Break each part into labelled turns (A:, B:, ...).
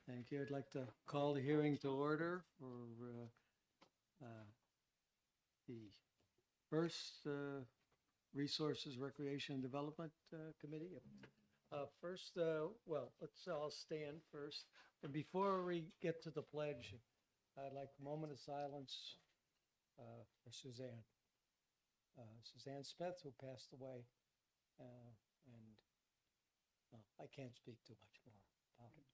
A: Thank you. I'd like to call the hearing to order for the first Resources, Recreation, and Development Committee. First, well, let's all stand first. And before we get to the pledge, I'd like a moment of silence for Suzanne. Suzanne Smith, who passed away, and well, I can't speak too much more about it.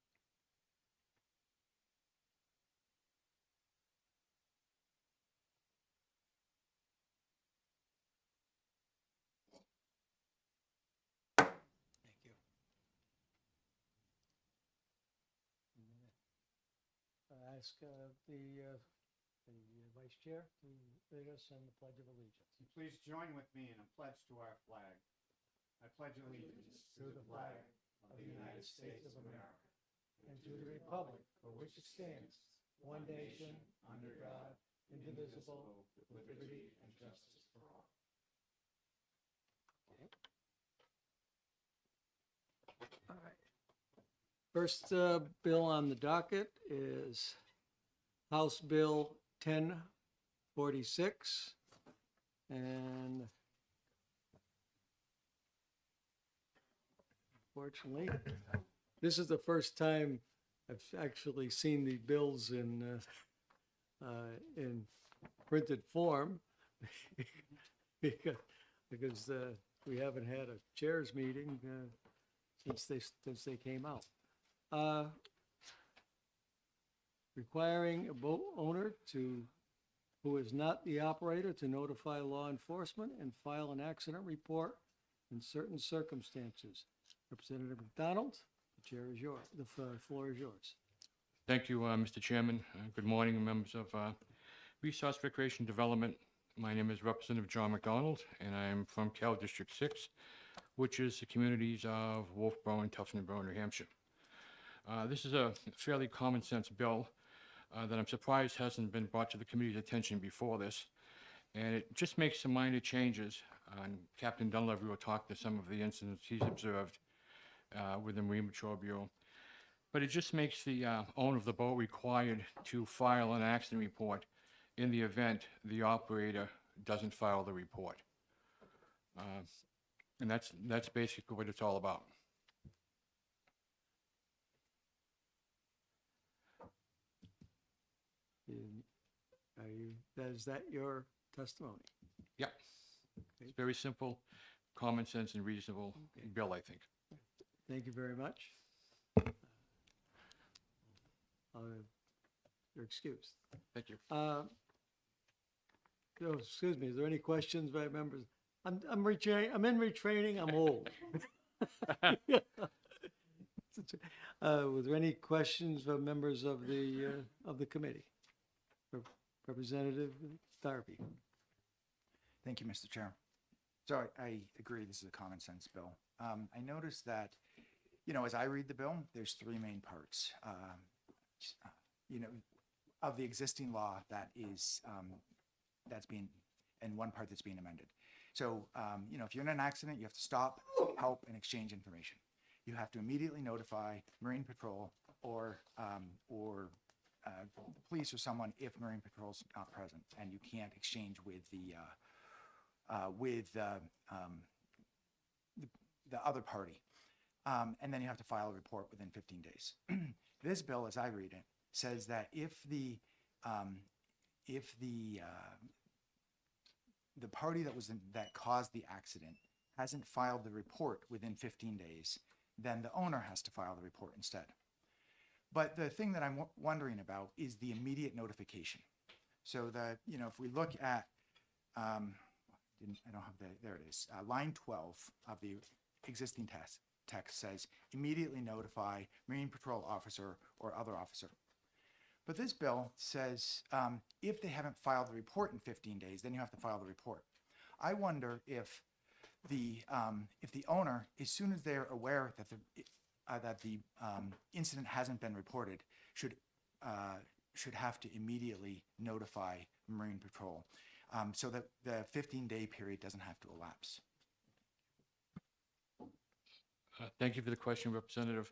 A: Thank you. I ask the Vice Chair to lead us in the Pledge of Allegiance.
B: Please join with me in a pledge to our flag. I pledge allegiance to the flag of the United States of America
A: and to the republic for which it stands, one nation, under God, indivisible, with liberty and justice for all. All right. First bill on the docket is House Bill 1046, and unfortunately, this is the first time I've actually seen the bills in printed form because we haven't had a chairs meeting since they came out. Requiring a boat owner who is not the operator to notify law enforcement and file an accident report in certain circumstances. Representative McDonald, the chair is yours. The floor is yours.
C: Thank you, Mr. Chairman. Good morning, members of Resource Recreation Development. My name is Representative John McDonald, and I am from Cal District 6, which is the communities of Wolfboro and Tuftonboro, New Hampshire. This is a fairly common sense bill that I'm surprised hasn't been brought to the committee's attention before this. And it just makes some minor changes. Captain Dunleavy will talk to some of the incidents he's observed with the Marine Patrol Bureau. But it just makes the owner of the boat required to file an accident report in the event the operator doesn't file the report. And that's basically what it's all about.
A: Is that your testimony?
C: Yep. It's very simple, common sense, and reasonable bill, I think.
A: Thank you very much. You're excused.
C: Thank you.
A: So, excuse me, is there any questions by members? I'm in retraining, I'm old. Was there any questions from members of the committee? Representative Darby.
D: Thank you, Mr. Chair. So I agree this is a common sense bill. I noticed that, as I read the bill, there's three main parts. Of the existing law that is, that's being, and one part that's being amended. So, if you're in an accident, you have to stop, help, and exchange information. You have to immediately notify Marine Patrol or the police or someone if Marine Patrol's not present, and you can't exchange with the other party. And then you have to file a report within 15 days. This bill, as I read it, says that if the party that caused the accident hasn't filed the report within 15 days, then the owner has to file the report instead. But the thing that I'm wondering about is the immediate notification. So if we look at, I don't have there it is, line 12 of the existing text says, immediately notify Marine Patrol officer or other officer. But this bill says, if they haven't filed the report in 15 days, then you have to file the report. I wonder if the owner, as soon as they're aware that the incident hasn't been reported, should have to immediately notify Marine Patrol, so that the 15-day period doesn't have to elapse.
C: Thank you for the question, Representative.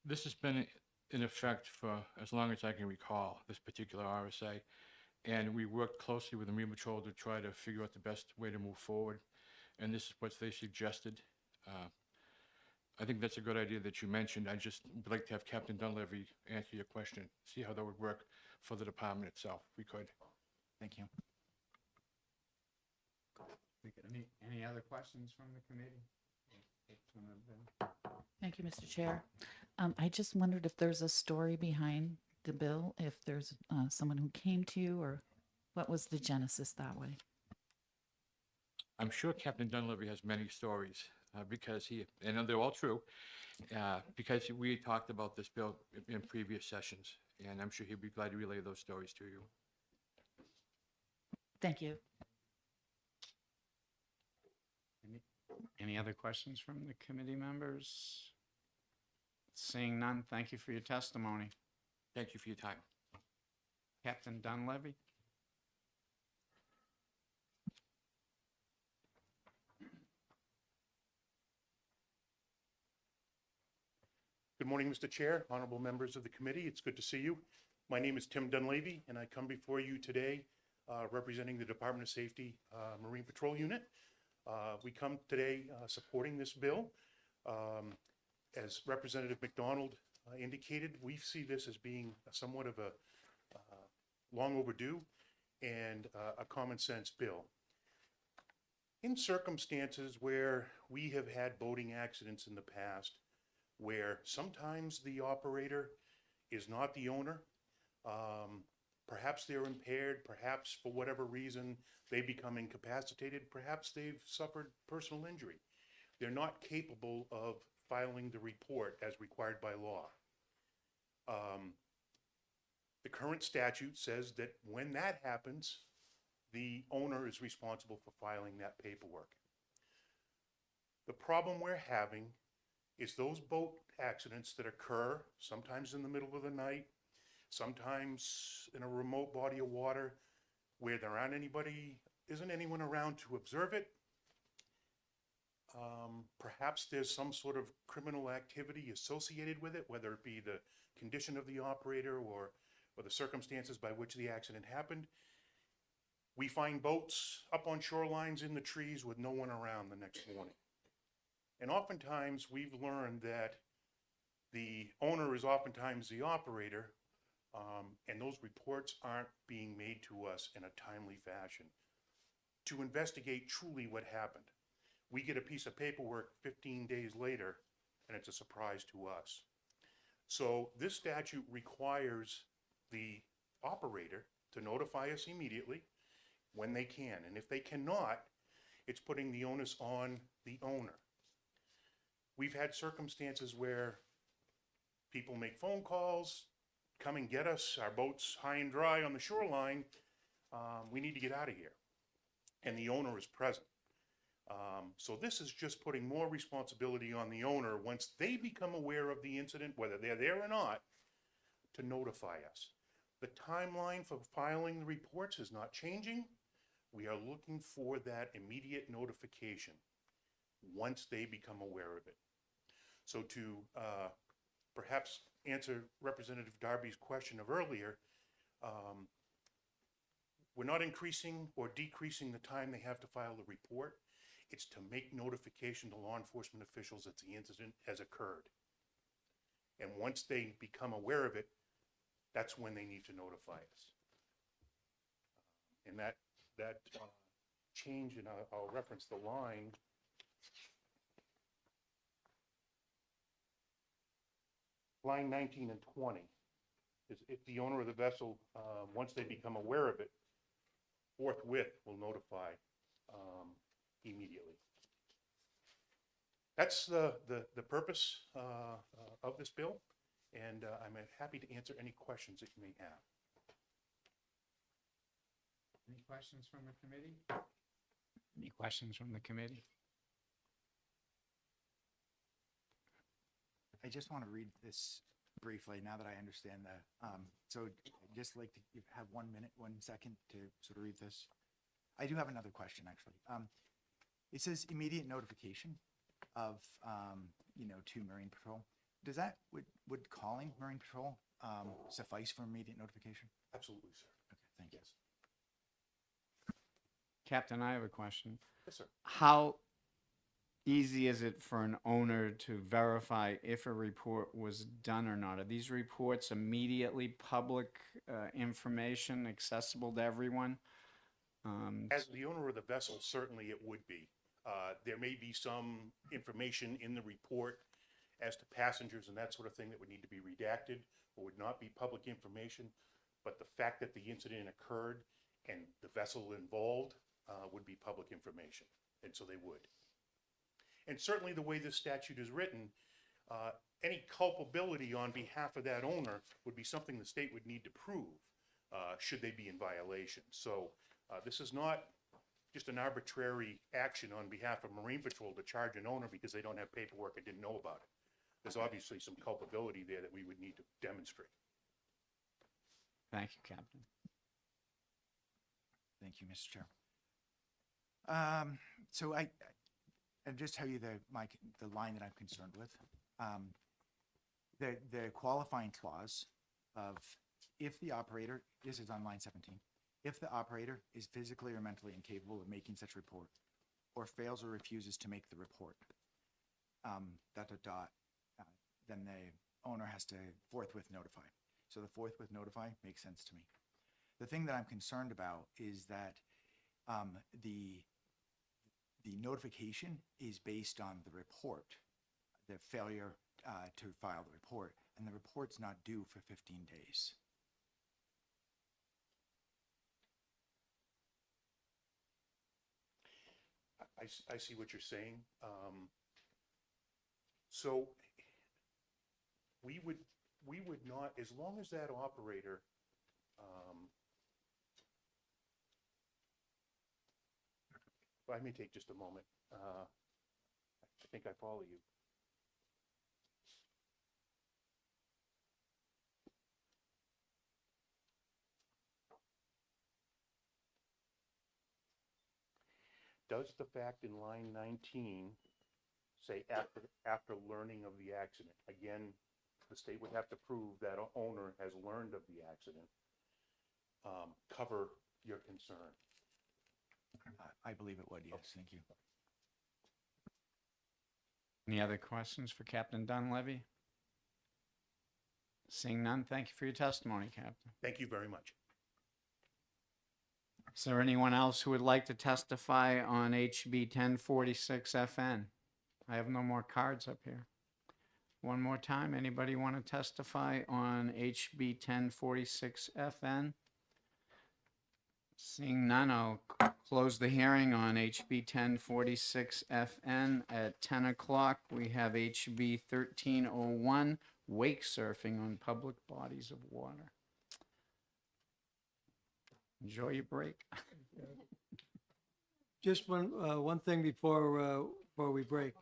C: This has been in effect for as long as I can recall, this particular RSA. And we worked closely with the Marine Patrol to try to figure out the best way to move forward. And this is what they suggested. I think that's a good idea that you mentioned. I just would like to have Captain Dunleavy answer your question, see how that would work for the department itself, if we could.
D: Thank you.
B: Any other questions from the committee? From the bill?
E: Thank you, Mr. Chair. I just wondered if there's a story behind the bill, if there's someone who came to you, or what was the genesis that way?
C: I'm sure Captain Dunleavy has many stories because and they're all true, because we talked about this bill in previous sessions, and I'm sure he'd be glad to relay those stories to you.
E: Thank you.
B: Any other questions from the committee members? Seeing none, thank you for your testimony.
C: Thank you for your time.
B: Captain Dunleavy?
F: Good morning, Mr. Chair, honorable members of the committee. It's good to see you. My name is Tim Dunleavy, and I come before you today representing the Department of Safety Marine Patrol Unit. We come today supporting this bill. As Representative McDonald indicated, we see this as being somewhat of a long overdue and a common sense bill. In circumstances where we have had boating accidents in the past, where sometimes the operator is not the owner, perhaps they're impaired, perhaps for whatever reason they become incapacitated, perhaps they've suffered personal injury. They're not capable of filing the report as required by law. The current statute says that when that happens, the owner is responsible for filing that paperwork. The problem we're having is those boat accidents that occur sometimes in the middle of the night, sometimes in a remote body of water where there isn't anyone around to observe it. Perhaps there's some sort of criminal activity associated with it, whether it be the condition of the operator or the circumstances by which the accident happened. We find boats up on shorelines in the trees with no one around the next morning. And oftentimes we've learned that the owner is oftentimes the operator, and those reports aren't being made to us in a timely fashion to investigate truly what happened. We get a piece of paperwork 15 days later, and it's a surprise to us. So this statute requires the operator to notify us immediately when they can. And if they cannot, it's putting the onus on the owner. We've had circumstances where people make phone calls, come and get us, our boat's high and dry on the shoreline, we need to get out of here. And the owner is present. So this is just putting more responsibility on the owner once they become aware of the incident, whether they're there or not, to notify us. The timeline for filing the reports is not changing. We are looking for that immediate notification once they become aware of it. So to perhaps answer Representative Darby's question of earlier, we're not increasing or decreasing the time they have to file the report. It's to make notification to law enforcement officials that the incident has occurred. And once they become aware of it, that's when they need to notify us. And that change, and I'll reference the line. Line 19 and 20 is if the owner of the vessel, once they become aware of it, forthwith will notify immediately. That's the purpose of this bill, and I'm happy to answer any questions that you may have.
B: Any questions from the committee? Any questions from the committee?
D: I just want to read this briefly now that I understand the, so I'd just like to have 1 minute, 1 second to sort of read this. I do have another question, actually. It says immediate notification of, to Marine Patrol. would calling Marine Patrol suffice for immediate notification?
F: Absolutely, sir.
D: Okay, thank you.
G: Captain, I have a question.
F: Yes, sir.
G: How easy is it for an owner to verify if a report was done or not? Are these reports immediately public information, accessible to everyone?
F: As the owner of the vessel, certainly it would be. There may be some information in the report as to passengers and that sort of thing that would need to be redacted or would not be public information. But the fact that the incident occurred and the vessel involved would be public information, and so they would. And certainly the way this statute is written, any culpability on behalf of that owner would be something the state would need to prove should they be in violation. So this is not just an arbitrary action on behalf of Marine Patrol to charge an owner because they don't have paperwork and didn't know about it. There's obviously some culpability there that we would need to demonstrate.
G: Thank you, Captain.
D: Thank you, Mr. Chair. So I'll just tell you the line that I'm concerned with. The qualifying clause of if the operator, this is on line 17, if the operator is physically or mentally incapable of making such report or fails or refuses to make the report, then the owner has to forthwith notify. So the forthwith notify makes sense to me. The thing that I'm concerned about is that the notification is based on the report, the failure to file the report, and the report's not due for 15 days.
F: I see what you're saying. So we would not, as long as that operator, well, I may take just a moment. I think I follow you. Does the fact in line 19 say after learning of the accident? Again, the state would have to prove that an owner has learned of the accident. Cover your concern.
D: I believe it would, yes, thank you.
G: Any other questions for Captain Dunleavy? Seeing none, thank you for your testimony, Captain.
F: Thank you very much.
G: Is there anyone else who would like to testify on HB 1046 FN? I have no more cards up here. One more time, anybody want to testify on HB 1046 FN? Seeing none, I'll close the hearing on HB 1046 FN at 10 o'clock. We have HB 1301, wake surfing on public bodies of water. Enjoy your break.
A: Just one thing before we break.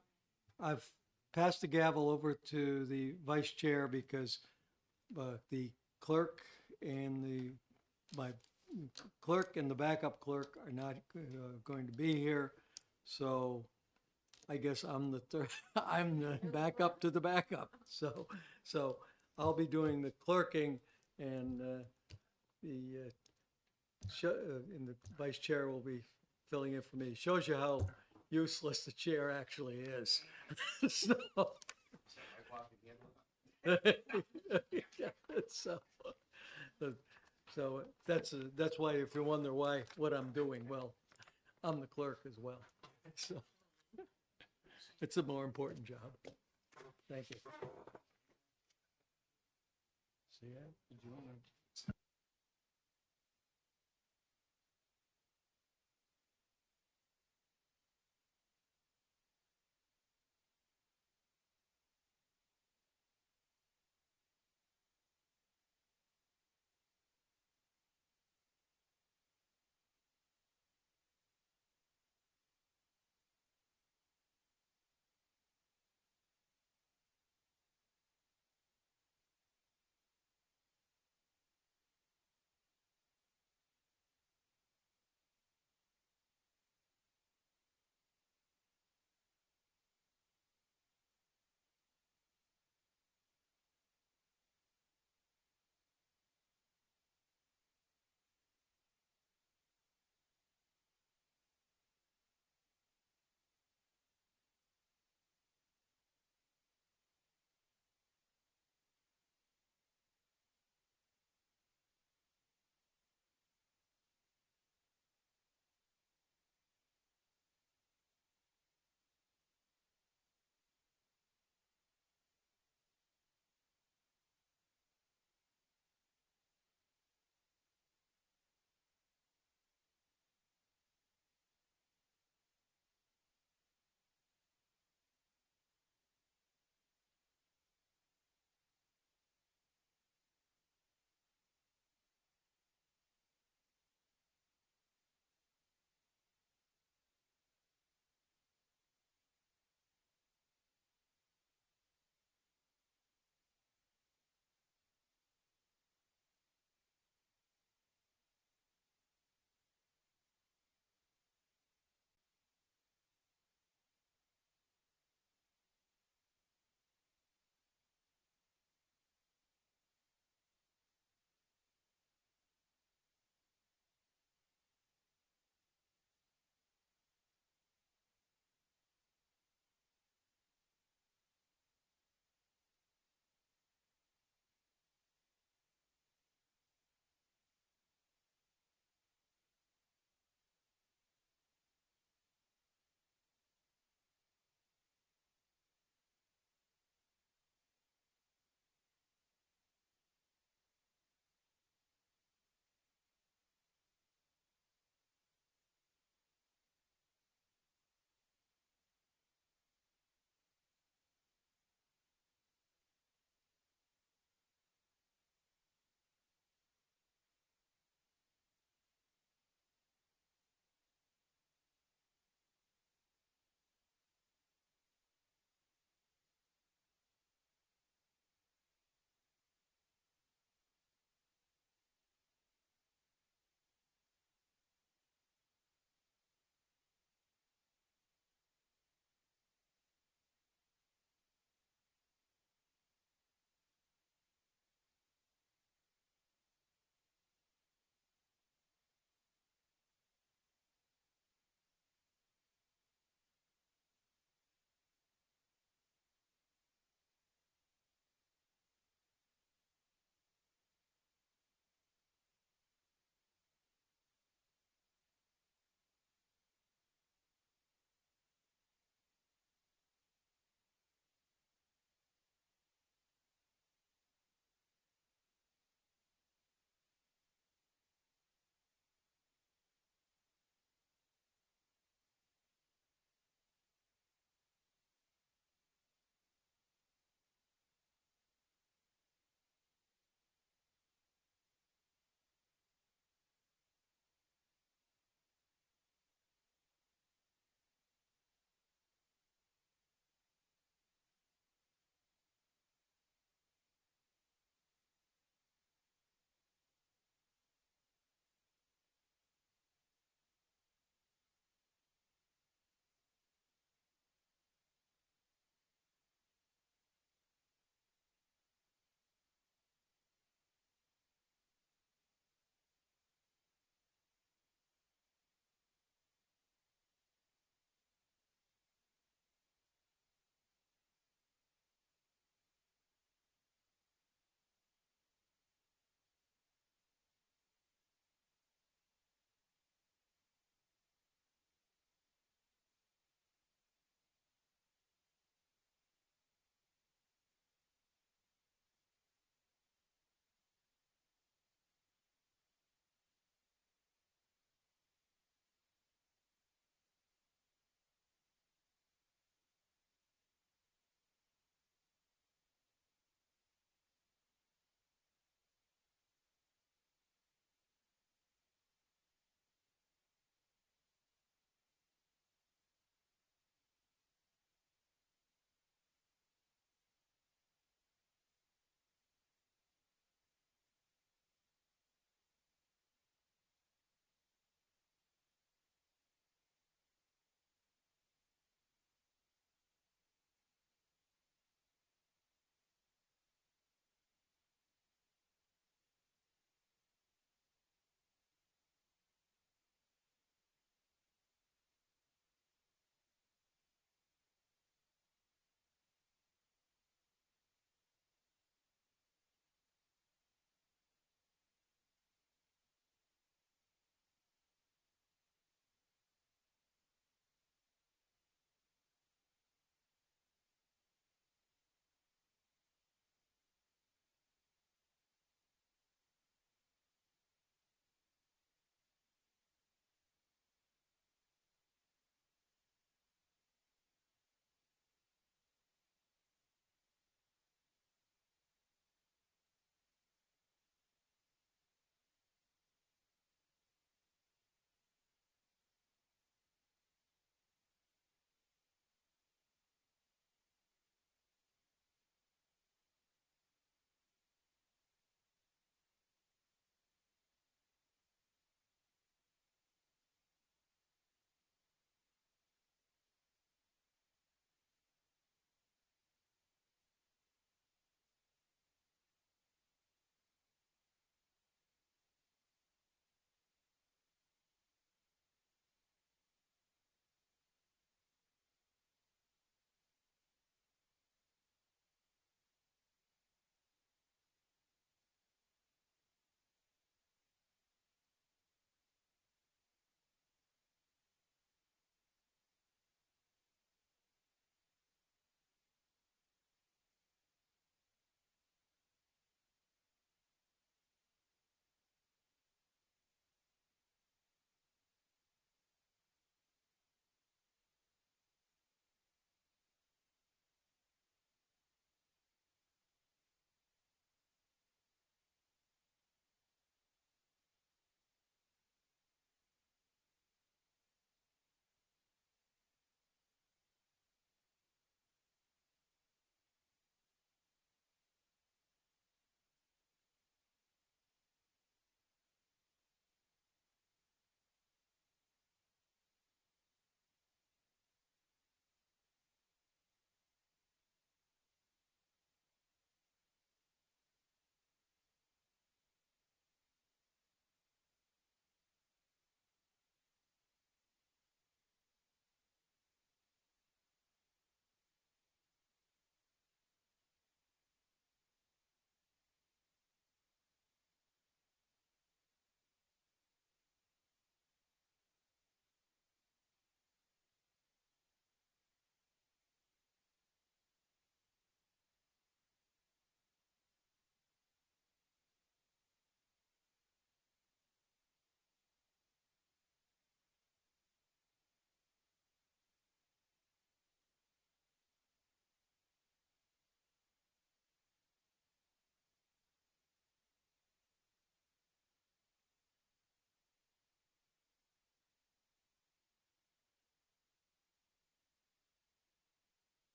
A: I've passed the gavel over to the vice chair because the clerk and my clerk and the backup clerk are not going to be here. So I guess I'm the third, I'm the backup to the backup. So I'll be doing the clerking and the vice chair will be filling in for me. Shows you how useless the chair actually is. So that's why if you wonder what I'm doing, well, I'm the clerk as well. So it's a more important job. Thank you. See ya. Did you want to?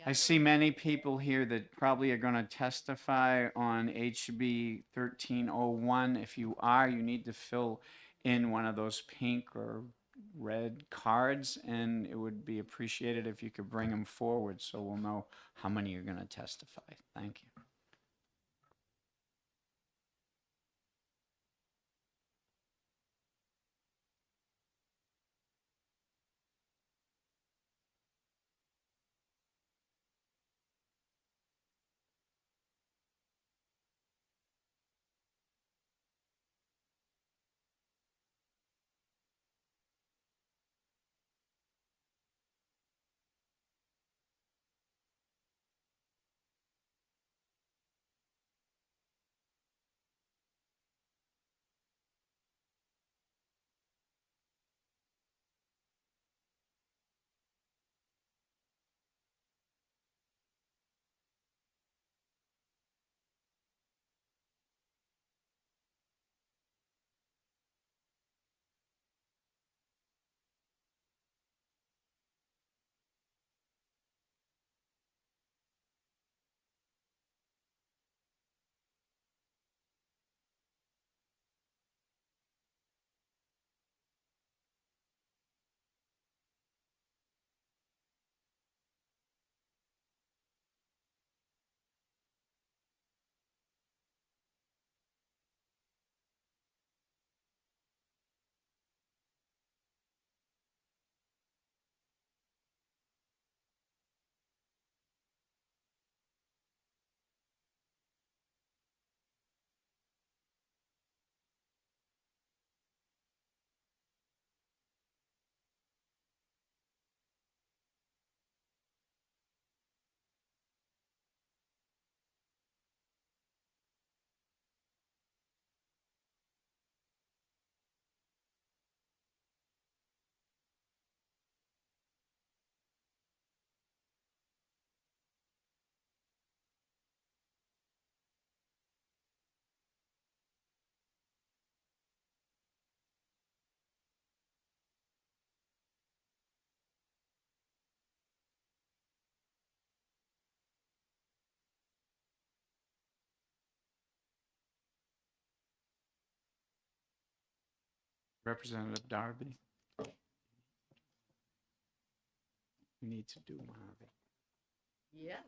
G: I see many people here that probably are going to testify on HB 1301. If you are, you need to fill in one of those pink or red cards, and it would be appreciated if you could bring them forward so we'll know how many you're going to testify. Thank you. Representative Darby, you need to do one of it.
E: Yes.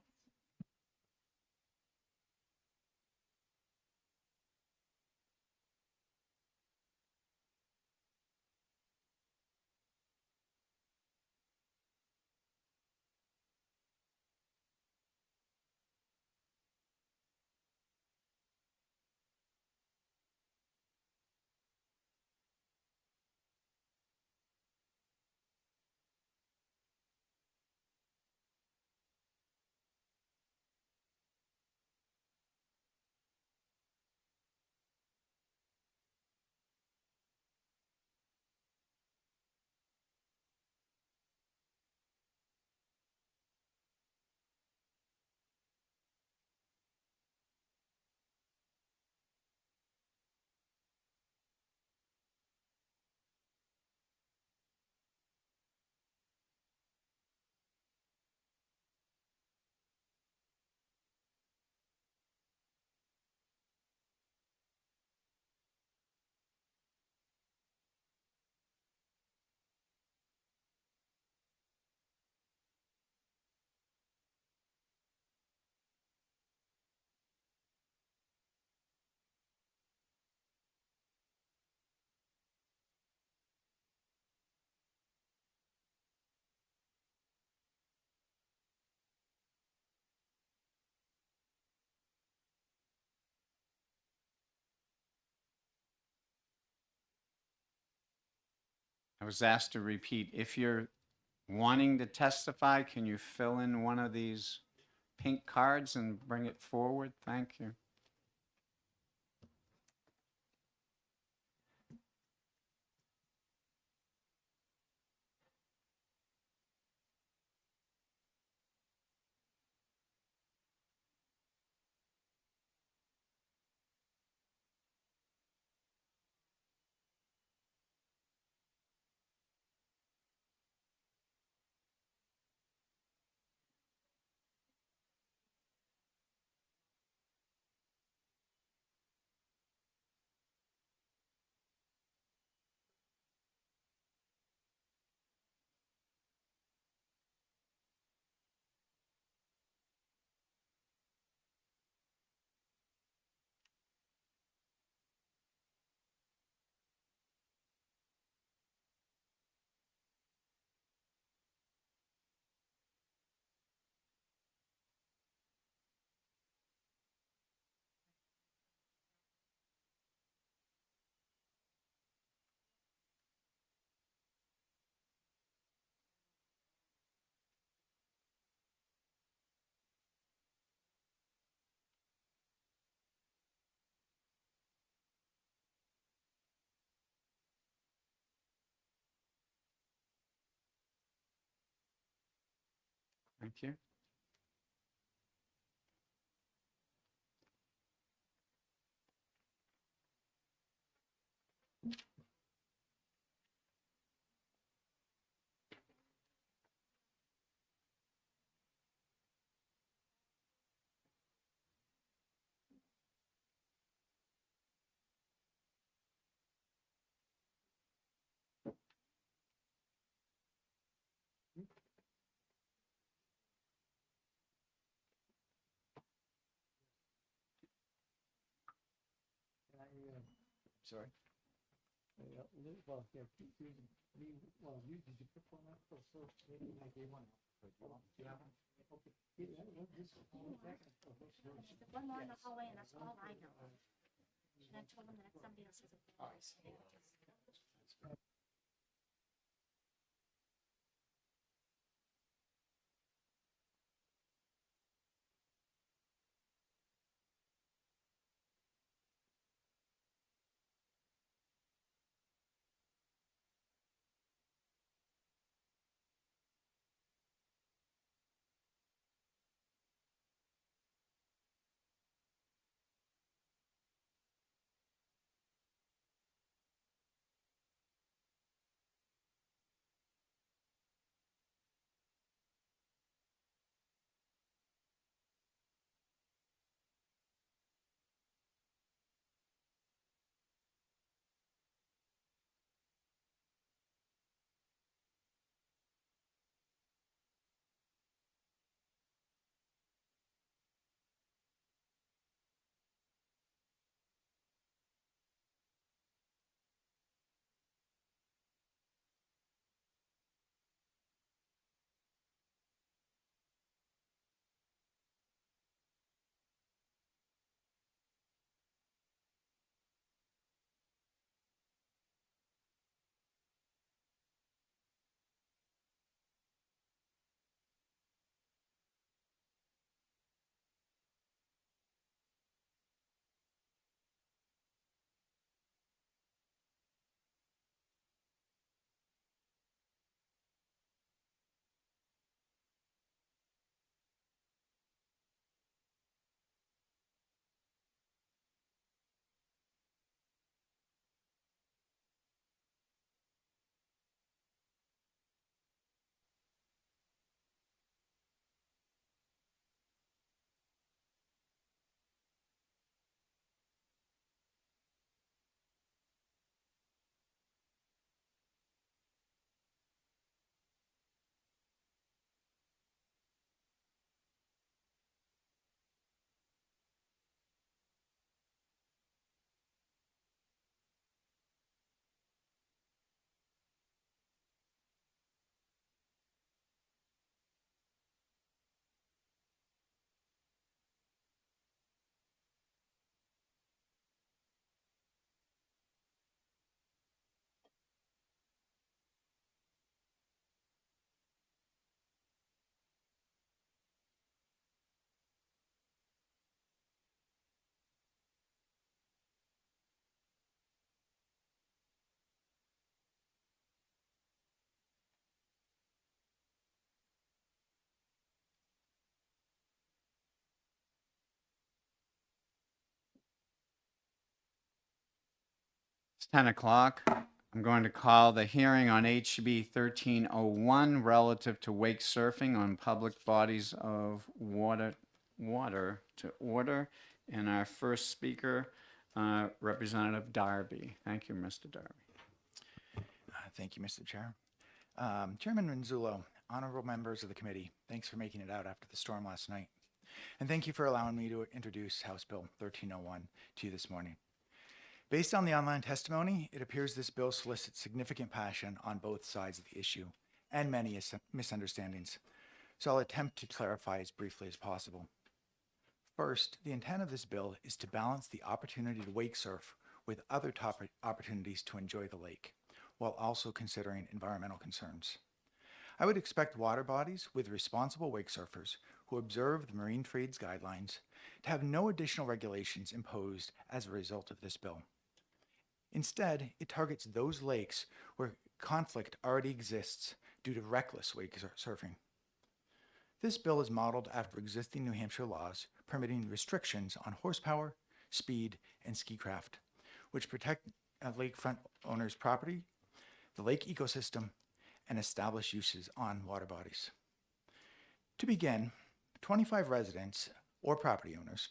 G: I was asked to repeat, if you're wanting to testify, can you fill in one of these pink cards and bring it forward? Thank you. Thank you.
D: Sorry.
A: Well, yeah, well, you, did you pick one up? Or so, maybe I gave one. Yeah. Okay. Yeah, well, this is all back. Oh, that's yours.
H: There's one more in the hallway, and that's all I know of. And I told him that if somebody else has a phone,
G: It's 10 o'clock. I'm going to call the hearing on HB 1301 relative to wake surfing on public bodies of water to order. And our first speaker, Representative Darby. Thank you, Mr. Darby.
D: Thank you, Mr. Chair. Chairman Ronzullo, honorable members of the committee, thanks for making it out after the storm last night. And thank you for allowing me to introduce House Bill 1301 to you this morning. Based on the online testimony, it appears this bill solicits significant passion on both sides of the issue and many misunderstandings. So I'll attempt to clarify as briefly as possible. First, the intent of this bill is to balance the opportunity to wake surf with other opportunities to enjoy the lake, while also considering environmental concerns. I would expect water bodies with responsible wake surfers who observe the Marine Trades guidelines to have no additional regulations imposed as a result of this bill. Instead, it targets those lakes where conflict already exists due to reckless wake surfing. This bill is modeled after existing New Hampshire laws permitting restrictions on horsepower, speed, and ski craft, which protect lakefront owners' property, the lake ecosystem, and establish uses on water bodies. To begin, 25 residents or property owners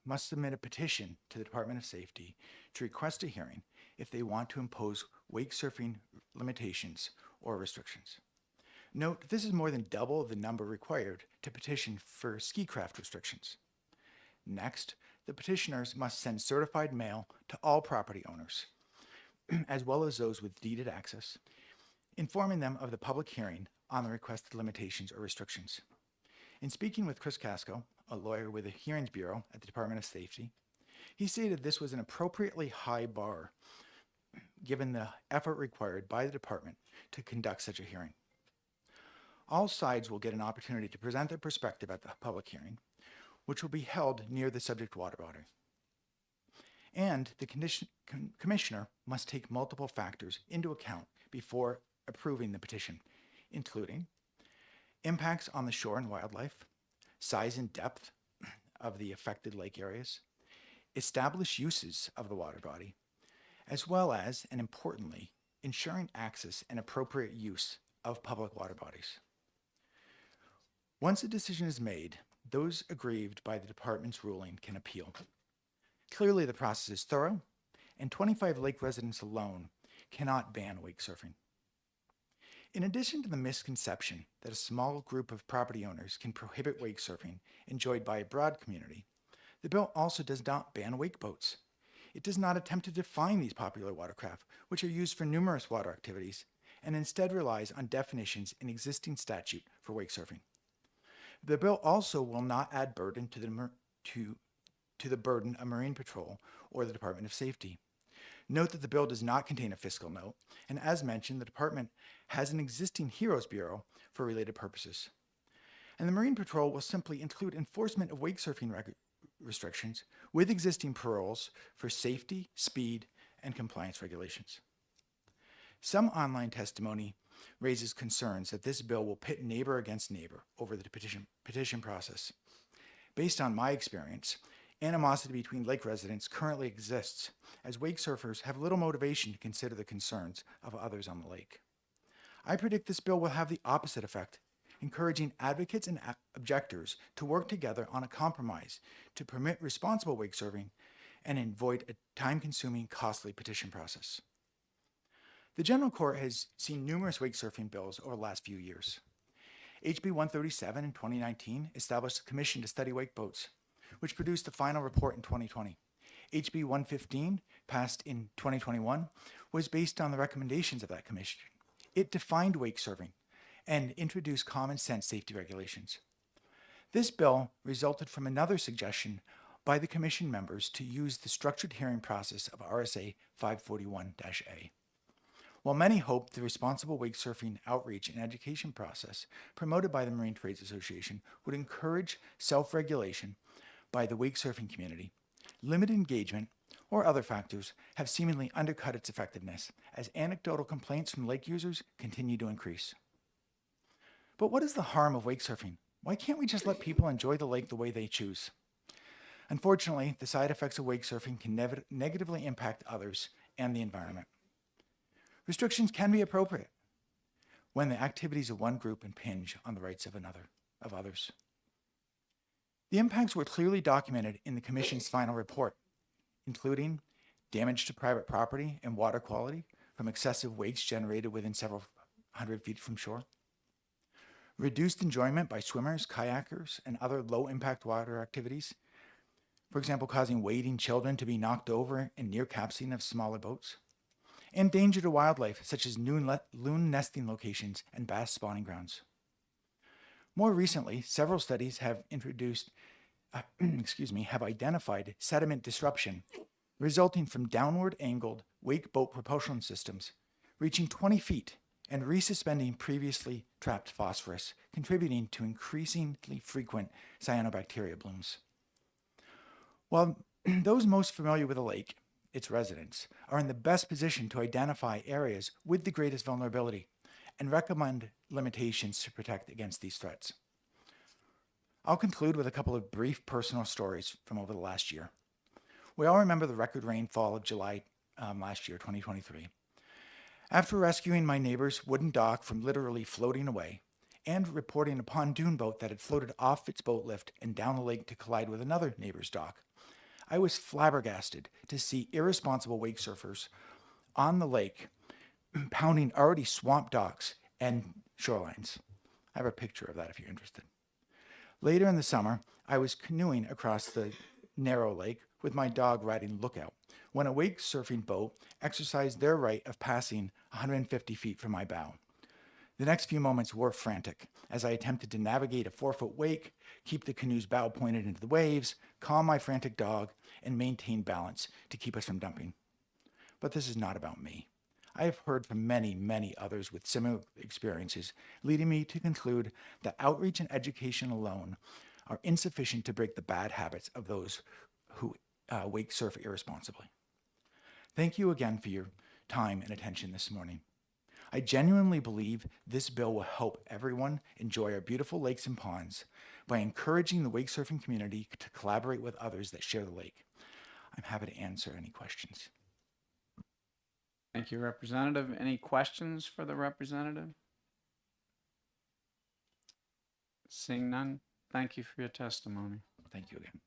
D: must submit a petition to the Department of Safety to request a hearing if they want to impose wake surfing limitations or restrictions. Note, this is more than double the number required to petition for ski craft restrictions. Next, the petitioners must send certified mail to all property owners, as well as those with deeded access, informing them of the public hearing on the requested limitations or restrictions. In speaking with Chris Casco, a lawyer with the Hearings Bureau at the Department of Safety, he stated this was an appropriately high bar given the effort required by the department to conduct such a hearing. All sides will get an opportunity to present their perspective at the public hearing, which will be held near the subject water body. And the commissioner must take multiple factors into account before approving the petition, including impacts on the shore and wildlife, size and depth of the affected lake areas, established uses of the water body, as well as, and importantly, ensuring access and appropriate use of public water bodies. Once a decision is made, those aggrieved by the department's ruling can appeal. Clearly, the process is thorough, and 25 lake residents alone cannot ban wake surfing. In addition to the misconception that a small group of property owners can prohibit wake surfing enjoyed by a broad community, the bill also does not ban wake boats. It does not attempt to define these popular watercraft, which are used for numerous water activities, and instead relies on definitions in existing statute for wake surfing. The bill also will not add burden to the burden of Marine Patrol or the Department of Safety. Note that the bill does not contain a fiscal note, and as mentioned, the department has an existing Heroes Bureau for related purposes. And the Marine Patrol will simply include enforcement of wake surfing restrictions with existing paroles for safety, speed, and compliance regulations. Some online testimony raises concerns that this bill will pit neighbor against neighbor over the petition process. Based on my experience, animosity between lake residents currently exists, as wake surfers have little motivation to consider the concerns of others on the lake. I predict this bill will have the opposite effect, encouraging advocates and objectors to work together on a compromise to permit responsible wake surfing and avoid a time-consuming, costly petition process. The General Court has seen numerous wake surfing bills over the last few years. HB 137 in 2019 established a commission to study wake boats, which produced the final report in 2020. HB 115, passed in 2021, was based on the recommendations of that commission. It defined wake surfing and introduced common sense safety regulations. This bill resulted from another suggestion by the commission members to use the structured hearing process of RSA 541-A. While many hoped the responsible wake surfing outreach and education process promoted by the Marine Trades Association would encourage self-regulation by the wake surfing community, limited engagement or other factors have seemingly undercut its effectiveness as anecdotal complaints from lake users continue to increase. But what is the harm of wake surfing? Why can't we just let people enjoy the lake the way they choose? Unfortunately, the side effects of wake surfing can negatively impact others and the environment. Restrictions can be appropriate when the activities of one group impinge on the rights of others. The impacts were clearly documented in the Commission's final report, including damage to private property and water quality from excessive wakes generated within several hundred feet from shore, reduced enjoyment by swimmers, kayakers, and other low-impact water activities, for example, causing wading children to be knocked over and near capsizing of smaller boats, and danger to wildlife such as loon nesting locations and bass spawning grounds. More recently, several studies have identified sediment disruption resulting from downward angled wake boat propulsion systems reaching 20 feet and resuspending previously trapped phosphorus, contributing to increasingly frequent cyanobacteria blooms. While those most familiar with the lake, its residents, are in the best position to identify areas with the greatest vulnerability and recommend limitations to protect against these threats. I'll conclude with a couple of brief personal stories from over the last year. We all remember the record rainfall of July last year, 2023. After rescuing my neighbor's wooden dock from literally floating away and reporting a pontoon boat that had floated off its boat lift and down the lake to collide with another neighbor's dock, I was flabbergasted to see irresponsible wake surfers on the lake pounding already swamped docks and shorelines. I have a picture of that if you're interested. Later in the summer, I was canoeing across the narrow lake with my dog riding lookout when a wake surfing boat exercised their right of passing 150 feet from my bow. The next few moments were frantic as I attempted to navigate a 4-foot wake, keep the canoe's bow pointed into the waves, calm my frantic dog, and maintain balance to keep us from dumping. But this is not about me. I have heard from many, many others with similar experiences, leading me to conclude that outreach and education alone are insufficient to break the bad habits of those who wake surf irresponsibly. Thank you again for your time and attention this morning. I genuinely believe this bill will help everyone enjoy our beautiful lakes and ponds by encouraging the wake surfing community to collaborate with others that share the lake. I'm happy to answer any questions.
G: Thank you, Representative. Any questions for the representative? Seeing none, thank you for your testimony.
D: Thank you again.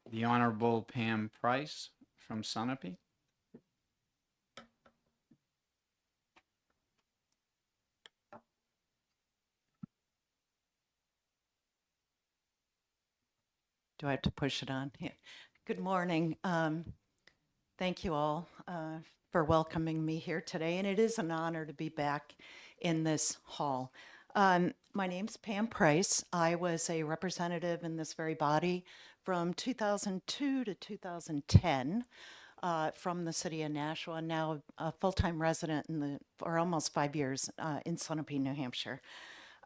G: The Honorable Pam Price from Sunapee.
I: Do I have to push it on? Yeah. Good morning. Thank you all for welcoming me here today, and it is an honor to be back in this hall. My name's Pam Price. I was a representative in this very body from 2002 to 2010 from the city of Nashua, and now a full-time resident for almost 5 years in Sunapee, New Hampshire.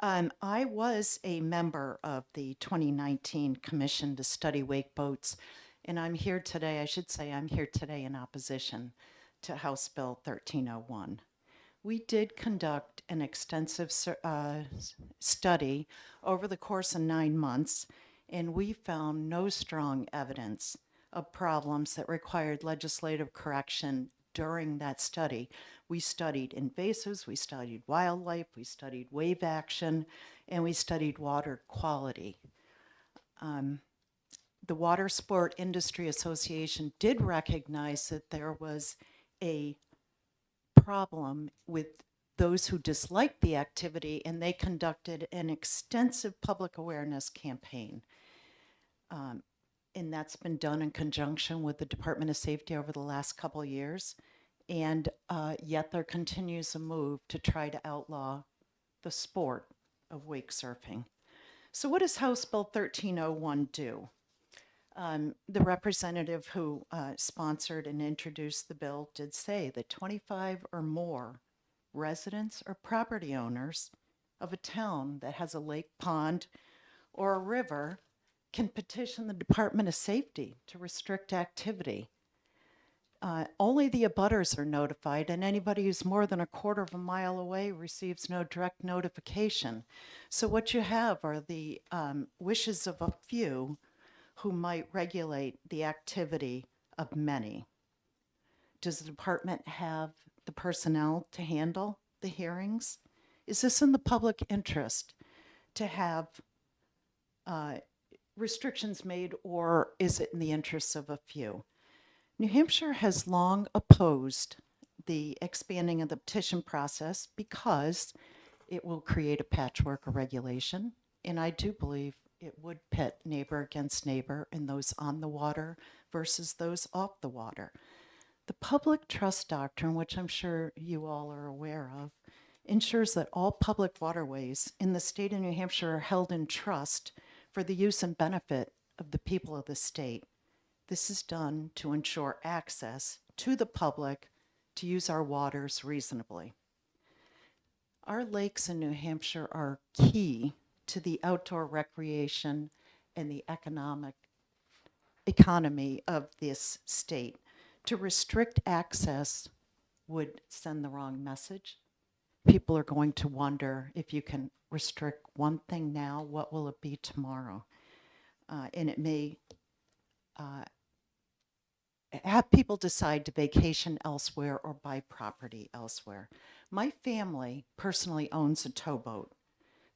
I: I was a member of the 2019 Commission to Study Wake Boats, and I'm here today in opposition to House Bill 1301. We did conduct an extensive study over the course of 9 months, and we found no strong evidence of problems that required legislative correction during that study. We studied invasives, we studied wildlife, we studied wave action, and we studied water quality. The Water Sport Industry Association did recognize that there was a problem with those who disliked the activity, and they conducted an extensive public awareness campaign. And that's been done in conjunction with the Department of Safety over the last couple of years. And yet there continues a move to try to outlaw the sport of wake surfing. So what does House Bill 1301 do? The representative who sponsored and introduced the bill did say that 25 or more residents or property owners of a town that has a lake, pond, or a river can petition the Department of Safety to restrict activity. Only the abutters are notified, and anybody who's more than a quarter of a mile away receives no direct notification. So what you have are the wishes of a few who might regulate the activity of many. Does the department have the personnel to handle the hearings? Is this in the public interest to have restrictions made, or is it in the interests of a few? New Hampshire has long opposed the expanding of the petition process because it will create a patchwork of regulation, and I do believe it would pit neighbor against neighbor and those on the water versus those off the water. The public trust doctrine, which I'm sure you all are aware of, ensures that all public waterways in the state of New Hampshire are held in trust for the use and benefit of the people of the state. This is done to ensure access to the public to use our waters reasonably. Our lakes in New Hampshire are key to the outdoor recreation and the economy of this state. To restrict access would send the wrong message people are going to wonder if you can restrict one thing now, what will it be tomorrow? And it may have people decide to vacation elsewhere or buy property elsewhere. My family personally owns a towboat.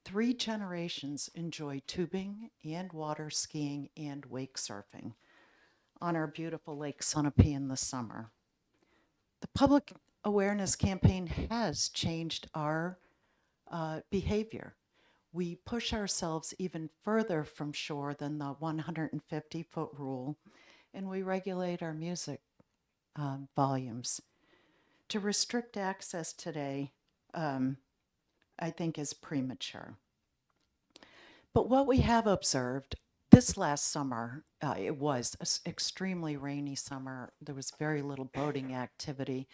I: 3 generations enjoy tubing and water skiing and wake surfing on our beautiful Lake Sunapee in the summer. The public awareness campaign has changed our behavior. We push ourselves even further from shore than the 150-foot rule, and we regulate our music volumes. To restrict access today, I think is premature. But what we have observed this last summer, it was an extremely rainy summer. There was very little boating activity.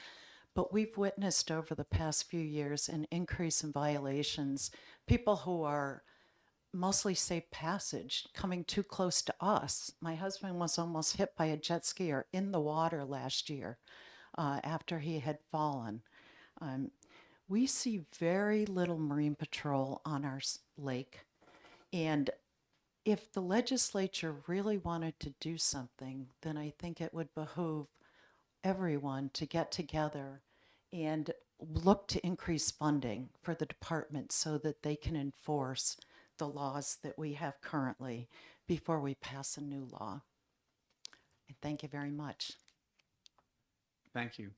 I: But we've witnessed over the past few years an increase in violations, people who are mostly safe passage coming too close to us. My husband was almost hit by a jet skier in the water last year after he had fallen. We see very little Marine Patrol on our lake. And if the legislature really wanted to do something, then I think it would behoove everyone to get together and look to increase funding for the department so that they can enforce the laws that we have currently before we pass a new law. And thank you very much.
G: Thank you.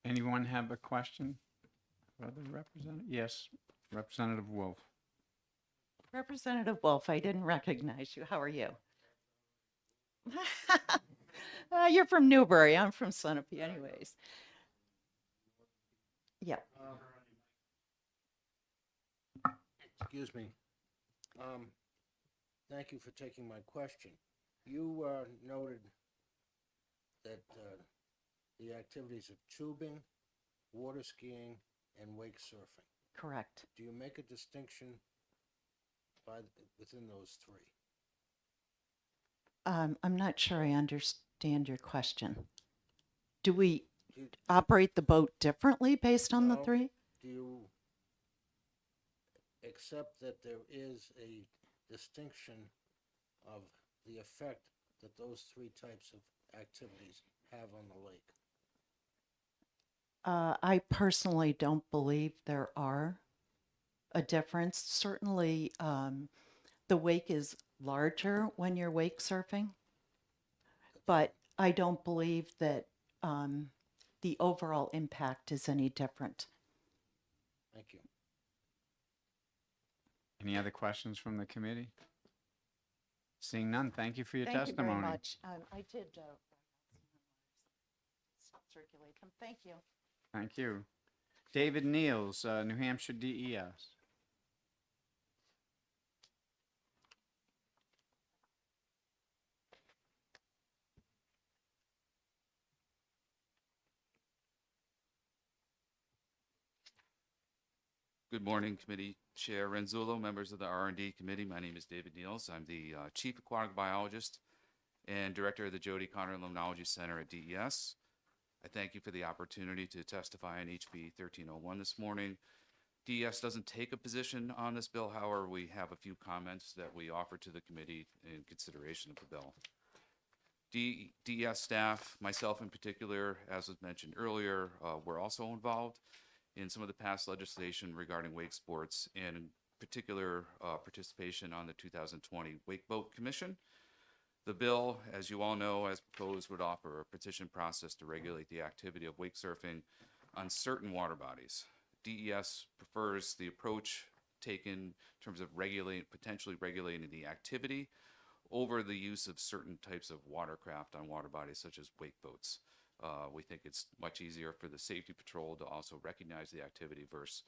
G: Anyone have a question? Other representative? Yes, Representative Wolf.
I: Representative Wolf, I didn't recognize you. How are you? You're from Newbury. I'm from Sunapee anyways. Yeah.
J: Excuse me. Thank you for taking my question. You noted that the activities of tubing, water skiing, and wake surfing.
I: Correct.
J: Do you make a distinction within those 3?
I: I'm not sure I understand your question. Do we operate the boat differently based on the
J: No.
I: 3?
J: Do you accept that there is a distinction of the effect that those 3 types of activities have on the lake?
I: I personally don't believe there are a difference. Certainly, the wake is larger when you're wake surfing, but I don't believe that the overall impact is any different.
J: Thank you.
G: Any other questions from the committee? Seeing none, thank you for your
I: Thank
G: testimony.
I: you very much. I did circulate them. Thank you.
G: Thank you. David Neals, New Hampshire DES.
K: Good morning, Committee Chair Renzullo, members of the R&D Committee. My name is David Neals. I'm the Chief Aquatic Biologist and Director of the Jody Conner Limnology Center at DES. I thank you for the opportunity to testify on HB 1301 this morning. DES doesn't take a position on this bill. However, we have a few comments that we offer to the committee in consideration of the bill. DES staff, myself in particular, as was mentioned earlier, were also involved in some of the past legislation regarding wake sports, and in particular participation on the 2020 Wake Boat Commission. The bill, as you all know, as proposed, would offer a petition process to regulate the activity of wake surfing on certain water bodies. DES prefers the approach taken in terms of potentially regulating the activity over the use of certain types of watercraft on water bodies such as wake boats. We think it's much easier for the safety patrol to also recognize the activity versus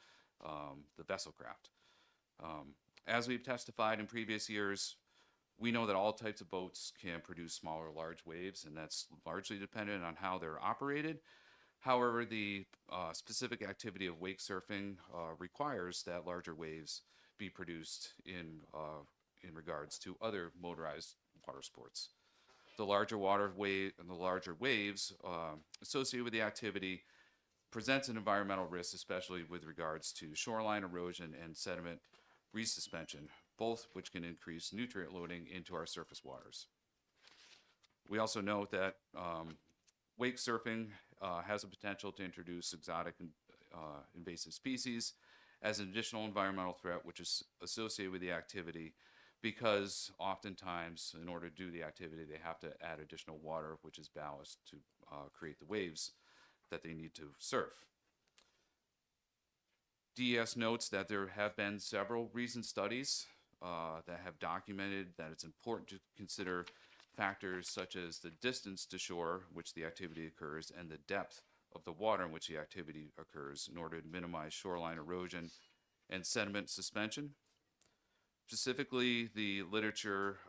K: the vessel craft. As we've testified in previous years, we know that all types of boats can produce small or large waves, and that's largely dependent on how they're operated. However, the specific activity of wake surfing requires that larger waves be produced in regards to other motorized water sports. The larger waves associated with the activity presents an environmental risk, especially with regards to shoreline erosion and sediment resuspension, both which can increase nutrient loading into our surface waters. We also note that wake surfing has the potential to introduce exotic and invasive species as an additional environmental threat, which is associated with the activity, because oftentimes, in order to do the activity, they have to add additional water, which is ballast, to create the waves that they need to surf. DES notes that there have been several recent studies that have documented that it's important to consider factors such as the distance to shore which the activity occurs and the depth of the water in which the activity occurs in order to minimize shoreline erosion and sediment suspension. Specifically, the literature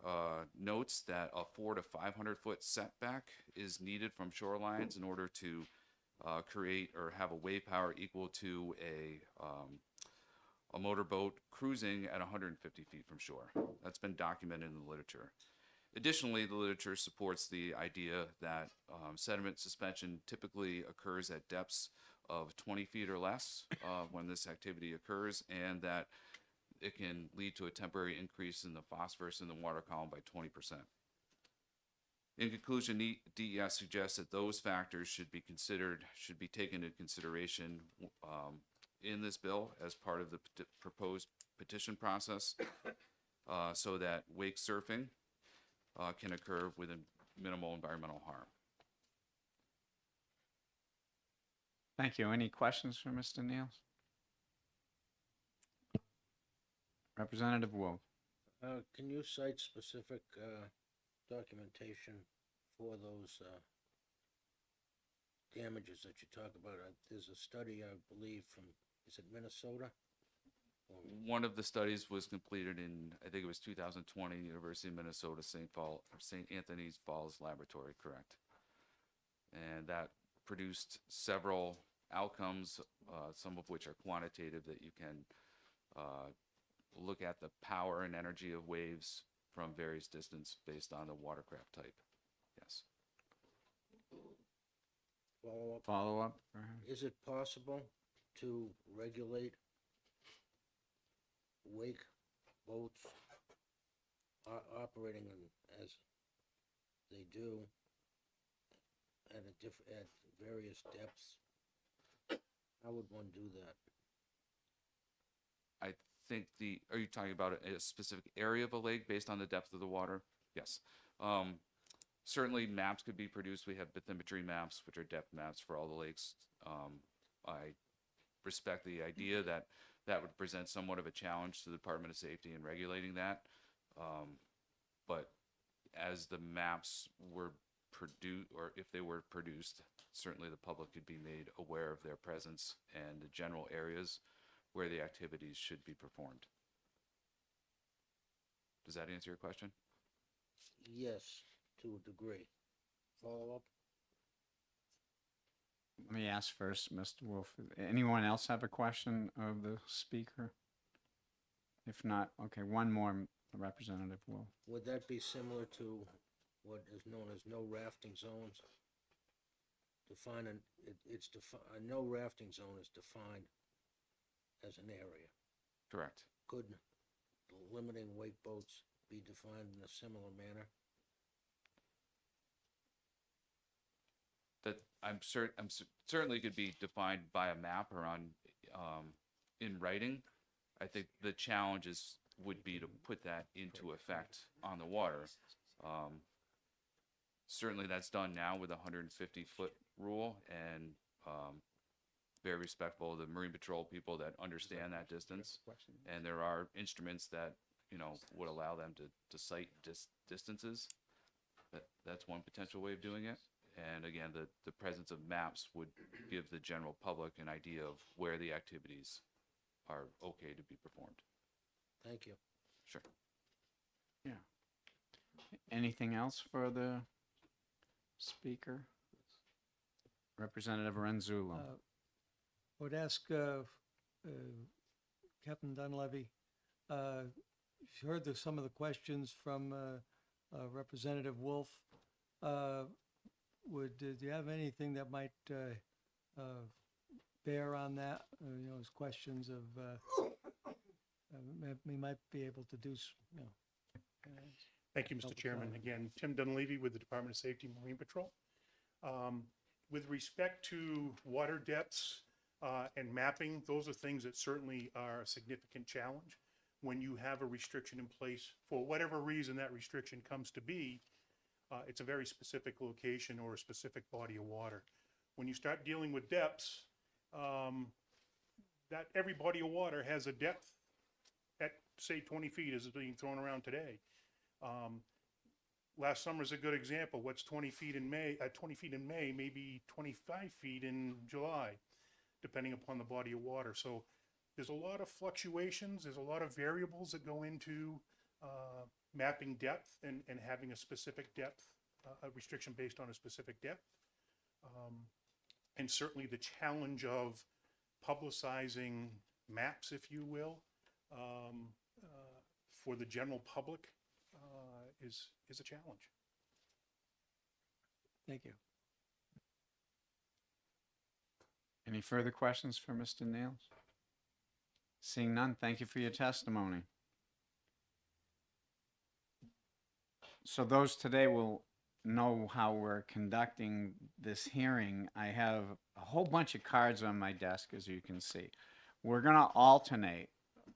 K: notes that a 400 to 500 foot setback is needed from shorelines in order to create or have a wave power equal to a motorboat cruising at 150 feet from shore. That's been documented in the literature. Additionally, the literature supports the idea that sediment suspension typically occurs at depths of 20 feet or less when this activity occurs, and that it can lead to a temporary increase in the phosphorus in the water column by 20%. In conclusion, DES suggests that those factors should be taken into consideration in this bill as part of the proposed petition process so that wake surfing can occur with a minimal environmental harm.
G: Thank you. Any questions for Mr. Niels? Representative Wolf.
J: Can you cite specific documentation for those damages that you talk about? There's a study, I believe, from, is it Minnesota?
K: One of the studies was completed in, I think it was 2020, University of Minnesota, St. Anthony's Falls Laboratory, correct. And that produced several outcomes, some of which are quantitative, that you can look at the power and energy of waves from various distance based on the watercraft type. Yes.
J: Follow-up.
G: Follow-up?
J: Is it possible to regulate wake boats operating as they do at various depths? How would one do that?
K: I think are you talking about a specific area of a lake based on the depth of the water? Yes. Certainly maps could be produced. We have bathymetry maps, which are depth maps for all the lakes. I respect the idea that that would present somewhat of a challenge to the Department of Safety in regulating that. But as the maps were produced, or if they were produced, certainly the public could be made aware of their presence and the general areas where the activities should be performed. Does that answer your question?
J: Yes, to a degree. Follow-up?
G: Let me ask first, Mr. Wolf. Anyone else have a question of the speaker? If not, okay, one more, Representative Wolf.
J: Would that be similar to what is known as no rafting zones? A no rafting zone is defined as an area.
K: Correct.
J: Could limiting wake boats be defined in a similar manner?
K: That certainly could be defined by a map or on in writing. I think the challenges would be to put that into effect on the water. Certainly that's done now with a 150-foot rule, and very respectful of the Marine Patrol people that understand that distance. And there are instruments that, would allow them to cite distances. That's one potential way of doing it. And again, the presence of maps would give the general public an idea of where the activities are okay to be performed.
J: Thank you.
K: Sure.
G: Yeah. Anything else for the speaker? Representative Renzullo.
A: I would ask Captain Dunleavy, you heard some of the questions from Representative Wolf. Do you have anything that might bear on that? As questions of, we might be able to do,
F: Thank you, Mr.
A: Help
F: Chairman.
A: clarify.
F: Again, Tim Dunleavy with the Department of Safety and Marine Patrol. With respect to water depths and mapping, those are things that certainly are a significant challenge. When you have a restriction in place, for whatever reason that restriction comes to be, it's a very specific location or a specific body of water. When you start dealing with depths, that every body of water has a depth at, say, 20 feet as is being thrown around today. Last summer is a good example. What's 20 feet in May, 20 feet in May, maybe 25 feet in July, depending upon the body of water. So there's a lot of fluctuations. There's a lot of variables that go into mapping depth and having a specific depth, a restriction based on a specific depth. And certainly the challenge of publicizing maps, if you will, for the general public is a challenge.
A: thank you.
G: Any further questions for Mr. Niels? Seeing none, thank you for your testimony. So those today will know how we're conducting this hearing. I have a whole bunch of cards on my desk, as you can see. We're gonna alternate,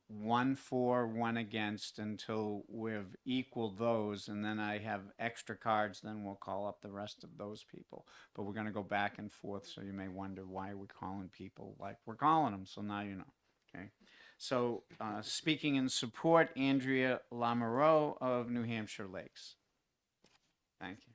G: one for, one against, until we've equaled those, and then I have extra cards, then we'll call up the rest of those people. But we're gonna go back and forth, so you may wonder why we're calling people like we're calling them, so now you know, okay? So, speaking in support, Andrea Lamoureux of New Hampshire Lakes. Thank you.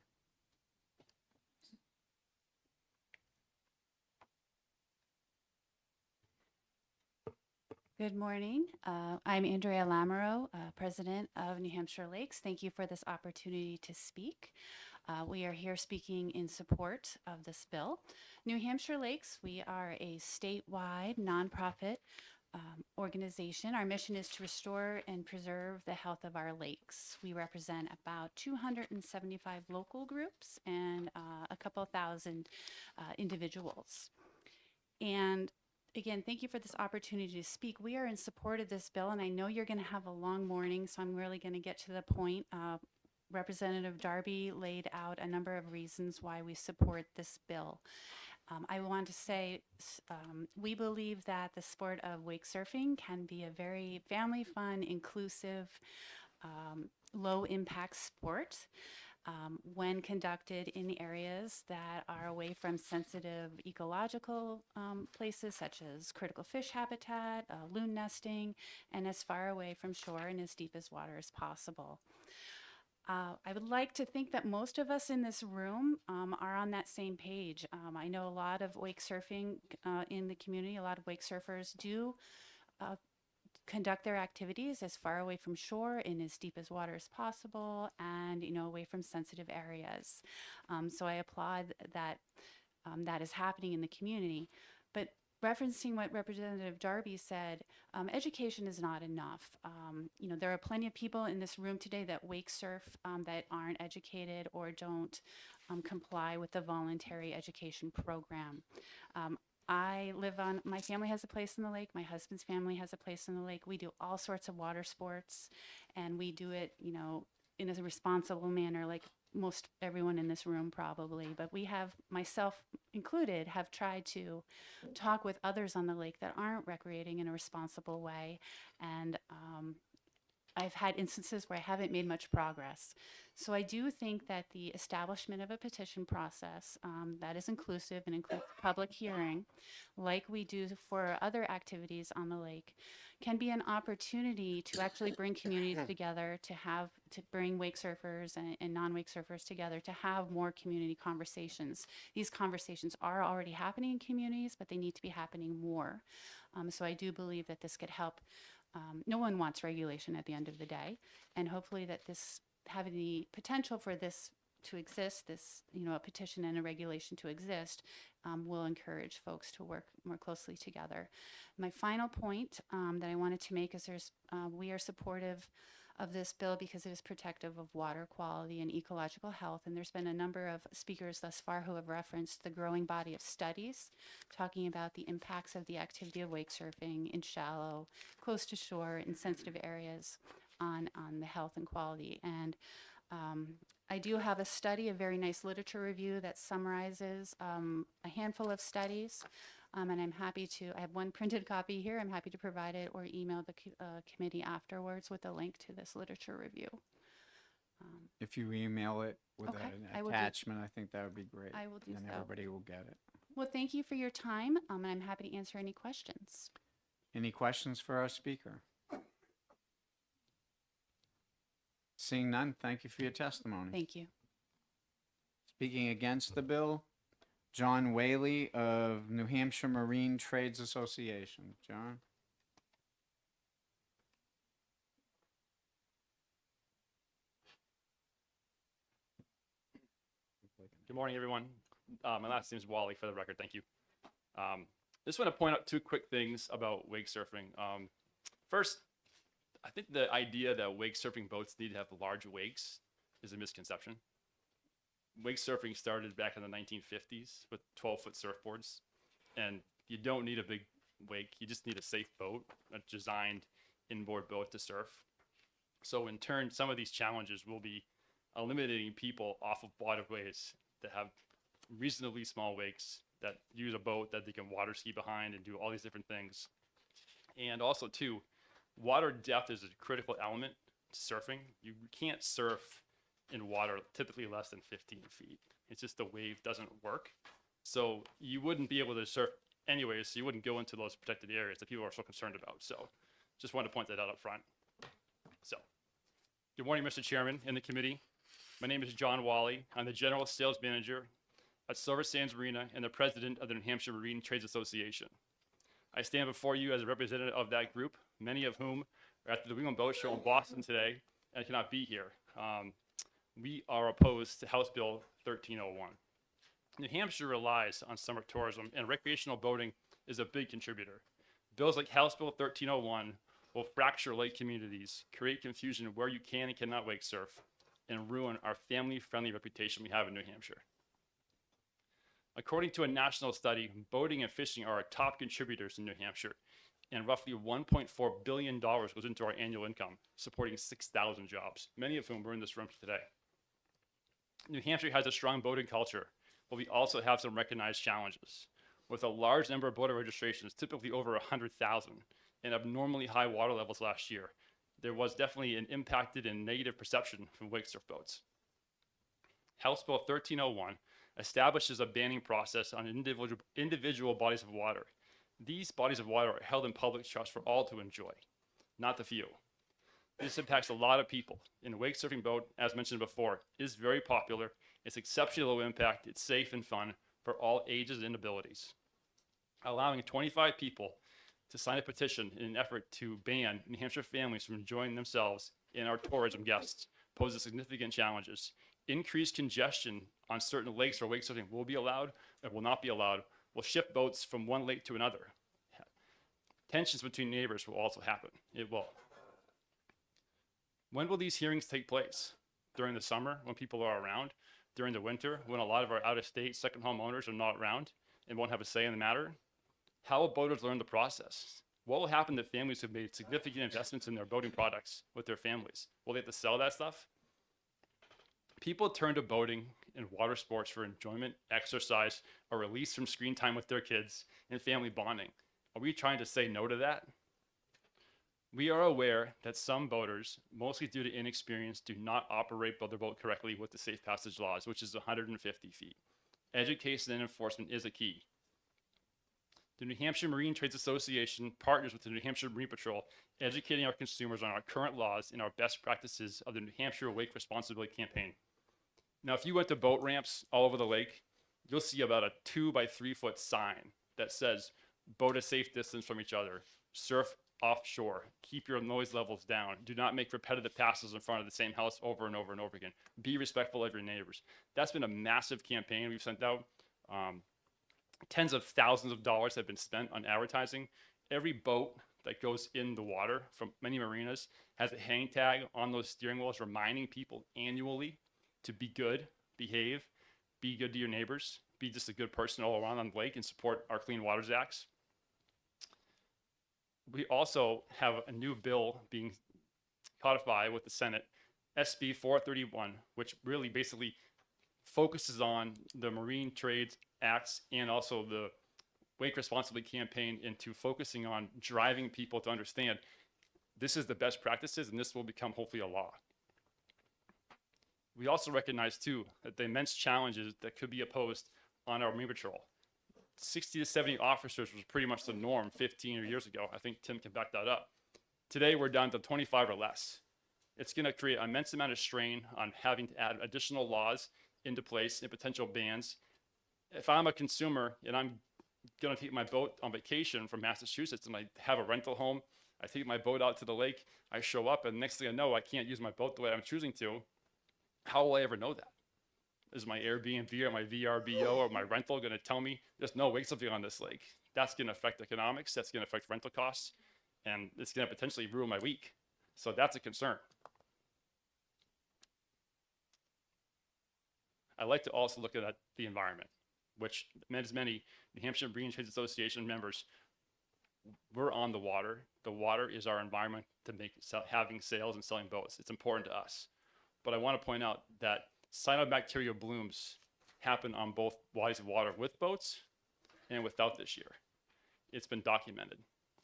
L: Good morning. I'm Andrea Lamoureux, President of New Hampshire Lakes. Thank you for this opportunity to speak. We are here speaking in support of this bill. New Hampshire Lakes, we are a statewide nonprofit organization. Our mission is to restore and preserve the health of our lakes. We represent about 275 local groups and a couple thousand individuals. And again, thank you for this opportunity to speak. We are in support of this bill, and I know you're going to have a long morning, so I'm really going to get to the point. Representative Darby laid out a number of reasons why we support this bill. I want to say we believe that the sport of wake surfing can be a very family fun, inclusive, low impact sport. When conducted in areas that are away from sensitive ecological places such as critical fish habitat, loon nesting, and as far away from shore and as deep as water as possible. I would like to think that most of us in this room are on that same page. I know a lot of wake surfing in the community. A lot of wake surfers do conduct their activities as far away from shore and as deep as water as possible, and away from sensitive areas. So I applaud that that is happening in the community. But referencing what Representative Darby said, education is not enough. There are plenty of people in this room today that wake surf that aren't educated or don't comply with the voluntary education program. My family has a place in the lake. My husband's family has a place in the lake. We do all sorts of water sports, and we do it, in a responsible manner, like most everyone in this room probably. But we have, myself included, have tried to talk with others on the lake that aren't recreating in a responsible way. And I've had instances where I haven't made much progress. So I do think that the establishment of a petition process that is inclusive and includes public hearing, like we do for other activities on the lake, can be an opportunity to actually bring communities together, to bring wake surfers and non-wake surfers together, to have more community conversations. These conversations are already happening in communities, but they need to be happening more. So I do believe that this could help. No one wants regulation at the end of the day, and hopefully that this, having the potential for this to exist, this, a petition and a regulation to exist, will encourage folks to work more closely together. My final point that I wanted to make is we are supportive of this bill because it is protective of water quality and ecological health. And there's been a number of speakers thus far who have referenced the growing body of studies talking about the impacts of the activity of wake surfing in shallow, close to shore, in sensitive areas on the health and quality. And I do have a study, a very nice literature review that summarizes a handful of studies. And I'm happy to, I have one printed copy here. I'm happy to provide it or email the committee afterwards with a link to this literature review.
G: If you email it with
L: Okay,
G: an
L: I will do-
G: attachment, I think that would be great.
L: I will do
G: And
L: so.
G: everybody will get it.
L: Well, thank you for your time, and I'm happy to answer any questions.
G: Any questions for our speaker? Seeing none, thank you for your testimony.
L: Thank you.
G: Speaking against the bill, John Whaley of New Hampshire Marine Trades Association. John?
M: Good morning, everyone. My last name is Wally, for the record. Thank you. Just want to point out two quick things about wake surfing. First, I think the idea that wake surfing boats need to have large wakes is a misconception. Wake surfing started back in the 1950s with 12-foot surfboards, and you don't need a big wake. You just need a safe boat, a designed inboard boat to surf. So in turn, some of these challenges will be eliminating people off of waterways that have reasonably small wakes, that use a boat that they can water ski behind and do all these different things. And also too, water depth is a critical element to surfing. You can't surf in water typically less than 15 feet. It's just the wave doesn't work. So you wouldn't be able to surf anyways, so you wouldn't go into those protected areas that people are so concerned about. So just wanted to point that out up front. So, good morning, Mr. Chairman and the committee. My name is John Wally. I'm the General Sales Manager at Silver Sands Marina and the President of the New Hampshire Marine Trades Association. I stand before you as a representative of that group, many of whom are at the New England Boat Show in Boston today and cannot be here. We are opposed to House Bill 1301. New Hampshire relies on summer tourism, and recreational boating is a big contributor. Bills like House Bill 1301 will fracture lake communities, create confusion where you can and cannot wake surf, and ruin our family-friendly reputation we have in New Hampshire. According to a national study, boating and fishing are our top contributors in New Hampshire, and roughly $1.4 billion goes into our annual income, supporting 6,000 jobs, many of whom are in this room today. New Hampshire has a strong boating culture, but we also have some recognized challenges. With a large number of boater registrations, typically over 100,000, and abnormally high water levels last year, there was definitely an impacted and negative perception from wake surf boats. House Bill 1301 establishes a banning process on individual bodies of water. These bodies of water are held in public trust for all to enjoy, not the few. This impacts a lot of people. And a wake surfing boat, as mentioned before, is very popular. It's exceptionally low impact. It's safe and fun for all ages and abilities. Allowing 25 people to sign a petition in an effort to ban New Hampshire families from enjoying themselves and our tourism guests poses significant challenges. Increased congestion on certain lakes or wake surfing will be allowed or will not be allowed, will shift boats from one lake to another. Tensions between neighbors will also happen. It will. When will these hearings take place? During the summer, when people are around? During the winter, when a lot of our out-of-state second home owners are not around and won't have a say in the matter? How will boaters learn the process? What will happen to families who've made significant investments in their boating products with their families? Will they have to sell that stuff? People turn to boating and water sports for enjoyment, exercise, a release from screen time with their kids, and family bonding. Are we trying to say no to that? We are aware that some boaters, mostly due to inexperience, do not operate their boat correctly with the safe passage laws, which is 150 feet. Education and enforcement is a key. The New Hampshire Marine Trades Association partners with the New Hampshire Marine Patrol, educating our consumers on our current laws and our best practices of the New Hampshire Wake Responsibly campaign. Now, if you went to boat ramps all over the lake, you'll see about a 2 by 3 foot sign that says, boat a safe distance from each other, surf offshore, keep your noise levels down, do not make repetitive passes in front of the same house over and over and over again, be respectful of your neighbors. That's been a massive campaign we've sent out. Tens of thousands of dollars have been spent on advertising. Every boat that goes in the water from many marinas has a hang tag on those steering wheels reminding people annually to be good, behave, be good to your neighbors, be just a good person all around on the lake and support our Clean Waters Acts. We also have a new bill being codified with the Senate, SB 431, which really basically focuses on the Marine Trades Acts and also the Wake Responsibly campaign into focusing on driving people to understand this is the best practices and this will become hopefully a law. We also recognize too that the immense challenges that could be opposed on our Marine Patrol. 60 to 70 officers was pretty much the norm 15 years ago. I think Tim can back that up. Today we're down to 25 or less. It's going to create an immense amount of strain on having to add additional laws into place and potential bans. If I'm a consumer and I'm going to take my boat on vacation from Massachusetts and I have a rental home, I take my boat out to the lake, I show up, and next thing I know, I can't use my boat the way I'm choosing to. How will I ever know that? Is my Airbnb or my VRBO or my rental going to tell me there's no wake surfing on this lake? That's going to affect economics. That's going to affect rental costs, and it's going to potentially ruin my week. So that's a concern. I like to also look at the environment, which as many New Hampshire Marine Trades Association members, we're on the water. The water is our environment to make having sales and selling boats. It's important to us. But I want to point out that cyanobacteria blooms happen on both bodies of water with boats and without this year. It's been documented.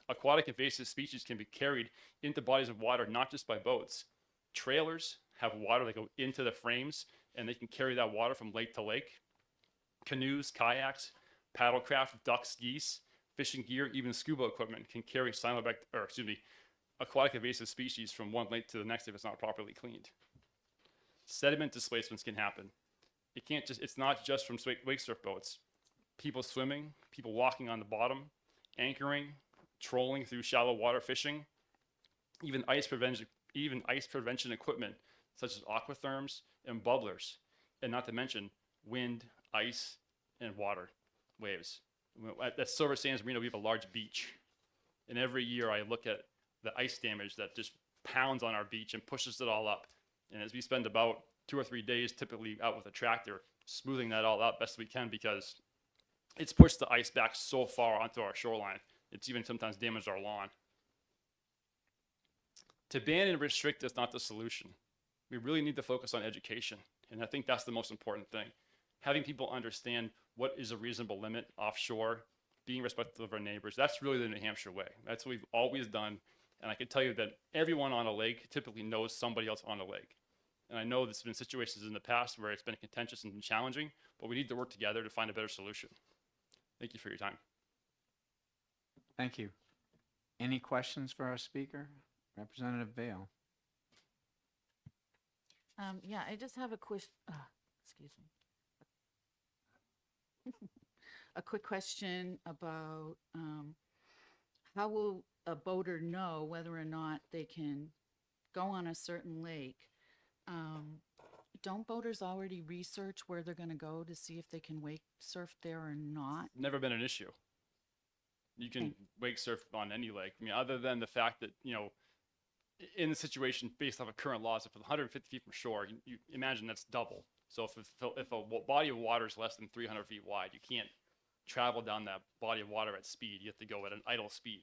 M: Aquatic invasive species can be carried into bodies of water, not just by boats. Trailers have water that go into the frames and they can carry that water from lake to lake. Canoes, kayaks, paddlecraft, ducks, geese, fishing gear, even scuba equipment can carry aquatic invasive species from one lake to the next if it's not properly cleaned. Sediment displacements can happen. It's not just from wake surf boats. People swimming, people walking on the bottom, anchoring, trolling through shallow water fishing, even ice prevention equipment such as aquatherms and bubblers, and not to mention wind, ice, and water waves. At Silver Sands Marina, we have a large beach, and every year I look at the ice damage that just pounds on our beach and pushes it all up. And as we spend about 2 or 3 days typically out with a tractor, smoothing that all out best we can because it's pushed the ice back so far onto our shoreline. It's even sometimes damaged our lawn. To ban and restrict is not the solution. We really need to focus on education. And I think that's the most important thing. Having people understand what is a reasonable limit offshore, being respectful of our neighbors. That's really the New Hampshire way. That's what we've always done. And I can tell you that everyone on a lake typically knows somebody else on a lake. And I know there's been situations in the past where it's been contentious and challenging, but we need to work together to find a better solution. Thank you for your time.
G: Thank you. Any questions for our speaker? Representative Vale.
E: Yeah, I just have a question. Excuse me. A quick question about how will a boater know whether or not they can go on a certain lake? Don't boaters already research where they're going to go to see if they can wake surf there or not?
M: Never been an issue. You can wake surf on any lake. I mean, other than the fact that, in the situation based off of current laws, if it's 150 feet from shore, you imagine that's double. So if a body of water is less than 300 feet wide, you can't travel down that body of water at speed. You have to go at an idle speed.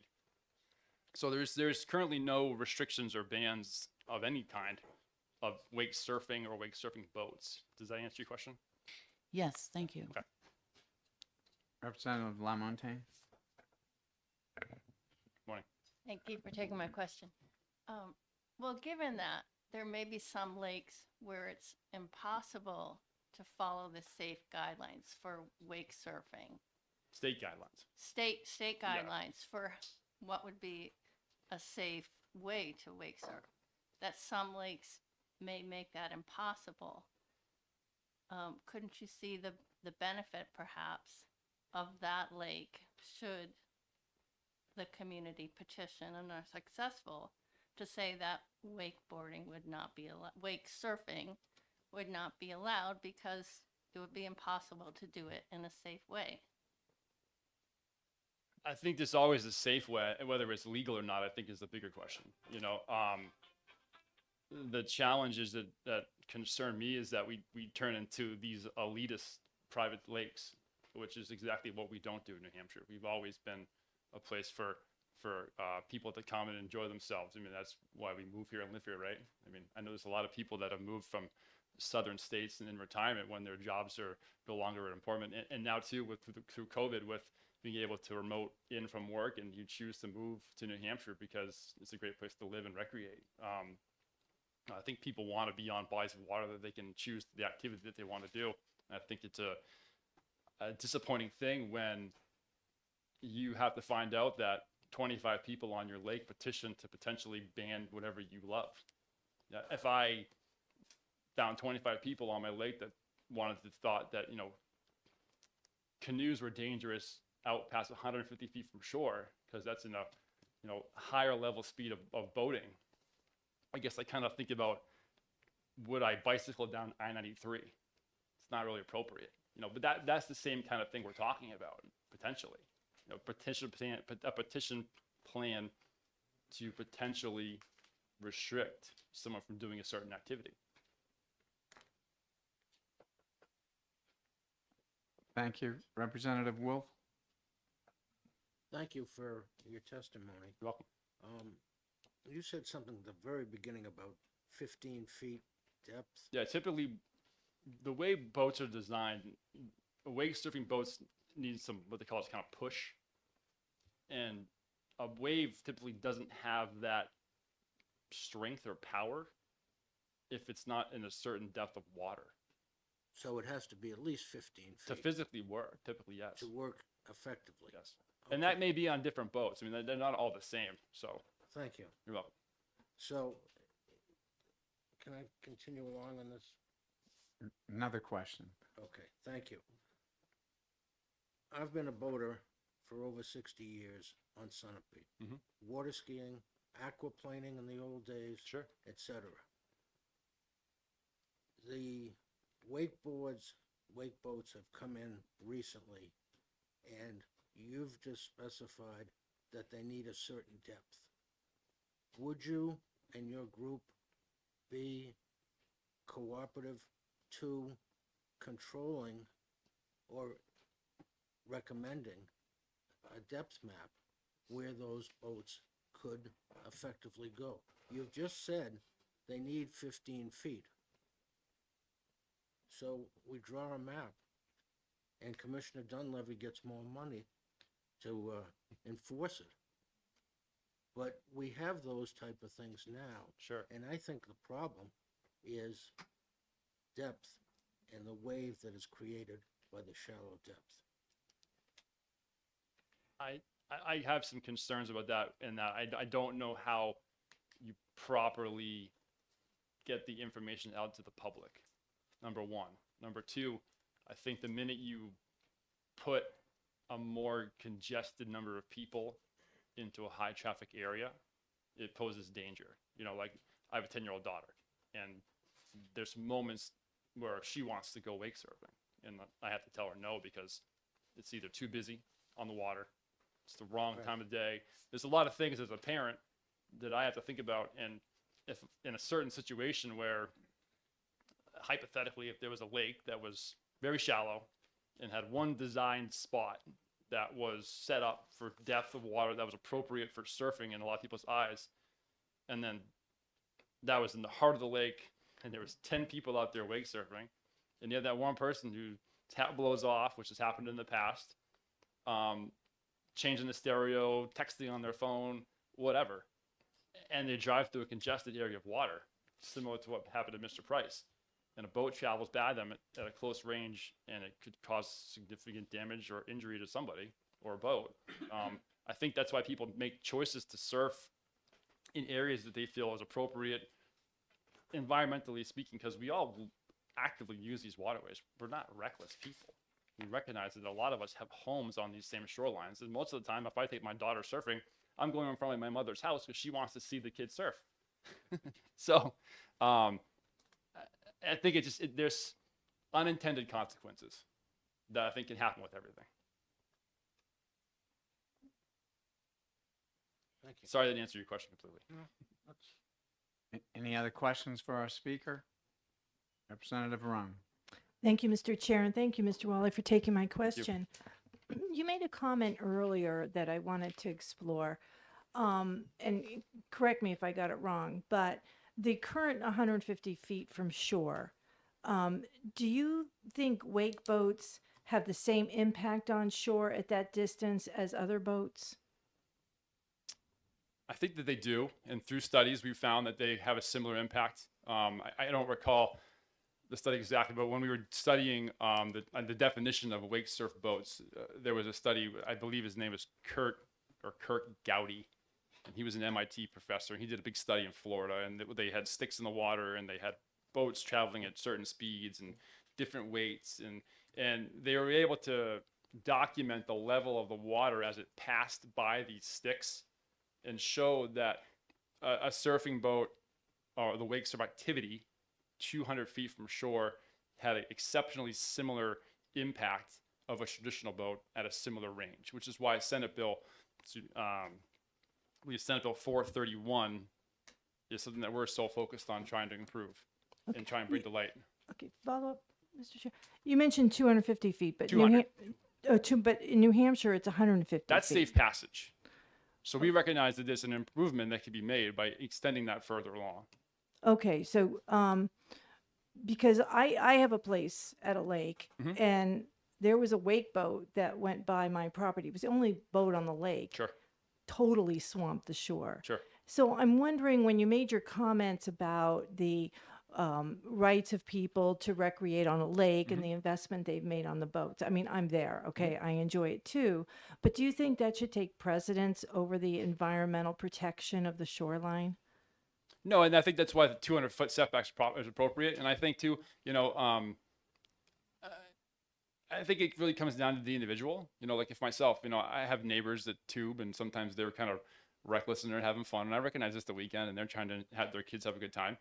M: So there's currently no restrictions or bans of any kind of wake surfing or wake surfing boats. Does that answer your question?
E: Yes, thank you.
M: Okay.
G: Representative Lamontagne.
M: Morning.
N: Thank you for taking my question. Well, given that there may be some lakes where it's impossible to follow the safe guidelines for wake surfing,
M: State guidelines.
N: state
M: Yeah.
N: guidelines for what would be a safe way to wake surf, that some lakes may make that impossible. Couldn't you see the benefit perhaps of that lake should the community petition and are successful to say that wakeboarding would not be allowed, wake surfing would not be allowed because it would be impossible to do it in a safe way?
M: I think there's always a safe way, and whether it's legal or not, I think is the bigger question. You know, the challenges that concern me is that we turn into these elitist private lakes, which is exactly what we don't do in New Hampshire. We've always been a place for people to come and enjoy themselves. I mean, that's why we move here and live here, right? I mean, I know there's a lot of people that have moved from southern states and in retirement when their jobs are no longer employment. And now too, through COVID, with being able to remote in from work, and you choose to move to New Hampshire because it's a great place to live and recreate. I think people want to be on bodies of water that they can choose the activity that they want to do. And I think it's a disappointing thing when you have to find out that 25 people on your lake petition to potentially ban whatever you love. Yeah, if I found 25 people on my lake that thought that, you know, canoes were dangerous out past 150 feet from shore, because that's in a, you know, higher level speed of boating, I guess I kind of think about, would I bicycle down I-93? It's not really appropriate, you know, but that's the same kind of thing we're talking about, potentially. You know, a petition plan to potentially restrict someone from doing a certain activity.
G: Thank you. Representative Wolf?
J: Thank you for your testimony.
M: You're welcome.
J: You said something at the very beginning about 15 feet depth.
M: Yeah, typically, the way boats are designed, wake surfing boats need some, what they call is kind of push. And a wave typically doesn't have that strength or power if it's not in a certain depth of water.
J: So it has to be at least 15 feet.
M: To physically work, typically, yes.
J: To work effectively.
M: Yes. And that may be on different boats. I mean, they're not all the same, so.
J: Thank you.
M: You're welcome.
J: So, can I continue along on this?
G: Another question.
J: Okay, thank you. I've been a boater for over 60 years on Sunapee.
M: Mhm.
J: Water skiing, aquaplaning in the old days,
M: Sure.
J: etc. The wakeboards, wake boats have come in recently, and you've just specified that they need a certain depth. Would you and your group be cooperative to controlling or recommending a depth map where those boats could effectively go? You've just said they need 15 feet. So we draw a map, and Commissioner Dunleavy gets more money to enforce it. But we have those type of things now.
M: Sure.
J: And I think the problem is depth and the wave that is created by the shallow depth.
M: I have some concerns about that, and that I don't know how you properly get the information out to the public, number one. Number two, I think the minute you put a more congested number of people into a high traffic area, it poses danger. You know, like I have a 10-year-old daughter, and there's moments where she wants to go wake surfing, and I have to tell her no, because it's either too busy on the water, it's the wrong time of day. There's a lot of things as a parent that I have to think about, and if in a certain situation where, hypothetically, if there was a lake that was very shallow and had one designed spot that was set up for depth of water that was appropriate for surfing in a lot of people's eyes, and then that was in the heart of the lake, and there was 10 people out there wake surfing, and you have that one person who tap blows off, which has happened in the past, changing the stereo, texting on their phone, whatever, and they drive through a congested area of water, similar to what happened to Mr. Price. And a boat travels by them at a close range, and it could cause significant damage or injury to somebody or a boat. I think that's why people make choices to surf in areas that they feel is appropriate, environmentally speaking, because we all actively use these waterways. We're not reckless people. We recognize that a lot of us have homes on these same shorelines, and most of the time, if I take my daughter surfing, I'm going in front of my mother's house because she wants to see the kids surf. So, I think there's unintended consequences that I think can happen with everything.
J: Thank you.
M: Sorry I didn't answer your question completely.
G: Any other questions for our speaker? Representative Rung.
O: Thank you, Mr. Chair, and thank you, Mr. Wally, for taking my question. You made a comment earlier that I wanted to explore, and correct me if I got it wrong, but the current 150 feet from shore, do you think wake boats have the same impact on shore at that distance as other boats?
M: I think that they do, and through studies, we've found that they have a similar impact. I don't recall the study exactly, but when we were studying the definition of wake surf boats, there was a study, I believe his name is Kirk Gowdy, and he was an MIT professor, and he did a big study in Florida, and they had sticks in the water, and they had boats traveling at certain speeds and different weights, and they were able to document the level of the water as it passed by these sticks, and showed that a surfing boat or the wake surf activity 200 feet from shore had an exceptionally similar impact of a traditional boat at a similar range, which is why Senate Bill 431 is something that we're so focused on trying to improve and try and bring to light.
O: Okay, follow up, Mr. Chair. You mentioned 250 feet, but
M: 200.
O: But in New Hampshire, it's 150
M: That's
O: feet.
M: safe passage. So we recognize that there's an improvement that can be made by extending that further along.
O: Okay, so because I have a place at a lake,
M: Mhm.
O: and there was a wake boat that went by my property. It was the only boat on the lake.
M: Sure.
O: Totally swamped the shore.
M: Sure.
O: So I'm wondering, when you made your comments about the rights of people to recreate on a lake and the investment they've made on the boats. I mean, I'm there, okay, I enjoy it too. But do you think that should take precedence over the environmental protection of the shoreline?
M: No, and I think that's why the 200-foot setback is appropriate. And I think too, I think it really comes down to the individual. Like if myself, I have neighbors that tube, and sometimes they're kind of reckless and they're having fun. And I recognize it's the weekend and they're trying to have their kids have a good time.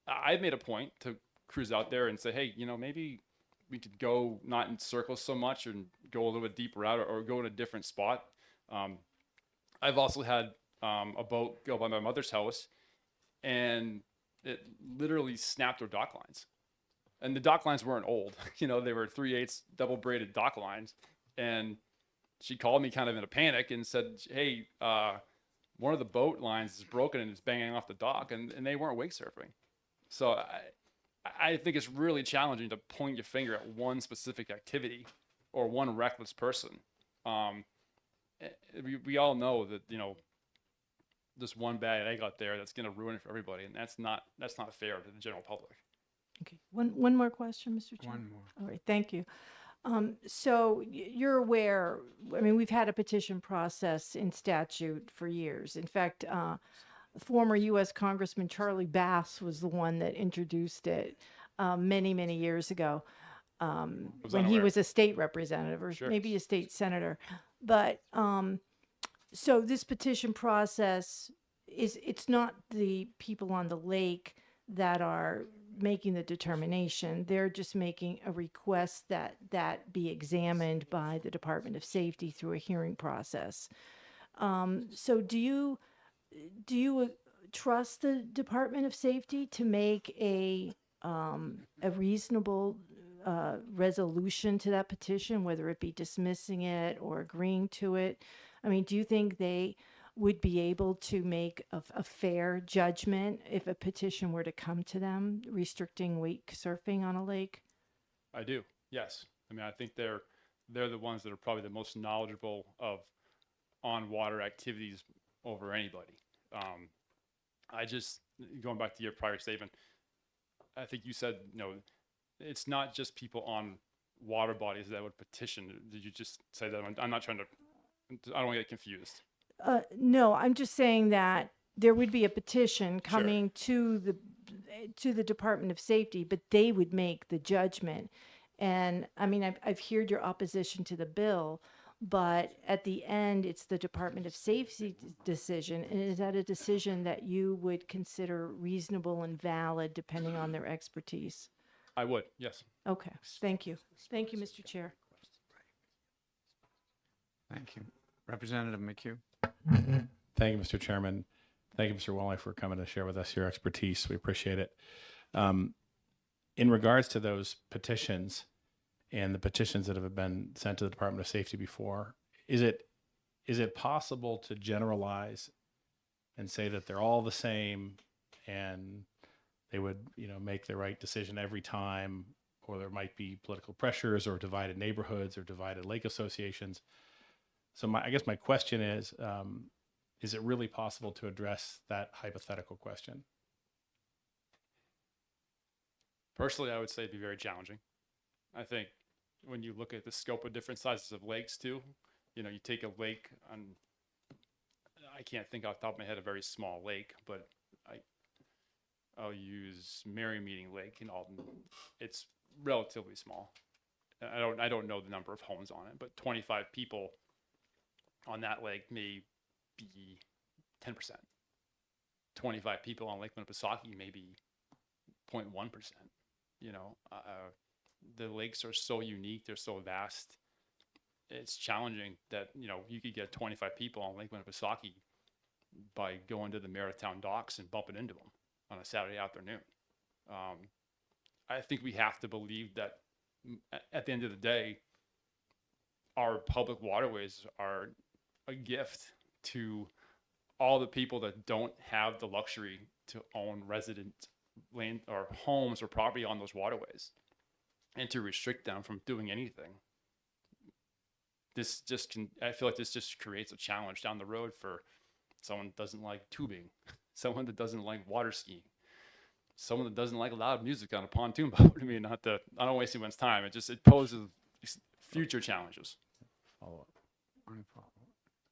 M: I've made a point to cruise out there and say, hey, maybe we could go not in circles so much and go a little bit deeper out, or go in a different spot. I've also had a boat go by my mother's house, and it literally snapped her dock lines. And the dock lines weren't old. They were 3/8 double braided dock lines. And she called me kind of in a panic and said, hey, one of the boat lines is broken and it's banging off the dock, and they weren't wake surfing. So I think it's really challenging to point your finger at one specific activity or one reckless person. We all know that, this one bad egg out there that's going to ruin it for everybody, and that's not fair to the general public.
O: Okay, one more question, Mr. Chair.
G: One more.
O: All right, thank you. So you're aware, I mean, we've had a petition process in statute for years. In fact, former U.S. Congressman Charlie Bass was the one that introduced it many, many years ago, when he
M: unaware.
O: was a state representative, or
M: Sure.
O: maybe a state senator. But so this petition process it's not the people on the lake that are making the determination. They're just making a request that be examined by the Department of Safety through a hearing process. So do you trust the Department of Safety to make a reasonable resolution to that petition, whether it be dismissing it or agreeing to it? I mean, do you think they would be able to make a fair judgment if a petition were to come to them restricting wake surfing on a lake?
M: I do. Yes. I mean, I think they're the ones that are probably the most knowledgeable of on-water activities over anybody. Going back to your prior statement, I think you said, it's not just people on water bodies that would petition. Did you just say that? I'm not trying to, I don't want to get confused.
O: No, I'm just saying that there would be a petition coming to the Department of Safety, but they would make the judgment. And I mean, I've heard your opposition to the bill, but at the end, it's the Department of Safety decision. And is that a decision that you would consider reasonable and valid depending on their expertise?
M: I would, yes.
O: Okay, thank you. Thank you, Mr. Chair.
G: Thank you. Representative McHugh.
P: Thank you, Mr. Chairman. Thank you, Mr. Wally, for coming to share with us your expertise. We appreciate it. In regards to those petitions and the petitions that have been sent to the Department of Safety before, is it possible to generalize and say that they're all the same and they would, make the right decision every time, or there might be political pressures or divided neighborhoods or divided lake associations? So I guess my question is it really possible to address that hypothetical question?
M: Personally, I would say it'd be very challenging. I think when you look at the scope of different sizes of lakes too, you take a lake on, I can't think off the top of my head a very small lake, but I'll use Merry Meeting Lake in Alton. It's relatively small. I don't know the number of homes on it, but 25 people on that lake may be 10%. 25 people on Lake Winnipesaukee may be 0.1%. The lakes are so unique, they're so vast. It's challenging that you could get 25 people on Lake Winnipesaukee by going to the Maritime docks and bumping into them on a Saturday afternoon. I think we have to believe that at the end of the day, our public waterways are a gift to all the people that don't have the luxury to own resident land or homes or property on those waterways, and to restrict them from doing anything. I feel like this just creates a challenge down the road for someone that doesn't like tubing, someone that doesn't like water skiing, someone that doesn't like loud music on a pontoon boat. I mean, I don't waste anyone's time. It poses future challenges.
P: Follow up.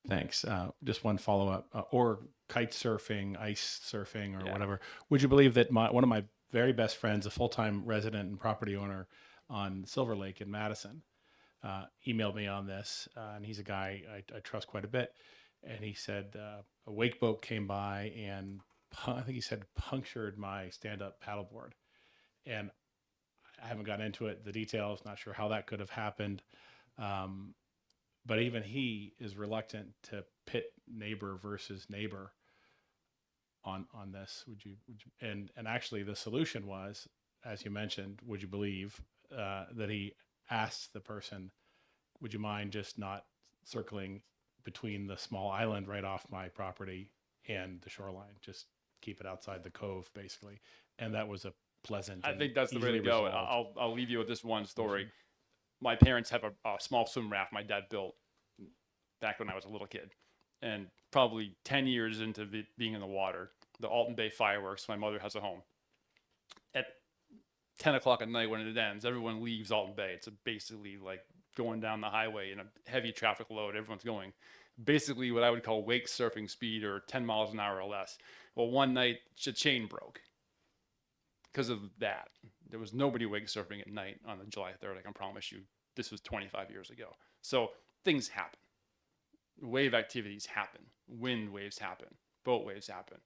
P: Thanks. Just one follow-up, or kite surfing, ice surfing, or whatever. Would you believe that one of my very best friends, a full-time resident and property owner on Silver Lake in Madison, emailed me on this, and he's a guy I trust quite a bit. And he said a wake boat came by and I think he said punctured my stand-up paddleboard. And I haven't got into it, the details, not sure how that could have happened. But even he is reluctant to pit neighbor versus neighbor on this. And actually the solution was, as you mentioned, would you believe that he asked the person, would you mind just not circling between the small island right off my property and the shoreline? Just keep it outside the cove, basically. And that was a pleasant.
M: I think that's the way to
P: easily
M: go.
P: resolved.
M: I'll leave you with this one story. My parents have a small swim raft my dad built back when I was a little kid. And probably 10 years into being in the water, the Alton Bay fireworks, my mother has a home. At 10 o'clock at night when it ends, everyone leaves Alton Bay. It's basically like going down the highway in a heavy traffic load. Everyone's going basically what I would call wake surfing speed, or 10 miles an hour or less. Well, one night the chain broke because of that. There was nobody wake surfing at night on July 3rd. I can promise you this was 25 years ago. So things happen. Wave activities happen. Wind waves happen. Boat waves happen.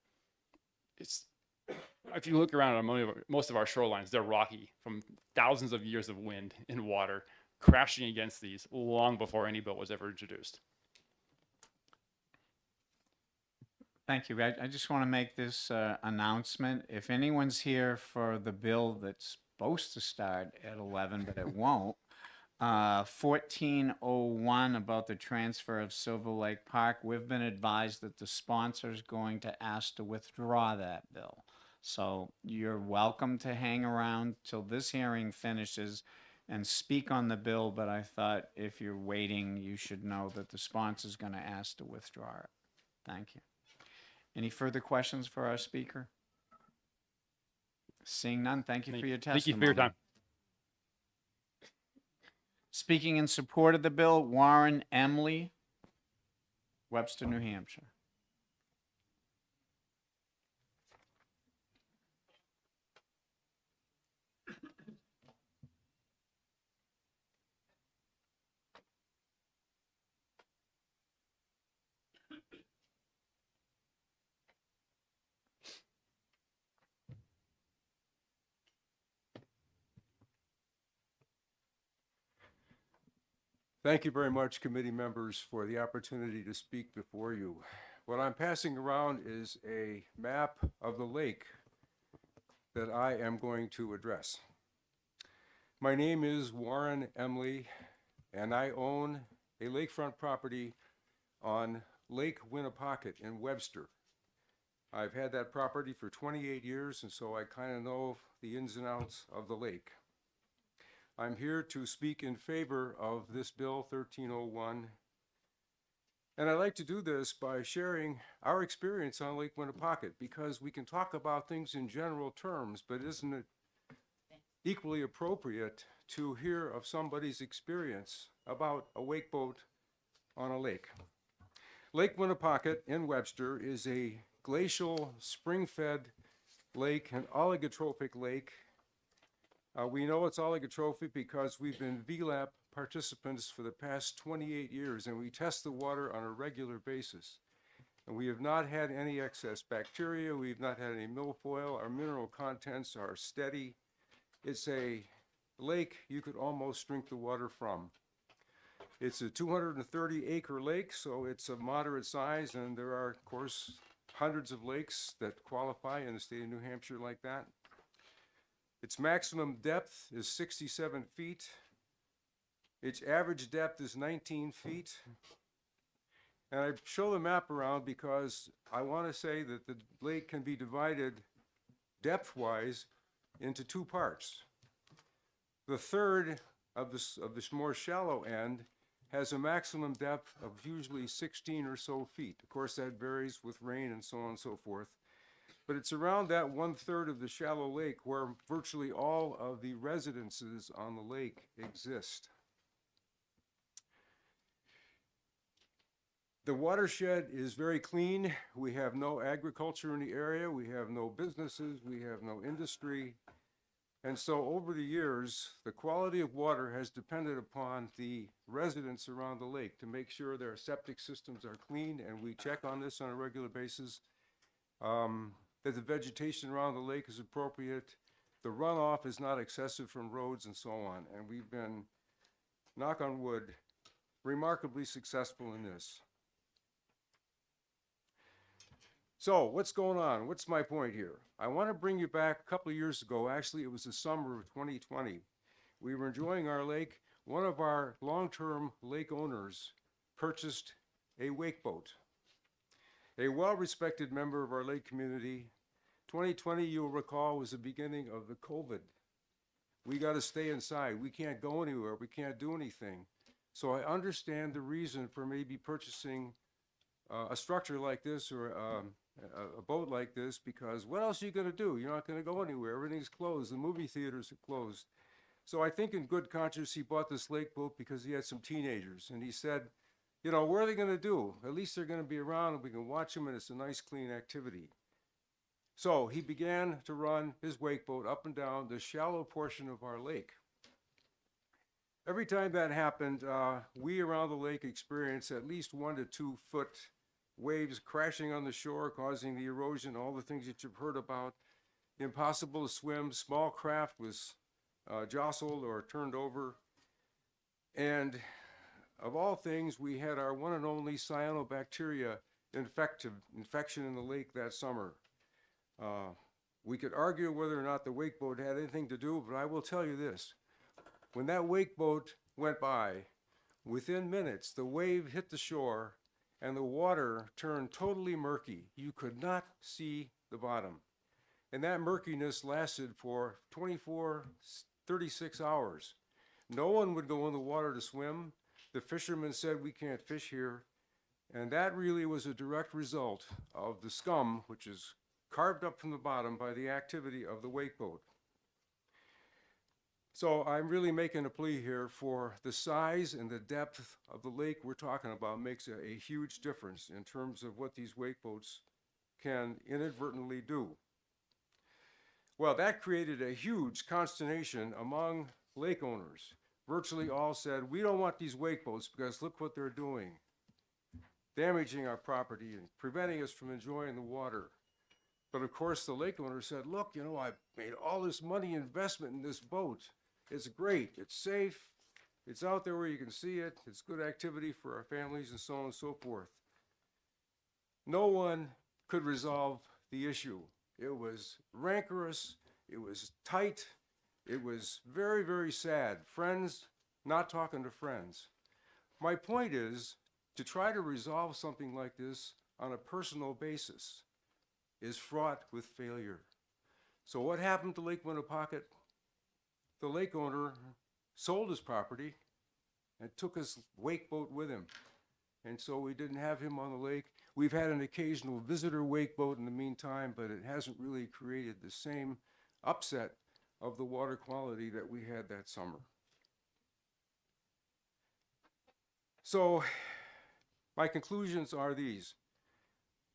M: If you look around on most of our shorelines, they're rocky from thousands of years of wind and water crashing against these long before any boat was ever introduced.
G: Thank you. I just want to make this announcement. If anyone's here for the bill that's supposed to start at 11, but it won't, 1401 about the transfer of Silver Lake Park, we've been advised that the sponsor is going to ask to withdraw that bill. So you're welcome to hang around till this hearing finishes and speak on the bill, but I thought if you're waiting, you should know that the sponsor is going to ask to withdraw it. Thank you. Any further questions for our speaker? Seeing none, thank you for your testimony.
M: Thank you for your time.
G: Speaking in support of the bill, Warren Emily, Webster, New Hampshire.
Q: Thank you very much, committee members, for the opportunity to speak before you. What I'm passing around is a map of the lake that I am going to address. My name is Warren Emley, and I own a lakefront property on Lake Winnipocket in Webster. I've had that property for 28 years, and so I kind of know the ins and outs of the lake. I'm here to speak in favor of this bill 1301. And I'd like to do this by sharing our experience on Lake Winnipocket, because we can talk about things in general terms, but isn't it equally appropriate to hear of somebody's experience about a wake boat on a lake? Lake Winnipocket in Webster is a glacial, spring-fed lake, an oligotrophic lake. We know it's oligotrophic because we've been VLAP participants for the past 28 years, and we test the water on a regular basis. And we have not had any excess bacteria. We've not had any milfoil. Our mineral contents are steady. It's a lake you could almost drink the water from. It's a 230-acre lake, so it's of moderate size, and there are, of course, hundreds of lakes that qualify in the state of New Hampshire like that. Its maximum depth is 67 feet. Its average depth is 19 feet. And I show the map around because I want to say that the lake can be divided depth-wise into two parts. The third of this more shallow end has a maximum depth of usually 16 or so feet. Of course, that varies with rain and so on and so forth. But it's around that 1/3 of the shallow lake where virtually all of the residences on the lake exist. The watershed is very clean. We have no agriculture in the area. We have no businesses. We have no industry. And so over the years, the quality of water has depended upon the residents around the lake to make sure their septic systems are clean, and we check on this on a regular basis. That the vegetation around the lake is appropriate, the runoff is not excessive from roads and so on. And we've been, knock on wood, remarkably successful in this. So what's going on? What's my point here? I want to bring you back a couple of years ago. Actually, it was the summer of 2020. We were enjoying our lake. One of our long-term lake owners purchased a wake boat. A well-respected member of our lake community. 2020, you'll recall, was the beginning of the COVID. We got to stay inside. We can't go anywhere. We can't do anything. So I understand the reason for maybe purchasing a structure like this or a boat like this, because what else are you going to do? You're not going to go anywhere. Everything's closed. The movie theaters are closed. So I think in good conscience, he bought this lake boat because he had some teenagers. And he said, you know, what are they going to do? At least they're going to be around and we can watch them, and it's a nice, clean activity. So he began to run his wake boat up and down the shallow portion of our lake. Every time that happened, we around the lake experienced at least 1 to 2 foot waves crashing on the shore, causing the erosion, all the things that you've heard about. Impossible to swim. Small craft was jostled or turned over. And of all things, we had our one and only cyanobacteria infection in the lake that summer. We could argue whether or not the wake boat had anything to do, but I will tell you this. When that wake boat went by, within minutes, the wave hit the shore and the water turned totally murky. You could not see the bottom. And that murkiness lasted for 24, 36 hours. No one would go in the water to swim. The fishermen said, we can't fish here. And that really was a direct result of the scum, which is carved up from the bottom by the activity of the wake boat. So I'm really making a plea here for the size and the depth of the lake we're talking about makes a huge difference in terms of what these wake boats can inadvertently do. Well, that created a huge consternation among lake owners. Virtually all said, we don't want these wake boats because look what they're doing, damaging our property and preventing us from enjoying the water. But of course, the lake owner said, look, you know, I've made all this money investment in this boat. It's great, it's safe, It's out there where you can see it. It's good activity for our families and so on and so forth. No one could resolve the issue. It was rancorous. It was tight. It was very, very sad. Friends not talking to friends. My point is, to try to resolve something like this on a personal basis is fraught with failure. So what happened to Lake Winnipocket? The lake owner sold his property and took his wake boat with him. And so we didn't have him on the lake. We've had an occasional visitor wake boat in the meantime, but it hasn't really created the same upset of the water quality that we had that summer. So my conclusions are these.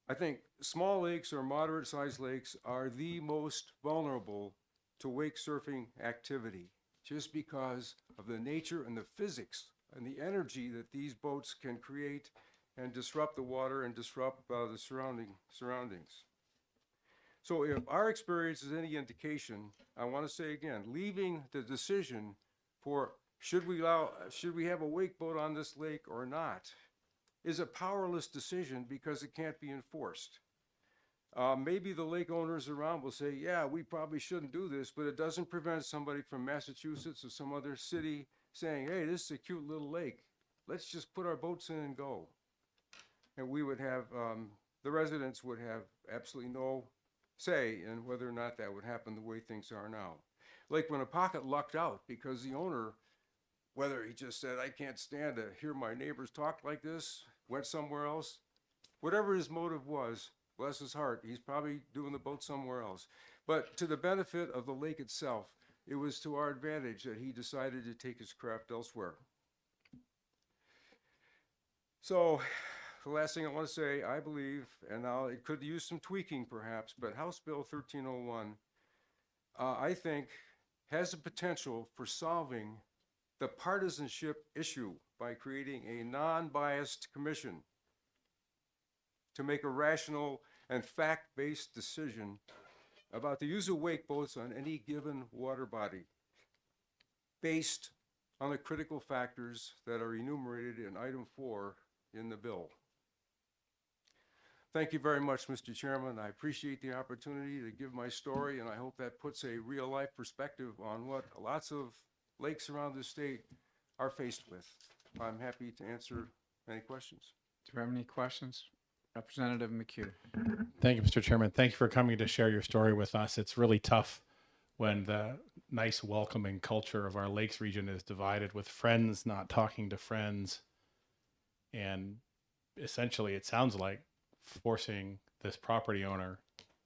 Q: I think small lakes or moderate-sized lakes are the most vulnerable to wake surfing activity, just because of the nature and the physics and the energy that these boats can create and disrupt the water and disrupt the surroundings. So if our experience is any indication, I want to say again, leaving the decision for should we have a wake boat on this lake or not is a powerless decision because it can't be enforced. Maybe the lake owners around will say, yeah, we probably shouldn't do this, but it doesn't prevent somebody from Massachusetts or some other city saying, hey, this is a cute little lake. Let's just put our boats in and go. And we would have, the residents would have absolutely no say in whether or not that would happen the way things are now. Lake Winnipocket lucked out because the owner, whether he just said, I can't stand to hear my neighbors talk like this, went somewhere else, whatever his motive was, bless his heart, he's probably doing the boat somewhere else. But to the benefit of the lake itself, it was to our advantage that he decided to take his craft elsewhere. So the last thing I want to say, I believe, and now it could use some tweaking perhaps, but House Bill 1301, I think, has the potential for solving the partisanship issue by creating a non-biased commission to make a rational and fact-based decision about the use of wake boats on any given water body based on the critical factors that are enumerated in item 4 in the bill. Thank you very much, Mr. Chairman. I appreciate the opportunity to give my story, and I hope that puts a real-life perspective on what lots of lakes around the state are faced with. I'm happy to answer any questions.
G: Do you have any questions? Representative McHugh.
P: Thank you, Mr. Chairman. Thank you for coming to share your story with us. It's really tough when the nice, welcoming culture of our lakes region is divided with friends not talking to friends. And essentially, it sounds like forcing this property owner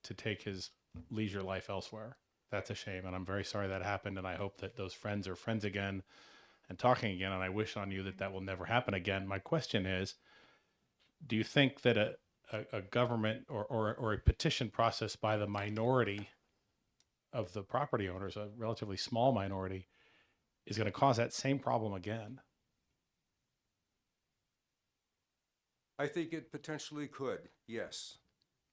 P: to take his leisure life elsewhere. That's a shame, and I'm very sorry that happened, and I hope that those friends are friends again and talking again, and I wish on you that that will never happen again. My question is, do you think that a government or a petition process by the minority of the property owners, a relatively small minority, is going to cause that same problem again?
Q: I think it potentially could, yes.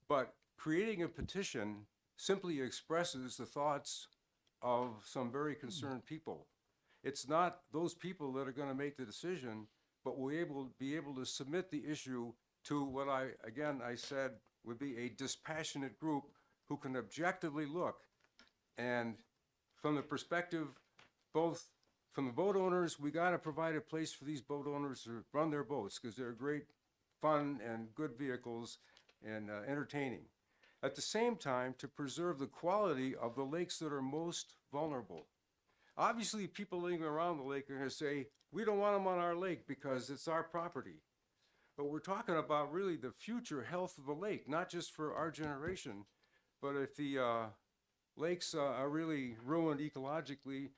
Q: But creating a petition simply expresses the thoughts of some very concerned people. It's not those people that are going to make the decision, but we'll be able to submit the issue to what I said would be a dispassionate group who can objectively look. And from the perspective, both from the boat owners, we got to provide a place for these boat owners to run their boats because they're great fun and good vehicles and entertaining. At the same time, to preserve the quality of the lakes that are most vulnerable. Obviously, people living around the lake are going to say, we don't want them on our lake because it's our property. But we're talking about really the future health of the lake, not just for our generation, but if the lakes are really ruined ecologically,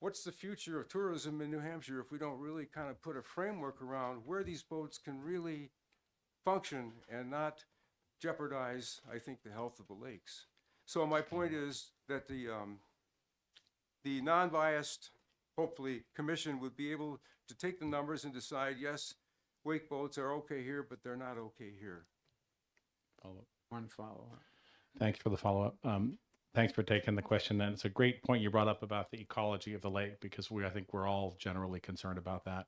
Q: what's the future of tourism in New Hampshire if we don't really kind of put a framework around where these boats can really function and not jeopardize, I think, the health of the lakes. So my point is that the non-biased, hopefully, commission would be able to take the numbers and decide, yes, wake boats are okay here, but they're not okay here.
G: One follow-up.
P: Thank you for the follow-up. Thanks for taking the question. And it's a great point you brought up about the ecology of the lake, because I think we're all generally concerned about that.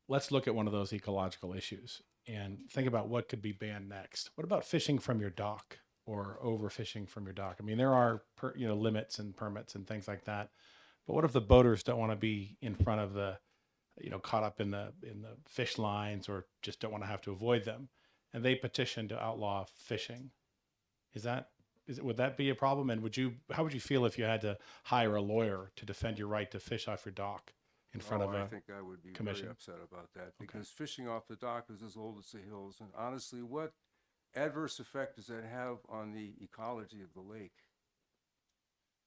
P: Let's look at one of those ecological issues and think about what could be banned next. What about fishing from your dock or overfishing from your dock? I mean, there are limits and permits and things like that. But what if the boaters don't want to be in front of the, caught up in the fish lines, or just don't want to have to avoid them, and they petition to outlaw fishing? Would that be a problem? And how would you feel if you had to hire a lawyer to defend your right to fish off your dock in front of
Q: I
P: a
Q: think I would be
P: commission?
Q: very upset about that, because fishing off the dock is as old as the hills. And honestly, what adverse effect does that have on the ecology of the lake?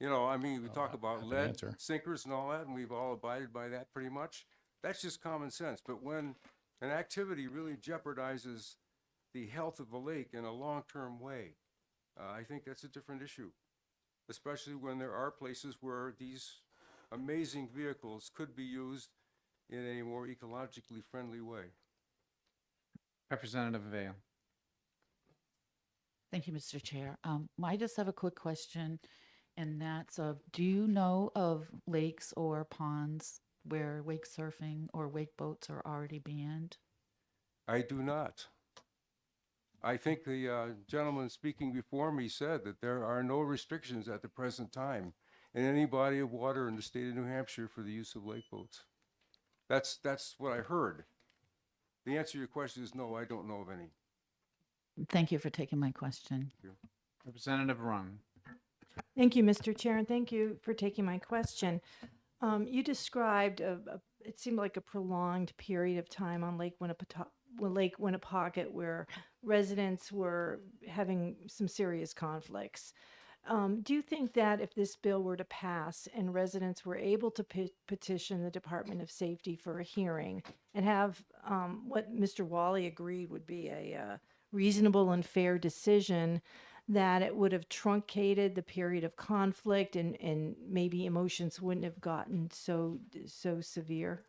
Q: I mean, we talk about
P: happy to
Q: lead
P: answer.
Q: sinkers and all that, and we've all abided by that pretty much. That's just common sense. But when an activity really jeopardizes the health of the lake in a long-term way, I think that's a different issue, especially when there are places where these amazing vehicles could be used in a more ecologically friendly way.
G: Representative Vale.
E: Thank you, Mr. Chair. I just have a quick question, and that's, do you know of lakes or ponds where wake surfing or wake boats are already banned?
Q: I do not. I think the gentleman speaking before me said that there are no restrictions at the present time in any body of water in the state of New Hampshire for the use of lake boats. That's what I heard. The answer to your question is no, I don't know of any.
E: Thank you for taking my question.
G: Representative Rung.
O: Thank you, Mr. Chair, and thank you for taking my question. You described it seemed like a prolonged period of time on Lake Winnipocket where residents were having some serious conflicts. Do you think that if this bill were to pass and residents were able to petition the Department of Safety for a hearing and have what Mr. Wally agreed would be a reasonable and fair decision, that it would have truncated the period of conflict and maybe emotions wouldn't have gotten so severe?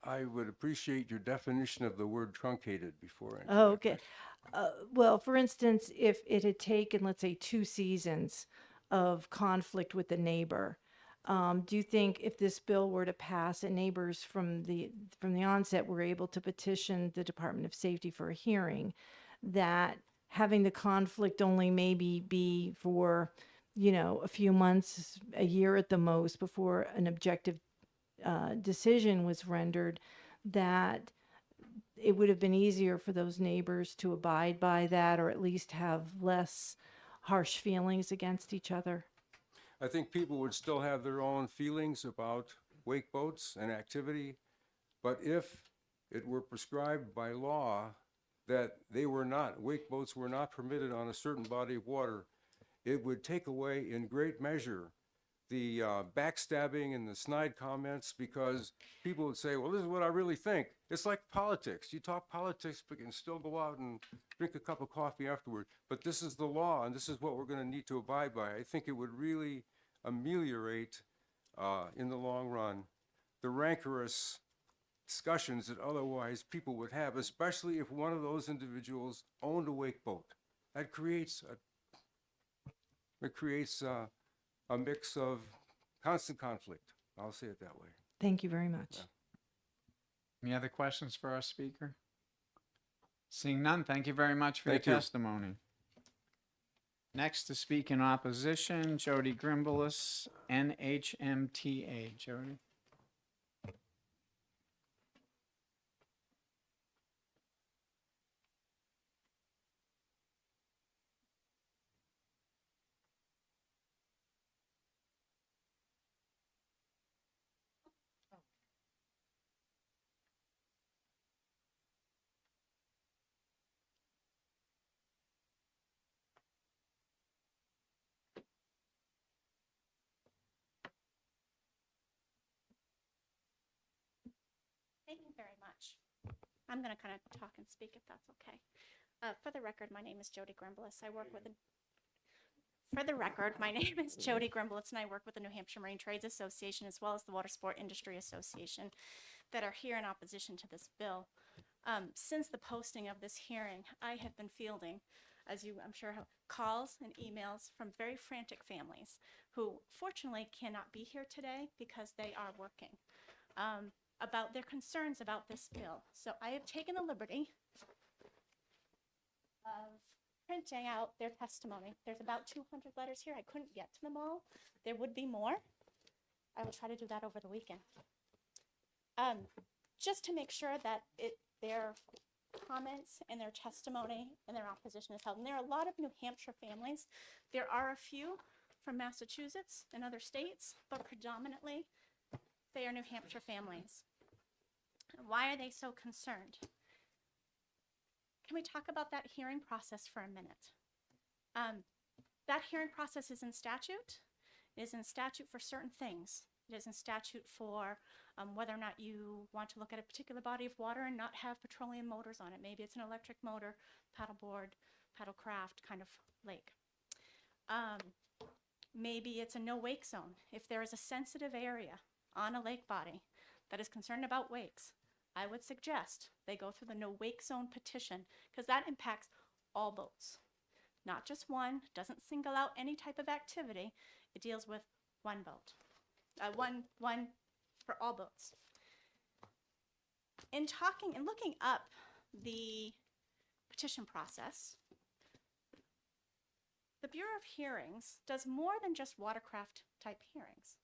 Q: I would appreciate your definition of the word truncated before.
O: Oh, okay. Well, for instance, if it had taken, let's say, 2 seasons of conflict with the neighbor, do you think if this bill were to pass and neighbors from the onset were able to petition the Department of Safety for a hearing, that having the conflict only maybe be for, a few months, a year at the most, before an objective decision was rendered, that it would have been easier for those neighbors to abide by that, or at least have less harsh feelings against each other?
Q: I think people would still have their own feelings about wake boats and activity, but if it were prescribed by law that wake boats were not permitted on a certain body of water, it would take away in great measure the backstabbing and the snide comments, because people would say, well, this is what I really think. It's like politics. You talk politics, but you can still go out and drink a cup of coffee afterward. But this is the law, and this is what we're going to need to abide by. I think it would really ameliorate, in the long run, the rancorous discussions that otherwise people would have, especially if one of those individuals owned a wake boat. That creates a mix of constant conflict. I'll say it that way.
O: Thank you very much.
G: Any other questions for our speaker? Seeing none, thank you very much for
Q: Thank
G: your
Q: you.
G: testimony. Next to speak in opposition, Jody Grimbulis, NHMTA. Jody?
H: Thank you very much. I'm going to kind of talk and speak if that's okay. For the record, my name is Jody Grimbulis. For the record, my name is Jody Grimbulis, and I work with the New Hampshire Marine Trades Association as well as the Water Sport Industry Association that are here in opposition to this bill. Since the posting of this hearing, I have been fielding as you, I'm sure, have calls and emails from very frantic families who fortunately cannot be here today because they are working, about their concerns about this bill. So I have taken the liberty of printing out their testimony. There's about 200 letters here. I couldn't get to them all. There would be more. I will try to do that over the weekend. Just to make sure that their comments and their testimony and their opposition is held. And there are a lot of New Hampshire families. There are a few from Massachusetts and other states, but predominantly they are New Hampshire families. Why are they so concerned? Can we talk about that hearing process for a minute? That hearing process is in statute. It is in statute for certain things. It is in statute for whether or not you want to look at a particular body of water and not have petroleum motors on it. Maybe it's an electric motor, paddleboard, paddlecraft kind of lake. Maybe it's a no wake zone. If there is a sensitive area on a lake body that is concerned about wakes, I would suggest they go through the no wake zone petition, because that impacts all boats, not just one. Doesn't single out any type of activity. It deals with one boat, one for all boats. In talking and looking up the petition process, the Bureau of Hearings does more than just watercraft type hearings.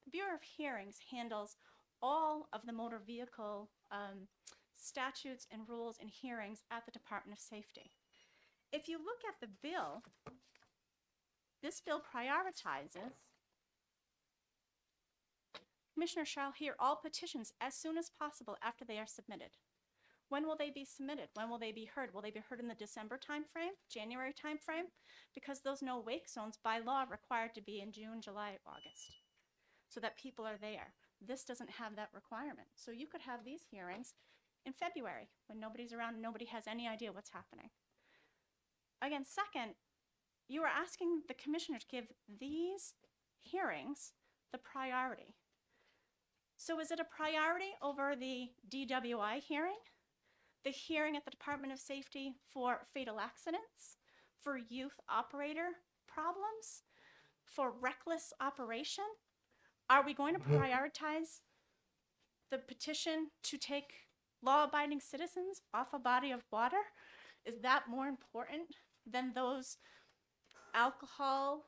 H: The Bureau of Hearings handles all of the motor vehicle statutes and rules and hearings at the Department of Safety. If you look at the bill, this bill prioritizes Commissioners shall hear all petitions as soon as possible after they are submitted. When will they be submitted? When will they be heard? Will they be heard in the December timeframe, January timeframe? Because those no wake zones by law are required to be in June, July, August, so that people are there. This doesn't have that requirement. So you could have these hearings in February when nobody's around and nobody has any idea what's happening. Again, second, you are asking the commissioner to give these hearings the priority. So is it a priority over the DWI hearing, the hearing at the Department of Safety for fatal accidents, for youth operator problems, for reckless operation? Are we going to prioritize the petition to take law-abiding citizens off a body of water? Is that more important than those alcohol,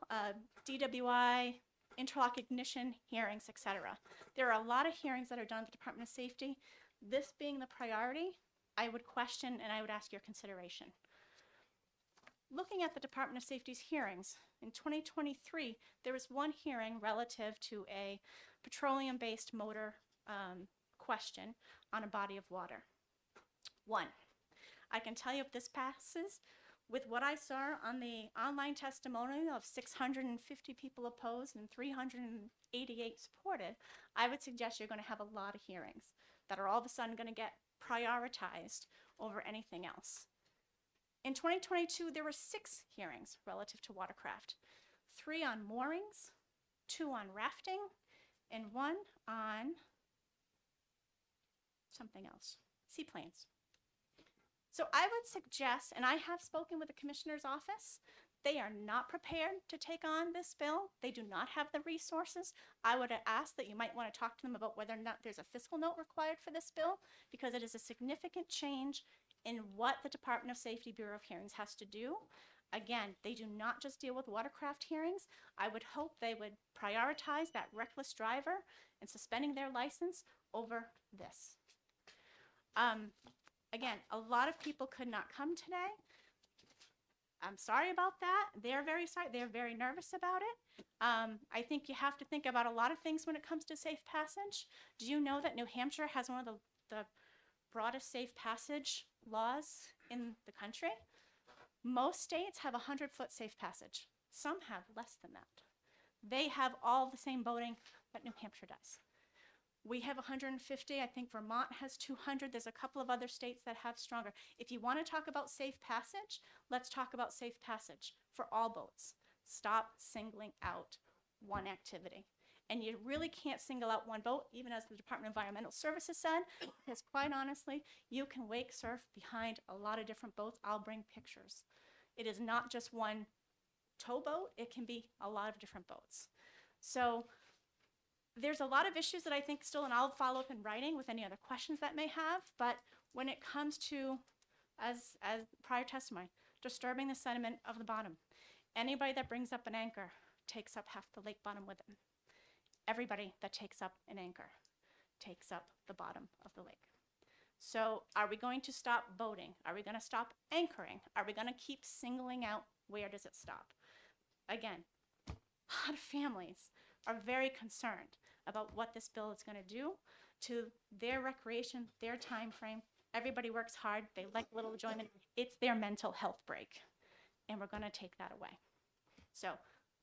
H: DWI, interlock ignition hearings, etc.? There are a lot of hearings that are done at the Department of Safety. This being the priority, I would question and I would ask your consideration. Looking at the Department of Safety's hearings, in 2023, there was one hearing relative to a petroleum-based motor question on a body of water. One. I can tell you if this passes, with what I saw on the online testimony of 650 people opposed and 388 supported, I would suggest you're going to have a lot of hearings that are all of a sudden going to get prioritized over anything else. In 2022, there were 6 hearings relative to watercraft, 3 on moorings, 2 on rafting, and 1 on something else, seaplanes. So I would suggest, and I have spoken with the Commissioner's office, they are not prepared to take on this bill. They do not have the resources. I would ask that you might want to talk to them about whether or not there's a fiscal note required for this bill, because it is a significant change in what the Department of Safety Bureau of Hearings has to do. Again, they do not just deal with watercraft hearings. I would hope they would prioritize that reckless driver and suspending their license over this. Again, a lot of people could not come today. I'm sorry about that. They're very sorry. They're very nervous about it. I think you have to think about a lot of things when it comes to safe passage. Do you know that New Hampshire has one of the broadest safe passage laws in the country? Most states have 100-foot safe passage. Some have less than that. They have all the same boating that New Hampshire does. We have 150. I think Vermont has 200. There's a couple of other states that have stronger. If you want to talk about safe passage, let's talk about safe passage for all boats. Stop singling out one activity. And you really can't single out one boat, even as the Department of Environmental Services said, because quite honestly, you can wake surf behind a lot of different boats. I'll bring pictures. It is not just one towboat, it can be a lot of different boats. So there's a lot of issues that I think still, and I'll follow up in writing with any other questions that may have, but when it comes to, as prior testimony, disturbing the sediment of the bottom, anybody that brings up an anchor takes up half the lake bottom with it. Everybody that takes up an anchor takes up the bottom of the lake. So are we going to stop boating? Are we going to stop anchoring? Are we going to keep singling out where does it stop? Again, a lot of families are very concerned about what this bill is going to do to their recreation, their time frame. Everybody works hard. They like a little enjoyment. It's their mental health break, and we're going to take that away. So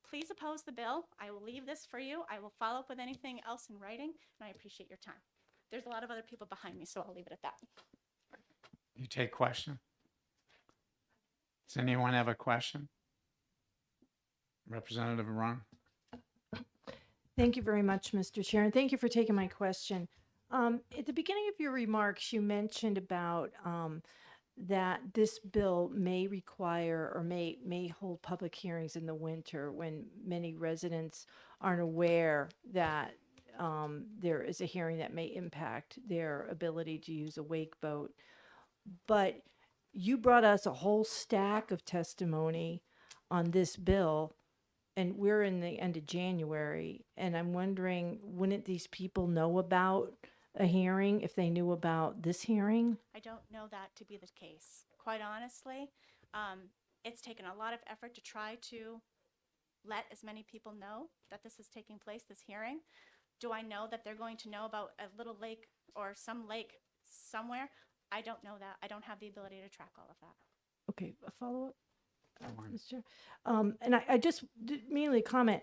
H: please oppose the bill. I will leave this for you. I will follow up with anything else in writing, and I appreciate your time. There's a lot of other people behind me, so I'll leave it at that.
G: You take question? Does anyone have a question? Representative Ron?
O: Thank you very much, Mr. Chair, and thank you for taking my question. At the beginning of your remarks, you mentioned about that this bill may require or may hold public hearings in the winter when many residents aren't aware that there is a hearing that may impact their ability to use a wake boat. But you brought us a whole stack of testimony on this bill, and we're in the end of January, and I'm wondering, wouldn't these people know about a hearing if they knew about this hearing?
H: I don't know that to be the case. Quite honestly, it's taken a lot of effort to try to let as many people know that this is taking place, this hearing. Do I know that they're going to know about a little lake or some lake somewhere? I don't know that. I don't have the ability to track all of that.
O: Okay, a follow-up, Mr. Chair. And I just immediately comment,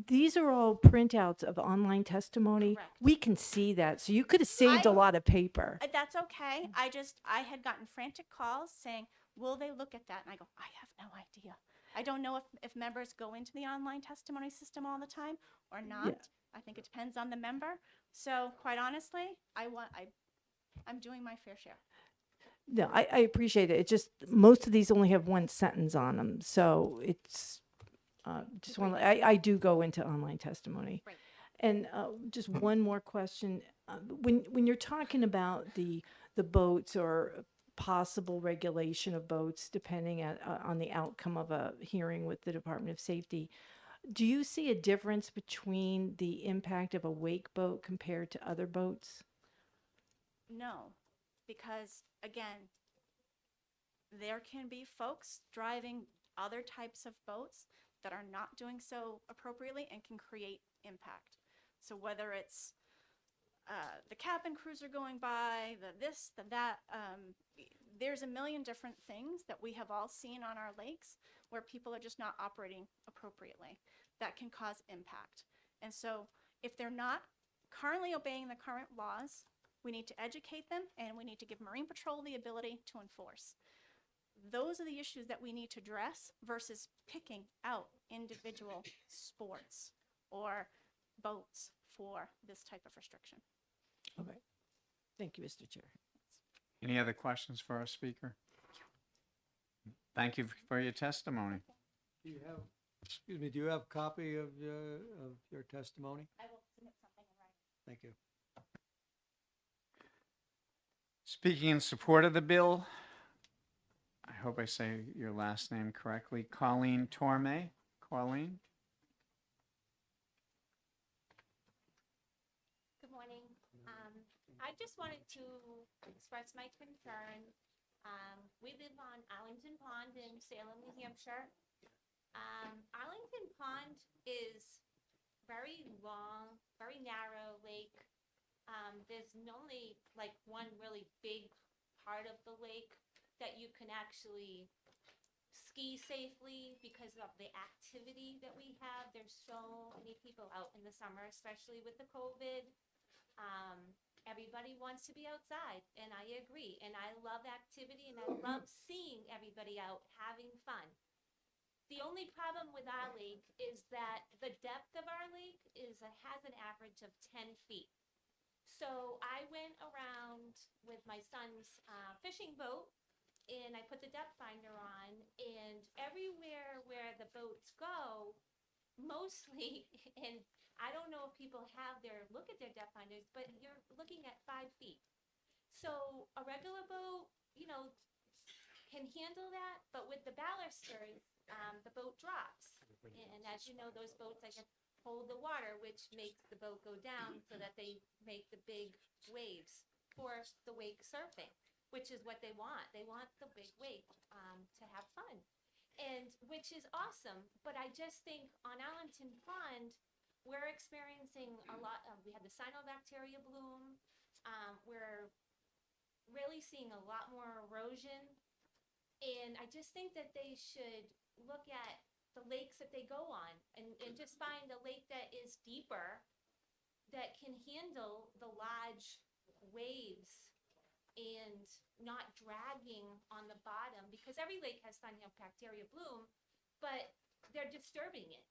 O: these are all printouts of online testimony.
H: Correct.
O: We can see that, so you could have saved a lot of paper.
H: That's okay. I had gotten frantic calls saying, will they look at that? And I go, I have no idea. I don't know if members go into the online testimony system all the time or not.
O: Yeah.
H: I think it depends on the member. So quite honestly, I'm doing my fair share.
O: No, I appreciate it. It just, most of these only have one sentence on them, so it's, just one, I do go into online testimony.
H: Right.
O: And just one more question. When you're talking about the boats or possible regulation of boats, depending on the outcome of a hearing with the Department of Safety, do you see a difference between the impact of a wake boat compared to other boats?
H: No, because again, there can be folks driving other types of boats that are not doing so appropriately and can create impact. So whether it's the cabin cruiser going by, that, there's a million different things that we have all seen on our lakes where people are just not operating appropriately that can cause impact. And so if they're not currently obeying the current laws, we need to educate them and we need to give Marine Patrol the ability to enforce. Those are the issues that we need to address versus picking out individual sports or boats for this type of restriction.
O: Okay. Thank you, Mr. Chair.
G: Any other questions for our speaker? Thank you for your testimony.
A: Do you have, excuse me, do you have a copy of your testimony?
H: I will submit something in writing.
A: Thank you.
G: Speaking in support of the bill, I hope I say your last name correctly, Colleen Torme. Colleen?
R: Good morning. I just wanted to express my concern. We live on Arlington Pond in Salem, New Hampshire. Arlington Pond is very long, very narrow lake. There's only like one really big part of the lake that you can actually ski safely because of the activity that we have. There's so many people out in the summer, especially with the COVID. Everybody wants to be outside, and I agree. And I love activity, and I love seeing everybody out having fun. The only problem with our lake is that the depth of our lake has an average of 10 feet. So I went around with my son's fishing boat, and I put the depth finder on, and everywhere where the boats go, mostly, and I don't know if people have look at their depth finders, but you're looking at 5 feet. So a regular boat, can handle that, but with the balusters, the boat drops. And as you know, those boats, I guess, hold the water, which makes the boat go down so that they make the big waves for the wake surfing, which is what they want. They want the big wake to have fun, and which is awesome. But I just think on Arlington Pond, we're experiencing a lot of, we had the cyanobacteria bloom. We're really seeing a lot more erosion. And I just think that they should look at the lakes that they go on and just find a lake that is deeper, that can handle the large waves and not dragging on the bottom, because every lake has cyanobacteria bloom, but they're disturbing it.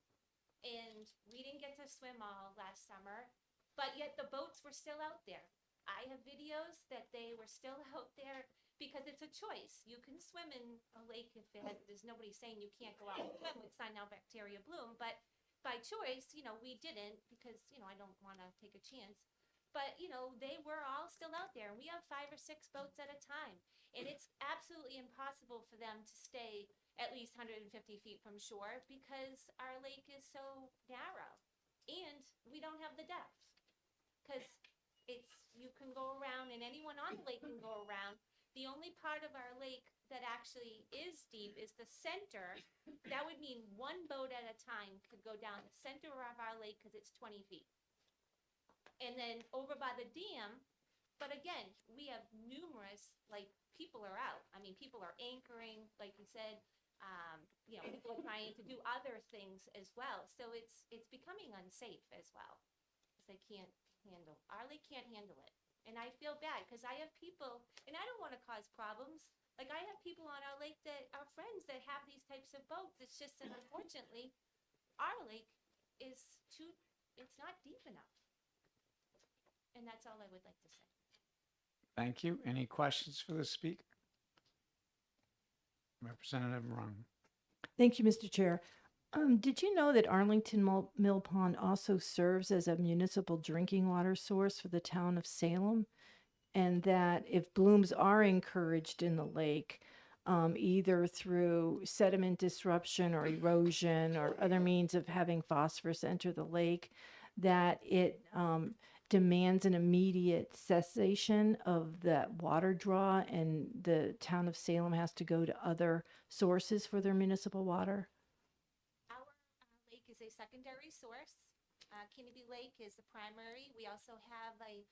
R: And we didn't get to swim all last summer, but yet the boats were still out there. I have videos that they were still out there because it's a choice. You can swim in a lake if there's nobody saying you can't go out and swim with cyanobacteria bloom, but by choice, we didn't because, I don't want to take a chance. But, they were all still out there, and we have 5 or 6 boats at a time. And it's absolutely impossible for them to stay at least 150 feet from shore because our lake is so narrow. And we don't have the depth. Because you can go around, and anyone on the lake can go around. The only part of our lake that actually is deep is the center. That would mean one boat at a time could go down the center of our lake because it's 20 feet. And then over by the dam, but again, we have numerous, people are out. I mean, people are anchoring, like you said, people are trying to do other things as well. So it's becoming unsafe as well, because they can't handle, our lake can't handle it. And I feel bad because I have people, and I don't want to cause problems. I have people on our lake that are friends that have these types of boats. It's just that unfortunately, our lake is it's not deep enough. And that's all I would like to say.
G: Thank you. Any questions for the speaker? Representative Rung.
O: Thank you, Mr. Chair. Did you know that Arlington Mill Pond also serves as a municipal drinking water source for the town of Salem? And that if blooms are encouraged in the lake, either through sediment disruption or erosion or other means of having phosphorus enter the lake, that it demands an immediate cessation of that water draw, and the town of Salem has to go to other sources for their municipal water?
R: Our lake is a secondary source. Kennedy Lake is the primary. We also have a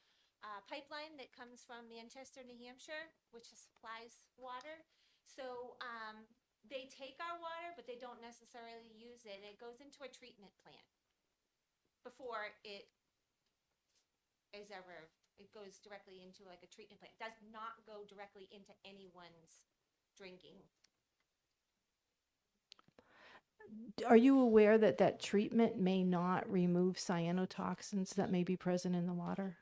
R: pipeline that comes from Manchester, New Hampshire, which supplies water. So they take our water, but they don't necessarily use it. It goes into a treatment plant before it goes directly into a treatment plant. It does not go directly into anyone's drinking.
O: Are you aware that that treatment may not remove cyanotoxins that may be present in the water?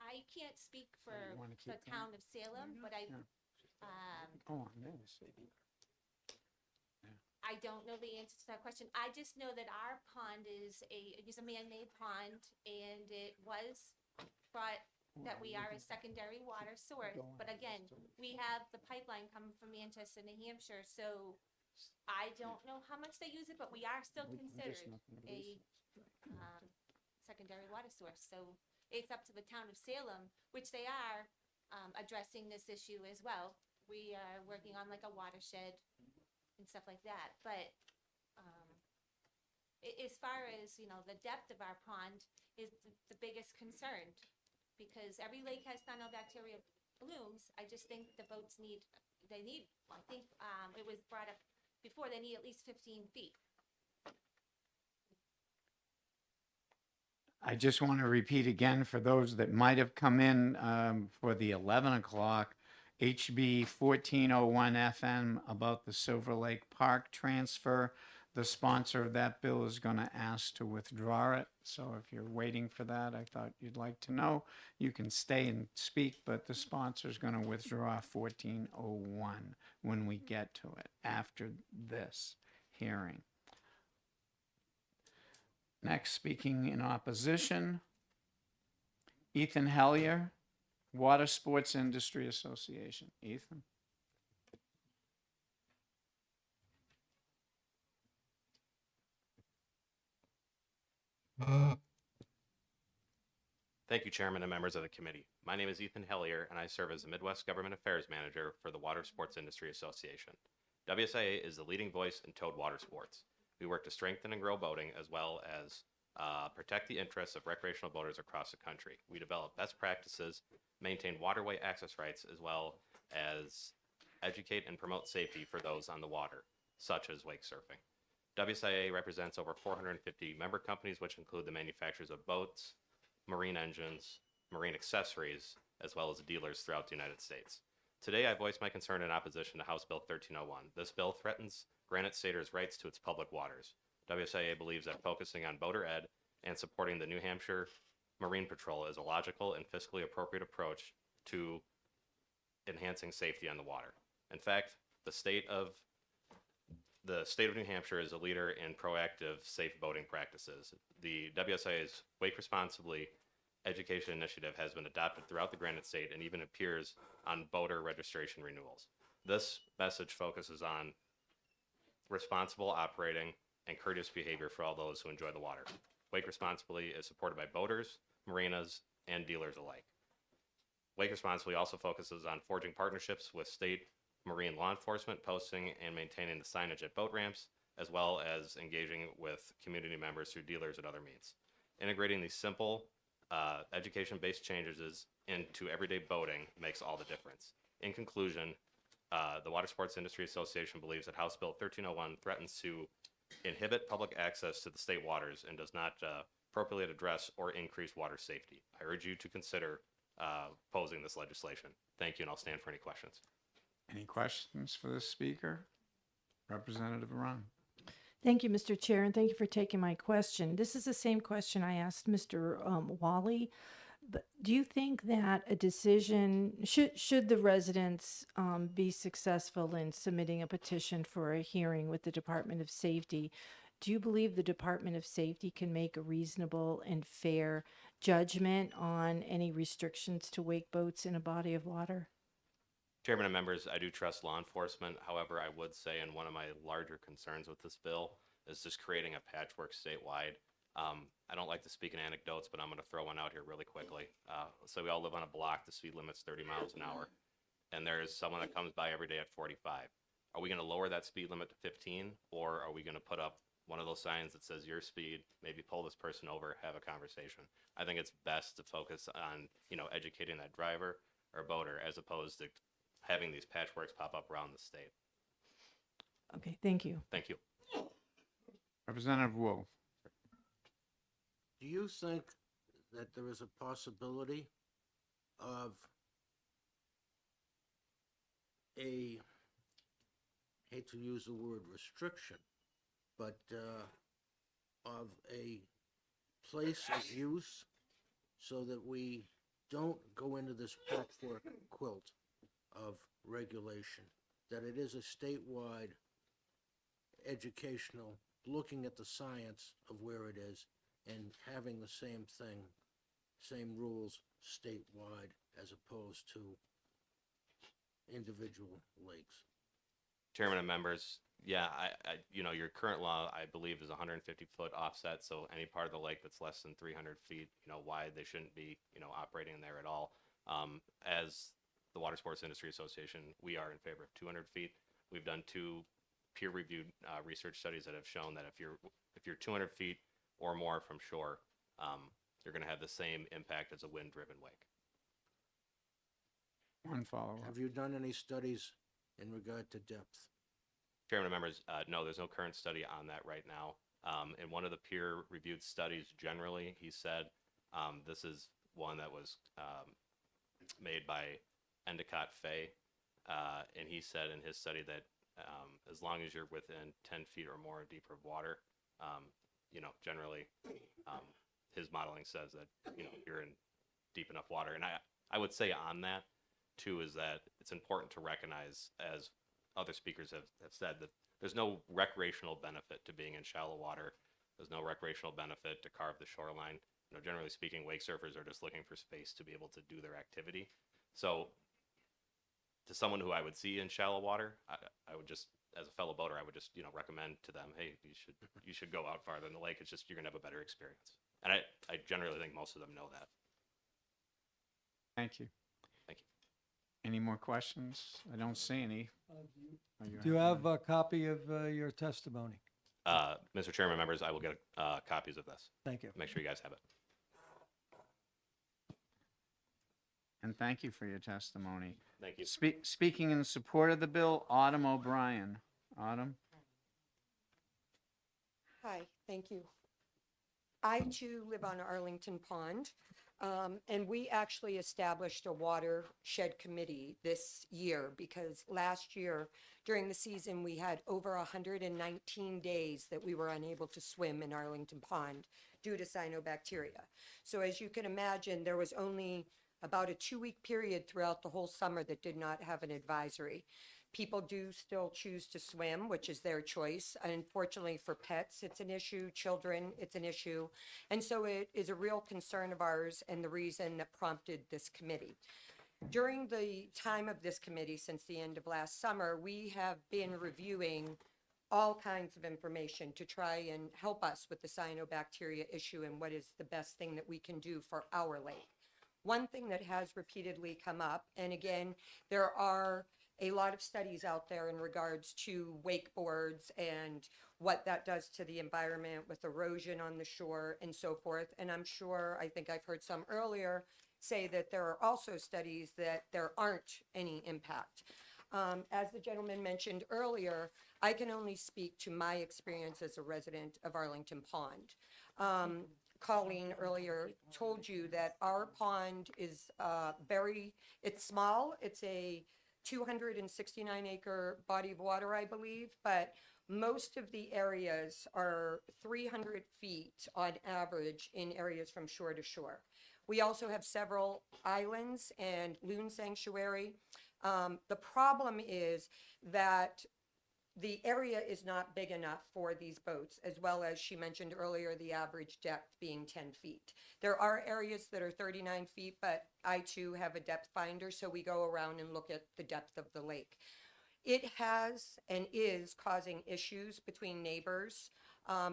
R: I can't speak for
G: You wanna
R: the
G: keep
R: town of Salem, but I,
G: Oh, yes.
R: I don't know the answer to that question. I just know that our pond is a man-made pond, and it was brought, that we are a secondary water source. But again, we have the pipeline coming from Manchester, New Hampshire, so I don't know how much they use it, but we are still considered a secondary water source. So it's up to the town of Salem, which they are addressing this issue as well. We are working on a watershed and stuff like that. But as far as, the depth of our pond is the biggest concern, because every lake has cyanobacteria blooms. I just think the boats I think it was brought up before, they need at least 15 feet.
G: I just want to repeat again for those that might have come in for the 11 o'clock, HB 1401 FM about the Silver Lake Park transfer. The sponsor of that bill is going to ask to withdraw it. So if you're waiting for that, I thought you'd like to know. You can stay and speak, but the sponsor is going to withdraw 1401 when we get to it after this hearing. Next, speaking in opposition, Ethan Hellier, Water Sports Industry Association. Ethan.
S: Thank you, Chairman and members of the committee. My name is Ethan Hellier, and I serve as the Midwest Government Affairs Manager for the Water Sports Industry Association. WSIA is the leading voice in towed water sports. We work to strengthen and grow boating as well as protect the interests of recreational boaters across the country. We develop best practices, maintain waterway access rights, as well as educate and promote safety for those on the water, such as wake surfing. WSIA represents over 450 member companies, which include the manufacturers of boats, marine engines, marine accessories, as well as dealers throughout the United States. Today, I voice my concern in opposition to House Bill 1301. This bill threatens Granite Stater's rights to its public waters. WSIA believes that focusing on boater ed and supporting the New Hampshire Marine Patrol is a logical and fiscally appropriate approach to enhancing safety on the water. In fact, the state of New Hampshire is a leader in proactive, safe boating practices. The WSIA's Wake Responsibly education initiative has been adopted throughout the Granite State and even appears on boater registration renewals. This message focuses on responsible operating and courteous behavior for all those who enjoy the water. Wake Responsibly is supported by boaters, marinas, and dealers alike. Wake Responsibly also focuses on forging partnerships with state marine law enforcement, posting and maintaining the signage at boat ramps, as well as engaging with community members through dealers and other means. Integrating these simple education-based changes into everyday boating makes all the difference. In conclusion, the Water Sports Industry Association believes that House Bill 1301 threatens to inhibit public access to the state waters and does not appropriately address or increase water safety. I urge you to consider opposing this legislation. Thank you, and I'll stand for any questions.
G: Any questions for the speaker? Representative Ron.
O: Thank you, Mr. Chair, and thank you for taking my question. This is the same question I asked Mr. Wally. But do you think that a decision, should the residents be successful in submitting a petition for a hearing with the Department of Safety, do you believe the Department of Safety can make a reasonable and fair judgment on any restrictions to wake boats in a body of water?
S: Chairman and members, I do trust law enforcement. However, I would say, and one of my larger concerns with this bill is just creating a patchwork statewide. I don't like to speak in anecdotes, but I'm going to throw one out here really quickly. So we all live on a block. The speed limit's 30 miles an hour, and there's someone that comes by every day at 45. Are we going to lower that speed limit to 15, or are we going to put up one of those signs that says your speed, maybe pull this person over, have a conversation? I think it's best to focus on, educating that driver or boater as opposed to having these patchworks pop up around the state.
O: Okay, thank you.
S: Thank you.
G: Representative Wu.
J: Do you think that there is a possibility of hate to use the word restriction, but of a place of use so that we don't go into this patchwork quilt of regulation, that it is a statewide educational, looking at the science of where it is and having the same thing, same rules statewide as opposed to individual lakes?
S: Chairman and members, yeah, your current law, I believe, is 150-foot offset. So any part of the lake that's less than 300 feet, wide, they shouldn't be, operating there at all. As the Water Sports Industry Association, we are in favor of 200 feet. We've done 2 peer-reviewed research studies that have shown that if you're 200 feet or more from shore, you're going to have the same impact as a wind-driven wake.
G: One follow-up.
J: Have you done any studies in regard to depth?
S: Chairman and members, no, there's no current study on that right now. In one of the peer-reviewed studies, generally, he said, this is one that was made by Endicott Fay, and he said in his study that as long as you're within 10 feet or more deeper of water. Generally, his modeling says that, you're in deep enough water. And I would say on that too, is that it's important to recognize, as other speakers have said, that there's no recreational benefit to being in shallow water. There's no recreational benefit to carve the shoreline. Generally speaking, wake surfers are just looking for space to be able to do their activity. So to someone who I would see in shallow water, I would just, as a fellow boater, I would just, recommend to them, hey, you should go out farther in the lake. It's just, you're gonna have a better experience. And I generally think most of them know that.
G: Thank you.
S: Thank you.
G: Any more questions? I don't see any.
A: Do you have a copy of your testimony?
S: Mr. Chairman, members, I will get copies of this.
A: Thank you.
S: Make sure you guys have it.
G: And thank you for your testimony.
S: Thank you.
G: Speaking in support of the bill, Autumn O'Brien. Autumn?
T: Hi, thank you. I too live on Arlington Pond, and we actually established a watershed committee this year because last year during the season we had over 119 days that we were unable to swim in Arlington Pond due to cyanobacteria. So as you can imagine, there was only about a 2-week period throughout the whole summer that did not have an advisory. People do still choose to swim, which is their choice. Unfortunately for pets, it's an issue. Children, it's an issue. And so it is a real concern of ours and the reason that prompted this committee. During the time of this committee, since the end of last summer, we have been reviewing all kinds of information to try and help us with the cyanobacteria issue and what is the best thing that we can do for our lake. One thing that has repeatedly come up, and again, there are a lot of studies out there in regards to wakeboards and what that does to the environment with erosion on the shore and so forth. And I'm sure, I think I've heard some earlier say that there are also studies that there aren't any impact. As the gentleman mentioned earlier, I can only speak to my experience as a resident of Arlington Pond. Colleen earlier told you that our pond is it's small. It's a 269 acre body of water, I believe, but most of the areas are 300 feet on average in areas from shore to shore. We also have several islands and loon sanctuary. The problem is that the area is not big enough for these boats, as well as she mentioned earlier, the average depth being 10 feet. There are areas that are 39 feet, but I too have a depth finder, so we go around and look at the depth of the lake. It has and is causing issues between neighbors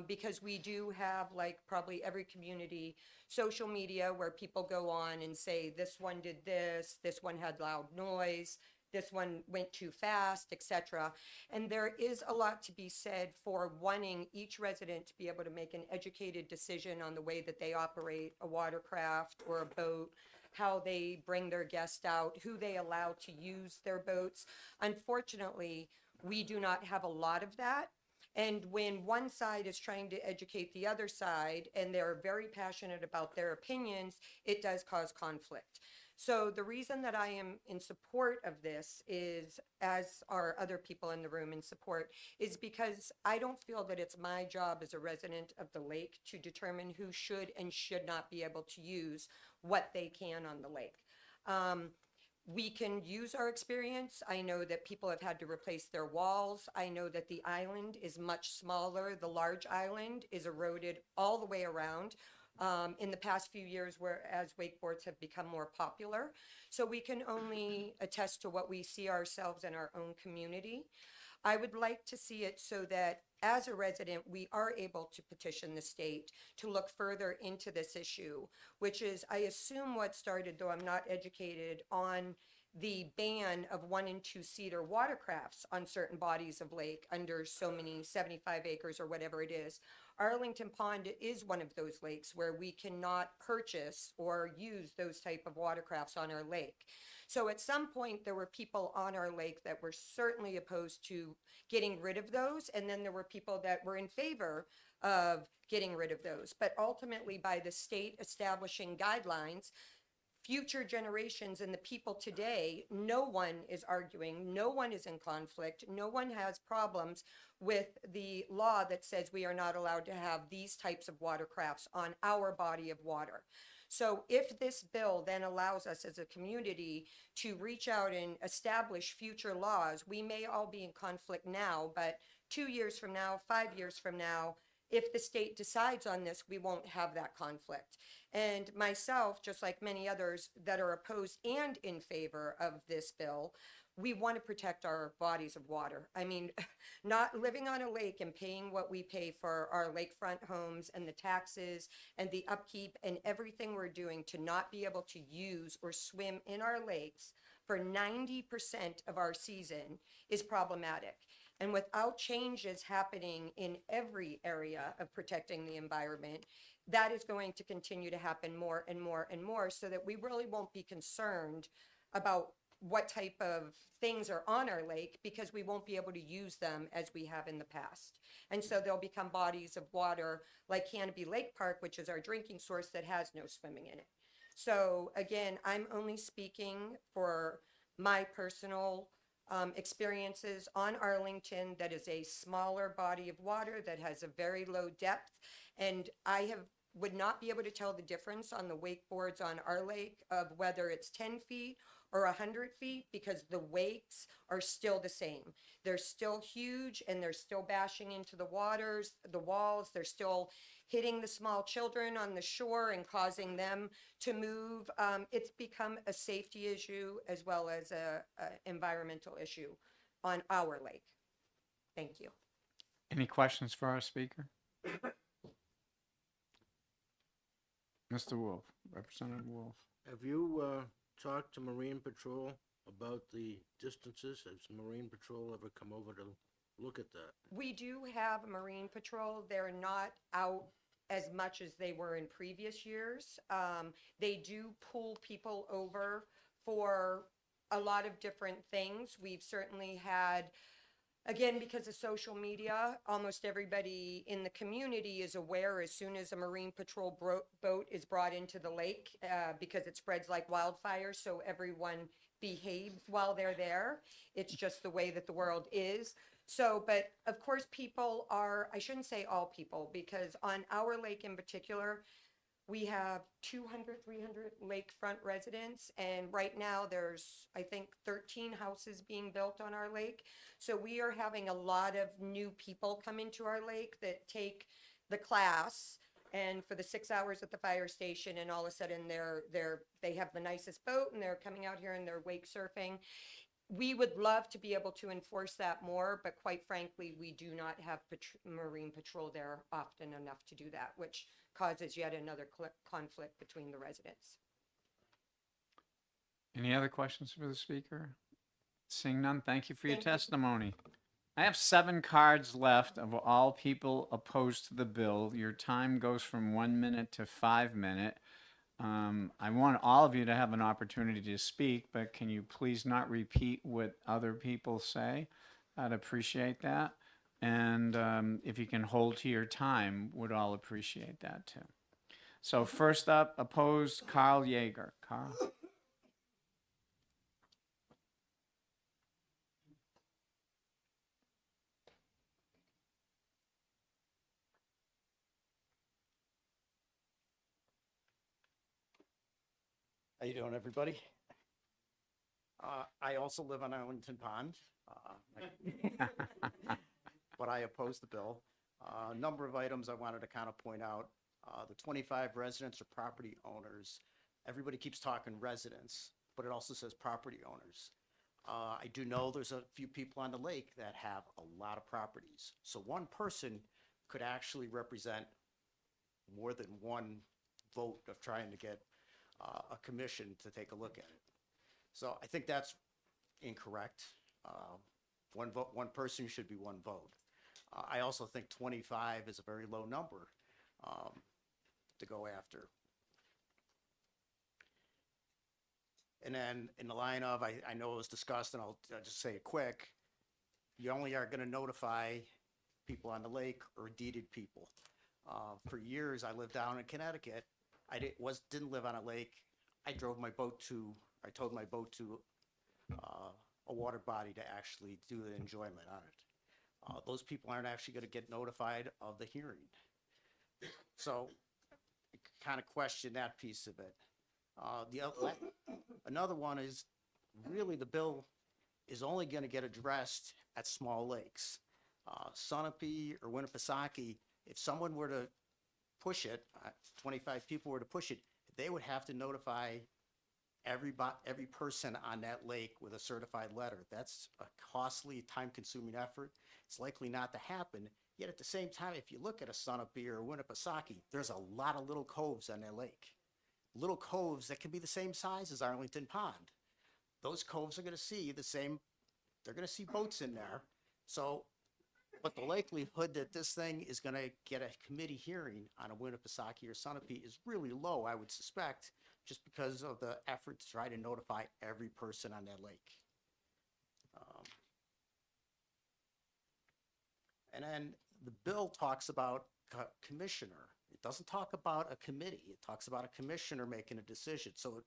T: because we do have, like probably every community, social media where people go on and say, this one did this one had loud noise, this one went too fast, etc. And there is a lot to be said for wanting each resident to be able to make an educated decision on the way that they operate a watercraft or a boat, how they bring their guests out, who they allow to use their boats. Unfortunately, we do not have a lot of that. And when one side is trying to educate the other side and they're very passionate about their opinions, it does cause conflict. So the reason that I am in support of this is, as are other people in the room in support, is because I don't feel that it's my job as a resident of the lake to determine who should and should not be able to use what they can on the lake. We can use our experience. I know that people have had to replace their walls. I know that the island is much smaller. The large island is eroded all the way around. In the past few years, whereas wakeboards have become more popular. So we can only attest to what we see ourselves in our own community. I would like to see it so that as a resident, we are able to petition the state to look further into this issue, which is, I assume what started, though I'm not educated, on the ban of 1 and 2 seater watercrafts on certain bodies of lake under so many 75 acres or whatever it is. Arlington Pond is one of those lakes where we cannot purchase or use those type of watercrafts on our lake. So at some point there were people on our lake that were certainly opposed to getting rid of those, and then there were people that were in favor of getting rid of those. But ultimately, by the state establishing guidelines, future generations and the people today, no one is arguing, no one is in conflict, no one has problems with the law that says we are not allowed to have these types of watercrafts on our body of water. So if this bill then allows us as a community to reach out and establish future laws, we may all be in conflict now, but 2 years from now, 5 years from now, if the state decides on this, we won't have that conflict. And myself, just like many others that are opposed and in favor of this bill, we want to protect our bodies of water. I mean, not living on a lake and paying what we pay for our lakefront homes and the taxes and the upkeep and everything we're doing to not be able to use or swim in our lakes for 90% of our season is problematic. And without changes happening in every area of protecting the environment, that is going to continue to happen more and more and more, so that we really won't be concerned about what type of things are on our lake, because we won't be able to use them as we have in the past. And so they'll become bodies of water like Canopy Lake Park, which is our drinking source, that has no swimming in it. So again, I'm only speaking for my personal experiences on Arlington. That is a smaller body of water that has a very low depth. And I would not be able to tell the difference on the wakeboards on our lake of whether it's 10 feet or 100 feet, because the wakes are still the same. They're still huge, and they're still bashing into the waters, the walls. They're still hitting the small children on the shore and causing them to move. It's become a safety issue as well as a environmental issue on our lake. Thank you.
G: Any questions for our speaker? Mr. Wolf, Representative Wolf.
J: Have you talked to Marine Patrol about the distances? Has Marine Patrol ever come over to look at that?
T: We do have Marine Patrol. They're not out as much as they were in previous years. They do pull people over for a lot of different things. We've certainly had, again, because of social media, almost everybody in the community is aware as soon as a Marine Patrol boat is brought into the lake, because it spreads like wildfire, so everyone behaves while they're there. It's just the way that the world is. So, but of course, people are, I shouldn't say all people, because on our lake in particular, we have 200, 300 lakefront residents, and right now there's, I think, 13 houses being built on our lake. So we are having a lot of new people come into our lake that take the class, and for the 6 hours at the fire station, and all of a sudden they have the nicest boat, and they're coming out here and they're wake surfing. We would love to be able to enforce that more, but quite frankly, we do not have Marine Patrol there often enough to do that, which causes yet another conflict between the residents.
G: Any other questions for the speaker? Seeing none, thank you for your
T: Thank you.
G: testimony. I have 7 cards left of all people opposed to the bill. Your time goes from 1 minute to 5 minutes. I want all of you to have an opportunity to speak, but can you please not repeat what other people say? I'd appreciate that. And if you can hold to your time, would all appreciate that too. So first up, opposed, Carl Yeager. Carl.
U: How you doing, everybody? I also live on Arlington Pond, but I oppose the bill. A number of items I wanted to kind of point out. The 25 residents or property owners. Everybody keeps talking residents, but it also says property owners. I do know there's a few people on the lake that have a lot of properties. So one person could actually represent more than one vote of trying to get a commission to take a look at it. So I think that's incorrect. One vote, one person should be one vote. I also think 25 is a very low number to go after. And then in the line of, I know it was discussed, and I'll just say it quick, you only are going to notify people on the lake or deeded people. For years, I lived down in Connecticut. I didn't live on a lake. I towed my boat to a water body to actually do the enjoyment on it. Those people aren't actually going to get notified of the hearing. So I kind of question that piece of it. Another one is really the bill is only going to get addressed at small lakes. Sunapee or Winnipesaukee, if someone were to push it, 25 people were to push it, they would have to notify every person on that lake with a certified letter. That's a costly, time-consuming effort. It's likely not to happen. Yet at the same time, if you look at a Sunapee or Winnipesaukee, there's a lot of little coves on that lake. Little coves that can be the same size as Arlington Pond. Those coves are going to see the same, they're going to see boats in there. So, but the likelihood that this thing is going to get a committee hearing on a Winnipesaukee or Sunapee is really low, I would suspect, just because of the effort to try to notify every person on that lake. And then the bill talks about commissioner. It doesn't talk about a committee. It talks about a commissioner making a decision. So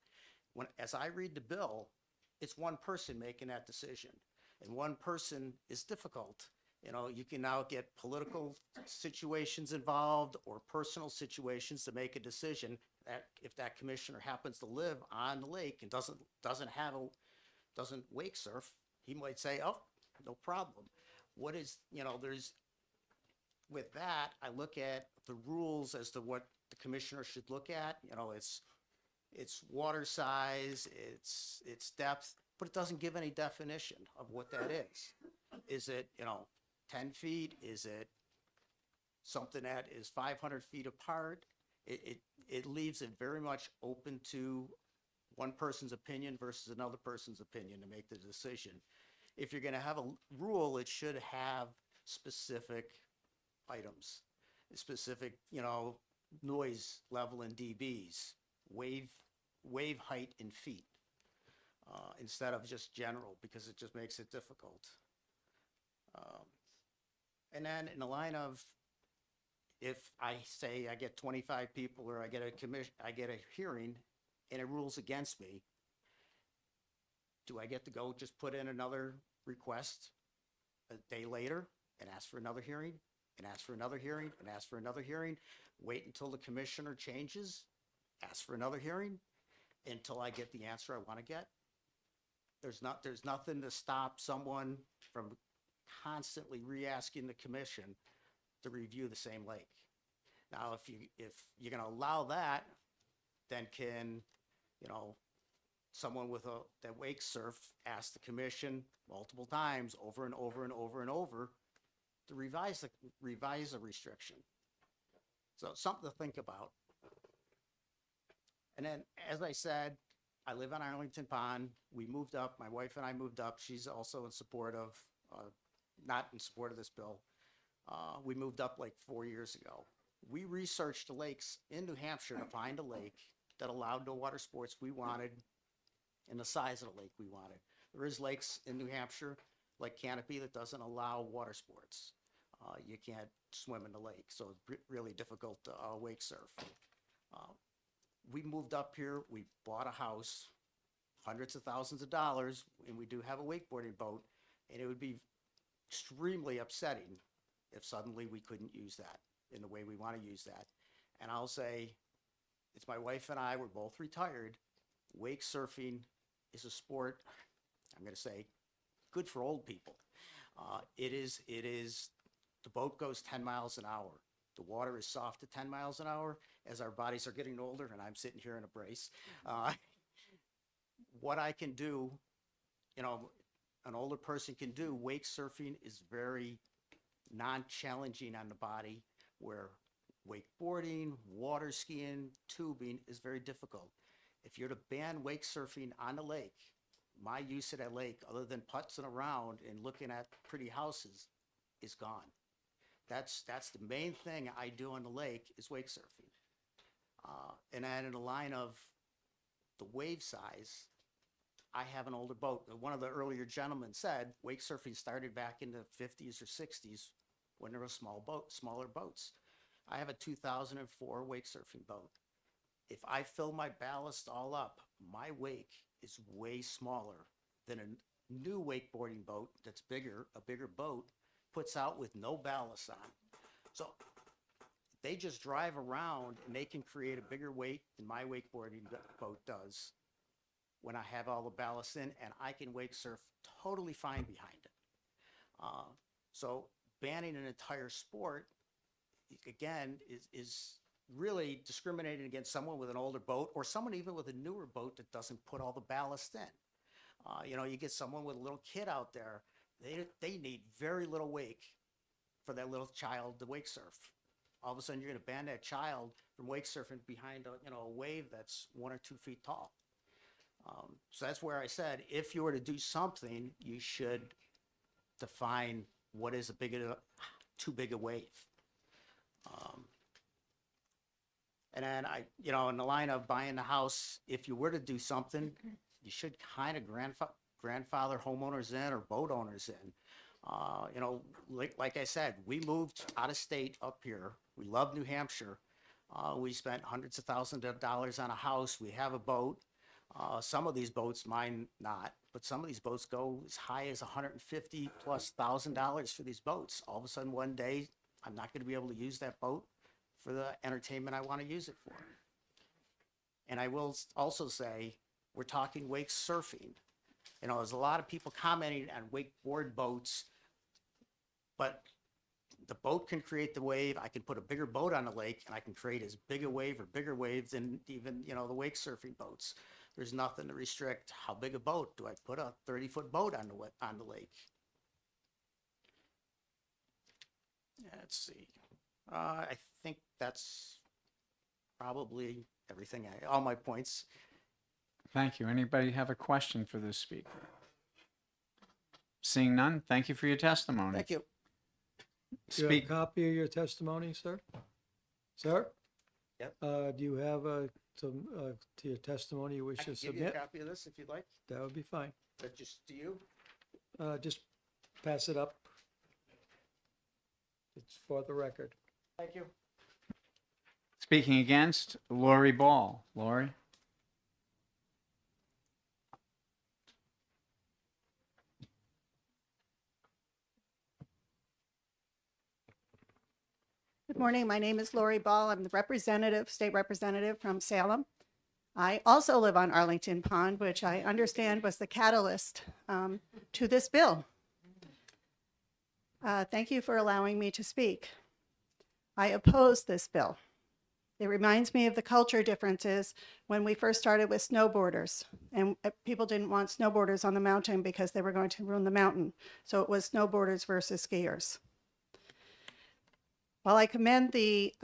U: as I read the bill, it's one person making that decision. And one person is difficult. You know, you can now get political situations involved or personal situations to make a decision that if that commissioner happens to live on the lake and doesn't wake surf, he might say, oh, no problem. With that, I look at the rules as to what the commissioner should look at. You know, it's water size, it's depth, but it doesn't give any definition of what that is. Is it, 10 feet? Is it something that is 500 feet apart? It leaves it very much open to one person's opinion versus another person's opinion to make the decision. If you're going to have a rule, it should have specific items, specific, noise level in dBs, wave height in feet, instead of just general, because it just makes it difficult. And then in the line of, if I say I get 25 people or I get a hearing and it rules against me, do I get to go just put in another request a day later and ask for another hearing and ask for another hearing and ask for another hearing, wait until the commissioner changes, ask for another hearing until I get the answer I want to get? There's nothing to stop someone from constantly re-asking the commission to review the same lake. Now, if you're going to allow that, then can, someone that wake surf ask the commission multiple times over and over and over and over to revise the restriction. So something to think about. And then, as I said, I live on Arlington Pond. We moved up, my wife and I moved up. She's also in support of, not in support of this bill. We moved up like 4 years ago. We researched the lakes in New Hampshire to find a lake that allowed the water sports we wanted and the size of the lake we wanted. There is lakes in New Hampshire, like Canopy, that doesn't allow water sports. You can't swim in the lake, so it's really difficult to wake surf. We moved up here, we bought a house, hundreds of thousands of dollars, and we do have a wakeboarding boat, and it would be extremely upsetting if suddenly we couldn't use that in the way we want to use that. And I'll say, it's my wife and I, we're both retired. Wake surfing is a sport, I'm going to say, good for old people. It is, the boat goes 10 miles an hour. The water is soft at 10 miles an hour as our bodies are getting older, and I'm sitting here in a brace. What I can do, an older person can do, wake surfing is very non-challenging on the body, where wakeboarding, water skiing, tubing is very difficult. If you're to ban wake surfing on the lake, my use of that lake, other than putzing around and looking at pretty houses, is gone. That's the main thing I do on the lake is wake surfing. And then in the line of the wave size, I have an older boat. One of the earlier gentlemen said wake surfing started back in the 50s or 60s when there were smaller boats. I have a 2004 wake surfing boat. if I fill my ballast all up, my wake is way smaller than a new wakeboarding boat that's bigger, a bigger boat, puts out with no ballast on. So they just drive around and they can create a bigger wake than my wakeboarding boat does when I have all the ballast in, and I can wake surf totally fine behind it. So banning an entire sport, again, is really discriminating against someone with an older boat or someone even with a newer boat that doesn't put all the ballast in. You know, you get someone with a little kid out there, they need very little wake for that little child to wake surf. All of a sudden, you're going to ban that child from wake surfing behind a wave that's 1 or 2 feet tall. So that's where I said, if you were to do something, you should define what is too big a wave. And then in the line of buying the house, if you were to do something, you should kind of grandfather homeowners in or boat owners in. Like I said, we moved out of state up here. We love New Hampshire. We spent hundreds of thousands of dollars on a house. We have a boat. Some of these boats, mine not, but some of these boats go as high as $150,000+ for these boats. All of a sudden, one day, I'm not going to be able to use that boat for the entertainment I want to use it for. And I will also say, we're talking wake surfing. There's a lot of people commenting on wakeboard boats, but the boat can create the wave. I can put a bigger boat on the lake, and I can create as big a wave or bigger wave than even, the wake surfing boats. There's nothing to restrict how big a boat. Do I put a 30-foot boat on the lake? Let's see. I think that's probably everything, all my points.
G: Thank you. Anybody have a question for this speaker? Seeing none, thank you for your testimony.
U: Thank you.
A: Do you have a copy of your testimony, sir? Sir?
U: Yep.
A: Do you have to your testimony you wish
U: I
A: to
U: can give you a
A: submit?
U: copy of this if you'd like.
A: That would be fine.
U: But just to you.
A: Just pass it up. It's for the record.
U: Thank you.
G: Speaking against, Lori Ball. Lori?
C: Good morning. My name is Lori Ball. I'm the state representative from Salem. I also live on Arlington Pond, which I understand was the catalyst to this bill. Thank you for allowing me to speak. I oppose this bill. It reminds me of the culture differences when we first started with snowboarders, and people didn't want snowboarders on the mountain because they were going to ruin the mountain. So it was snowboarders versus skiers. While I commend the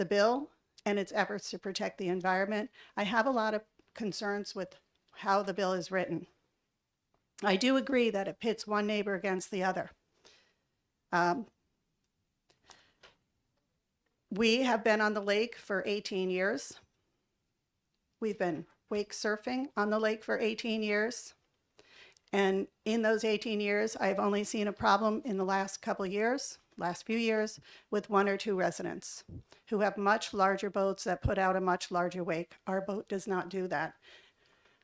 C: bill and its efforts to protect the environment, I have a lot of concerns with how the bill is written. I do agree that it pits one neighbor against the other. We have been on the lake for 18 years. We've been wake surfing on the lake for 18 years. And in those 18 years, I've only seen a problem in the last few years, with 1 or 2 residents who have much larger boats that put out a much larger wake. Our boat does not do that.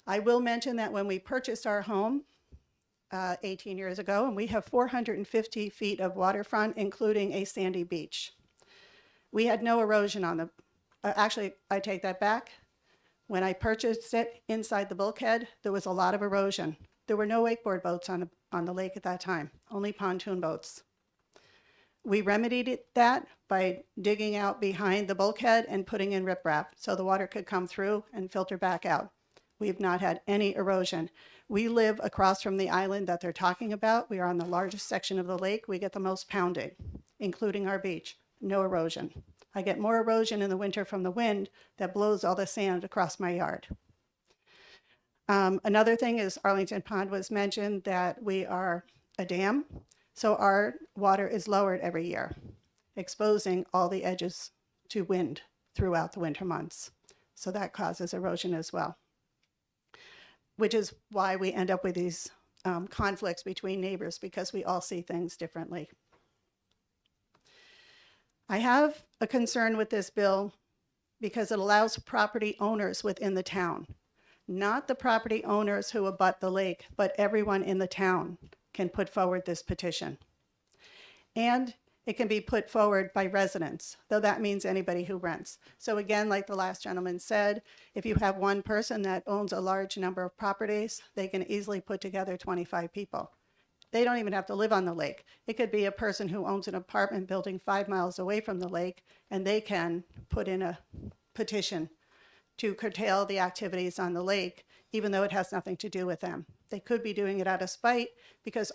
C: I will mention that when we purchased our home 18 years ago, and we have 450 feet of waterfront, including a sandy beach. We had no erosion on the, actually, I take that back. When I purchased it inside the bulkhead, there was a lot of erosion. There were no wakeboard boats on the lake at that time, only pontoon boats. We remedied that by digging out behind the bulkhead and putting in riprap so the water could come through and filter back out. We've not had any erosion. We live across from the island that they're talking about. We are on the largest section of the lake. We get the most pounding, including our beach. No erosion. I get more erosion in the winter from the wind that blows all the sand across my yard. Another thing is Arlington Pond was mentioned that we are a dam. So our water is lowered every year, exposing all the edges to wind throughout the winter months. So that causes erosion as well, which is why we end up with these conflicts between neighbors, because we all see things differently. I have a concern with this bill because it allows property owners within the town, not the property owners who abut the lake, but everyone in the town can put forward this petition. And it can be put forward by residents, though that means anybody who rents. So again, like the last gentleman said, if you have one person that owns a large number of properties, they can easily put together 25 people. They don't even have to live on the lake. It could be a person who owns an apartment building 5 miles away from the lake, and they can put in a petition to curtail the activities on the lake, even though it has nothing to do with them. They could be doing it out of spite because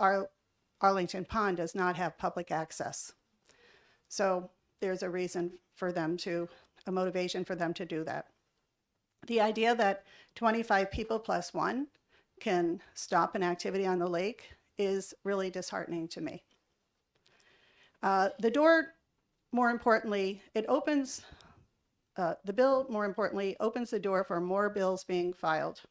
C: Arlington Pond does not have public access. So there's a reason for them to, a motivation for them to do that. The idea that 25 people plus one can stop an activity on the lake is really disheartening to me. The door, more importantly, it opens, the bill, more importantly, opens the door for more bills being filed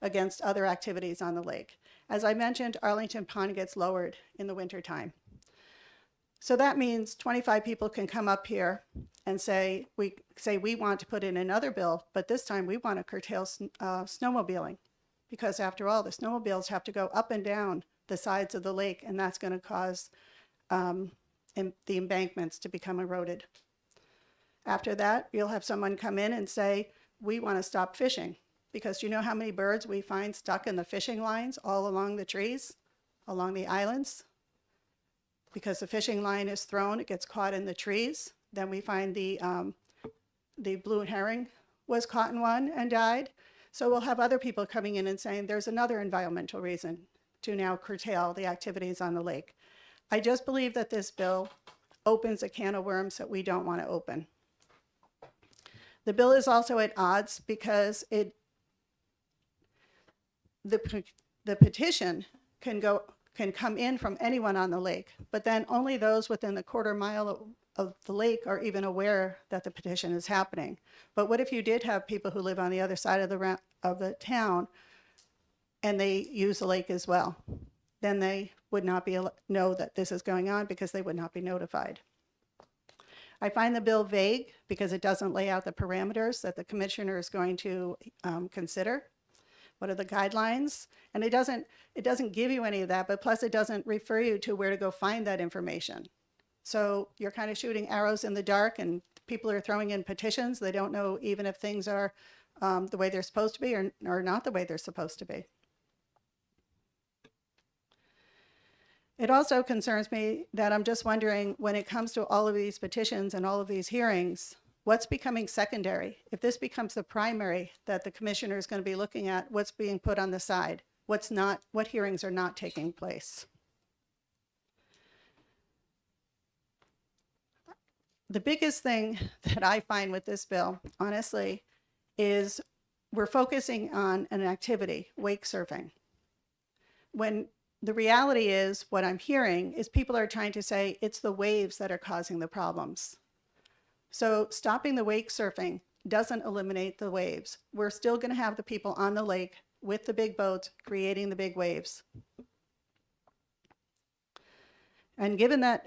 C: against other activities on the lake. As I mentioned, Arlington Pond gets lowered in the wintertime. So that means 25 people can come up here and say we want to put in another bill, but this time we want to curtail snowmobiling, because after all, the snowmobiles have to go up and down the sides of the lake, and that's going to cause the embankments to become eroded. After that, you'll have someone come in and say, we want to stop fishing, because you know how many birds we find stuck in the fishing lines all along the trees, along the islands? Because the fishing line is thrown, it gets caught in the trees. Then we find the blue herring was caught in one and died. So we'll have other people coming in and saying there's another environmental reason to now curtail the activities on the lake. I just believe that this bill opens a can of worms that we don't want to open. The bill is also at odds because the petition can come in from anyone on the lake, but then only those within the quarter mile of the lake are even aware that the petition is happening. But what if you did have people who live on the other side of the town and they use the lake as well? Then they would not know that this is going on because they would not be notified. I find the bill vague because it doesn't lay out the parameters that the commissioner is going to consider. What are the guidelines? And it doesn't give you any of that, but plus it doesn't refer you to where to go find that information. So you're kind of shooting arrows in the dark, and people are throwing in petitions. They don't know even if things are the way they're supposed to be or not the way they're supposed to be. It also concerns me that I'm just wondering, when it comes to all of these petitions and all of these hearings, what's becoming secondary? If this becomes the primary that the commissioner is going to be looking at, what's being put on the side? What's not, what hearings are not taking place? The biggest thing that I find with this bill, honestly, is we're focusing on an activity, wake surfing. When the reality is, what I'm hearing is people are trying to say it's the waves that are causing the problems. So stopping the wake surfing doesn't eliminate the waves. We're still going to have the people on the lake with the big boats creating the big waves. And given that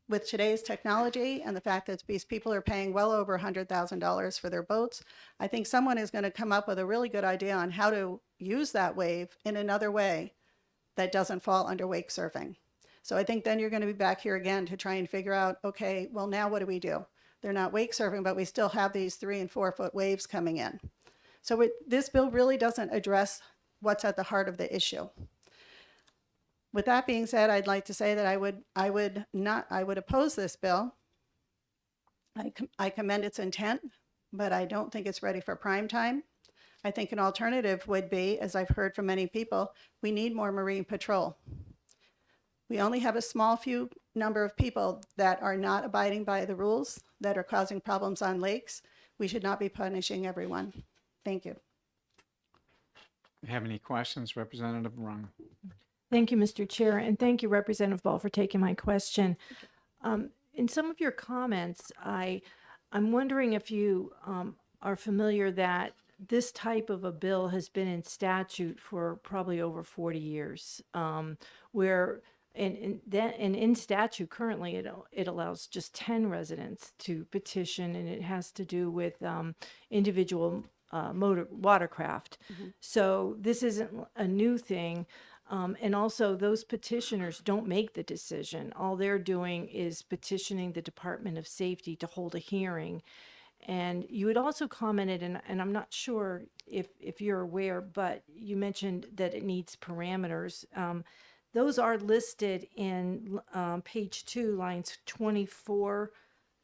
C: with today's technology and the fact that these people are paying well over $100,000 for their boats, I think someone is going to come up with a really good idea on how to use that wave in another way that doesn't fall under wake surfing. So I think then you're going to be back here again to try and figure out, okay, well, now what do we do? They're not wake surfing, but we still have these 3 and 4 foot waves coming in. So this bill really doesn't address what's at the heart of the issue. With that being said, I'd like to say that I would oppose this bill. I commend its intent, but I don't think it's ready for prime time. I think an alternative would be, as I've heard from many people, we need more Marine Patrol. We only have a small number of people that are not abiding by the rules, that are causing problems on lakes. We should not be punishing everyone. Thank you.
G: Have any questions, Representative Rung?
O: Thank you, Mr. Chair, and thank you, Representative Ball, for taking my question. In some of your comments, I'm wondering if you are familiar that this type of a bill has been in statute for probably over 40 years, where and in statute currently it allows just 10 residents to petition, and it has to do with individual watercraft. So this isn't a new thing. And also, those petitioners don't make the decision. All they're doing is petitioning the Department of Safety to hold a hearing. And you had also commented, and I'm not sure if you're aware, but you mentioned that it needs parameters. Those are listed in page 2, lines 24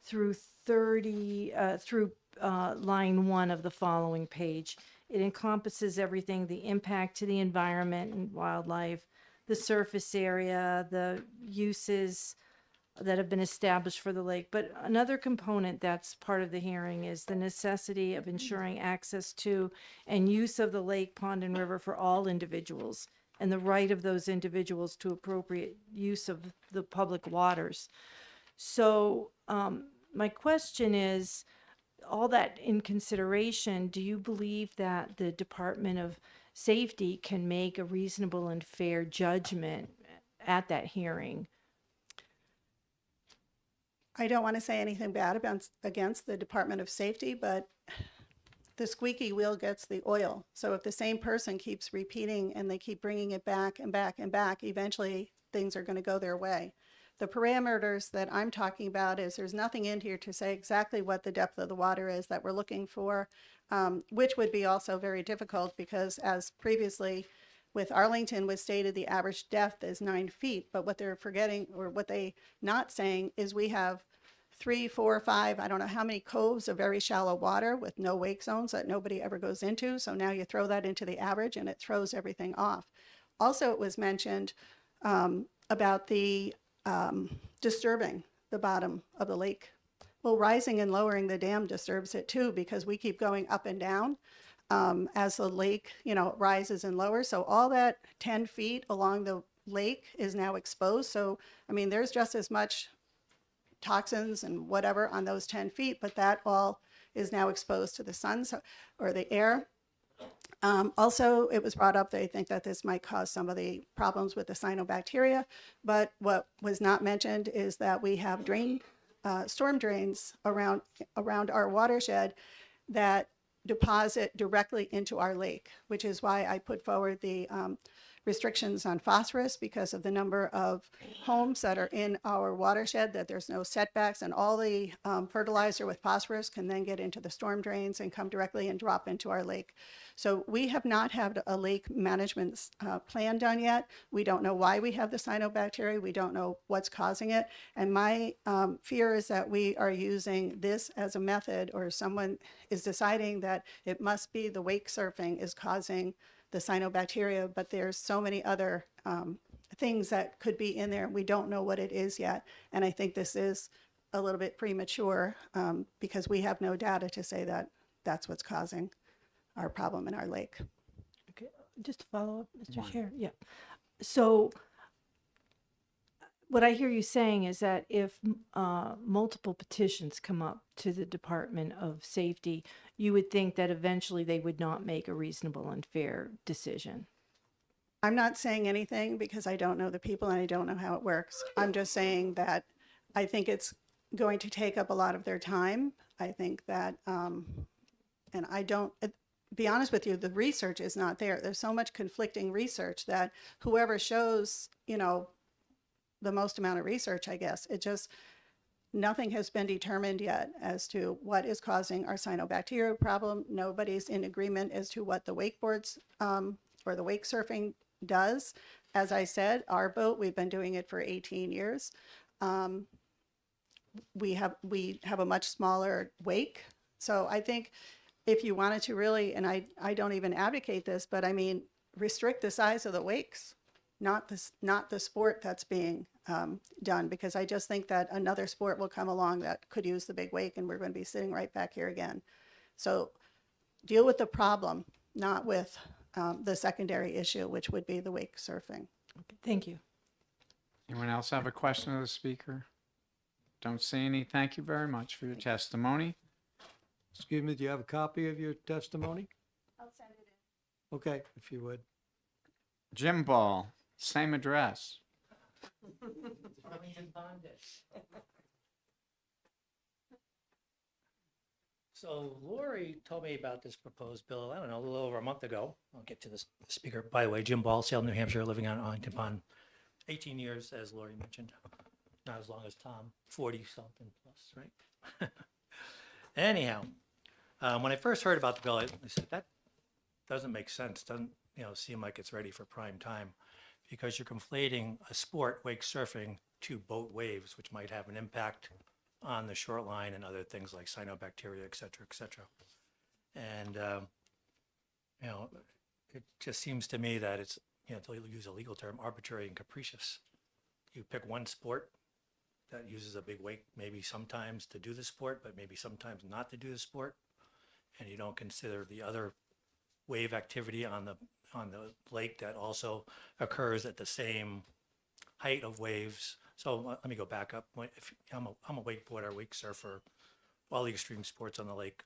O: through 30, through line 1 of the following page. It encompasses everything: the impact to the environment and wildlife, the surface area, the uses that have been established for the lake. But another component that's part of the hearing is the necessity of ensuring access to and use of the lake, pond, and river for all individuals, and the right of those individuals to appropriate use of the public waters. So my question is, all that in consideration, do you believe that the Department of Safety can make a reasonable and fair judgment at that hearing?
C: I don't want to say anything bad against the Department of Safety, but the squeaky wheel gets the oil. So if the same person keeps repeating and they keep bringing it back and back and back, eventually things are going to go their way. The parameters that I'm talking about is there's nothing in here to say exactly what the depth of the water is that we're looking for, which would be also very difficult because, as previously with Arlington was stated, the average depth is 9 feet. But what they're forgetting, or what they not saying, is we have 3, 4, 5, I don't know how many coves of very shallow water with no wake zones that nobody ever goes into. So now you throw that into the average and it throws everything off. Also, it was mentioned about the disturbing the bottom of the lake. Well, rising and lowering the dam disturbs it too, because we keep going up and down as the lake, rises and lowers. So all that 10 feet along the lake is now exposed. So, I mean, there's just as much toxins and whatever on those 10 feet, but that all is now exposed to the sun or the air. Also, it was brought up, they think that this might cause some of the problems with the cyanobacteria, but what was not mentioned is that we have storm drains around our watershed that deposit directly into our lake, which is why I put forward the restrictions on phosphorus, because of the number of homes that are in our watershed, that there's no setbacks, and all the fertilizer with phosphorus can then get into the storm drains and come directly and drop into our lake. So we have not had a lake management plan done yet. We don't know why we have the cyanobacteria. We don't know what's causing it. And my fear is that we are using this as a method, or someone is deciding that it must be the wake surfing is causing the cyanobacteria, but there's so many other things that could be in there. We don't know what it is yet. And I think this is a little bit premature because we have no data to say that that's what's causing our problem in our lake.
O: Okay, just to follow up, Mr. Chair. Yeah. So what I hear you saying is that if multiple petitions come up to the Department of Safety, you would think that eventually they would not make a reasonable and fair decision.
C: I'm not saying anything because I don't know the people and I don't know how it works. I'm just saying that I think it's going to take up a lot of their time. I think that, and I don't, be honest with you, the research is not there. There's so much conflicting research that whoever shows, the most amount of research, I guess, nothing has been determined yet as to what is causing our cyanobacteria problem. Nobody's in agreement as to what the wakeboards or the wake surfing does. As I said, our boat, we've been doing it for 18 years. We have a much smaller wake. So I think if you wanted to really, and I don't even advocate this, but I mean, restrict the size of the wakes, not the sport that's being done, because I just think that another sport will come along that could use the big wake and we're going to be sitting right back here again. So deal with the problem, not with the secondary issue, which would be the wake surfing.
O: Okay, thank you.
G: Anyone else have a question of the speaker? Don't see any. Thank you very much for your testimony.
A: Excuse me, do you have a copy of your testimony?
C: I'll send it in.
A: Okay, if you would.
G: Jim Ball, same address.
B: So Lori told me about this proposed bill, I don't know, a little over a month ago. I'll get to this speaker. By the way, Jim Ball, Salem, New Hampshire, living on Arlington Pond. 18 years, as Lori mentioned. Not as long as Tom, 40 something plus, right? Anyhow, when I first heard about the bill, I said, that doesn't make sense. Doesn't, seem like it's ready for prime time, because you're conflating a sport, wake surfing, to boat waves, which might have an impact on the shoreline and other things like cyanobacteria, et cetera, et cetera. And, it just seems to me that it's, to use a legal term, arbitrary and capricious. You pick one sport that uses a big wake, maybe sometimes to do the sport, but maybe sometimes not to do the sport. And you don't consider the other wave activity on the lake that also occurs at the same height of waves. So let me go back up. If I'm a wakeboarder, wake surfer, all the extreme sports on the lake.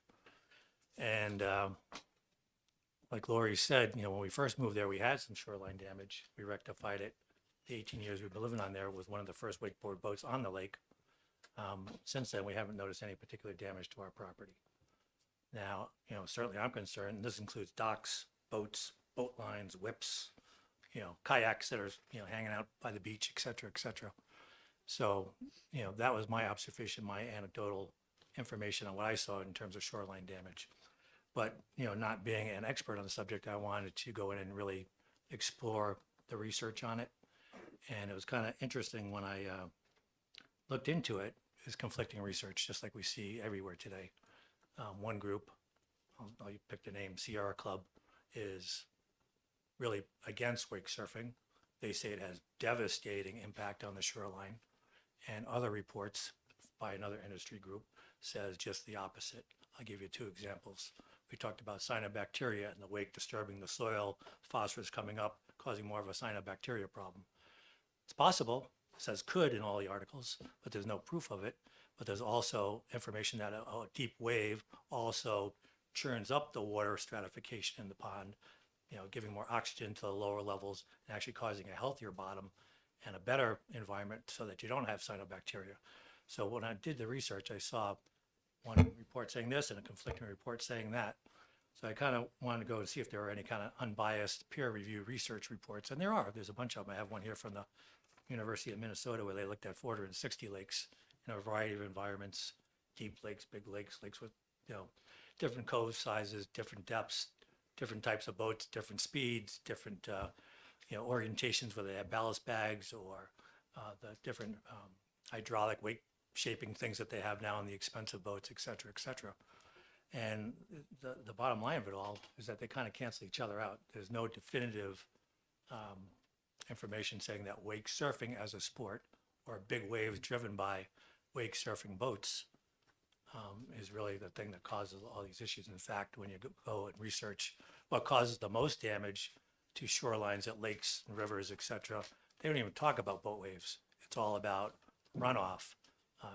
B: And like Lori said, when we first moved there, we had some shoreline damage. We rectified it. The 18 years we've been living on there was one of the first wakeboard boats on the lake. Since then, we haven't noticed any particular damage to our property. Now, certainly I'm concerned, and this includes docks, boats, boat lines, whips, kayaks that are, hanging out by the beach, et cetera, et cetera. So, that was my observation, my anecdotal information on what I saw in terms of shoreline damage. But, not being an expert on the subject, I wanted to go in and really explore the research on it. And it was kind of interesting when I looked into it, is conflicting research, just like we see everywhere today. One group, I'll pick the name, Sierra Club, is really against wake surfing. They say it has devastating impact on the shoreline. And other reports by another industry group says just the opposite. I'll give you two examples. We talked about cyanobacteria in the wake disturbing the soil, phosphorus coming up, causing more of a cyanobacteria problem. It's possible, it says could in all the articles, but there's no proof of it. But there's also information that a deep wave also churns up the water stratification in the pond, giving more oxygen to the lower levels and actually causing a healthier bottom and a better environment so that you don't have cyanobacteria. So when I did the research, I saw one report saying this and a conflicting report saying that. So I kind of wanted to go and see if there were any kind of unbiased peer review research reports. And there are. There's a bunch of them. I have one here from the University of Minnesota where they looked at 460 lakes in a variety of environments, deep lakes, big lakes, lakes with, different cove sizes, different depths, different types of boats, different speeds, different, orientations, whether they have ballast bags or the different hydraulic weight shaping things that they have now on the expensive boats, et cetera, et cetera. And the bottom line of it all is that they kind of cancel each other out. There's no definitive information saying that wake surfing as a sport or big waves driven by wake surfing boats is really the thing that causes all these issues. In fact, when you go and research what causes the most damage to shorelines at lakes and rivers, et cetera, they don't even talk about boat waves. It's all about runoff,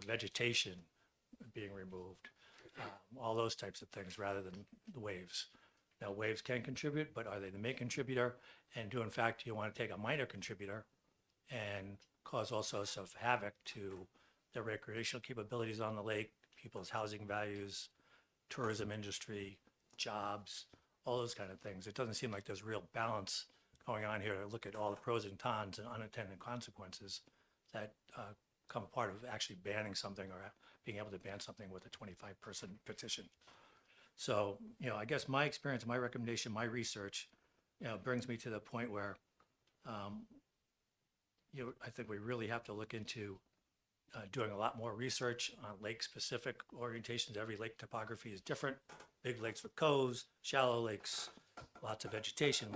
B: vegetation being removed, all those types of things rather than the waves. Now, waves can contribute, but are they the main contributor? And do, in fact, you want to take a minor contributor and cause all sorts of havoc to the recreational capabilities on the lake, people's housing values, tourism industry, jobs, all those kind of things. It doesn't seem like there's real balance going on here to look at all the pros and cons and unintended consequences that come a part of actually banning something or being able to ban something with a 25-person petition. So, I guess my experience, my recommendation, my research, brings me to the point where, I think we really have to look into doing a lot more research on lake-specific orientations. Every lake topography is different. Big lakes with coves, shallow lakes, lots of vegetation,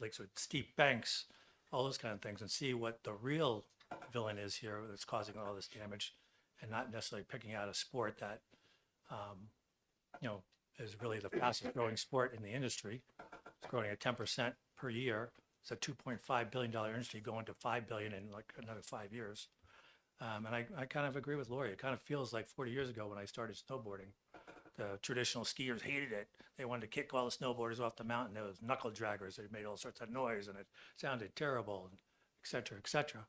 B: lakes with steep banks, all those kind of things, and see what the real villain is here that's causing all this damage, and not necessarily picking out a sport that, is really the fastest growing sport in the industry. It's growing at 10% per year. It's a $2.5 billion industry going to $5 billion in like another 5 years. And I kind of agree with Lori. It kind of feels like 40 years ago when I started snowboarding. The traditional skiers hated it. They wanted to kick all the snowboarders off the mountain. There was knuckle draggers that made all sorts of noise and it sounded terrible, and et cetera, et cetera.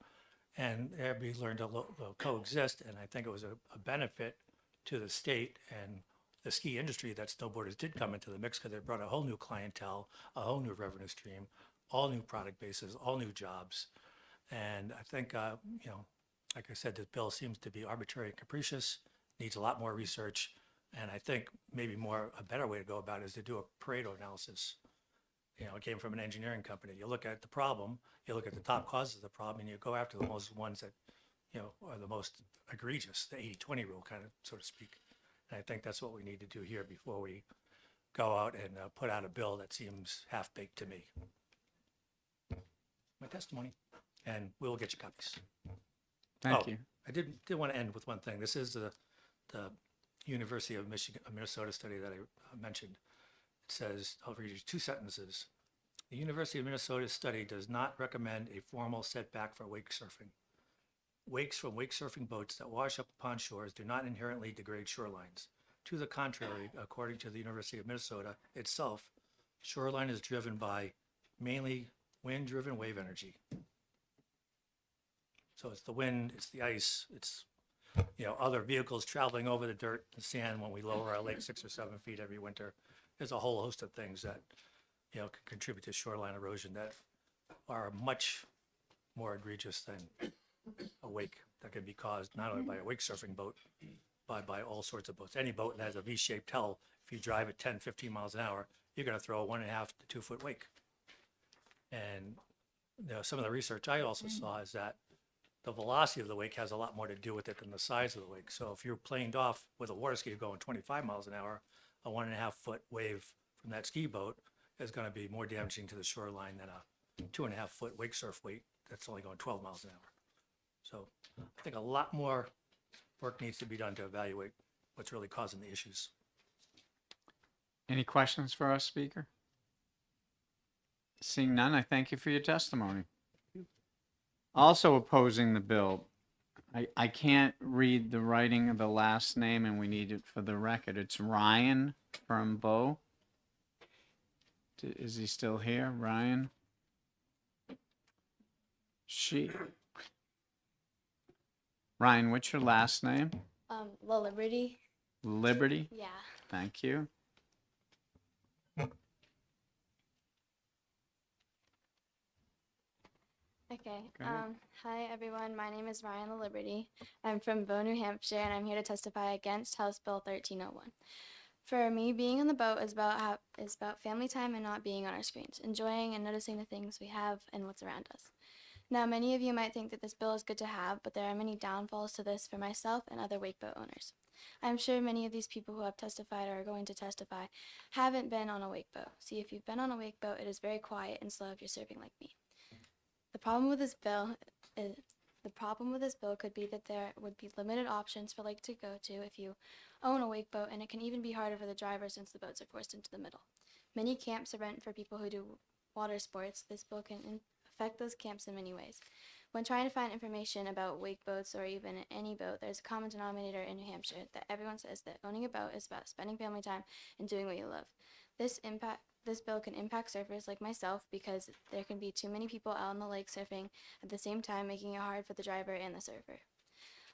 B: and we learned to coexist. And I think it was a benefit to the state and the ski industry that snowboarders did come into the mix, because they brought a whole new clientele, a whole new revenue stream, all new product bases, all new jobs. And I think, like I said, this bill seems to be arbitrary and capricious, needs a lot more research. And I think maybe a better way to go about it is to do a Pareto analysis. It came from an engineering company. You look at the problem, you look at the top causes of the problem, and you go after the ones that, are the most egregious, the 80-20 rule, kind of, so to speak. And I think that's what we need to do here before we go out and put out a bill that seems half-baked to me. My testimony, and we'll get you copies.
G: Thank you.
B: I did want to end with one thing. This is the University of Minnesota study that I mentioned. It says, I'll read you 2 sentences. The University of Minnesota study does not recommend a formal setback for wake surfing. Wakes from wake surfing boats that wash up upon shores do not inherently degrade shorelines. To the contrary, according to the University of Minnesota itself, shoreline is driven by mainly wind-driven wave energy. So it's the wind, it's the ice, it's other vehicles traveling over the dirt and sand when we lower our lake 6 or 7 feet every winter. There's a whole host of things that can contribute to shoreline erosion that are much more egregious than a wake that can be caused not only by a wake surfing boat, but by all sorts of boats. Any boat that has a V-shaped hull, if you drive at 10, 15 miles an hour, you're going to throw a 1.5 to 2 foot wake. And some of the research I also saw is that the velocity of the wake has a lot more to do with it than the size of the wake. So if you're planed off with a water ski going 25 miles an hour, a 1.5 foot wave from that ski boat is going to be more damaging to the shoreline than a 2.5 foot wake surf wake that's only going 12 miles an hour. So I think a lot more work needs to be done to evaluate what's really causing the issues.
G: Any questions for our speaker? Seeing none, I thank you for your testimony. Also opposing the bill, I can't read the writing of the last name, and we need it for the record. It's Ryan from Bow. Is he still here, Ryan? Ryan, what's your last name?
D: La Liberty.
G: Liberty?
D: Yeah.
G: Thank you.
D: Okay.
G: Go ahead.
D: Hi, everyone. My name is Ryan La Liberty. I'm from Bow, New Hampshire, and I'm here to testify against House Bill 1301. For me, being on the boat is about family time and not being on our screens, enjoying and noticing the things we have and what's around us. Now, many of you might think that this bill is good to have, but there are many downfalls to this for myself and other wakeboat owners. I'm sure many of these people who have testified or are going to testify haven't been on a wakeboat. See, if you've been on a wakeboat, it is very quiet and slow if you're surfing like me. The problem with this bill could be that there would be limited options for lake to go to if you own a wakeboat, and it can even be harder for the driver since the boats are forced into the middle. Many camps are rented for people who do water sports. This bill can affect those camps in many ways. When trying to find information about wake boats or even any boat, there's a common denominator in New Hampshire that everyone says that owning a boat is about spending family time and doing what you love. This bill can impact surfers like myself because there can be too many people out on the lake surfing at the same time, making it hard for the driver and the surfer.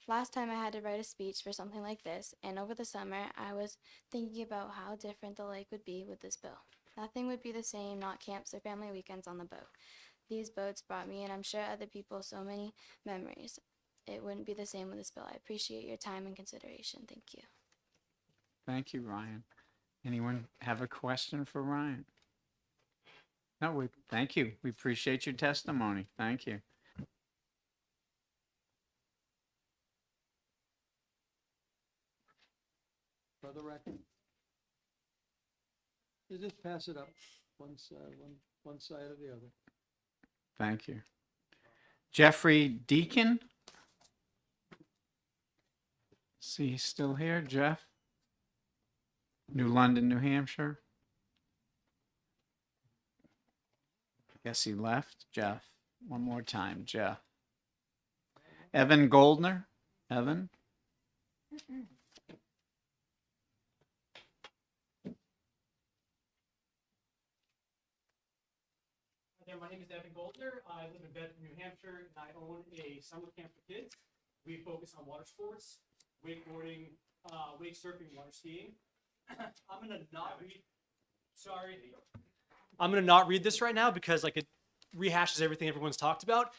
D: Last time I had to write a speech for something like this, and over the summer I was thinking about how different the lake would be with this bill. Nothing would be the same, not camps or family weekends on the boat. These boats brought me, and I'm sure other people, so many memories. It wouldn't be the same with this bill. I appreciate your time and consideration. Thank you.
G: Thank you, Ryan. Anyone have a question for Ryan? No, thank you. We appreciate your testimony. Thank you.
A: For the record. You just pass it up, one side or the other.
G: Thank you. Jeffrey Deacon? See, he's still here, Jeff? New London, New Hampshire. I guess he left. Jeff, one more time, Jeff. Evan Goldner? Evan?
I: Yeah, my name is Evan Goldner. I live in Bedford, New Hampshire, and I own a summer camp for kids. We focus on water sports, wakeboarding, wake surfing, water skiing. I'm gonna not read. Sorry. I'm gonna not read this right now because like it rehashes everything everyone's talked about.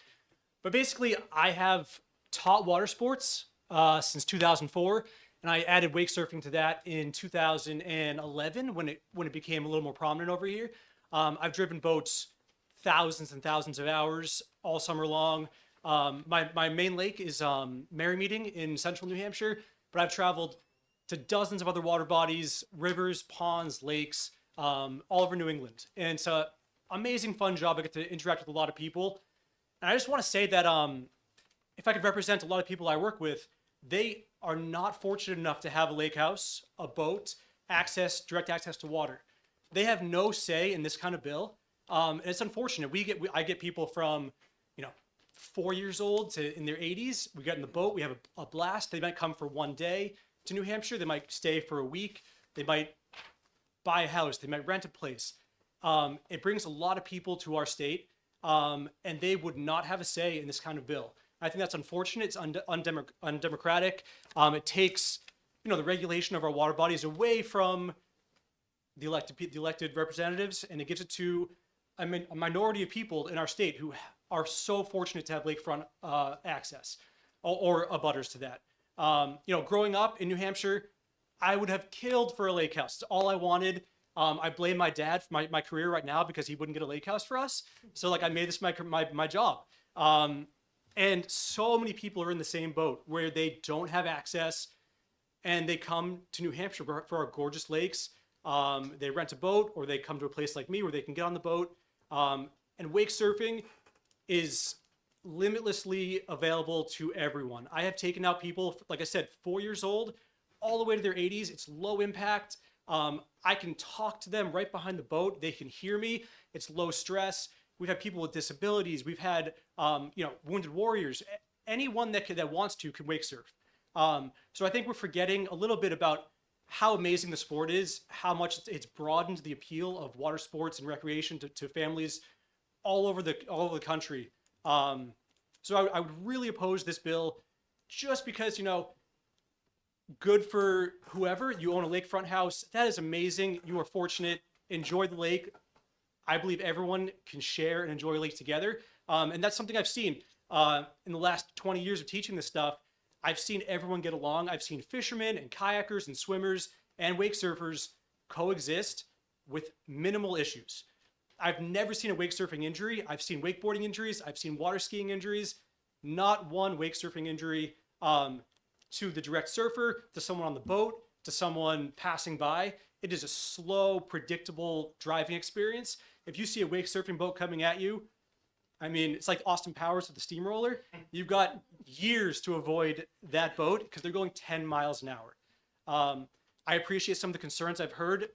I: But basically, I have taught water sports since 2004, and I added wake surfing to that in 2011 when it became a little more prominent over here. I've driven boats thousands and thousands of hours all summer long. My main lake is Merrymeeting in central New Hampshire, but I've traveled to dozens of other water bodies, rivers, ponds, lakes, all over New England. And it's an amazing, fun job. I get to interact with a lot of people. And I just want to say that if I could represent a lot of people I work with, they are not fortunate enough to have a lake house, a boat, direct access to water. They have no say in this kind of bill. And it's unfortunate. I get people from, 4 years old to in their 80s. We get in the boat. We have a blast. They might come for one day to New Hampshire. They might stay for a week. They might buy a house. They might rent a place. It brings a lot of people to our state, and they would not have a say in this kind of bill. I think that's unfortunate. It's undemocratic. It takes, the regulation of our water bodies away from the elected representatives, and it gives it to a minority of people in our state who are so fortunate to have lakefront access or abutters to that. Growing up in New Hampshire, I would have killed for a lake house. It's all I wanted. I blame my dad for my career right now because he wouldn't get a lake house for us. So I made this my job. And so many people are in the same boat where they don't have access and they come to New Hampshire for our gorgeous lakes. They rent a boat or they come to a place like me where they can get on the boat. And wake surfing is limitlessly available to everyone. I have taken out people, like I said, 4 years old, all the way to their 80s. It's low impact. I can talk to them right behind the boat. They can hear me. It's low stress. We've had people with disabilities. We've had, wounded warriors. Anyone that wants to can wake surf. So I think we're forgetting a little bit about how amazing the sport is, how much it's broadened the appeal of water sports and recreation to families all over the country. So I would really oppose this bill just because, good for whoever. You own a lakefront house. That is amazing. You are fortunate. Enjoy the lake. I believe everyone can share and enjoy a lake together. And that's something I've seen in the last 20 years of teaching this stuff. I've seen everyone get along. I've seen fishermen and kayakers and swimmers and wake surfers coexist with minimal issues. I've never seen a wake surfing injury. I've seen wakeboarding injuries. I've seen water skiing injuries. Not one wake surfing injury to the direct surfer, to someone on the boat, to someone passing by. It is a slow, predictable driving experience. If you see a wake surfing boat coming at you, it's like Austin Powers with the steamroller. You've got years to avoid that boat because they're going 10 miles an hour. I appreciate some of the concerns I've heard.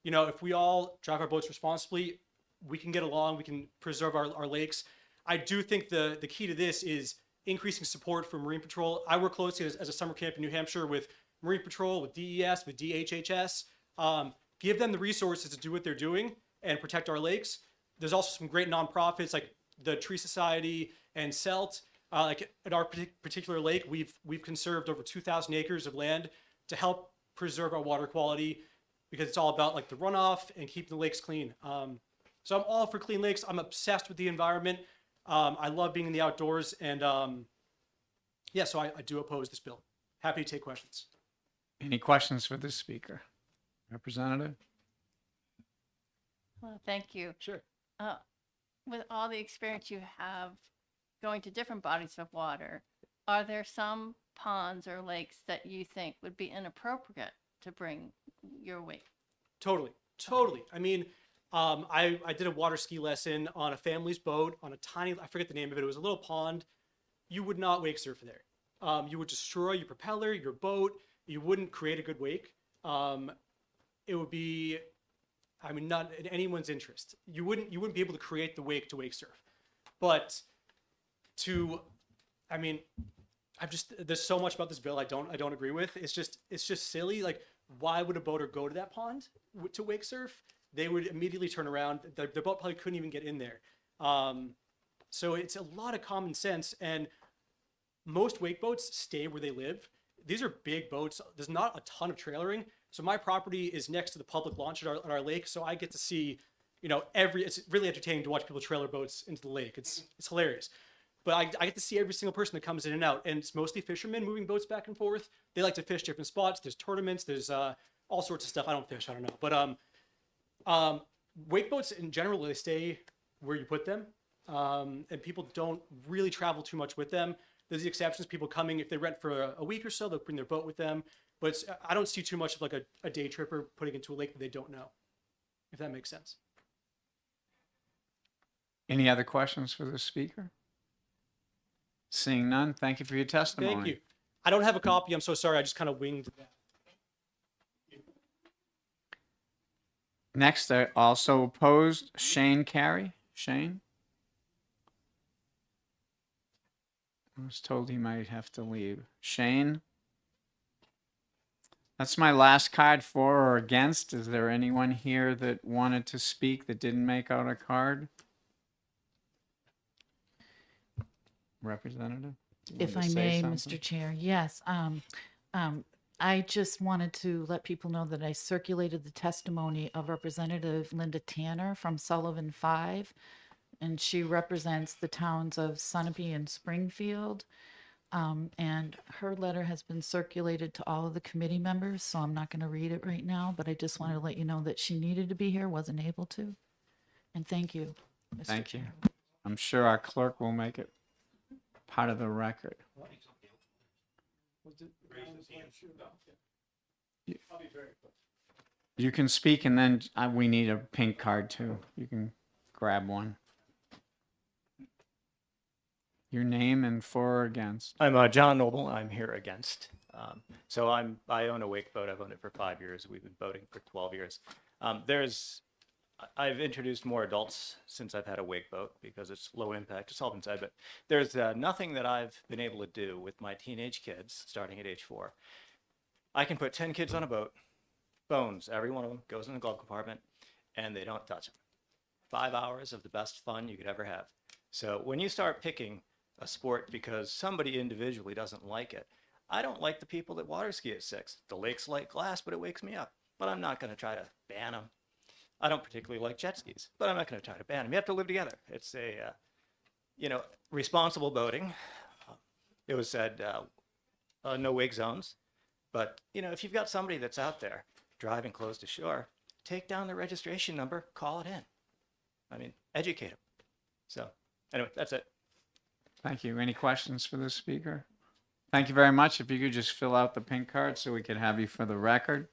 I: If we all drive our boats responsibly, we can get along, we can preserve our lakes. I do think the key to this is increasing support for Marine Patrol. I work closely as a summer camp in New Hampshire with Marine Patrol, with DES, with DHHS. Give them the resources to do what they're doing and protect our lakes. There's also some great nonprofits like the Tree Society and CELT. Like at our particular lake, we've conserved over 2,000 acres of land to help preserve our water quality because it's all about like the runoff and keeping the lakes clean. So I'm all for clean lakes. I'm obsessed with the environment. I love being in the outdoors, and so I do oppose this bill. Happy to take questions.
G: Any questions for this speaker? Representative?
N: Well, thank you.
I: Sure.
N: With all the experience you have going to different bodies of water, are there some ponds or lakes that you think would be inappropriate to bring your wake?
I: Totally. I did a water ski lesson on a family's boat on a tiny, I forget the name of it. It was a little pond. You would not wake surf there. You would destroy your propeller, your boat. You wouldn't create a good wake. It would be, not in anyone's interest. You wouldn't be able to create the wake to wake surf. But there's so much about this bill I don't agree with. It's just silly. Like, why would a boater go to that pond to wake surf? they would immediately turn around. Their boat probably couldn't even get in there. So it's a lot of common sense, and most wake boats stay where they live. These are big boats. There's not a ton of trailering. So my property is next to the public launch at our lake, so I get to see, it's really entertaining to watch people trailer boats into the lake. It's hilarious. But I get to see every single person that comes in and out, and it's mostly fishermen moving boats back and forth. They like to fish different spots. There's tournaments. There's all sorts of stuff. I don't fish. I don't know. But wake boats in general, they stay where you put them, and people don't really travel too much with them. There's the exceptions. People coming, if they rent for a week or so, they'll bring their boat with them. But I don't see too much of like a day tripper putting into a lake that they don't know, if that makes sense.
G: Any other questions for the speaker? Seeing none, thank you for your testimony.
I: Thank you. I don't have a copy. I'm so sorry. I just kind of winged that.
G: Next, I also opposed Shane Carey. Shane? I was told he might have to leave. Shane? That's my last card, for or against. Is there anyone here that wanted to speak that didn't make out a card? Representative? you
E: If
G: wanted
E: I
G: to say
E: may,
G: something?
E: Mr. Chair, yes. I just wanted to let people know that I circulated the testimony of Representative Linda Tanner from Sullivan 5, and she represents the towns of Sunapee and Springfield. And her letter has been circulated to all of the committee members, so I'm not going to read it right now, but I just wanted to let you know that she needed to be here, wasn't able to. And thank you, Mr.
G: Thank you.
E: Chair.
G: I'm sure our clerk will make it part of the record. You can speak, and then we need a pink card too. You can grab one. Your name and for or against.
B: I'm John Noble. I'm here against. So I own a wake boat. I've owned it for 5 years. We've been boating for 12 years. I've introduced more adults since I've had a wake boat because it's low impact. It's all inside, but there's nothing that I've been able to do with my teenage kids starting at age 4. I can put 10 kids on a boat, phones, every one of them goes in the glove compartment, and they don't touch them. 5 hours of the best fun you could ever have. So when you start picking a sport because somebody individually doesn't like it, I don't like the people that water ski at 6. The lake's like glass, but it wakes me up. But I'm not going to try to ban them. I don't particularly like jet skis, but I'm not going to try to ban them. You have to live together. It's a, responsible boating. It was said no wake zones. But, if you've got somebody that's out there driving close to shore, take down the registration number, call it in. Educate them. So, anyway, that's it.
G: Thank you. Any questions for the speaker? Thank you very much. If you could just fill out the pink card so we could have you for the record.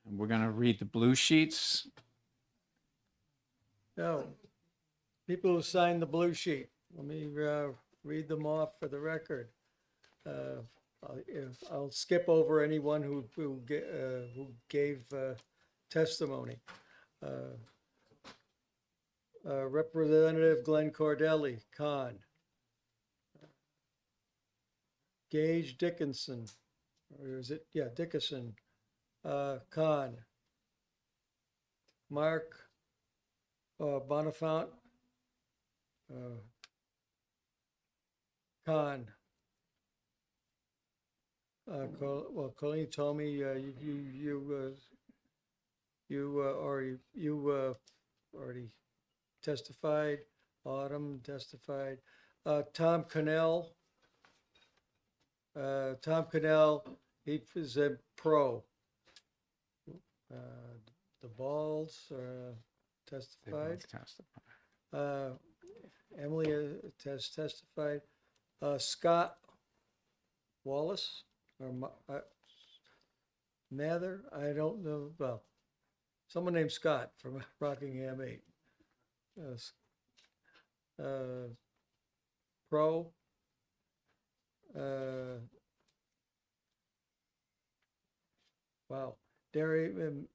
G: And we're going to read the blue sheets.
A: Now, people who signed the blue sheet, let me read them off for the record. I'll skip over anyone who gave testimony. Representative Glenn Cordelli, Con. Gage Dickinson, or is it? Yeah, Dickinson, Con. Mark Bonifant, Con. Colleen told me you already testified. Autumn testified. Tom Cannell. Tom Cannell, he is a pro. The Balls testified. Emily has testified. Scott Wallace or Mather, I don't know. Well, someone named Scott from Rockingham 8. Pro. Wow. Darren,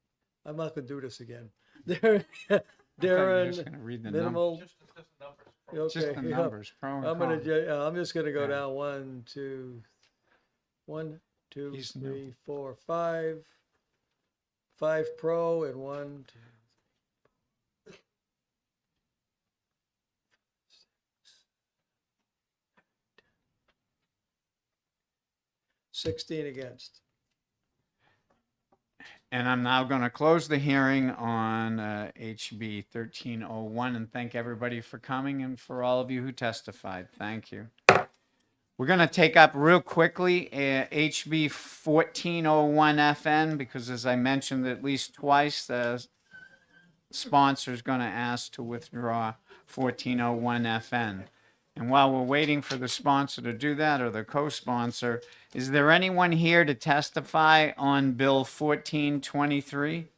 A: I'm not going to do this again. Darren,
G: just gonna read the
A: minimal.
G: numbers.
A: Okay,
G: Just the
A: yeah.
G: numbers, pro and
A: I'm just gonna go
G: Yeah.
A: down 1, 2, 1, 2,
G: He's
A: 3, 4, 5. 5 pro and 1, 2, 16 against.
G: And I'm now going to close the hearing on HB 1301 and thank everybody for coming and for all of you who testified. Thank you. We're going to take up real quickly HB 1401 FN because, as I mentioned at least twice, the sponsor is going to ask to withdraw 1401 FN. And while we're waiting for the sponsor to do that, or the co-sponsor, is there anyone here to testify on Bill 1423?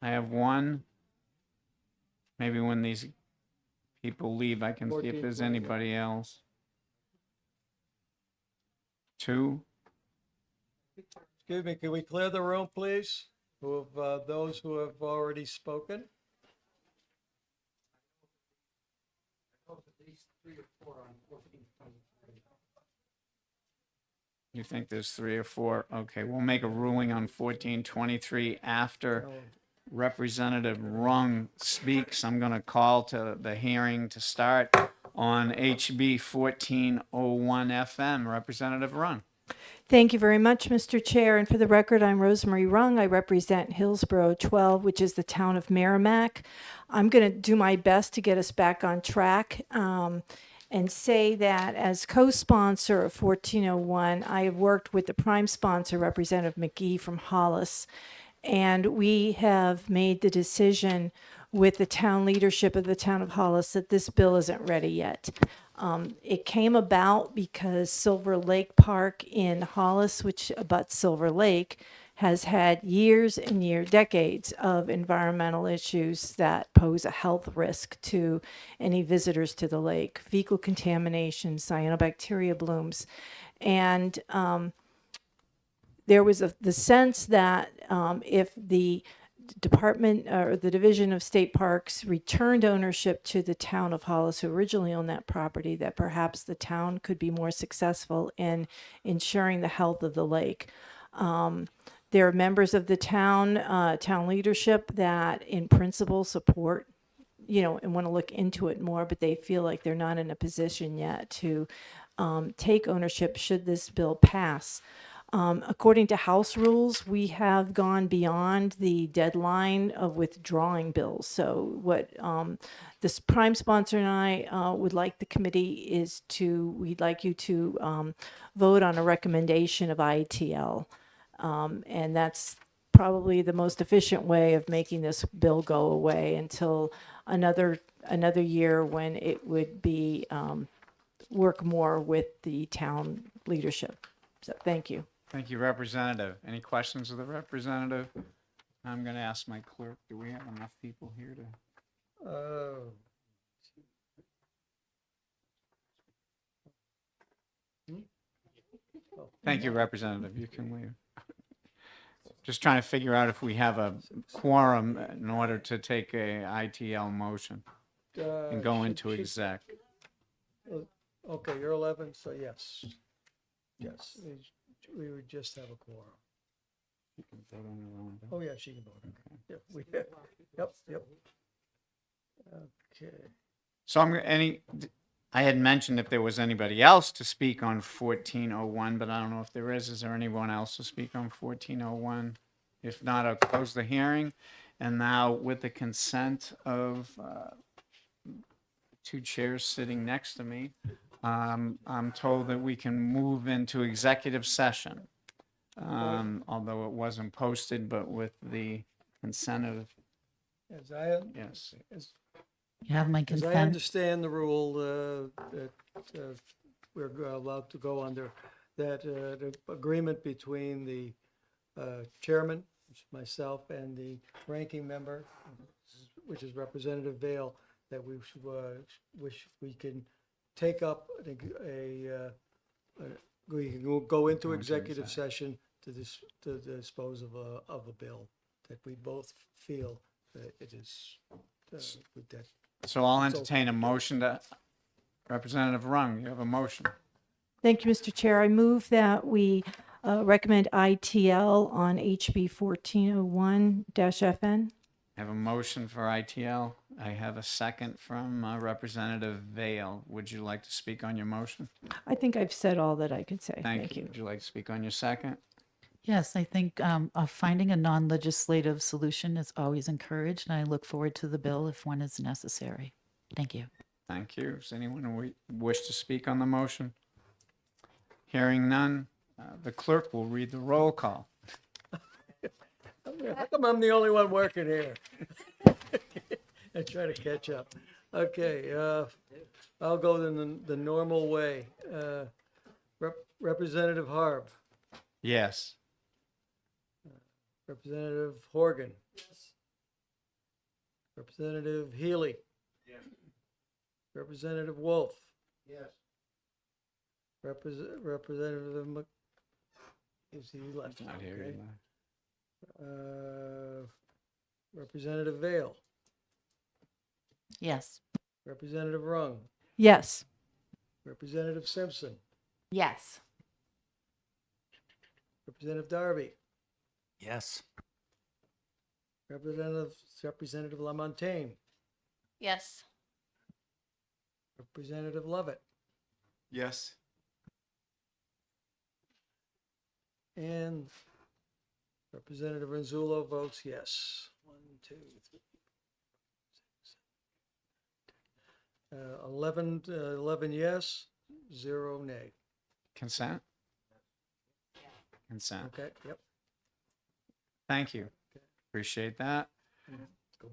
G: I have one. Maybe when these people leave, I can see if there's
A: 1423.
G: anybody else. 2.
A: Excuse me, can we clear the room, please? Who have, those who have already spoken?
G: You think there's 3 or 4? Okay, we'll make a ruling on 1423 after Representative Rung speaks. I'm going to call to the hearing to start on HB 1401 FM. Representative Rung.
O: Thank you very much, Mr. Chair. And for the record, I'm Rosemary Rung. I represent Hillsborough 12, which is the town of Merrimack. I'm going to do my best to get us back on track and say that as co-sponsor of 1401, I have worked with the prime sponsor, Representative McGee from Hollis, and we have made the decision with the town leadership of the town of Hollis that this bill isn't ready yet. It came about because Silver Lake Park in Hollis, which abuts Silver Lake, has had years and decades of environmental issues that pose a health risk to any visitors to the lake. Fecal contamination, cyanobacteria blooms. And there was the sense that if the Department or the Division of State Parks returned ownership to the town of Hollis, who originally owned that property, that perhaps the town could be more successful in ensuring the health of the lake. There are members of the town leadership that in principle support, and want to look into it more, but they feel like they're not in a position yet to take ownership should this bill pass. According to House rules, we have gone beyond the deadline of withdrawing bills. So what this prime sponsor and I would like the committee is we'd like you to vote on a recommendation of ITL. And that's probably the most efficient way of making this bill go away until another year when it would be work more with the town leadership. So thank you.
G: Thank you, Representative. Any questions of the representative? I'm going to ask my clerk, do we have enough people here to? Thank you, Representative. You can leave. Just trying to figure out if we have a quorum in order to take a ITL motion and go into exec.
A: Okay, you're 11, so yes. Yes, we would just have a quorum.
G: You can vote on your own.
A: Oh, yeah, she can vote. Okay. Yep. Okay.
G: So I had mentioned if there was anybody else to speak on 1401, but I don't know if there is. Is there anyone else to speak on 1401? If not, I'll close the hearing. And now with the consent of 2 chairs sitting next to me, I'm told that we can move into executive session. Although it wasn't posted, but with the consent of,
A: As I,
G: yes.
E: You have my
A: As I
E: consent.
A: understand the rule that we're allowed to go under, that the agreement between the chairman, which is myself, and the ranking member, which is Representative Vale, that we should, which we can take up we can go into executive session to dispose of a bill that we both feel that it is that.
G: So I'll entertain a motion to, Representative Rung, you have a motion.
O: Thank you, Mr. Chair. I move that we recommend ITL on HB 1401-FN.
G: I have a motion for ITL. I have a second from Representative Vale. Would you like to speak on your motion?
O: I think I've said all that I could say.
G: Thank you. Would you like to speak on your second?
E: Yes, I think finding a non-legislative solution is always encouraged, and I look forward to the bill if one is necessary. Thank you.
G: Thank you. Does anyone wish to speak on the motion? Hearing none, the clerk will read the roll call.
A: How come I'm the only one working here? I try to catch up. Okay, I'll go the normal way. Representative Harb,
G: Yes.
A: Representative Horgan. Yes. Representative Healy.
J: Yes.
A: Representative Wolf.
J: Yes.
A: Representative is he left?
G: Not here
A: Okay.
G: anymore.
A: Representative Vale.
E: Yes.
A: Representative Rung.
O: Yes.
A: Representative Simpson.
E: Yes.
A: Representative Darby.
B: Yes.
A: Representative Lamontagne.
N: Yes.
A: Representative Lovett.
G: Yes.
A: And Representative Renzullo votes yes. 1, 2, 3, 4, 5, 6, 7, 11 yes, 0 nay.
G: Consent? Consent.
A: Okay, yep.
G: Thank you. Appreciate that.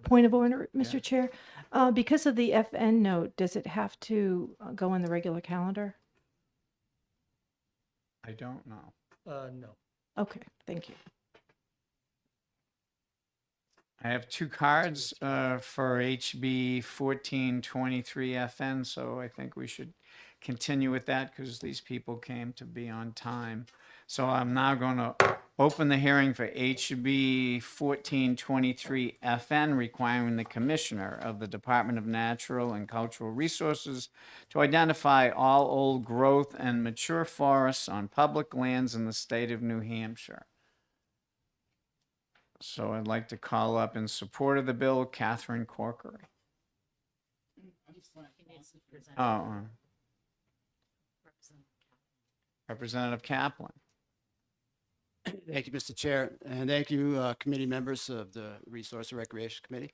O: Point of order, Mr. Chair. Because of the FN note, does it have to go on the regular calendar?
G: I don't know.
A: No.
O: Okay, thank you.
G: I have two cards for HB 1423 FN, so I think we should continue with that because these people came to be on time. So I'm now going to open the hearing for HB 1423 FN, requiring the Commissioner of the Department of Natural and Cultural Resources to identify all old growth and mature forests on public lands in the state of New Hampshire. So I'd like to call up in support of the bill, Catherine Corkery. Representative Kaplan.
K: Thank you, Mr. Chair, and thank you, committee members of the Resource and Recreation Committee.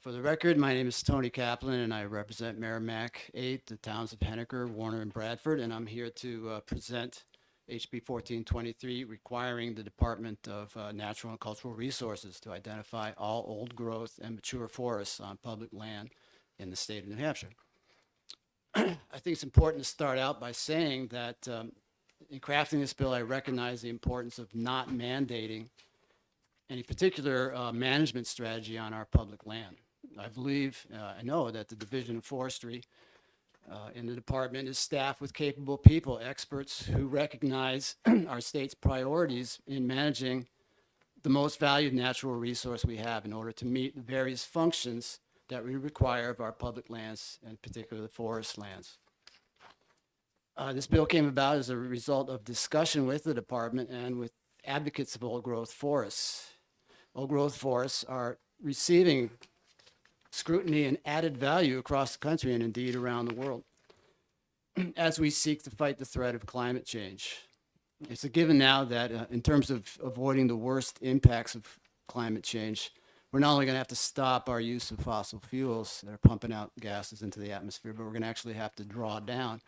K: For the record, my name is Tony Kaplan, and I represent Merrimack 8, the towns of Henniker, Warner, and Bradford, and I'm here to present HB 1423 requiring the Department of Natural and Cultural Resources to identify all old growth and mature forests on public land in the state of New Hampshire. I think it's important to start out by saying that in crafting this bill, I recognize the importance of not mandating any particular management strategy on our public land. I believe, I know that the Division of Forestry in the department is staffed with capable people, experts who recognize our state's priorities in managing the most valued natural resource we have in order to meet the various functions that we require of our public lands, and particularly the forest lands. This bill came about as a result of discussion with the department and with advocates of old growth forests. Old growth forests are receiving scrutiny and added value across the country and indeed around the world as we seek to fight the threat of climate change. It's a given now that in terms of avoiding the worst impacts of climate change, we're not only going to have to stop our use of fossil fuels that are pumping out gases into the atmosphere, but we're going to actually have to draw down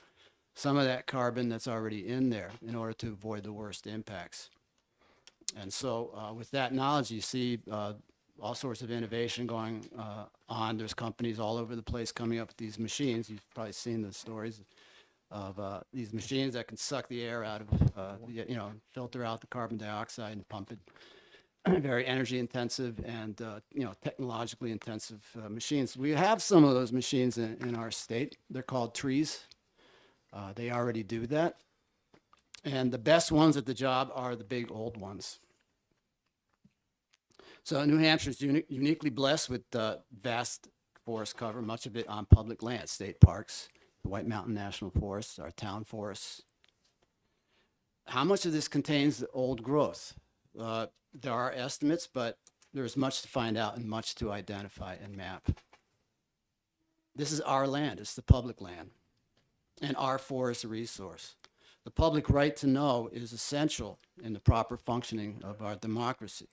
K: some of that carbon that's already in there in order to avoid the worst impacts. And so with that knowledge, you see all sorts of innovation going on. There's companies all over the place coming up with these machines. You've probably seen the stories of these machines that can suck the air out of, filter out the carbon dioxide and pump it. Very energy intensive and, technologically intensive machines. We have some of those machines in our state. They're called trees. They already do that. And the best ones at the job are the big old ones. So New Hampshire is uniquely blessed with vast forest cover, much of it on public land, state parks, the White Mountain National Forest, our town forests. How much of this contains the old growth? There are estimates, but there's much to find out and much to identify and map. This is our land, it's the public land, and our forest resource. The public right to know is essential in the proper functioning of our democracy.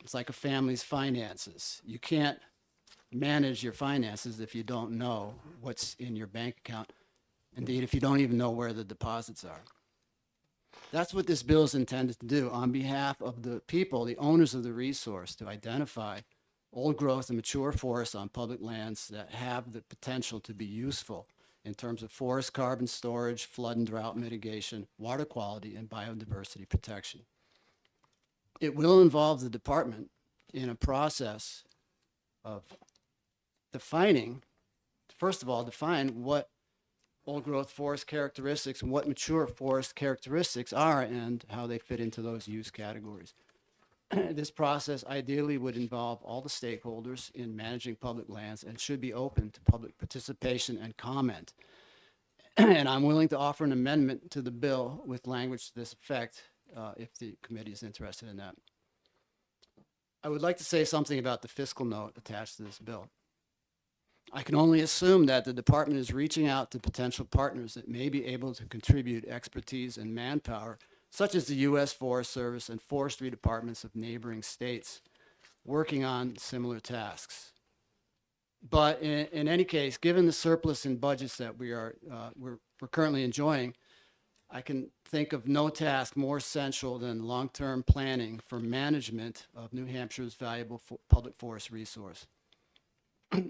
K: It's like a family's finances. You can't manage your finances if you don't know what's in your bank account. Indeed, if you don't even know where the deposits are. That's what this bill is intended to do on behalf of the people, the owners of the resource, to identify old growth and mature forests on public lands that have the potential to be useful in terms of forest carbon storage, flood and drought mitigation, water quality, and biodiversity protection. It will involve the department in a process of defining, first of all, define what old growth forest characteristics and what mature forest characteristics are and how they fit into those use categories. This process ideally would involve all the stakeholders in managing public lands and should be open to public participation and comment. And I'm willing to offer an amendment to the bill with language to this effect if the committee is interested in that. I would like to say something about the fiscal note attached to this bill. I can only assume that the department is reaching out to potential partners that may be able to contribute expertise and manpower, such as the U.S. Forest Service and forestry departments of neighboring states, working on similar tasks. But in any case, given the surplus in budgets that we're currently enjoying, I can think of no task more essential than long-term planning for management of New Hampshire's valuable public forest resource.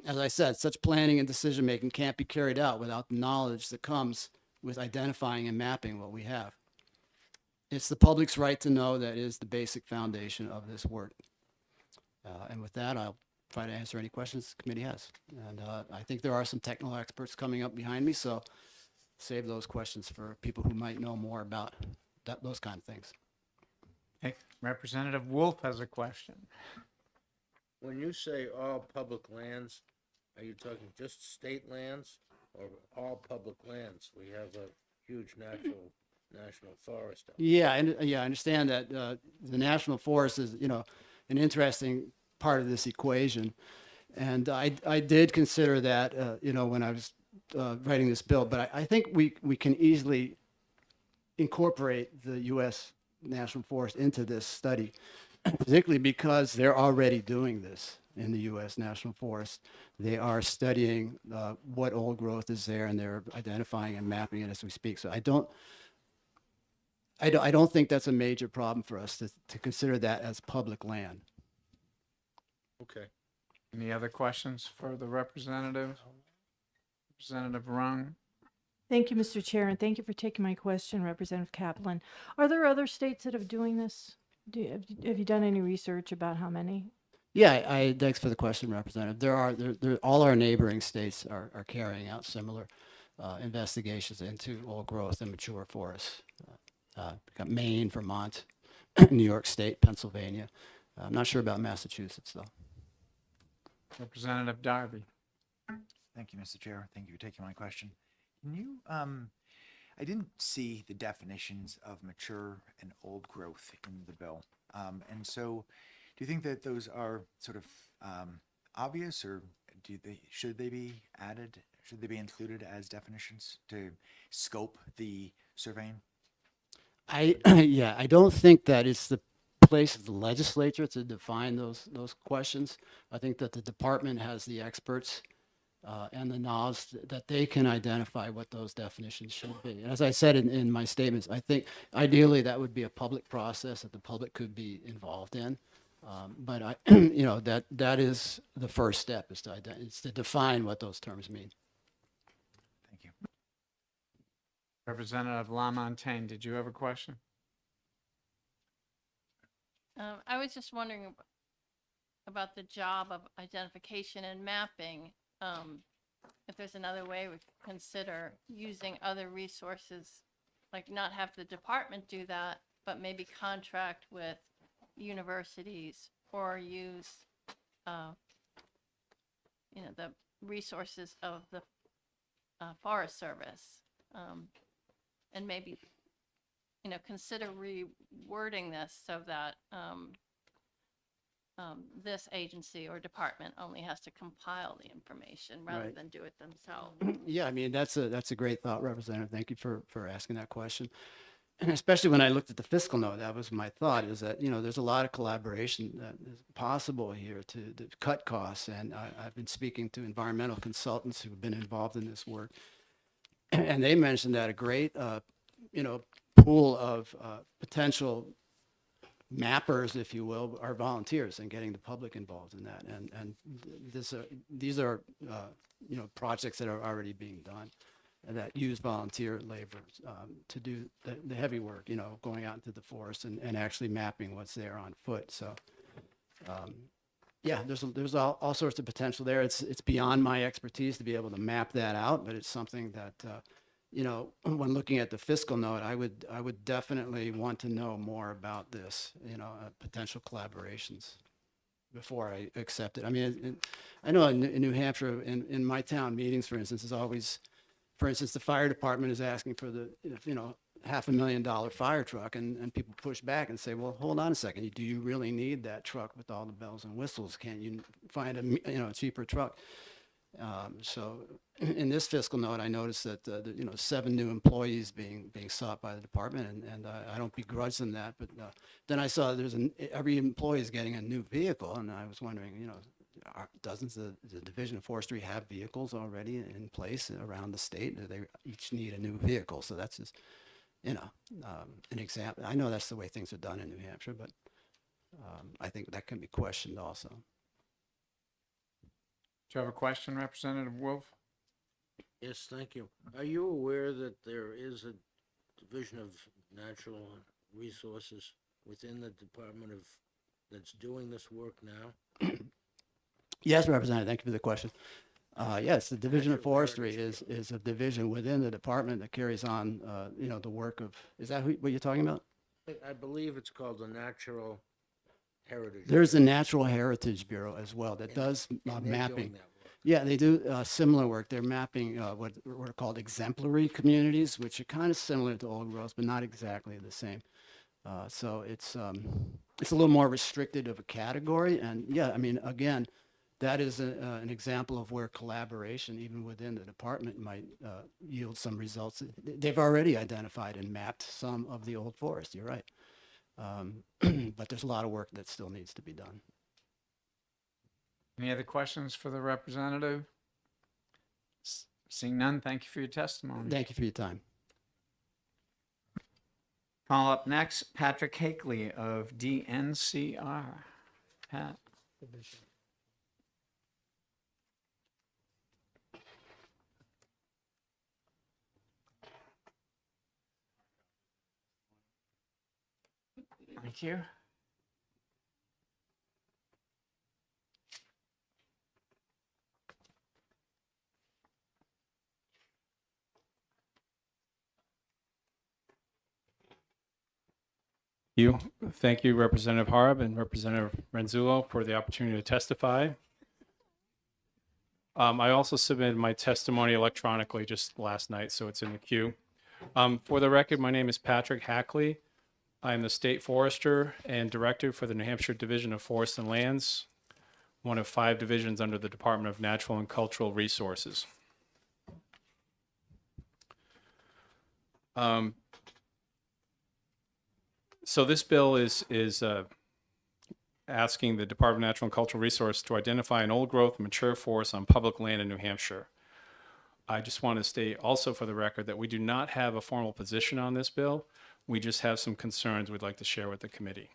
K: As I said, such planning and decision-making can't be carried out without the knowledge that comes with identifying and mapping what we have. It's the public's right to know that is the basic foundation of this work. And with that, I'll try to answer any questions the committee has. And I think there are some technical experts coming up behind me, so save those questions for people who might know more about those kind of things.
G: Okay. Representative Wolf has a question.
J: When you say all public lands, are you talking just state lands or all public lands? We have a huge national forest.
K: Yeah, I understand that the national forest is, an interesting part of this equation. And I did consider that, when I was writing this bill, but I think we can easily incorporate the U.S. National Forest into this study, particularly because they're already doing this in the U.S. National Forest. They are studying what old growth is there, and they're identifying and mapping it as we speak. So I don't think that's a major problem for us to consider that as public land.
J: Okay.
G: Any other questions for the representative? Representative Rung?
O: Thank you, Mr. Chair, and thank you for taking my question, Representative Kaplan. Are there other states that are doing this? Have you done any research about how many?
K: Yeah, thanks for the question, Representative. There all our neighboring states are carrying out similar investigations into old growth and mature forests. Got Maine, Vermont, New York State, Pennsylvania. I'm not sure about Massachusetts, though.
G: Representative Darby.
F: Thank you, Mr. Chair. Thank you for taking my question. Can you, I didn't see the definitions of mature and old growth in the bill. And so do you think that those are sort of obvious, or should they be added? Should they be included as definitions to scope the surveying?
K: I don't think that it's the place of the legislature to define those questions. I think that the department has the experts and the knowledge that they can identify what those definitions should be. And as I said in my statements, I think ideally that would be a public process that the public could be involved in. But that is the first step, is to define what those terms mean.
F: Thank you.
G: Representative Lamontagne, did you have a question?
N: I was just wondering about the job of identification and mapping. If there's another way we could consider using other resources, like not have the department do that, but maybe contract with universities or use, the resources of the Forest Service, and maybe, consider rewording this so that this agency or department only has to compile the information rather
K: Right.
N: than do it themselves.
K: Yeah, I mean, that's a great thought, Representative. Thank you for asking that question. And especially when I looked at the fiscal note, that was my thought, is that, there's a lot of collaboration that is possible here to cut costs. And I've been speaking to environmental consultants who've been involved in this work. And they mentioned that a great, pool of potential mappers, if you will, are volunteers and getting the public involved in that. And these are projects that are already being done that use volunteer labor to do the heavy work, going out into the forest and actually mapping what's there on foot. So, yeah, there's all sorts of potential there. It's beyond my expertise to be able to map that out, but it's something that, when looking at the fiscal note, I would definitely want to know more about this, potential collaborations before I accept it. I mean, I know in New Hampshire, in my town meetings, for instance, is always, for instance, the fire department is asking for the, $500,000 fire truck, and people push back and say, well, hold on a second, do you really need that truck with all the bells and whistles? Can't you find a cheaper truck? So in this fiscal note, I noticed that 7 new employees being sought by the department, and I don't begrudge them that. But then I saw every employee is getting a new vehicle, and I was wondering, doesn't the Division of Forestry have vehicles already in place around the state? Do they each need a new vehicle? So that's just, an example. I know that's the way things are done in New Hampshire, but I think that can be questioned also.
G: Do you have a question, Representative Wolf?
J: Yes, thank you. Are you aware that there is a Division of Natural Resources within the Department that's doing this work now?
K: Yes, Representative, thank you for the question. Yes, the Division of Forestry is a division within the department that carries on, the work of, is that what you're talking about?
J: I believe it's called the Natural Heritage.
K: There's a Natural Heritage Bureau as well that does
J: and they're doing
K: mapping.
J: that work.
K: Yeah, they do similar work. They're mapping what are called exemplary communities, which are kind of similar to old growth, but not exactly the same. So it's a little more restricted of a category. And yeah, I mean, again, that is an example of where collaboration, even within the department, might yield some results. They've already identified and mapped some of the old forest. You're right. But there's a lot of work that still needs to be done.
G: Any other questions for the representative? Seeing none, thank you for your testimony.
K: Thank you for your time.
G: Call up next, Patrick Hakeley of DNCR. Pat. Thank you.
P: Thank you, Representative Harb and Representative Renzullo, for the opportunity to testify. I also submitted my testimony electronically just last night, so it's in the queue. For the record, my name is Patrick Hackley. I'm the State Forester and Director for the New Hampshire Division of Forests and Lands, one of 5 divisions under the Department of Natural and Cultural Resources. So this bill is asking the Department of Natural and Cultural Resources to identify an old growth mature forest on public land in New Hampshire. I just want to state also for the record that we do not have a formal position on this bill. We just have some concerns we'd like to share with the committee.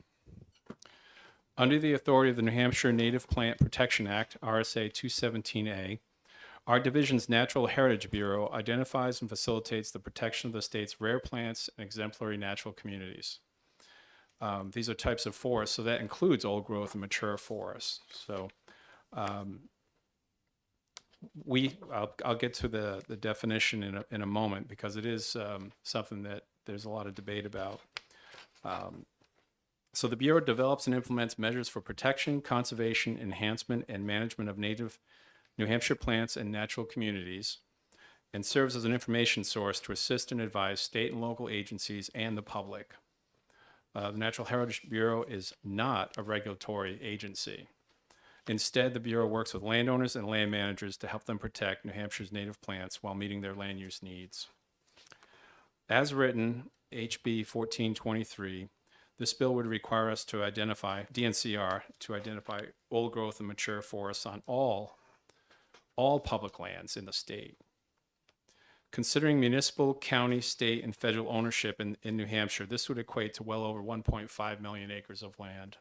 P: Under the authority of the New Hampshire Native Plant Protection Act, RSA 217A, our division's Natural Heritage Bureau identifies and facilitates the protection of the state's rare plants and exemplary natural communities. These are types of forests, so that includes old growth and mature forests. So I'll get to the definition in a moment, because it is something that there's a lot of debate about. So the Bureau develops and implements measures for protection, conservation, enhancement, and management of native New Hampshire plants and natural communities. and serves as an information source to assist and advise state and local agencies and the public. The Natural Heritage Bureau is not a regulatory agency. Instead, the Bureau works with landowners and land managers to help them protect New Hampshire's native plants while meeting their land use needs. As written, HB 1423, this bill would require us to identify, DNCR, to identify old growth and mature forests on all public lands in the state. Considering municipal, county, state, and federal ownership in New Hampshire, this would equate to well over 1.5 million acres of land.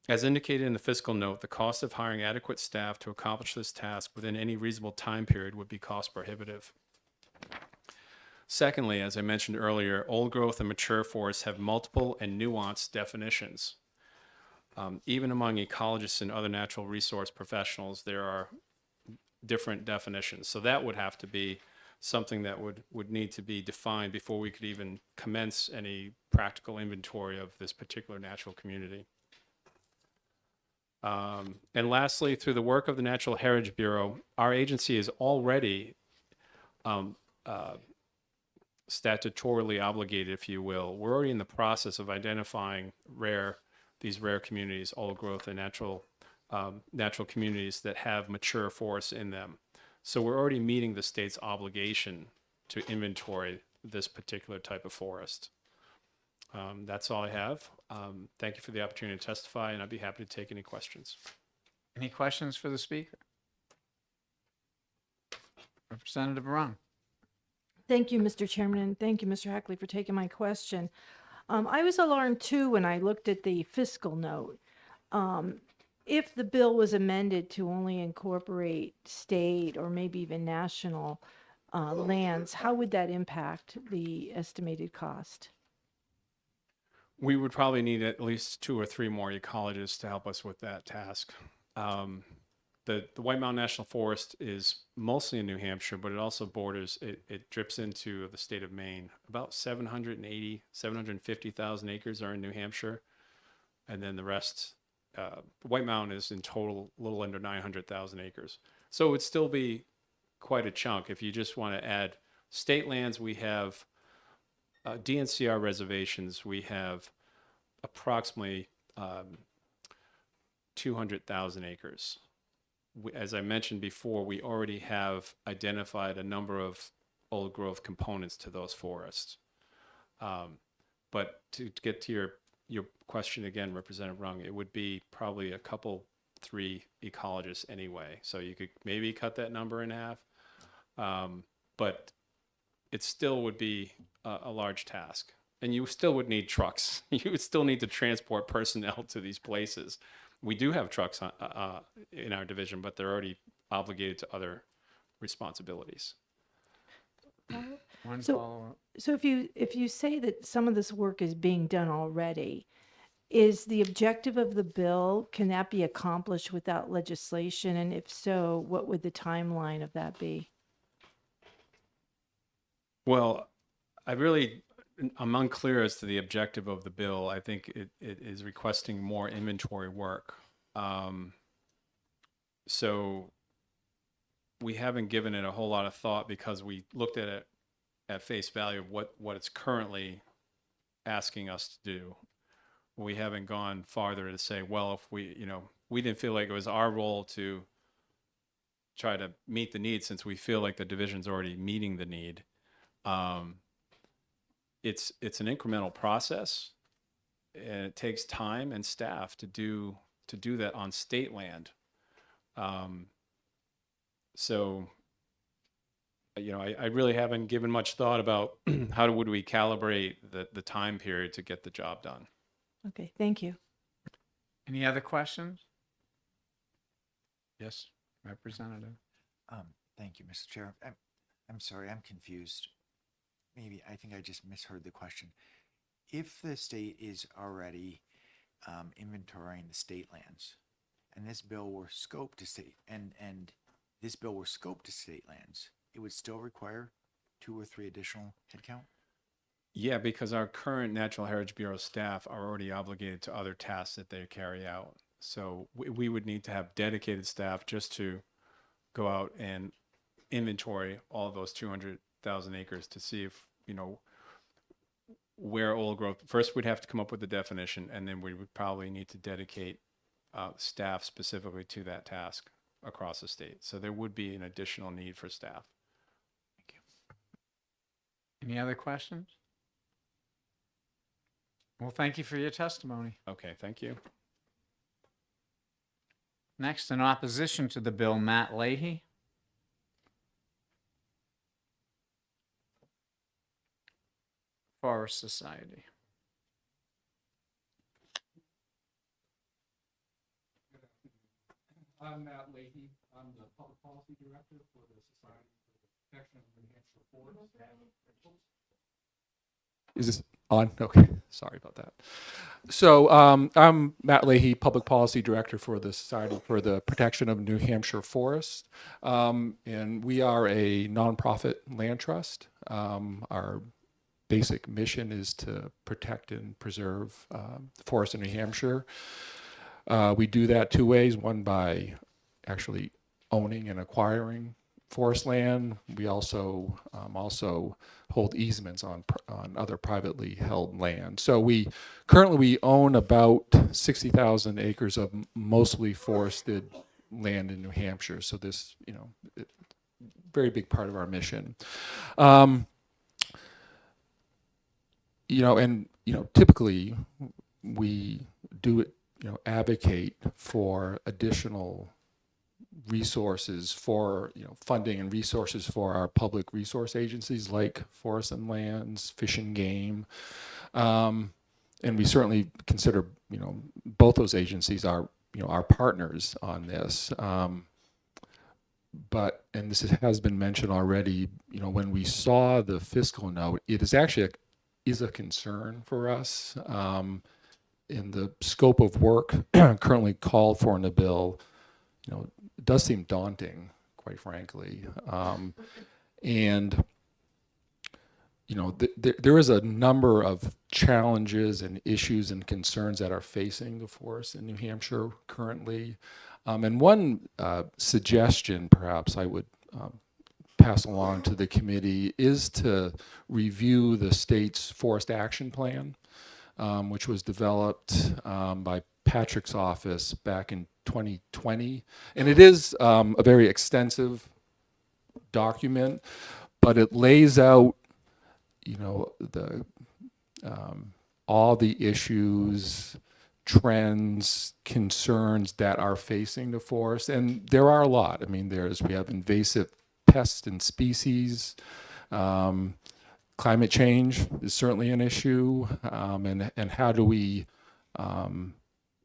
P: As indicated in the fiscal note, the cost of hiring adequate staff to accomplish this task within any reasonable time period would be cost prohibitive. Secondly, as I mentioned earlier, old growth and mature forests have multiple and nuanced definitions. Even among ecologists and other natural resource professionals, there are different definitions. So that would have to be something that would need to be defined before we could even commence any practical inventory of this particular natural community. And lastly, through the work of the Natural Heritage Bureau, our agency is already statutorily obligated, if you will. We're already in the process of identifying these rare communities, old growth and natural communities that have mature forests in them. So we're already meeting the state's obligation to inventory this particular type of forest. That's all I have. Thank you for the opportunity to testify, and I'd be happy to take any questions.
G: Any questions for the speaker? Representative Rung.
O: Thank you, Mr. Chairman, and thank you, Mr. Hackley, for taking my question. I was alarmed too when I looked at the fiscal note. If the bill was amended to only incorporate state or maybe even national lands, how would that impact the estimated cost?
P: We would probably need at least 2 or 3 more ecologists to help us with that task. The White Mountain National Forest is mostly in New Hampshire, but it also borders, it drips into the state of Maine. About 750,000 acres are in New Hampshire. And then the rest, White Mountain is in total a little under 900,000 acres. So it would still be quite a chunk. If you just want to add state lands, we have DNCR reservations, we have approximately 200,000 acres. As I mentioned before, we already have identified a number of old growth components to those forests. But to get to your question again, Representative Rung, it would be probably a couple, 3 ecologists anyway. So you could maybe cut that number in half, but it still would be a large task. And you still would need trucks. You would still need to transport personnel to these places. We do have trucks in our division, but they're already obligated to other responsibilities.
G: One
O: So-
G: follow-up.
O: So if you say that some of this work is being done already, is the objective of the bill, can that be accomplished without legislation? And if so, what would the timeline of that be?
P: Well, I'm unclear as to the objective of the bill. I think it is requesting more inventory work. So we haven't given it a whole lot of thought because we looked at it at face value of what it's currently asking us to do. We haven't gone farther to say, well, if we didn't feel like it was our role to try to meet the need, since we feel like the division's already meeting the need. It's an incremental process, and it takes time and staff to do that on state land. So, I really haven't given much thought about how would we calibrate the time period to get the job done.
O: Okay, thank you.
G: Any other questions? Yes, Representative.
F: Thank you, Mr. Chair. I'm sorry, I'm confused. Maybe I think I just misheard the question. If the state is already inventorying the state lands, and this bill were scoped to state, and this bill were scoped to state lands, it would still require 2 or 3 additional headcount?
P: Yeah, because our current Natural Heritage Bureau staff are already obligated to other tasks that they carry out. So we would need to have dedicated staff just to go out and inventory all of those 200,000 acres to see if, you know, where old growth, first we'd have to come up with the definition, and then we would probably need to dedicate staff specifically to that task across the state. So there would be an additional need for staff.
G: Any other questions? Well, thank you for your testimony.
P: Okay, thank you.
G: Next, in opposition to the bill, Matt Leahy. Forest Society.
L: I'm Matt Leahy. I'm the Public Policy Director for the Society for the Protection of New Hampshire Forests and Rituals. Is this on? Okay, sorry about that. So I'm Matt Leahy, Public Policy Director for the Society for the Protection of New Hampshire Forests. And we are a nonprofit land trust. Our basic mission is to protect and preserve the forests in New Hampshire. We do that two ways. One, by actually owning and acquiring forest land. We also hold easements on other privately held land. So we currently own about 60,000 acres of mostly forested land in New Hampshire. So this, you know, very big part of our mission. You know, and you know, typically we do it, you know, advocate for additional resources for, you know, funding and resources for our public resource agencies like Forest and Lands, Fish and Game. And we certainly consider, you know, both those agencies are, you know, our partners on this. But, and this has been mentioned already, you know, when we saw the fiscal note, it is actually is a concern for us. In the scope of work currently called for in the bill, you know, it does seem daunting, quite frankly. And, you know, there is a number of challenges and issues and concerns that are facing the forests in New Hampshire currently. And one suggestion perhaps I would pass along to the committee is to review the state's forest action plan, which was developed by Patrick's office back in 2020. And it is a very extensive document, but it lays out, you know, the all the issues, trends, concerns that are facing the forest. And there are a lot. I mean, we have invasive pests and species. Climate change is certainly an issue, and how do we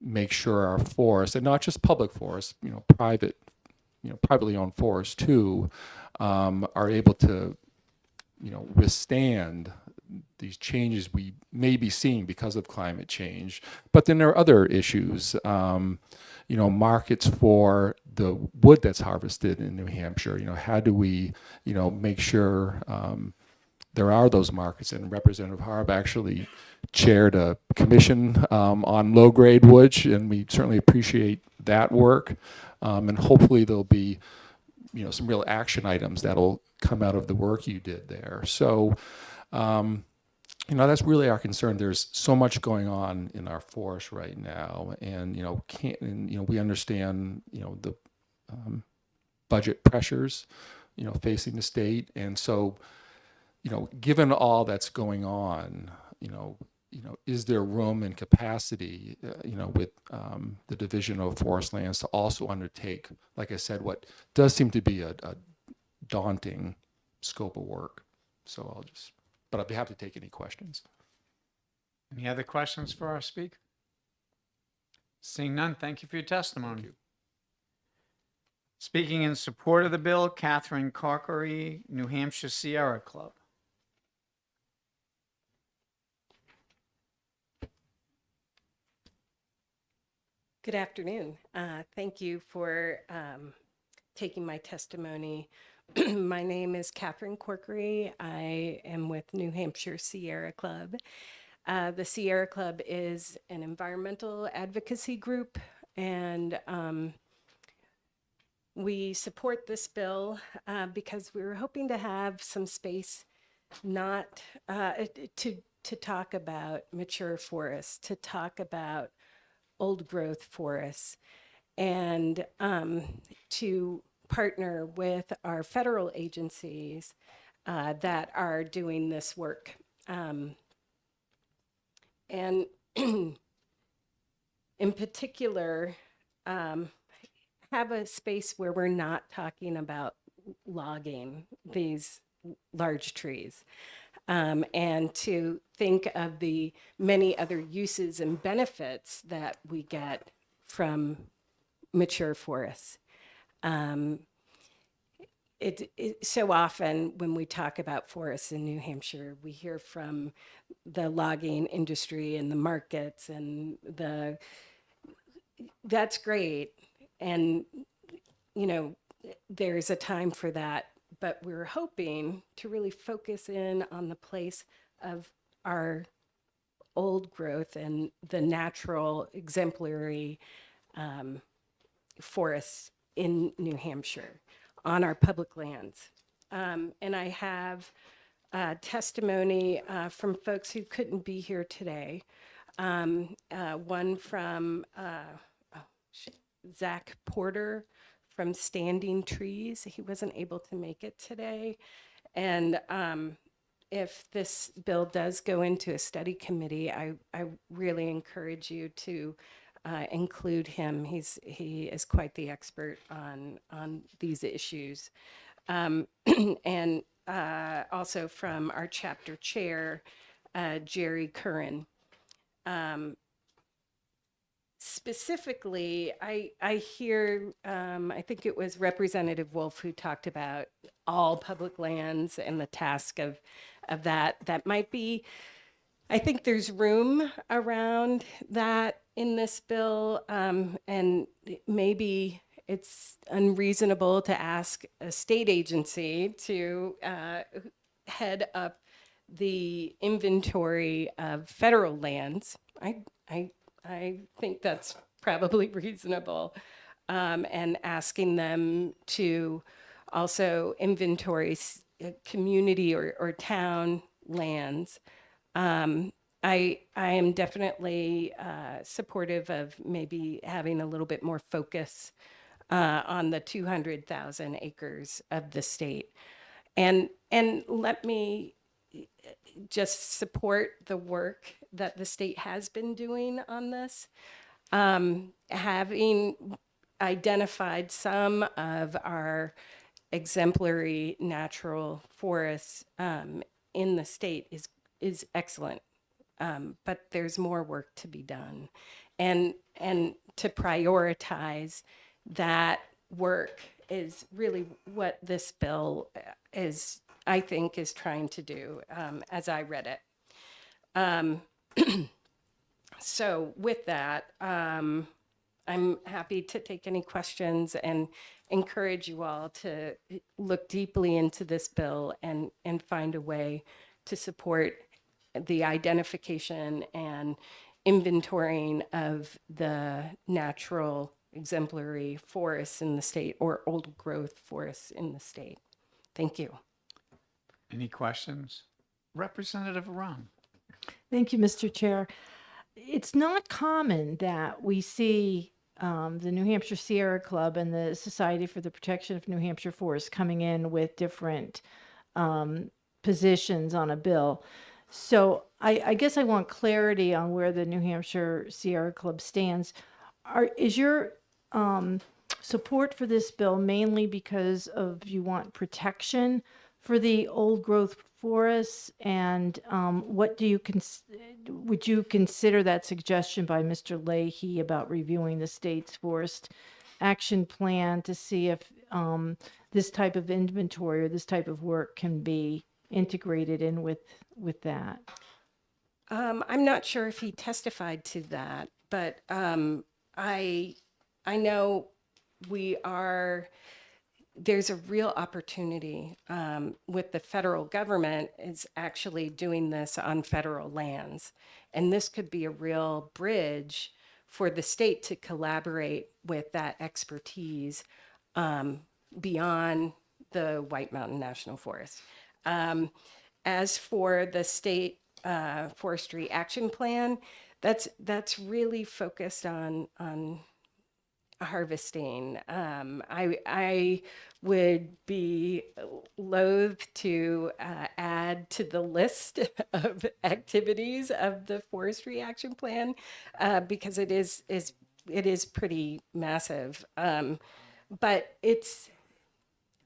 L: make sure our forests, and not just public forests, you know, privately owned forests too, are able to, you know, withstand these changes we may be seeing because of climate change. But then there are other issues, you know, markets for the wood that's harvested in New Hampshire. You know, how do we, you know, make sure there are those markets? And Representative Harb actually chaired a commission on low-grade wood, and we certainly appreciate that work. And hopefully there'll be, you know, some real action items that'll come out of the work you did there. So, you know, that's really our concern. There's so much going on in our forest right now, and you know, we understand, you know, the budget pressures, you know, facing the state, and so, you know, given all that's going on, you know, is there room and capacity, you know, with the Division of Forest Lands to also undertake, like I said, what does seem to be a daunting scope of work? So but I'd be happy to take any questions.
G: Any other questions for our speaker? Seeing none, thank you for your testimony. Speaking in support of the bill, Catherine Corkery, New Hampshire Sierra Club.
V: Good afternoon. Thank you for taking my testimony. My name is Catherine Corkery. I am with New Hampshire Sierra Club. The Sierra Club is an environmental advocacy group, and we support this bill because we were hoping to have some space not to talk about mature forests, to talk about old growth forests, and to partner with our federal agencies that are doing this work. And in particular, have a space where we're not talking about logging these large trees, and to think of the many other uses and benefits that we get from mature forests. So often when we talk about forests in New Hampshire, we hear from the logging industry and the markets and that's great. And, you know, there's a time for that, but we're hoping to really focus in on the place of our old growth and the natural exemplary forests in New Hampshire on our public lands. And I have testimony from folks who couldn't be here today. One from Zach Porter from Standing Trees. He wasn't able to make it today. And if this bill does go into a study committee, I really encourage you to include him. He is quite the expert on these issues. And also from our chapter chair, Jerry Curran. Specifically, I hear, I think it was Representative Wolf who talked about all public lands and the task of that. That might be, I think there's room around that in this bill, and maybe it's unreasonable to ask a state agency to head up the inventory of federal lands. I think that's probably reasonable, and asking them to also inventory community or town lands. I am definitely supportive of maybe having a little bit more focus on the 200,000 acres of the state. And let me just support the work that the state has been doing on this. Having identified some of our exemplary natural forests in the state is excellent. But there's more work to be done. And to prioritize that work is really what this bill is, I think, is trying to do, as I read it. So with that, I'm happy to take any questions and encourage you all to look deeply into this bill and find a way to support the identification and inventorying of the natural exemplary forests in the state or old growth forests in the state. Thank you.
G: Any questions? Representative Ron.
O: Thank you, Mr. Chair. It's not common that we see the New Hampshire Sierra Club and the Society for the Protection of New Hampshire Forests coming in with different positions on a bill. So I guess I want clarity on where the New Hampshire Sierra Club stands. Is your support for this bill mainly because of you want protection for the old growth forests? And what do you would you consider that suggestion by Mr. Leahy about reviewing the state's forest action plan to see if this type of inventory or this type of work can be integrated in with that?
V: I'm not sure if he testified to that, but I know there's a real opportunity with the federal government is actually doing this on federal lands. And this could be a real bridge for the state to collaborate with that expertise beyond the White Mountain National Forest. As for the state forestry action plan, that's really focused on harvesting. I would be loath to add to the list of activities of the forestry action plan because it is pretty massive. But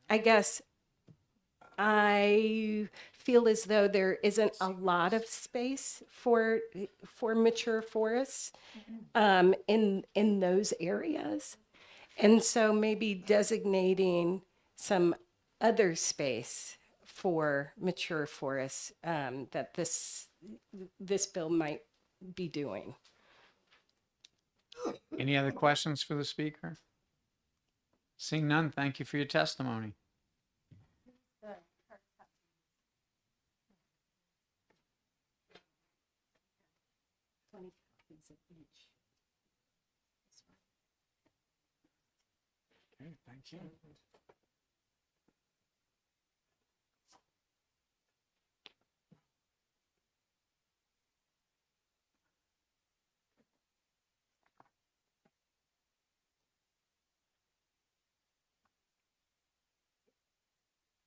V: I guess I feel as though there isn't a lot of space for mature forests in those areas. And so maybe designating some other space for mature forests that this bill might be doing.
G: Any other questions for the speaker? Seeing none, thank you for your testimony. Okay, thank you.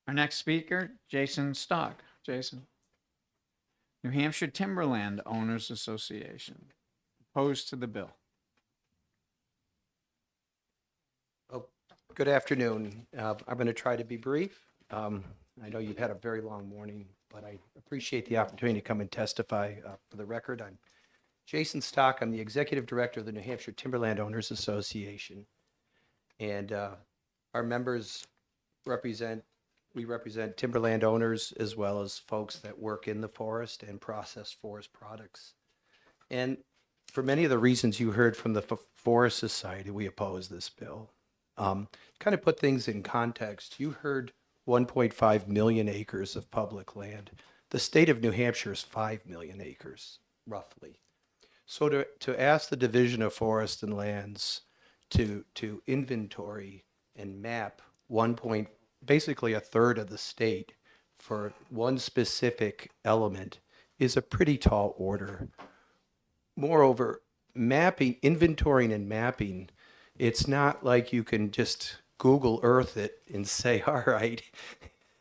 G: Our next speaker, Jason Stock. Jason. New Hampshire Timberland Owners Association. Opposed to the bill.
M: Good afternoon. I'm going to try to be brief. I know you've had a very long morning, but I appreciate the opportunity to come and testify. For the record, I'm Jason Stock. I'm the Executive Director of the New Hampshire Timberland Owners Association. And our members represent timberland owners as well as folks that work in the forest and process forest products. And for many of the reasons you heard from the Forest Society, we oppose this bill. Kind of put things in context, you heard 1.5 million acres of public land. The state of New Hampshire is 5 million acres, roughly. So to ask the Division of Forest and Lands to inventory and map basically a third of the state for one specific element is a pretty tall order. Moreover, inventorying and mapping, it's not like you can just Google Earth it and say, all right,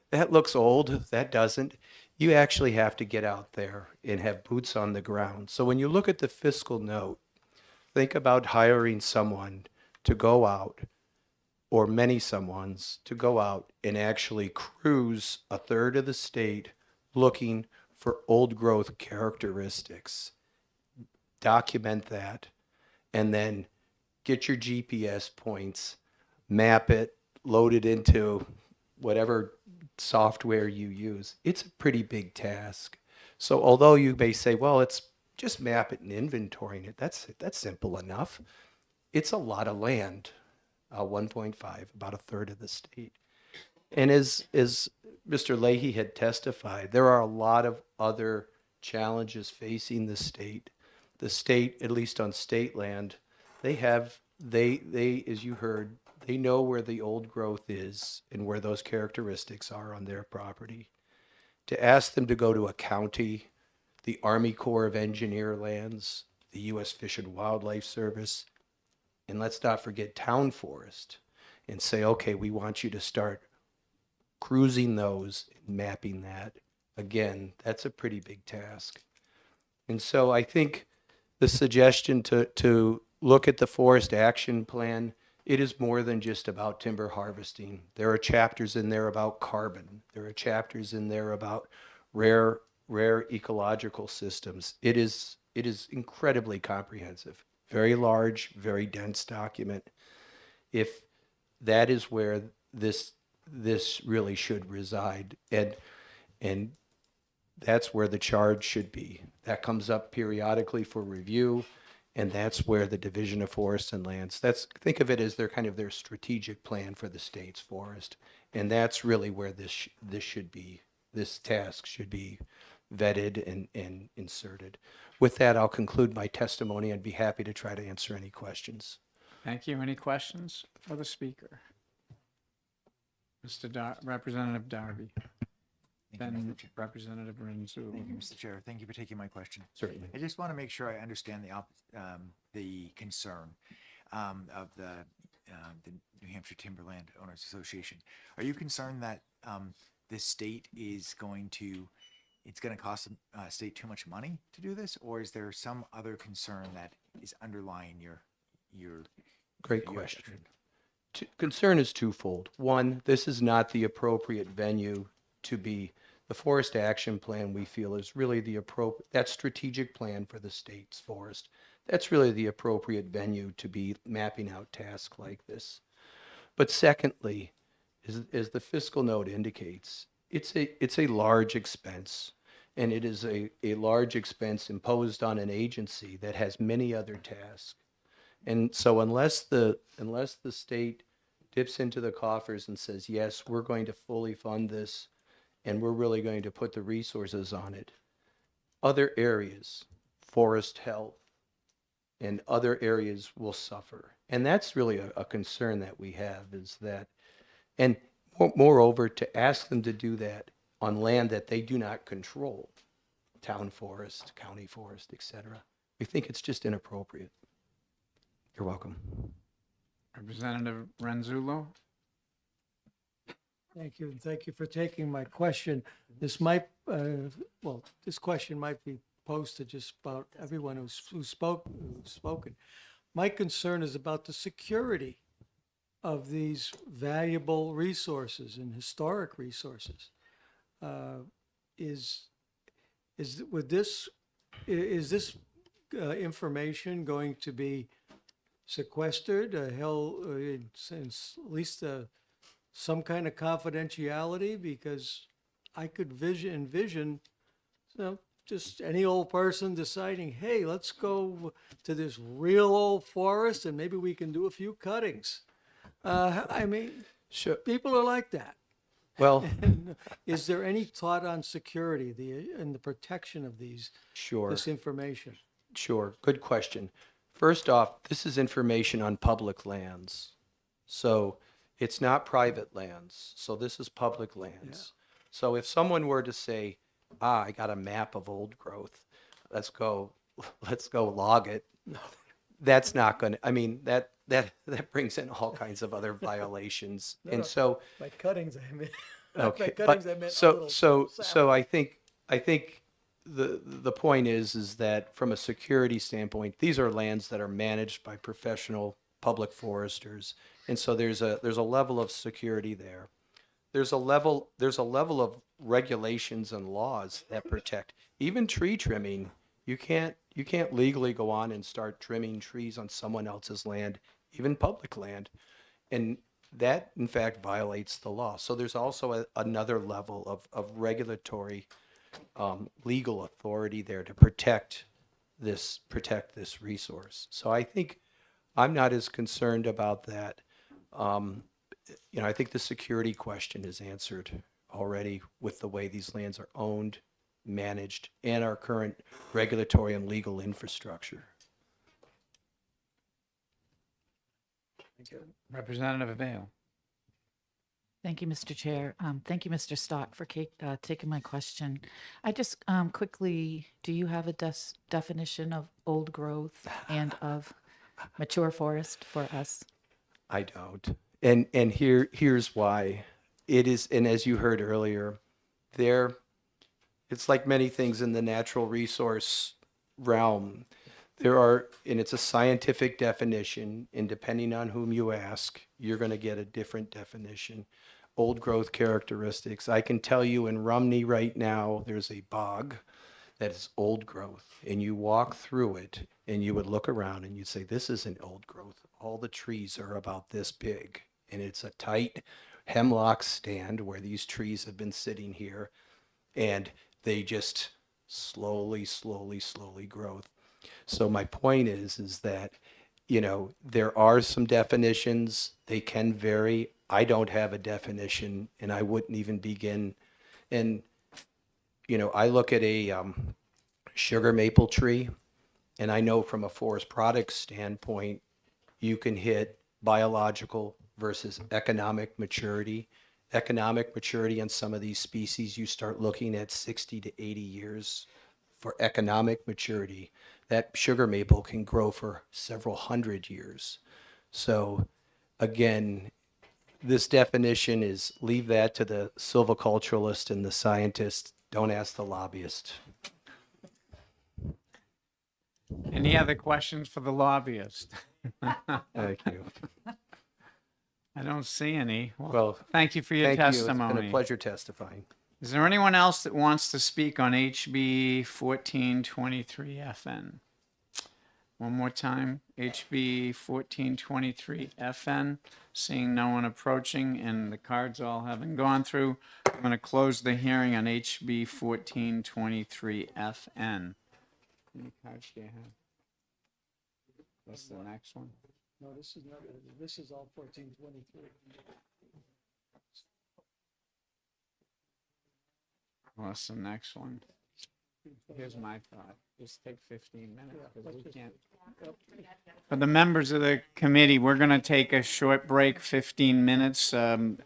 M: that looks old, that doesn't. You actually have to get out there and have boots on the ground. So when you look at the fiscal note, think about hiring someone to go out, or many someones to go out and actually cruise a third of the state looking for old growth characteristics. Document that, and then get your GPS points, map it, load it into whatever software you use. It's a pretty big task. So although you may say, well, it's just map it and inventorying it, that's simple enough. It's a lot of land, 1.5, about a third of the state. And as Mr. Leahy had testified, there are a lot of other challenges facing the state. The state, at least on state land, they as you heard, they know where the old growth is and where those characteristics are on their property. To ask them to go to a county, the Army Corps of Engineer lands, the U.S. Fish and Wildlife Service, and let's not forget town forest, and say, okay, we want you to start cruising those, mapping that. Again, that's a pretty big task. And so I think the suggestion to look at the forest action plan, it is more than just about timber harvesting. There are chapters in there about carbon. There are chapters in there about rare ecological systems. It is incredibly comprehensive, very large, very dense document. If that is where this really should reside, and that's where the charge should be. That comes up periodically for review, and that's where the Division of Forest and Lands, think of it as their strategic plan for the state's forest. And that's really where this task should be vetted and inserted. With that, I'll conclude my testimony and be happy to try to answer any questions.
G: Thank you. Any questions for the speaker? Representative Darby.
F: Thank you,
G: Then
F: Mr. Chair.
G: Representative Renzo.
F: Thank you, Mr. Chair. Thank you for taking my question.
M: Certainly.
F: I just want to make sure I understand the concern of the New Hampshire Timberland Owners Association. Are you concerned that this state is going to, it's going to cost the state too much money to do this, or is there some other concern that is underlying your
M: Great
F: your
M: question.
F: objection?
M: Concern is twofold. One, this is not the appropriate venue to be, the forest action plan we feel is really the appropriate, that strategic plan for the state's forest. That's really the appropriate venue to be mapping out tasks like this. But secondly, as the fiscal note indicates, it's a large expense, and it is a large expense imposed on an agency that has many other tasks. And so unless the state dips into the coffers and says, yes, we're going to fully fund this, and we're really going to put the resources on it, other areas, forest health, and other areas will suffer. And that's really a concern that we have, is that, and moreover, to ask them to do that on land that they do not control, town forest, county forest, etc., we think it's just inappropriate. You're welcome.
G: Representative Renzulo.
A: Thank you, and thank you for taking my question. This might, this question might be posed to just about everyone who's spoken. My concern is about the security of these valuable resources and historic resources. Is this information going to be sequestered, held, since at least some kind of confidentiality? Because I could envision, just any old person deciding, hey, let's go to this real old forest and maybe we can do a few cuttings. I mean,
M: Sure.
A: people are like that.
M: Well,
A: And is there any thought on security and the protection of
M: sure.
A: this information?
M: Sure. Good question. First off, this is information on public lands. So it's not private lands. So this is public lands. So if someone were to say, I got a map of old growth, let's go log it. That's not going to, I mean, that brings in all kinds of other violations.
A: No,
M: And
A: no.
M: so,
A: By cuttings, I mean.
M: okay,
A: By cuttings, I meant a
M: so
A: little
M: so so
A: salad.
M: I think the point is that from a security standpoint, these are lands that are managed by professional public foresters, and so there's a level of security there. There's a level of regulations and laws that protect even tree trimming. You can't legally go on and start trimming trees on someone else's land, even public land, and that in fact violates the law. So there's also another level of regulatory legal authority there to protect this resource. So I think I'm not as concerned about that. I think the security question is answered already with the way these lands are owned, managed, and our current regulatory and legal infrastructure.
G: Representative Vale.
E: Thank you, Mr. Chair. Thank you, Mr. Stock, for taking my question. I just quickly, do you have a definition of old growth and of mature forest for us?
M: I don't. And here's why. It is, and as you heard earlier, it's like many things in the natural resource realm. And it's a scientific definition, and depending on whom you ask, you're going to get a different definition. Old growth characteristics. I can tell you in Rumney right now, there's a bog that is old growth, and you walk through it, and you would look around and you'd say, this isn't old growth. All the trees are about this big, and it's a tight hemlock stand where these trees have been sitting here, and they just slowly grow. So my point is that, there are some definitions. They can vary. I don't have a definition, and I wouldn't even begin. And, I look at a sugar maple tree, and I know from a forest products standpoint, you can hit biological versus economic maturity economic maturity on some of these species, you start looking at 60 to 80 years for economic maturity. That sugar maple can grow for several hundred years. So again, this definition is leave that to the silviculturalist and the scientist. Don't ask the lobbyist.
G: Any other questions for the lobbyist?
M: Thank you.
G: I don't see any.
M: Well,
G: thank you for your
M: thank
G: testimony.
M: you. It's been a pleasure testifying.
G: Is there anyone else that wants to speak on HB 1423 FN? One more time, HB 1423 FN. Seeing no one approaching and the cards all having gone through, I'm going to close the hearing on HB 1423 FN. How many cards do you have? What's the next one?
A: No, this is not, this is all 1423.
G: What's the next one? Here's my thought. Just take 15 minutes because we can't. For the members of the committee, we're going to take a short break, 15 minutes.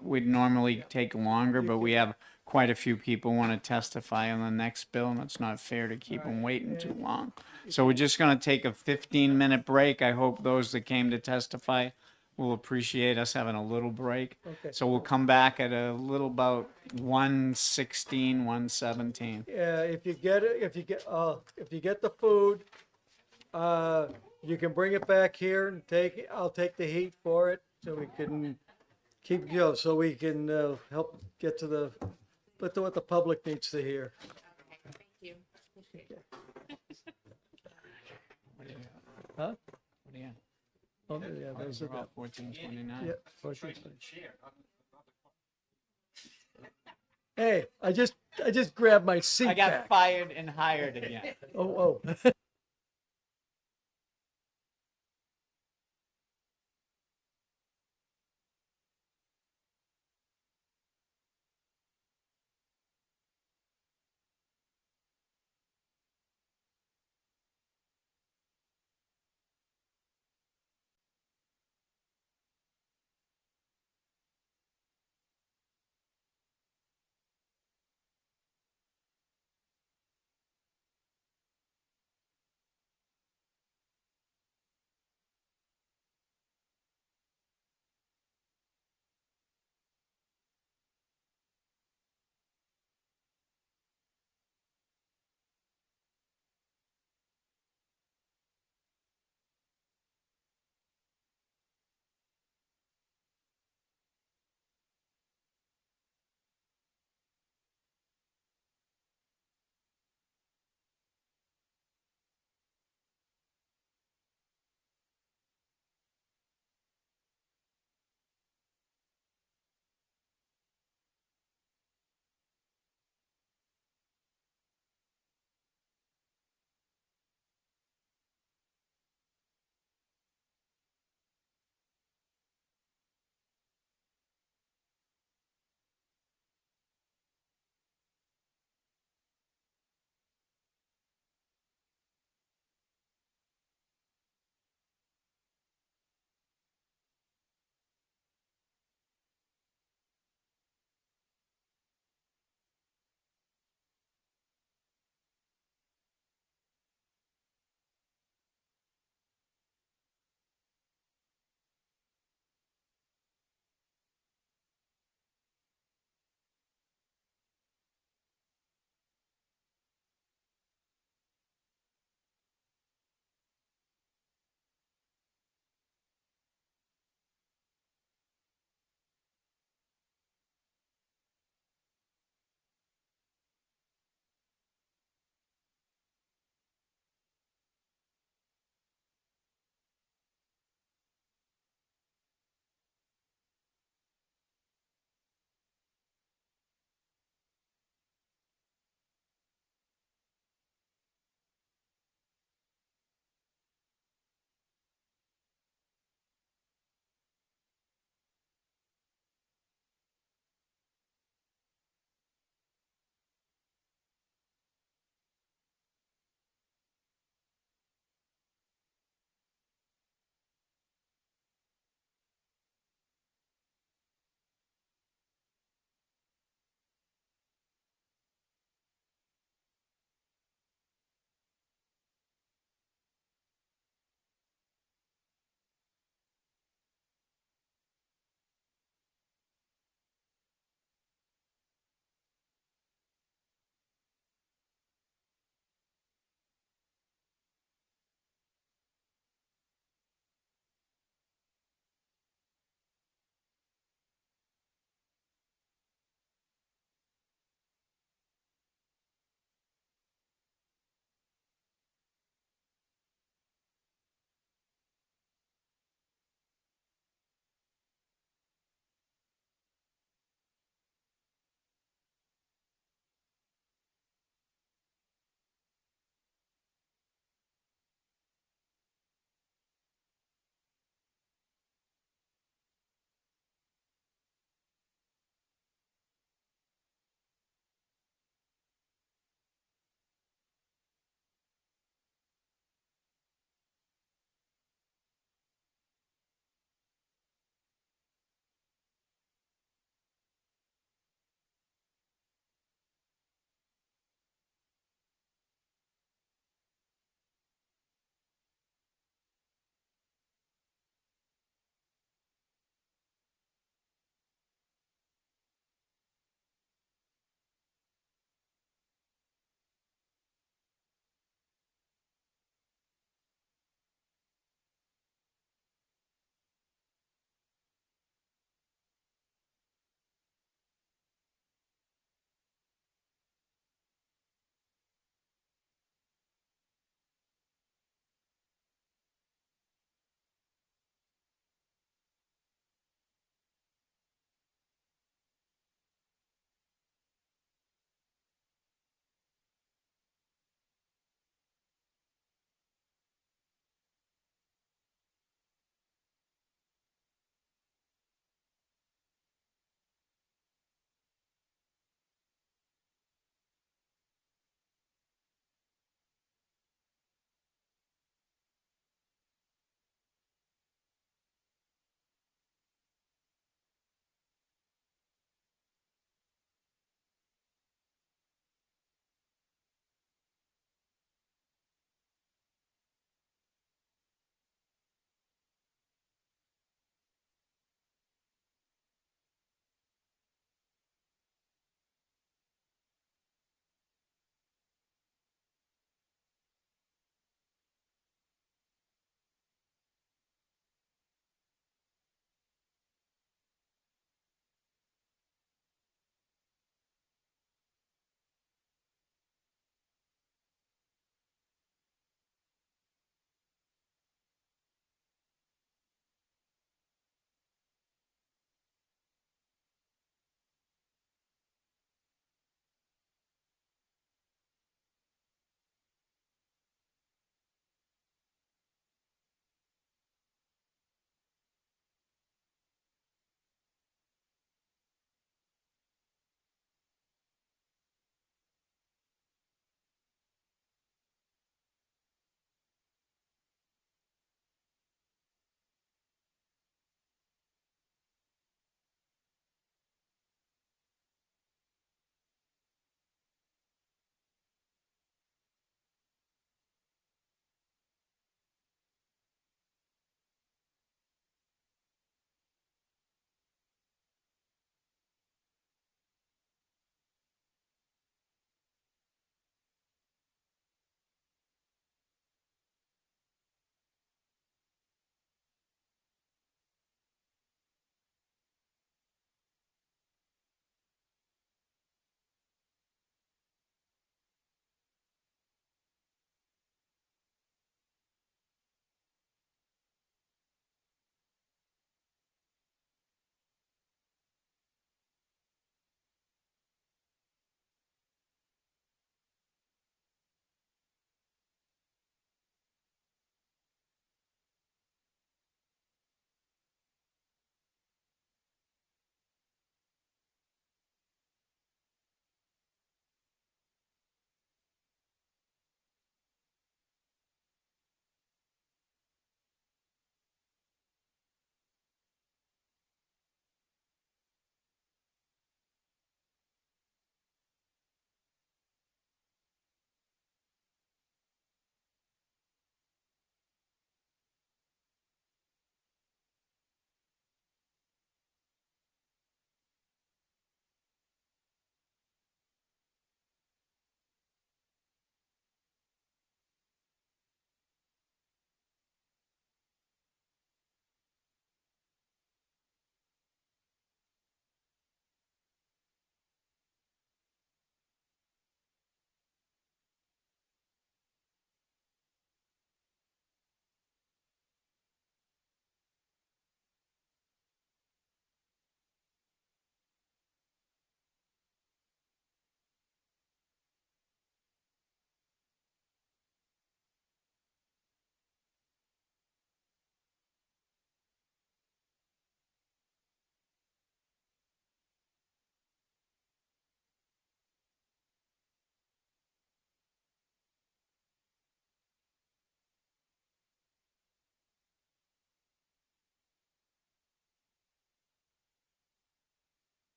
G: We'd normally take longer, but we have quite a few people want to testify on the next bill, and it's not fair to keep them waiting too long. So we're just going to take a 15-minute break. I hope those that came to testify will appreciate us having a little break.
A: Okay.
G: So we'll come back at a little about 1:16, 1:17.
A: Yeah, if you get it, if you get the food, you can bring it back here and I'll take the heat for it so we can keep, so we can help get to what the public needs to hear.
R: Thank you.
A: Huh?
G: What do you have?
A: Oh, yeah, those are
G: all
A: good.
G: 1429.
A: Yeah, 1429. Hey, I just grabbed my seat
G: I got
A: back.
G: fired and hired again.
A: Oh.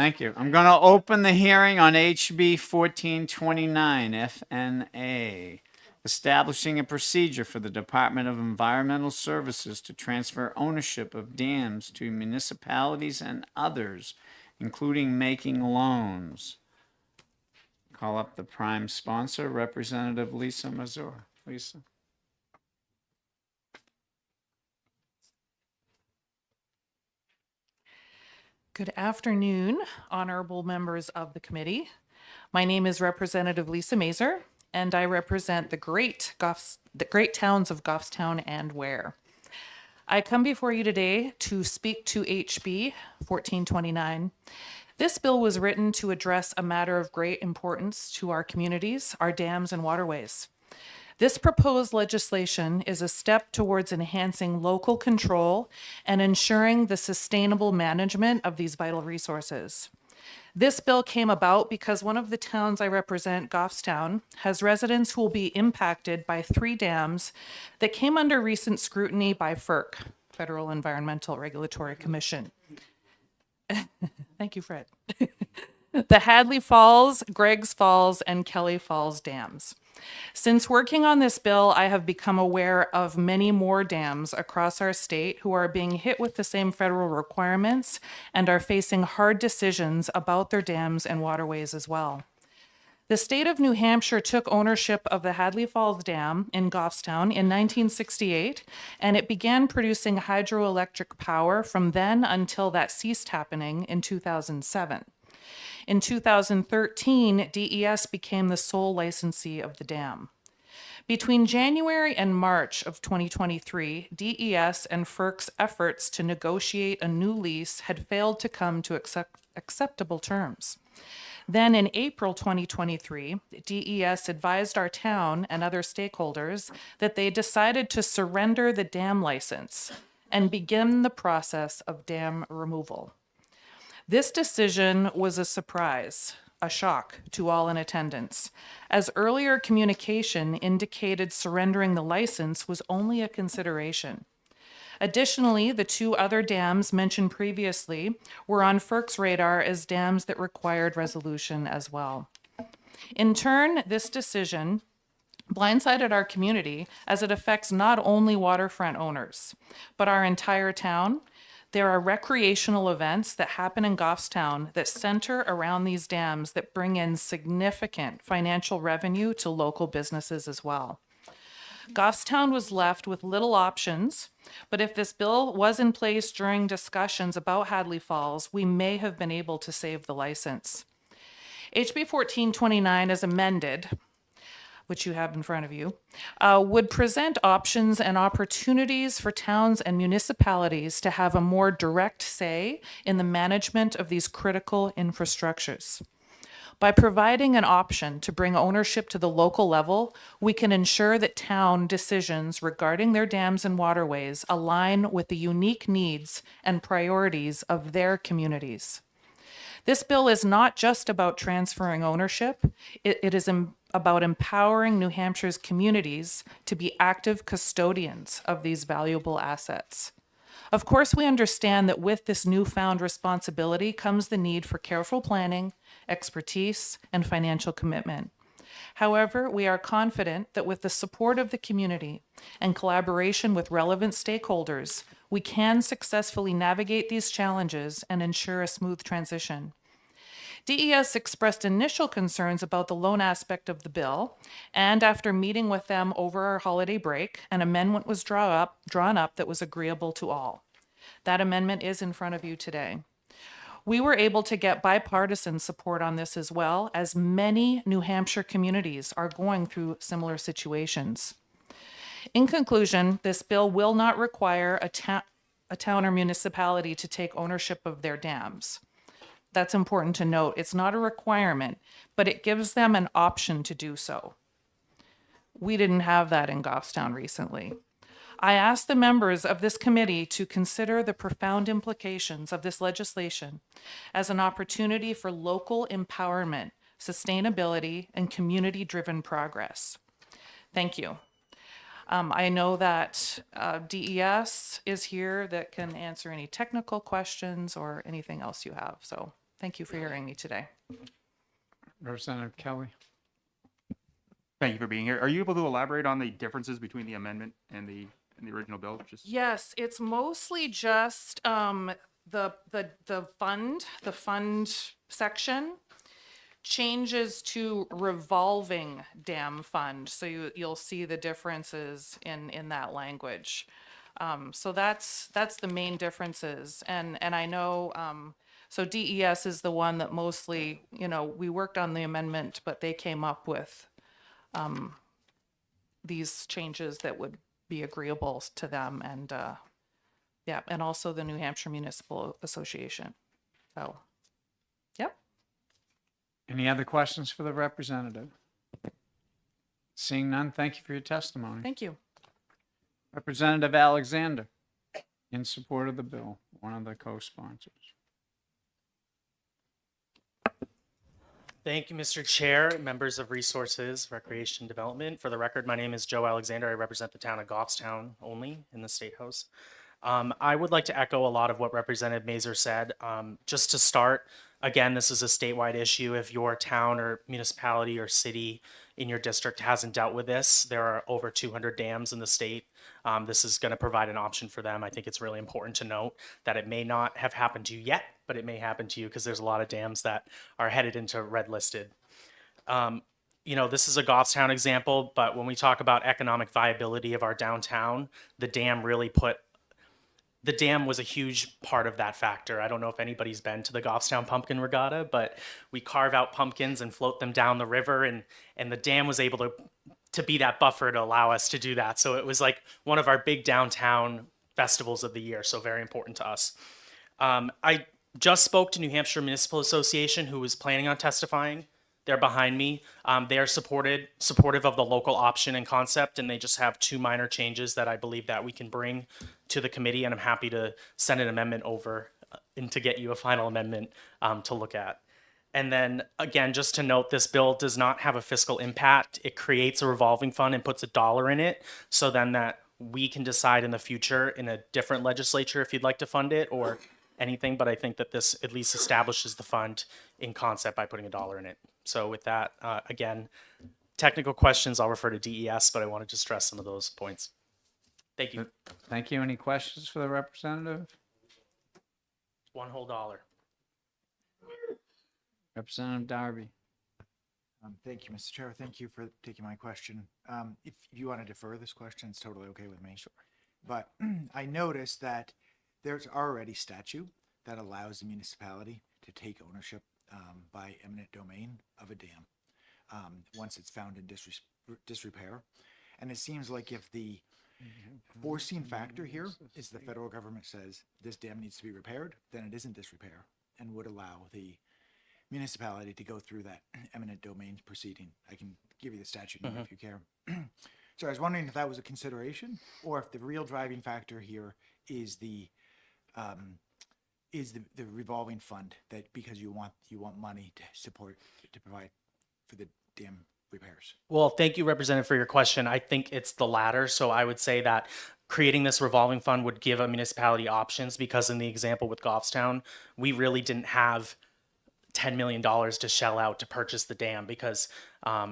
G: Thank you. I'm going to open the hearing on HB 1429 FNA, establishing a procedure for the Department of Environmental Services to transfer ownership of dams to municipalities and others, including making loans. Call up the prime sponsor, Representative Lisa Mazur. Lisa.
H: Good afternoon, honorable members of the committee. My name is Representative Lisa Mazur, and I represent the great towns of Goffstown and Ware. I come before you today to speak to HB 1429. This bill was written to address a matter of great importance to our communities, our dams and waterways. This proposed legislation is a step towards enhancing local control and ensuring the sustainable management of these vital resources. This bill came about because one of the towns I represent, Goffstown, has residents who will be impacted by 3 dams that came under recent scrutiny by FERC, Federal Environmental Regulatory Commission. Thank you, Fred. The Hadley Falls, Greggs Falls, and Kelly Falls dams. Since working on this bill, I have become aware of many more dams across our state who are being hit with the same federal requirements and are facing hard decisions about their dams and waterways as well. The state of New Hampshire took ownership of the Hadley Falls Dam in Goffstown in 1968, and it began producing hydroelectric power from then until that ceased happening in 2007. In 2013, DES became the sole licensee of the dam. Between January and March of 2023, DES and FERC's efforts to negotiate a new lease had failed to come to acceptable terms. Then in April 2023, DES advised our town and other stakeholders that they decided to surrender the dam license and begin the process of dam removal. This decision was a surprise, a shock to all in attendance, as earlier communication indicated surrendering the license was only a consideration. Additionally, the 2 other dams mentioned previously were on FERC's radar as dams that required resolution as well. In turn, this decision blindsided our community as it affects not only waterfront owners, but our entire town. There are recreational events that happen in Goffstown that center around these dams that bring in significant financial revenue to local businesses as well. Goffstown was left with little options, but if this bill was in place during discussions about Hadley Falls, we may have been able to save the license. HB 1429 as amended, which you have in front of you, would present options and opportunities for towns and municipalities to have a more direct say in the management of these critical infrastructures. By providing an option to bring ownership to the local level, we can ensure that town decisions regarding their dams and waterways align with the unique needs and priorities of their communities. This bill is not just about transferring ownership, it is about empowering New Hampshire's communities to be active custodians of these valuable assets. Of course, we understand that with this newfound responsibility comes the need for careful planning, expertise, and financial commitment. However, we are confident that with the support of the community and collaboration with relevant stakeholders, we can successfully navigate these challenges and ensure a smooth transition. DES expressed initial concerns about the loan aspect of the bill, and after meeting with them over our holiday break, an amendment was drawn up that was agreeable to all. That amendment is in front of you today. We were able to get bipartisan support on this as well, as many New Hampshire communities are going through similar situations. In conclusion, this bill will not require a town or municipality to take ownership of their dams. That's important to note. It's not a requirement, but it gives them an option to do so. We didn't have that in Goffstown recently. I asked the members of this committee to consider the profound implications of this legislation as an opportunity for local empowerment, sustainability, and community-driven progress. Thank you. I know that DES is here that can answer any technical questions or anything else you have. So Thank you for hearing me today.
G: Representative Kelly.
Q: Thank you for being here. Are you able to elaborate on the differences between the amendment and the original bill? Just
H: Yes, it's mostly just the fund section changes to revolving dam fund. So you'll see the differences in that language. So that's the main differences. And I know so DES is the one that mostly, we worked on the amendment, but they came up with these changes that would be agreeable to them, and yeah, and also the New Hampshire Municipal Association. So, yep.
G: Any other questions for the representative? Seeing none, thank you for your testimony.
H: Thank you.
G: Representative Alexander, in support of the bill, one of the co-sponsors.
S: Thank you, Mr. Chair, members of Resources, Recreation Development. For the record, my name is Joe Alexander. I represent the town of Goffstown only in the State House. I would like to echo a lot of what Representative Mazur said. Just to start, again, this is a statewide issue. If your town or municipality or city in your district hasn't dealt with this, there are over 200 dams in the state. This is going to provide an option for them. I think it's really important to note that it may not have happened to you yet, but it may happen to you because there's a lot of dams that are headed into red listed. This is a Goffstown example, but when we talk about economic viability of our downtown, the dam was a huge part of that factor. I don't know if anybody's been to the Goffstown Pumpkin Regatta, but we carve out pumpkins and float them down the river, and the dam was able to be that buffer to allow us to do that. So it was like one of our big downtown festivals of the year, so very important to us. I just spoke to New Hampshire Municipal Association, who was planning on testifying. They're behind me. They are supportive of the local option and concept, and they just have two minor changes that I believe that we can bring to the committee, and I'm happy to send an amendment over and to get you a final amendment to look at. And then again, just to note, this bill does not have a fiscal impact. It creates a revolving fund and puts $1 in it, so then that we can decide in the future in a different legislature if you'd like to fund it or anything, but I think that this at least establishes the fund in concept by putting $1 in it. So with that, again, technical questions, I'll refer to DES, but I wanted to stress some of those points. Thank you.
G: Thank you. Any questions for the representative?
S: One whole $1.
G: Representative Darby.
F: Thank you, Mr. Chair. Thank you for taking my question. If you want to defer this question, it's totally okay with me. Sure. But I noticed that there's already statute that allows the municipality to take ownership by eminent domain of a dam once it's found in disrepair. And it seems like if the foreseen factor here is the federal government says this dam needs to be repaired, then it isn't disrepair and would allow the municipality to go through that eminent domain proceeding. I can give you the statute number if you care. So I was wondering if that was a consideration, or if the real driving factor here is the revolving fund, that because you want money to support to provide for the dam repairs.
S: Well, thank you, Representative, for your question. I think it's the latter. So I would say that creating this revolving fund would give a municipality options, because in the example with Goffstown, we really didn't have $10 million to shell out to purchase the dam, because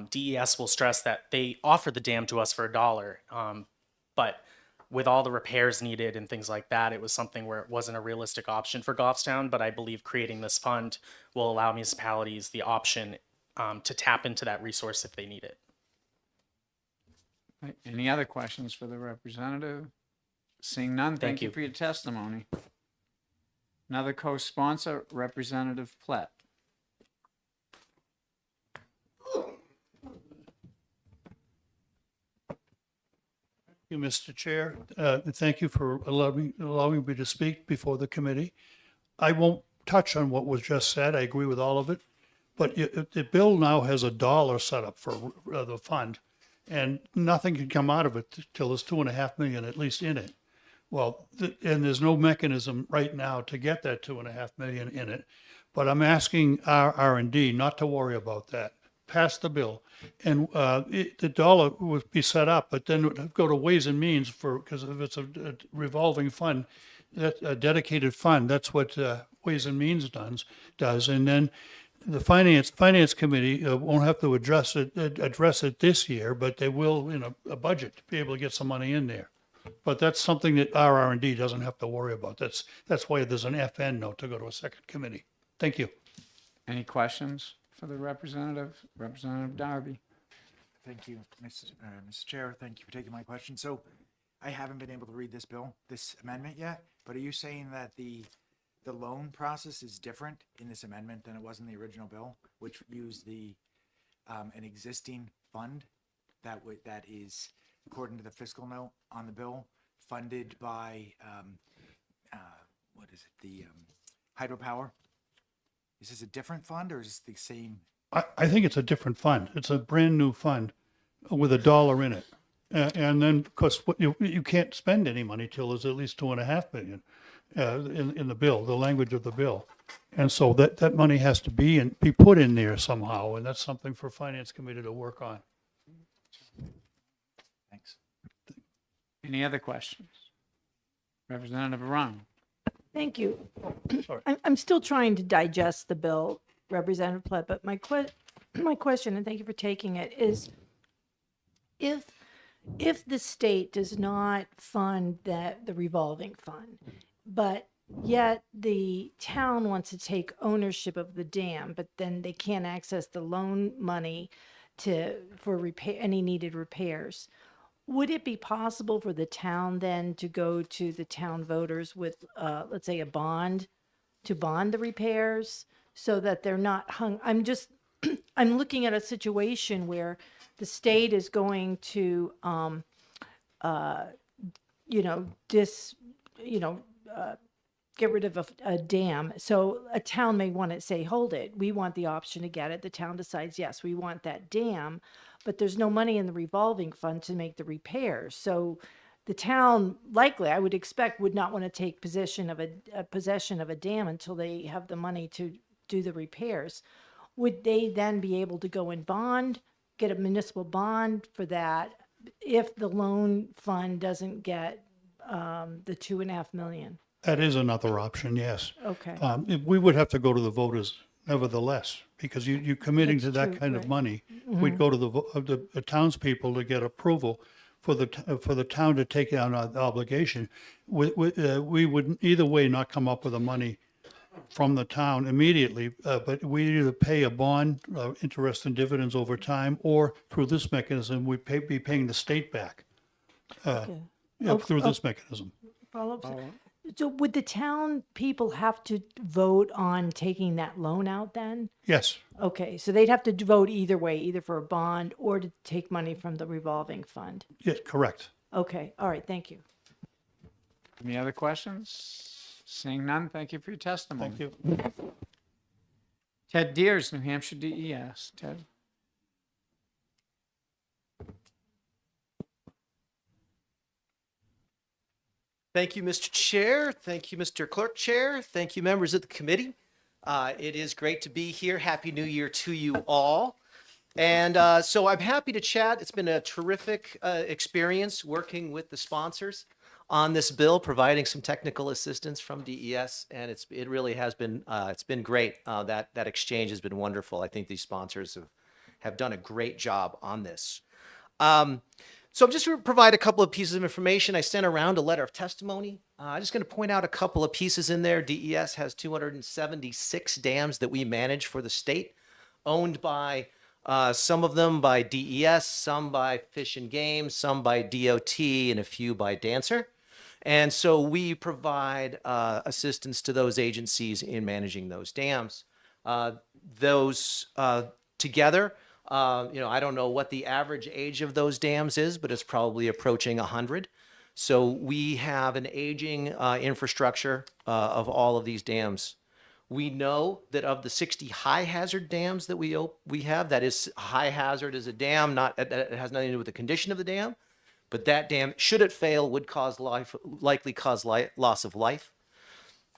S: DES will stress that they offered the dam to us for $1. But with all the repairs needed and things like that, it was something where it wasn't a realistic option for Goffstown. But I believe creating this fund will allow municipalities the option to tap into that resource if they need it.
G: Right. Any other questions for the representative? Seeing none, thank you for your testimony. Another co-sponsor, Representative Plett.
W: You, Mr. Chair. Thank you for allowing me to speak before the committee. I won't touch on what was just said. I agree with all of it. But the bill now has $1 set up for the fund, and nothing can come out of it till there's $2.5 million at least in it. Well, and there's no mechanism right now to get that $2.5 million in it. But I'm asking our R&D not to worry about that. Pass the bill, and the dollar would be set up, but then it would go to Ways and Means because if it's a revolving fund, that a dedicated fund, that's what Ways and Means does, and then the finance committee won't have to address it this year, but they will in a budget to be able to get some money in there. But that's something that our R&D doesn't have to worry about. That's why there's an FN note to go to a second committee. Thank you.
G: Any questions for the representative? Representative Darby?
F: Thank you, Mr. Chair. Thank you for taking my question. So I haven't been able to read this amendment yet, but are you saying that the loan process is different in this amendment than it was in the original bill, which used an existing fund that is, according to the fiscal note on the bill, funded by, the hydropower? Is this a different fund or is this the same?
W: I think it's a different fund. It's a brand new fund with $1 in it. And then, of course, you can't spend any money till there's at least 2.5 million in the bill, the language of the bill. And so that money has to be put in there somehow, and that's something for Finance Committee to work on.
F: Thanks.
G: Any other questions? Representative Arano?
O: Thank you. I'm still trying to digest the bill, Representative Platt, but my question, and thank you for taking it, is if the state does not fund the revolving fund, but yet the town wants to take ownership of the dam, but then they can't access the loan money for any needed repairs, would it be possible for the town then to go to the town voters with, let's say, a bond to bond the repairs so that they're not hung? I'm looking at a situation where the state is going to, get rid of a dam. So a town may want to say, hold it, we want the option to get it. The town decides, yes, we want that dam, but there's no money in the revolving fund to make the repairs. So the town, likely, I would expect, would not want to take possession of a dam until they have the money to do the repairs. Would they then be able to go and get a municipal bond for that if the loan fund doesn't get the 2.5 million?
W: That is another option, yes.
O: Okay.
W: We would have to go to the voters nevertheless, because you're committing to that kind of money. We'd go to the townspeople to get approval for the town to take on the obligation. We would either way not come up with the money from the town immediately, but we either pay a bond, interest and dividends over time, or through this mechanism, we'd be paying the state back through this mechanism.
O: Follow-up. So would the town people have to vote on taking that loan out then?
W: Yes.
O: Okay, so they'd have to vote either way, either for a bond or to take money from the revolving fund.
W: Yes, correct.
O: Okay, all right, thank you.
G: Any other questions? Seeing none, thank you for your testimony.
W: Thank you.
G: Ted Deers, New Hampshire DES. Ted?
C: Thank you, Mr. Chair. Thank you, Mr. Clerk Chair. Thank you, members of the committee. It is great to be here. Happy New Year to you all. And so I'm happy to chat. It's been a terrific experience working with the sponsors on this bill, providing some technical assistance from DES, and it really has been it's been great. That exchange has been wonderful. I think these sponsors have done a great job on this. So I'm just going to provide a couple of pieces of information. I sent around a letter of testimony. I'm just going to point out a couple of pieces in there. DES has 276 dams that we manage for the state, owned by some of them by DES, some by Fish and Game, some by DOT, and a few by Dancer. And so we provide assistance to those agencies in managing those dams. Those together, I don't know what the average age of those dams is, but it's probably approaching 100. So we have an aging infrastructure of all of these dams. We know that of the 60 high hazard dams that we have, that is, high hazard is a dam, it has nothing to do with the condition of the dam, but that dam, should it fail, would likely cause loss of life.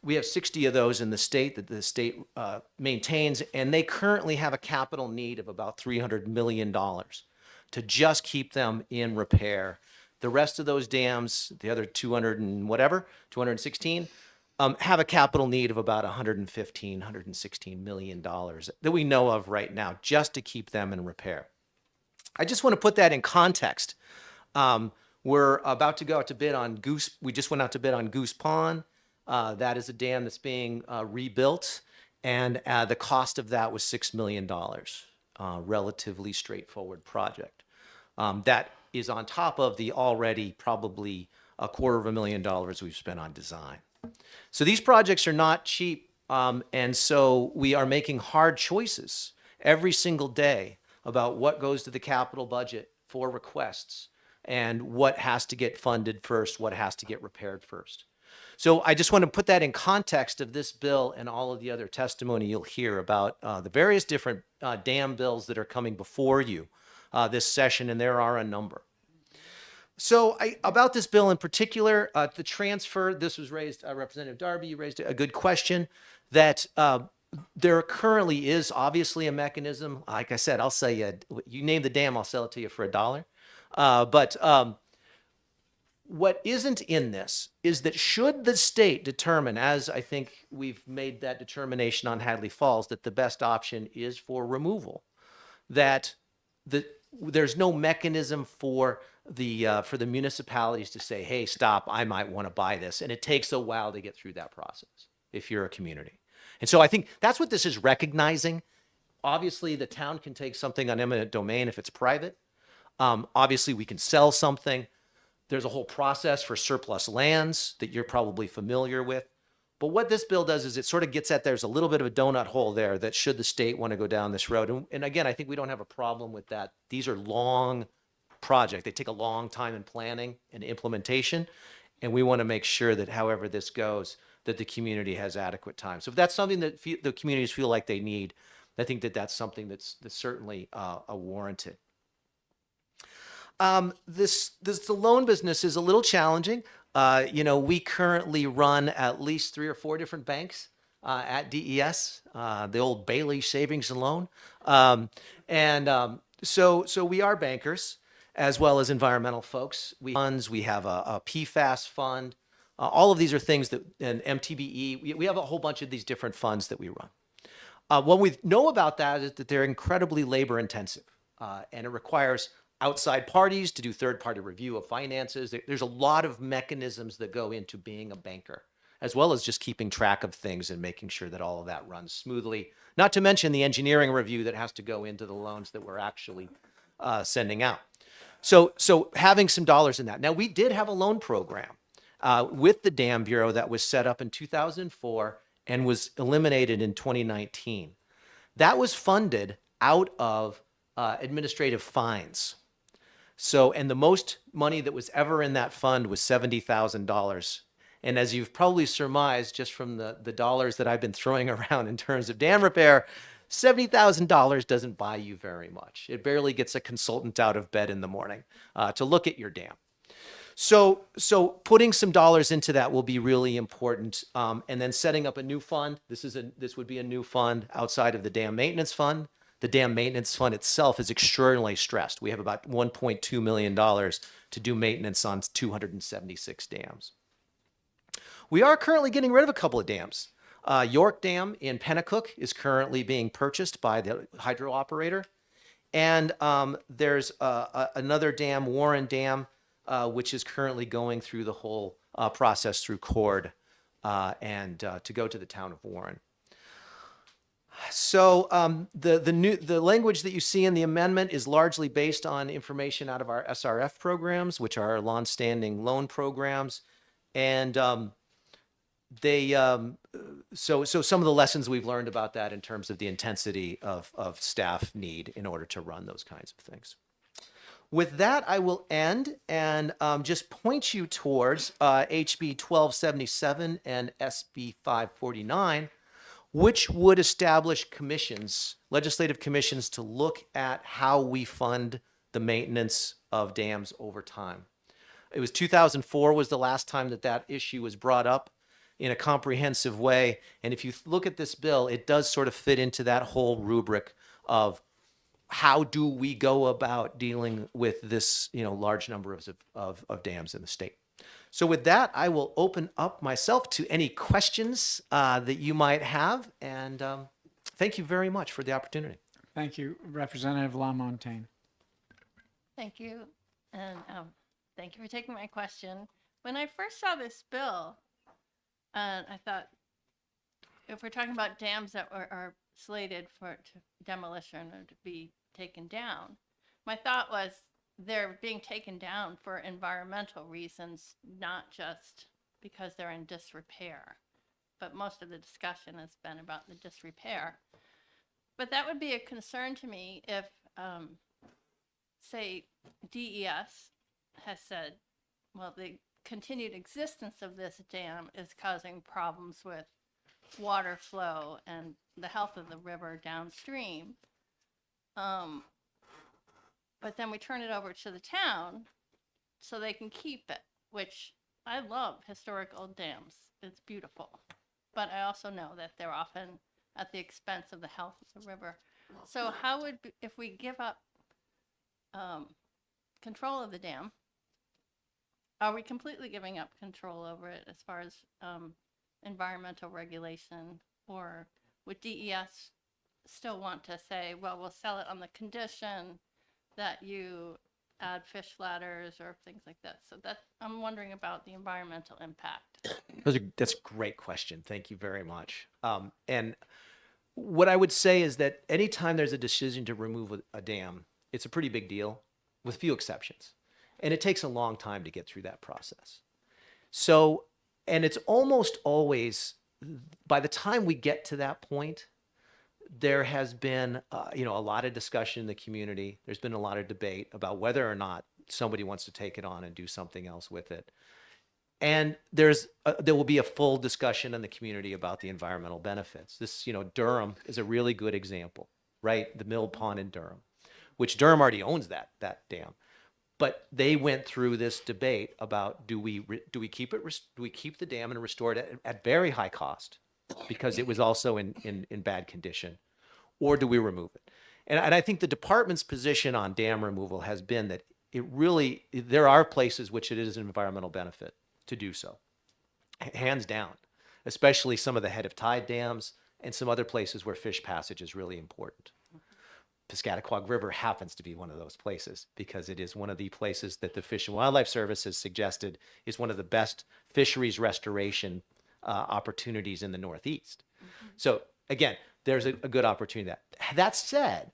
C: We have 60 of those in the state that the state maintains, and they currently have a capital need of about $300 million to just keep them in repair. The rest of those dams, the other 216, have a capital need of about $116 million that we know of right now, just to keep them in repair. I just want to put that in context. We're about to go out to bid on Goose. We just went out to bid on Goose Pond. That is a dam that's being rebuilt, and the cost of that was $6 million. Relatively straightforward project. That is on top of the already probably $250,000 we've spent on design. So these projects are not cheap, and so we are making hard choices every single day about what goes to the capital budget for requests and what has to get funded first, what has to get repaired first. So I just want to put that in context of this bill and all of the other testimony you'll hear about the various different dam bills that are coming before you this session, and there are a number. So about this bill in particular, the transfer, this was raised, Representative Darby, you raised a good question, that there currently is obviously a mechanism. Like I said, I'll sell you, you name the dam, I'll sell it to you for $1. But what isn't in this is that should the state determine, as I think we've made that determination on Hadley Falls, that the best option is for removal, that there's no mechanism for the municipalities to say, hey, stop, I might want to buy this. And it takes a while to get through that process if you're a community. And so I think that's what this is recognizing. Obviously, the town can take something on eminent domain if it's private. Obviously, we can sell something. There's a whole process for surplus lands that you're probably familiar with. But what this bill does is it sort of gets at, there's a little bit of a donut hole there that should the state want to go down this road. And again, I think we don't have a problem with that. These are long projects. They take a long time in planning and implementation. And we want to make sure that however this goes, that the community has adequate time. So if that's something that the communities feel like they need, I think that that's something that's certainly warranted. The loan business is a little challenging. We currently run at least 3 or 4 different banks at DES, the old Bailey Savings and Loan. So we are bankers as well as environmental folks. We have a PFAS fund. All of these are things that, and MTBE, we have a whole bunch of these different funds that we run. What we know about that is that they're incredibly labor intensive, and it requires outside parties to do third-party review of finances. There's a lot of mechanisms that go into being a banker, as well as just keeping track of things and making sure that all of that runs smoothly. Not to mention the engineering review that has to go into the loans that we're actually sending out. So having some dollars in that. Now, we did have a loan program with the Dam Bureau that was set up in 2004 and was eliminated in 2019. That was funded out of administrative fines. So, and the most money that was ever in that fund was $70,000. And as you've probably surmised just from the dollars that I've been throwing around in terms of dam repair, $70,000 doesn't buy you very much. It barely gets a consultant out of bed in the morning to look at your dam. So putting some dollars into that will be really important. And then setting up a new fund. This would be a new fund outside of the dam maintenance fund. The dam maintenance fund itself is extraordinarily stressed. We have about $1.2 million to do maintenance on 276 dams. We are currently getting rid of a couple of dams. York Dam in Pennacook is currently being purchased by the hydro operator. And there's another dam, Warren Dam, which is currently going through the whole process through CORD and to go to the town of Warren. So the language that you see in the amendment is largely based on information out of our SRF programs, which are our longstanding loan programs, and so some of the lessons we've learned about that in terms of the intensity of staff need in order to run those kinds of things. With that, I will end and just point you towards HB 1277 and SB 549, which would establish commissions, legislative commissions, to look at how we fund the maintenance of dams over time. It was 2004 was the last time that issue was brought up in a comprehensive way. And if you look at this bill, it does sort of fit into that whole rubric of how do we go about dealing with this, large number of dams in the state. So with that, I will open up myself to any questions that you might have. And thank you very much for the opportunity.
G: Thank you, Representative Lamontagne.
N: Thank you, and thank you for taking my question. When I first saw this bill, I thought, if we're talking about dams that are slated for demolition or to be taken down, my thought was they're being taken down for environmental reasons, not just because they're in disrepair. But most of the discussion has been about the disrepair. But that would be a concern to me if, say, DES has said, well, the continued existence of this dam is causing problems with water flow and the health of the river downstream. But then we turn it over to the town so they can keep it, which I love historic old dams. It's beautiful. But I also know that they're often at the expense of the health of the river. So how would, if we give up control of the dam, are we completely giving up control over it as far as environmental regulation? Or would DES still want to say, well, we'll sell it on the condition that you add fish ladders or things like that? So that, I'm wondering about the environmental impact.
C: That's a great question. Thank you very much. And what I would say is that anytime there's a decision to remove a dam, it's a pretty big deal, with few exceptions. And it takes a long time to get through that process. So, and it's almost always, by the time we get to that point, there has been, a lot of discussion in the community. There's been a lot of debate about whether or not somebody wants to take it on and do something else with it. And there will be a full discussion in the community about the environmental benefits. This, Durham is a really good example, right? The Mill Pond in Durham, which Durham already owns that dam. But they went through this debate about do we keep it? Do we keep the dam and restore it at very high cost because it was also in bad condition, or do we remove it? And I think the department's position on dam removal has been that there are places which it is an environmental benefit to do so, hands down, especially some of the head of tide dams and some other places where fish passage is really important. Piscataquag River happens to be one of those places because it is one of the places that the Fish and Wildlife Service has suggested is one of the best fisheries restoration opportunities in the Northeast. So again, there's a good opportunity. That said,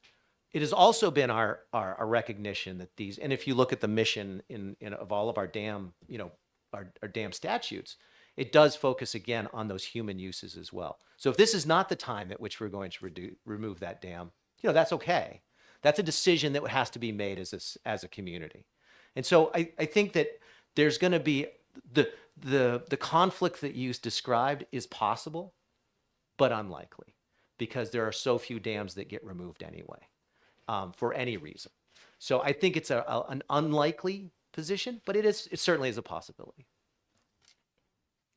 C: it has also been our recognition that these, and if you look at the mission of all of our dam, our dam statutes, it does focus again on those human uses as well. So if this is not the time at which we're going to remove that dam, that's okay. That's a decision that has to be made as a community. And so I think that there's going to be the conflict that you described is possible, but unlikely because there are so few dams that get removed anyway, for any reason. So I think it's an unlikely position, but it certainly is a possibility.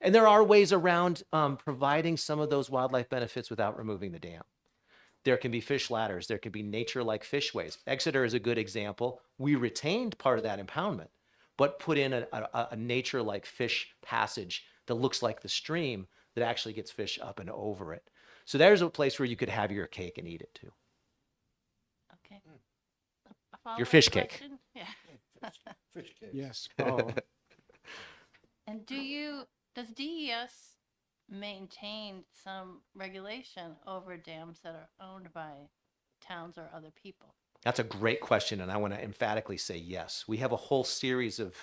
C: And there are ways around providing some of those wildlife benefits without removing the dam. There can be fish ladders. There can be nature-like fishways. Exeter is a good example. We retained part of that impoundment, but put in a nature-like fish passage that looks like the stream that actually gets fish up and over it. So there's a place where you could have your cake and eat it too.
N: Okay.
C: Your fish cake.
N: Question? Yeah.
J: Fish cake.
G: Yes.
N: And does DES maintain some regulation over dams that are owned by towns or other people?
C: That's a great question, and I want to emphatically say yes. We have a whole series of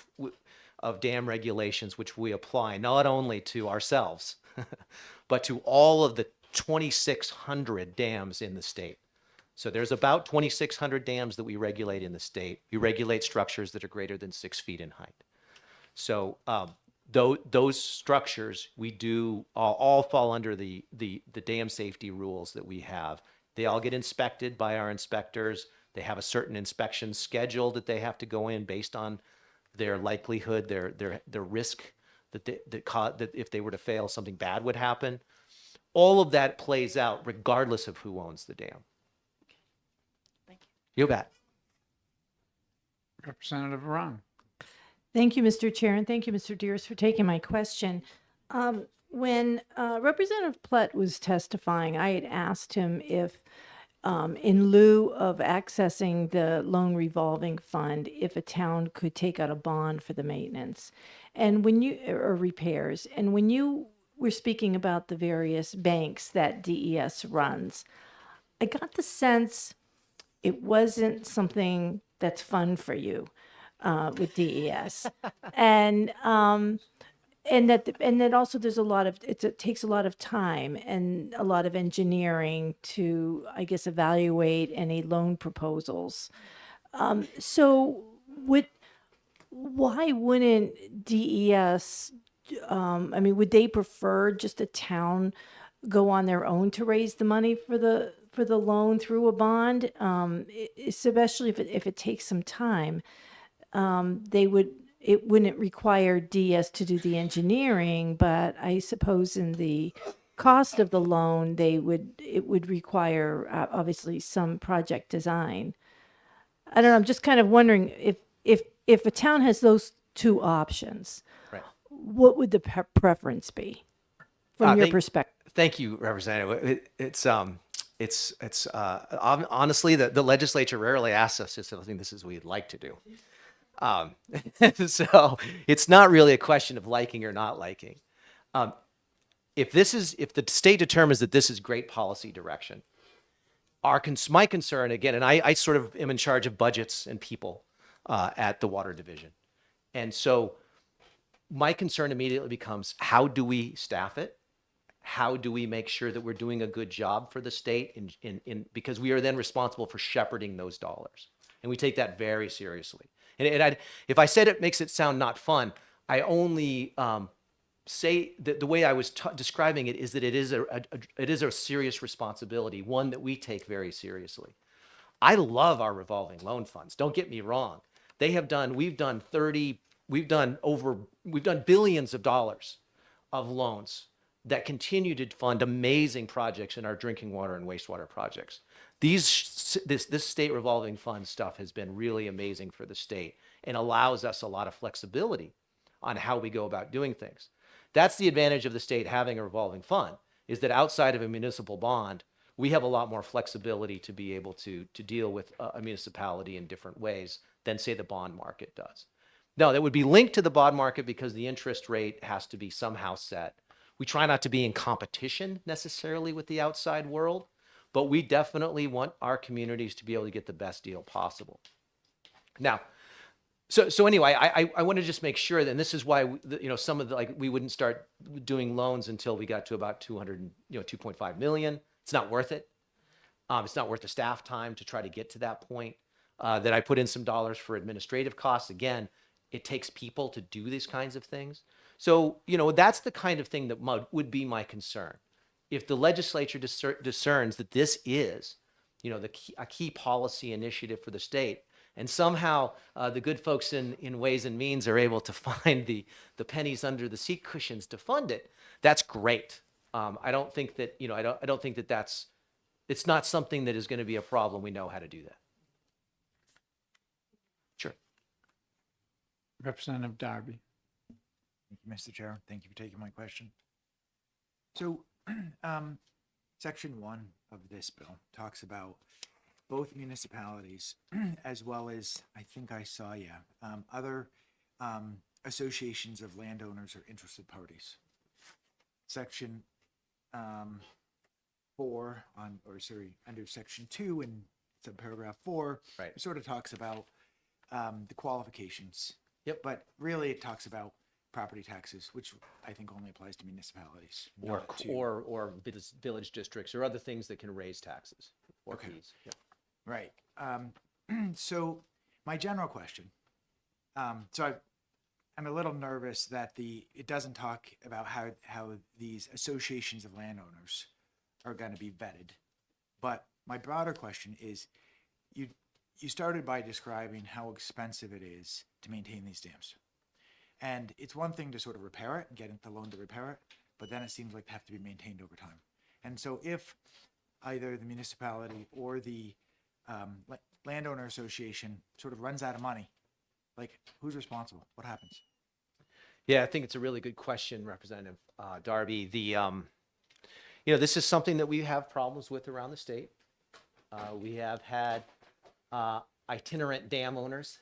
C: dam regulations which we apply not only to ourselves, but to all of the 2,600 dams in the state. So there's about 2,600 dams that we regulate in the state. We regulate structures that are greater than 6 feet in height. So those structures we do all fall under the dam safety rules that we have. They all get inspected by our inspectors. They have a certain inspection schedule that they have to go in based on their likelihood, their risk that if they were to fail, something bad would happen. All of that plays out regardless of who owns the dam.
N: Thank you.
C: You bet.
G: Representative Ron.
O: Thank you, Mr. Chair, and thank you, Mr. Deers, for taking my question. When Representative Platt was testifying, I had asked him if, in lieu of accessing the loan revolving fund, if a town could take out a bond for the maintenance and when you or repairs. And when you were speaking about the various banks that DES runs, I got the sense it wasn't something that's fun for you with DES, and that also there's a lot of it takes a lot of time and a lot of engineering to, I guess, evaluate any loan proposals. So why wouldn't DES? I mean, would they prefer just a town go on their own to raise the money for the loan through a bond, especially if it takes some time? It wouldn't require DS to do the engineering, but I suppose in the cost of the loan, it would require obviously some project design. I don't know. I'm just kind of wondering if a town has those two options,
C: Right.
O: what would the preference be from your perspective?
C: Thank you, Representative. Honestly, the legislature rarely asks us if something this is we'd like to do. So it's not really a question of liking or not liking. If the state determines that this is great policy direction, my concern again, and I sort of am in charge of budgets and people at the Water Division, and so my concern immediately becomes: how do we staff it? How do we make sure that we're doing a good job for the state because we are then responsible for shepherding those dollars. And we take that very seriously. And if I said it makes it sound not fun, I only say that the way I was describing it is that it is a serious responsibility, one that we take very seriously. I love our revolving loan funds. Don't get me wrong. We've done billions of dollars of loans that continue to fund amazing projects in our drinking water and wastewater projects. This state revolving fund stuff has been really amazing for the state and allows us a lot of flexibility on how we go about doing things. That's the advantage of the state having a revolving fund, is that outside of a municipal bond, we have a lot more flexibility to be able to deal with a municipality in different ways than, say, the bond market does. No, that would be linked to the bond market because the interest rate has to be somehow set. We try not to be in competition necessarily with the outside world, but we definitely want our communities to be able to get the best deal possible. Now, so anyway, I want to just make sure that, and this is why we wouldn't start doing loans until we got to about 2.5 million. It's not worth it. It's not worth the staff time to try to get to that point. That I put in some dollars for administrative costs. Again, it takes people to do these kinds of things. So, that's the kind of thing that would be my concern. If the legislature discerns that this is, a key policy initiative for the state, and somehow the good folks in Ways and Means are able to find the pennies under the seat cushions to fund it, that's great. I don't think that, I don't think that it's not something that is going to be a problem. We know how to do that. Sure.
G: Representative Darby.
F: Thank you, Mr. Chair. Thank you for taking my question. So, Section 1 of this bill talks about both municipalities as well as, I think I saw, other associations of landowners or interested parties. Section 4 under Section 2 and subparagraph 4,
C: right,
F: it sort of talks about the qualifications.
C: Yep.
F: But really, it talks about property taxes, which I think only applies to municipalities,
C: Or village districts or other things that can raise taxes or fees. Yep.
F: Right. So my general question, so I'm a little nervous that it doesn't talk about how these associations of landowners are going to be vetted. But my broader question is, you started by describing how expensive it is to maintain these dams. And it's one thing to sort of repair it and get the loan to repair it, but then it seems like they have to be maintained over time. And so if either the municipality or the landowner association sort of runs out of money Like, who's responsible? What happens?
C: Yeah, I think it's a really good question, Representative Darby. This is something that we have problems with around the state. We have had itinerant dam owners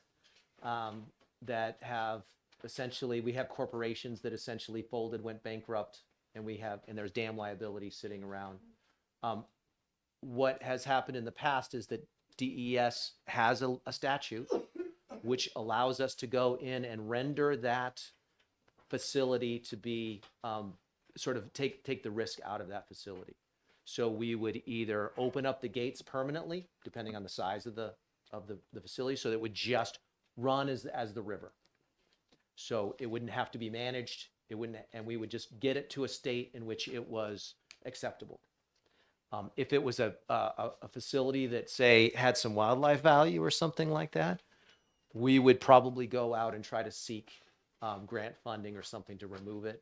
C: that have essentially, we have corporations that essentially folded, went bankrupt, and there's dam liability sitting around. What has happened in the past is that DES has a statute which allows us to go in and render that facility to be sort of take the risk out of that facility. So we would either open up the gates permanently, depending on the size of the facility, so that it would just run as the river. So it wouldn't have to be managed. And we would just get it to a state in which it was acceptable. If it was a facility that, say, had some wildlife value or something like that, we would probably go out and try to seek grant funding or something to remove it.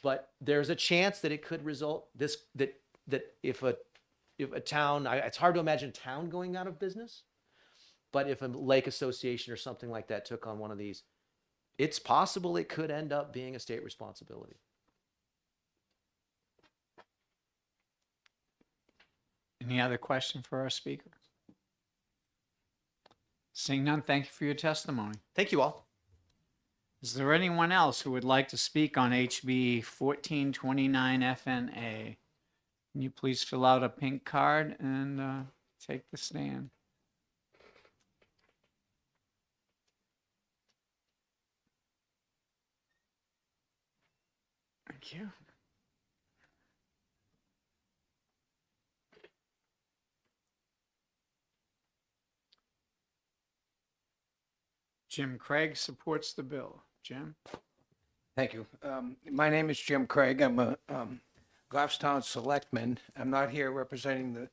C: But there's a chance that it could result that if a town, it's hard to imagine a town going out of business, but if a lake association or something like that took on one of these, it's possible it could end up being a state responsibility.
G: Any other question for our speaker? Seeing none, thank you for your testimony.
C: Thank you all.
G: Is there anyone else who would like to speak on HB 1429 FNA? Can you please fill out a pink card and take the stand? Thank you. Jim Craig supports the bill. Jim?
J: Thank you. My name is Jim Craig. I'm a Goffstown selectman. I'm not here representing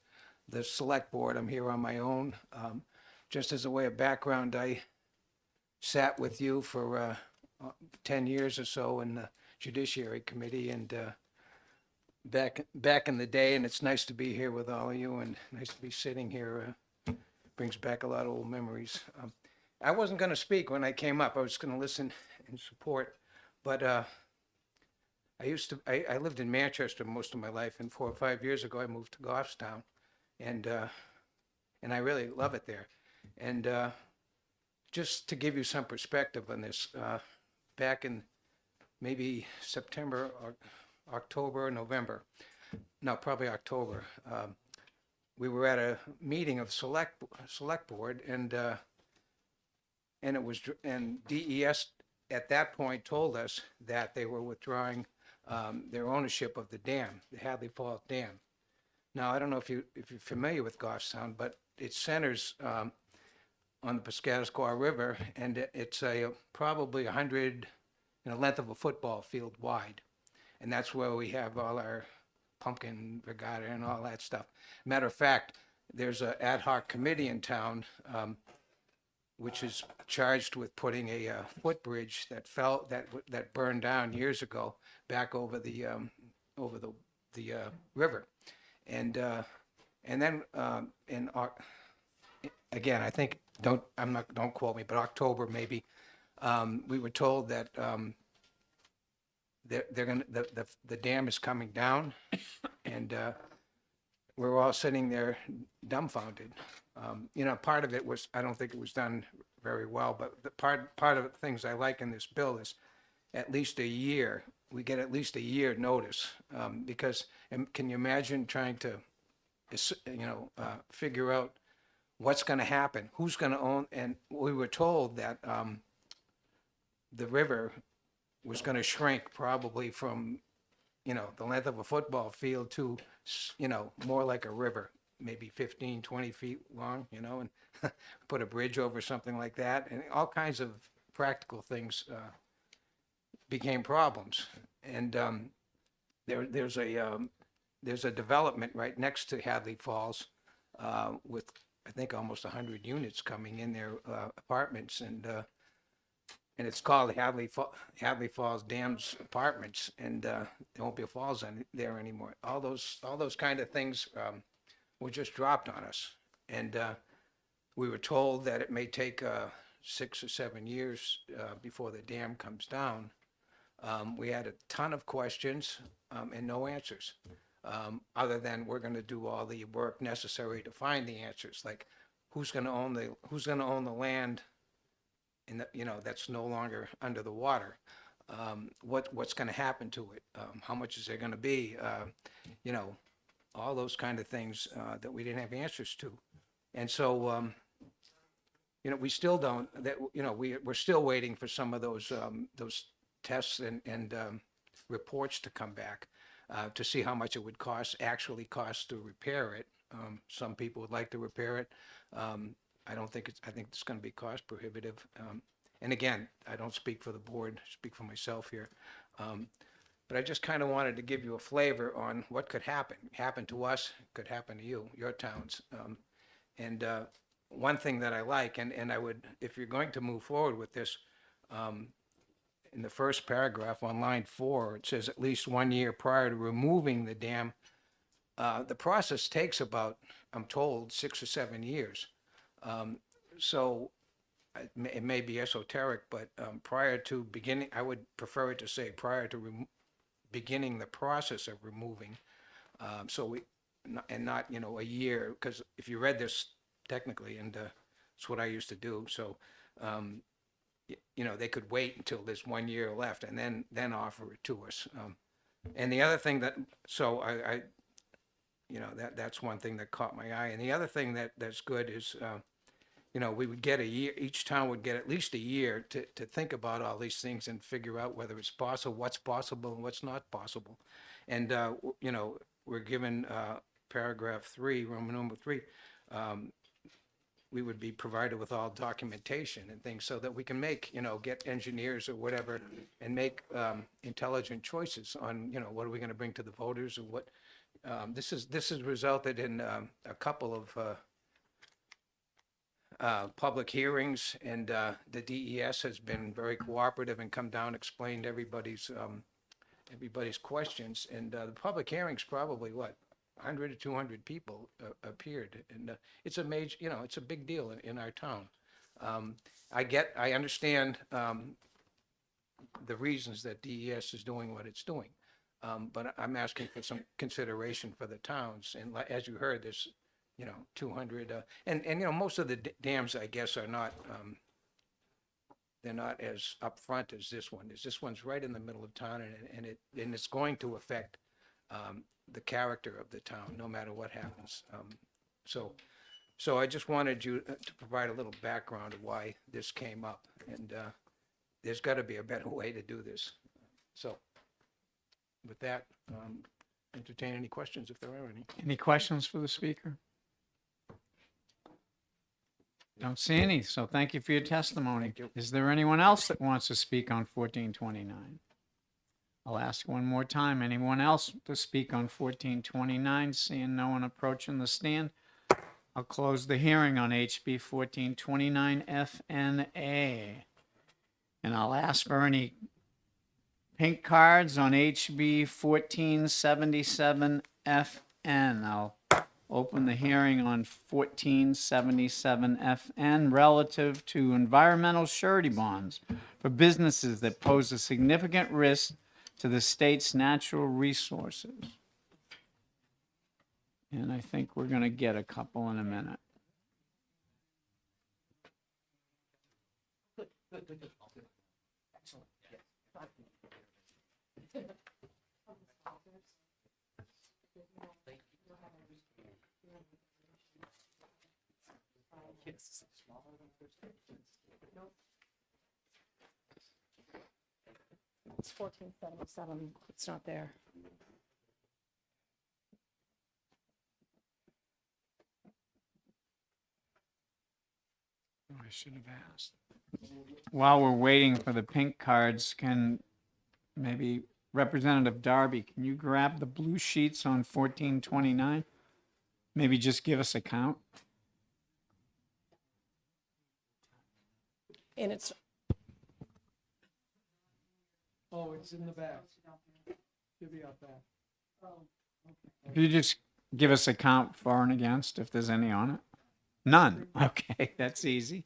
J: the select board. I'm here on my own. Just as a way of background, I sat with you for 10 years or so in the Judiciary Committee and back in the day, and it's nice to be here with all of you and nice to be sitting here. Brings back a lot of old memories. I wasn't going to speak when I came up. I was going to listen and support, but I lived in Manchester most of my life, and 4 or 5 years ago I moved to Goffstown, and I really love it there. And just to give you some perspective on this, back in maybe September or October or November, no, probably October, we were at a meeting of select board, and DES at that point told us that they were withdrawing their ownership of the dam, the Hadley Falls Dam. Now, I don't know if you're familiar with Goffstown, but it centers on the Piscataqua River, and it's probably 100 in the length of a football field wide, and that's where we have all our pumpkin regatta and all that stuff. Matter of fact, there's an ad hoc committee in town which is charged with putting a footbridge that burned down years ago back over the river, and then again, I think don't quote me, but October maybe, we were told that the dam is coming down, and we're all sitting there dumbfounded. Part of it was, I don't think it was done very well, but the part of the things I like in this bill is at least a year. We get at least a year notice, because can you imagine trying to, figure out what's going to happen, who's going to own, and we were told that the river was going to shrink probably from, the length of a football field to, more like a river, maybe 15, 20 feet long, and put a bridge over something like that. And all kinds of practical things became problems. And there's a development right next to Hadley Falls with, I think, almost 100 units coming in there, apartments, and it's called Hadley Falls Dams Apartments, and there won't be a falls there anymore. All those kind of things were just dropped on us, and we were told that it may take
D: 6 or 7 years before the dam comes down, we had a ton of questions and no answers, other than we're going to do all the work necessary to find the answers, like who's going to own the land in the, that's no longer under the water. What's going to happen to it? How much is there going to be? All those kind of things that we didn't have answers to. And so, we still don't, we're still waiting for some of those tests and reports to come back to see how much it would actually cost to repair it. Some people would like to repair it. I think it's going to be cost prohibitive. And again, I don't speak for the board, I speak for myself here. But I just kind of wanted to give you a flavor on what could happen to us, could happen to you, your towns. And one thing that I like, and I would, if you're going to move forward with this, in the first paragraph on line 4, it says at least 1 year prior to removing the dam. The process takes about, I'm told, 6 or 7 years. So it may be esoteric, but prior to beginning, I would prefer it to say prior to beginning the process of removing. Not a year, because if you read this technically, and it's what I used to do, so they could wait until there's 1 year left and then offer it to us. And the other thing that's one thing that caught my eye. And the other thing that's good is, we would get a year, each town would get at least a year to think about all these things and figure out whether it's possible, what's possible and what's not possible. And, we're given paragraph 3, Roman number 3, we would be provided with all documentation and things so that we can make, get engineers or whatever and make intelligent choices on, what are we going to bring to the voters, or what. This has resulted in a couple of public hearings, and the DES has been very cooperative and come down, explained everybody's questions. And the public hearings, probably 100 or 200 people appeared, and it's a major, it's a big deal in our town. I understand the reasons that DES is doing what it's doing, but I'm asking for some consideration for the towns. And as you heard, there's 200, and most of the dams, I guess, are not, they're not as upfront as this one is. This one's right in the middle of town, and it's going to affect the character of the town, no matter what happens. So I just wanted you to provide a little background of why this came up, and there's got to be a better way to do this. So with that, entertain any questions if there are any.
G: Any questions for the speaker? Don't see any, so thank you for your testimony. Is there anyone else that wants to speak on 1429? I'll ask one more time. Anyone else to speak on 1429? Seeing no one approaching the stand, I'll close the hearing on HB 1429 FNA. And I'll ask for any pink cards on HB 1477 FN. I'll open the hearing on 1477 FN relative to environmental surety bonds for businesses that pose a significant risk to the state's natural resources. And I think we're going to get a couple in a minute.
V: It's 1477. It's not there.
G: Oh, I should have asked. While we're waiting for the pink cards, can maybe Representative Darby, can you grab the blue sheets on 1429? Maybe just give us a count.
V: And it's
A: Oh, it's in the back. Should be out back.
G: Could you just give us a count for and against if there's any on it? None. Okay, that's easy.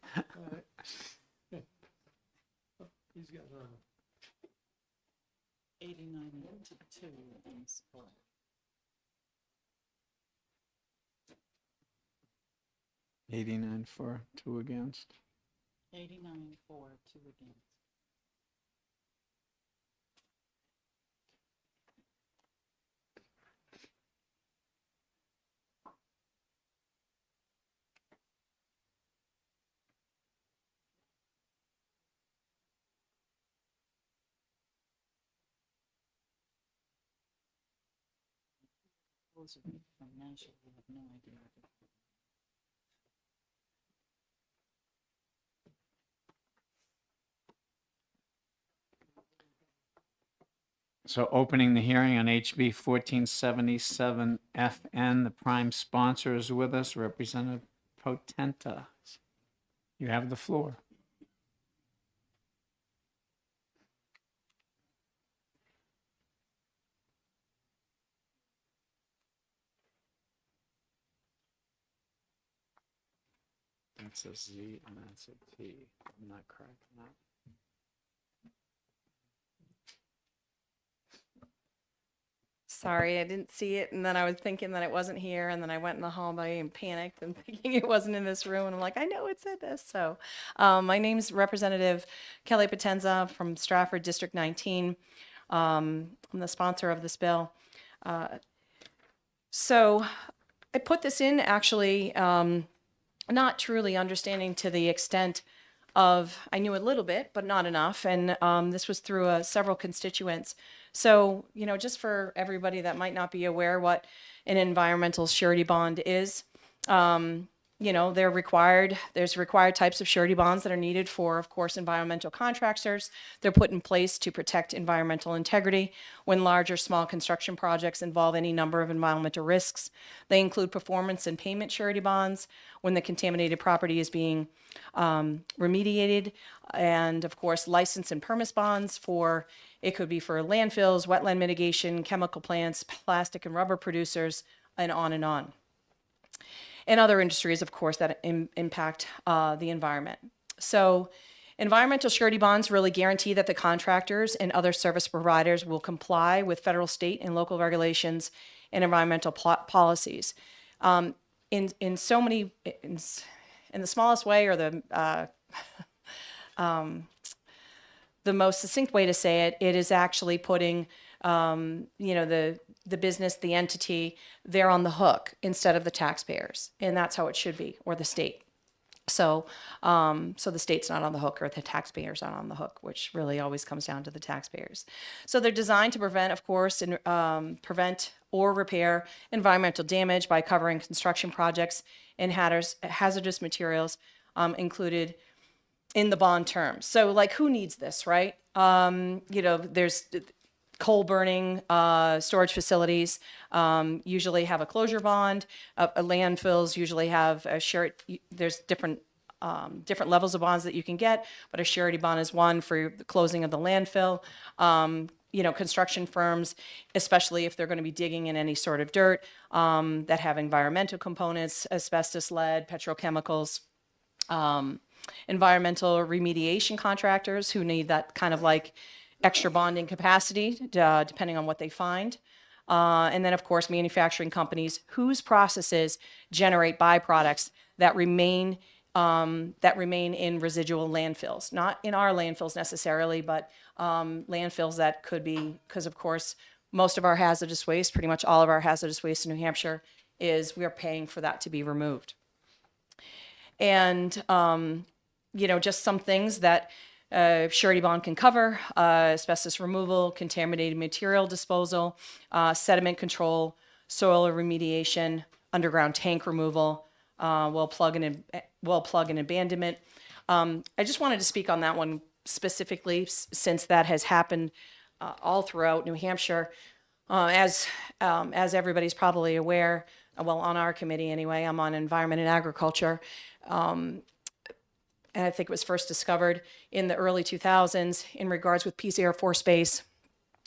E: 89 to 2 in support.
G: 89 for, 2 against.
E: 89 for, 2 against. Those of you from Nashville have no idea what they're doing.
G: So opening the hearing on HB 1477 FN, the prime sponsor is with us, Representative Potenta. You have the floor. That's a Z and that's a T. I'm not cracking that.
I: Sorry, I didn't see it, and then I was thinking that it wasn't here, and then I went in the hallway and panicked and thinking it wasn't in this room, and I'm like, I know it said this. So, my name's Representative Kelly Potenza from Stratford District 19. I'm the sponsor of this bill. So, I put this in actually not truly understanding to the extent of, I knew a little bit, but not enough, and this was through several constituents. So, you know, just for everybody that might not be aware what an environmental surety bond is, you know, there's required types of surety bonds that are needed for, of course, environmental contractors. They're put in place to protect environmental integrity when large or small construction projects involve any number of environmental risks. They include performance and payment surety bonds when the contaminated property is being remediated, and of course, license and permits bonds for, it could be for landfills, wetland mitigation, chemical plants, plastic and rubber producers, and on and on. And other industries, of course, that impact the environment. So environmental surety bonds really guarantee that the contractors and other service providers will comply with federal, state, and local regulations and environmental policies. In so many, in the smallest way, or the most succinct way to say it, it is actually putting, you know, the business, the entity, they're on the hook instead of the taxpayers, and that's how it should be, or the state. So, so the state's not on the hook, or the taxpayers aren't on the hook, which really always comes down to the taxpayers. So they're designed to prevent, of course, and prevent or repair environmental damage by covering construction projects and hazardous materials included in the bond terms. So, like, who needs this, right? You know, there's coal burning storage facilities usually have a closure bond. Landfills usually have a surety. There's different levels of bonds that you can get, but a surety bond is one for the closing of the landfill. You know, construction firms, especially if they're going to be digging in any sort of dirt that have environmental components, asbestos, lead, petrochemicals. Environmental remediation contractors who need that kind of like extra bonding capacity, depending on what they find. And then, of course, manufacturing companies whose processes generate byproducts that remain in residual landfills. Not in our landfills necessarily, but landfills that could be, because, of course, most of our hazardous waste, pretty much all of our hazardous waste in New Hampshire, is we are paying for that to be removed. And, you know, just some things that surety bond can cover: asbestos removal, contaminated material disposal, sediment control, soil remediation, underground tank removal, well plug and abandonment. I just wanted to speak on that one specifically, since that has happened all throughout New Hampshire. As everybody's probably aware, well, on our committee anyway, I'm on Environment and Agriculture. And I think it was first discovered in the early 2000s in regards with Pease Air Force Base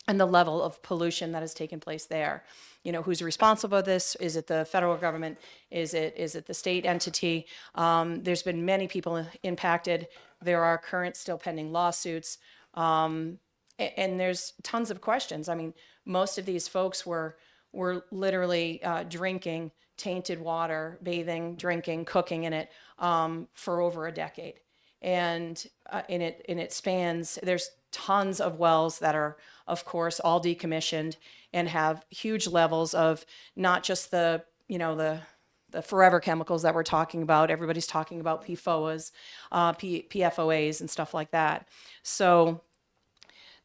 I: and the level of pollution that has taken place there. You know, who's responsible for this? Is it the federal government? Is it the state entity? There's been many people impacted. There are current still pending lawsuits. and there's tons of questions. I mean, most of these folks were literally drinking tainted water, bathing, drinking, cooking in it for over a decade. And it spans, there's tons of wells that are, of course, all decommissioned and have huge levels of not just the forever chemicals that we're talking about. Everybody's talking about PFOAs, PFOAs and stuff like that. So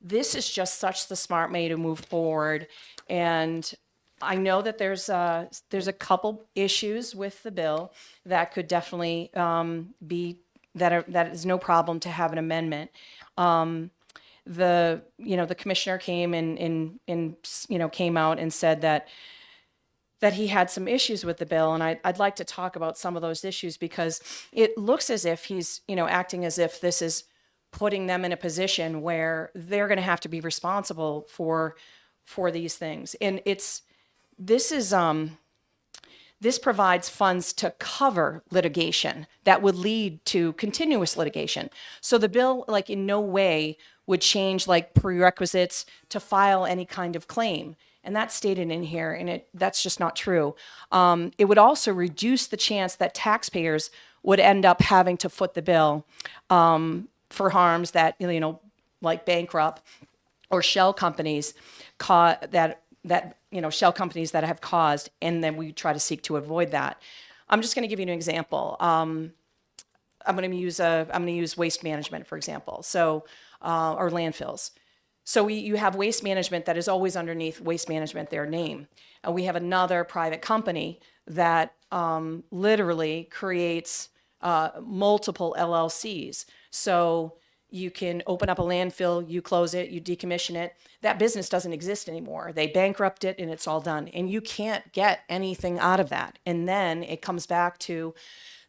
I: this is just such the smart way to move forward. And I know that there's a couple issues with the bill that could definitely that is no problem to have an amendment. The commissioner came came out and said that he had some issues with the bill, and I'd like to talk about some of those issues, because it looks as if he's acting as if this is putting them in a position where they're going to have to be responsible for these things. And this provides funds to cover litigation that would lead to continuous litigation. So the bill, like, in no way would change like prerequisites to file any kind of claim. And that's stated in here, and that's just not true. It would also reduce the chance that taxpayers would end up having to foot the bill for harms that, like bankrupt or shell companies shell companies that have caused, and then we try to seek to avoid that. I'm just going to give you an example. I'm going to use waste management, for example. So, or landfills. So you have waste management that is always underneath waste management, their name. And we have another private company that literally creates multiple LLCs. So you can open up a landfill, you close it, you decommission it. That business doesn't exist anymore. They bankrupt it and it's all done. And you can't get anything out of that. And then it comes back to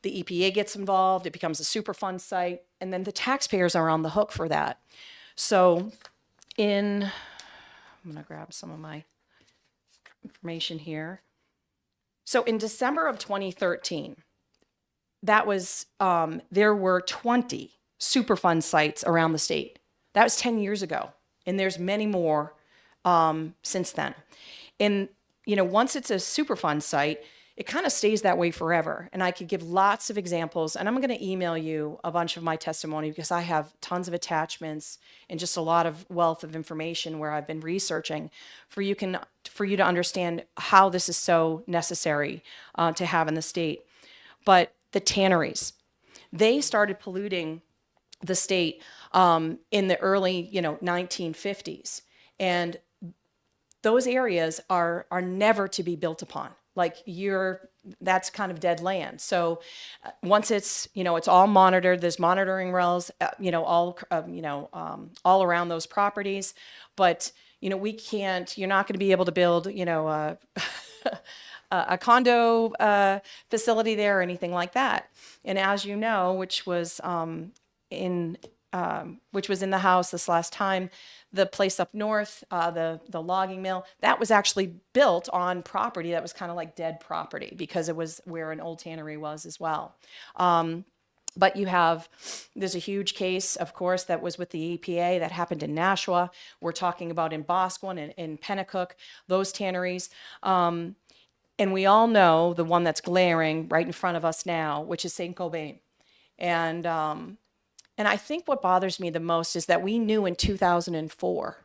I: the EPA gets involved, it becomes a Superfund site, and then the taxpayers are on the hook for that. So I'm gonna grab some of my information here. So in December of 2013, that was, there were 20 Superfund sites around the state. That was 10 years ago. And there's many more since then. And, once it's a Superfund site, it kind of stays that way forever. And I could give lots of examples, and I'm going to email you a bunch of my testimony because I have tons of attachments and just a lot of wealth of information where I've been researching for you to understand how this is so necessary to have in the state. But the tanneries, they started polluting the state in the early 1950s, and those areas are never to be built upon. Like that's kind of dead land. So once it's it's all monitored. There's monitoring wells all around those properties, but we can't. You're not going to be able to build a condo facility there or anything like that. And as you know, which was in the House this last time, the place up north, the logging mill, that was actually built on property that was kind of like dead property because it was where an old tannery was as well. But there's a huge case, of course, that was with the EPA that happened in Nashua. We're talking about in Boscawen and in Pennacook, those tanneries. And we all know the one that's glaring right in front of us now, which is St. Cobain. And I think what bothers me the most is that we knew in 2004,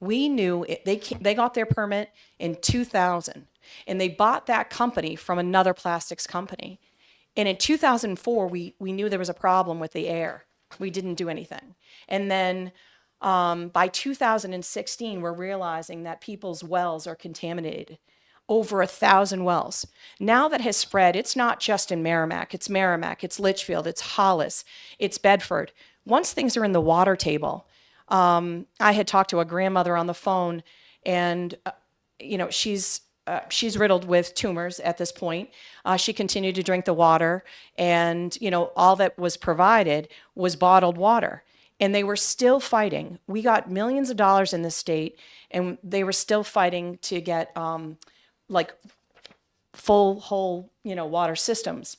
I: they got their permit in 2000, and they bought that company from another plastics company. And in 2004, we knew there was a problem with the air. We didn't do anything. And then by 2016, we're realizing that people's wells are contaminated. Over 1,000 wells. Now that has spread, it's not just in Merrimack, it's Litchfield, it's Hollis, it's Bedford. Once things are in the water table, I had talked to a grandmother on the phone, and she's riddled with tumors at this point. She continued to drink the water, and all that was provided was bottled water. And they were still fighting. We got millions of dollars in this state, and they were still fighting to get whole water systems.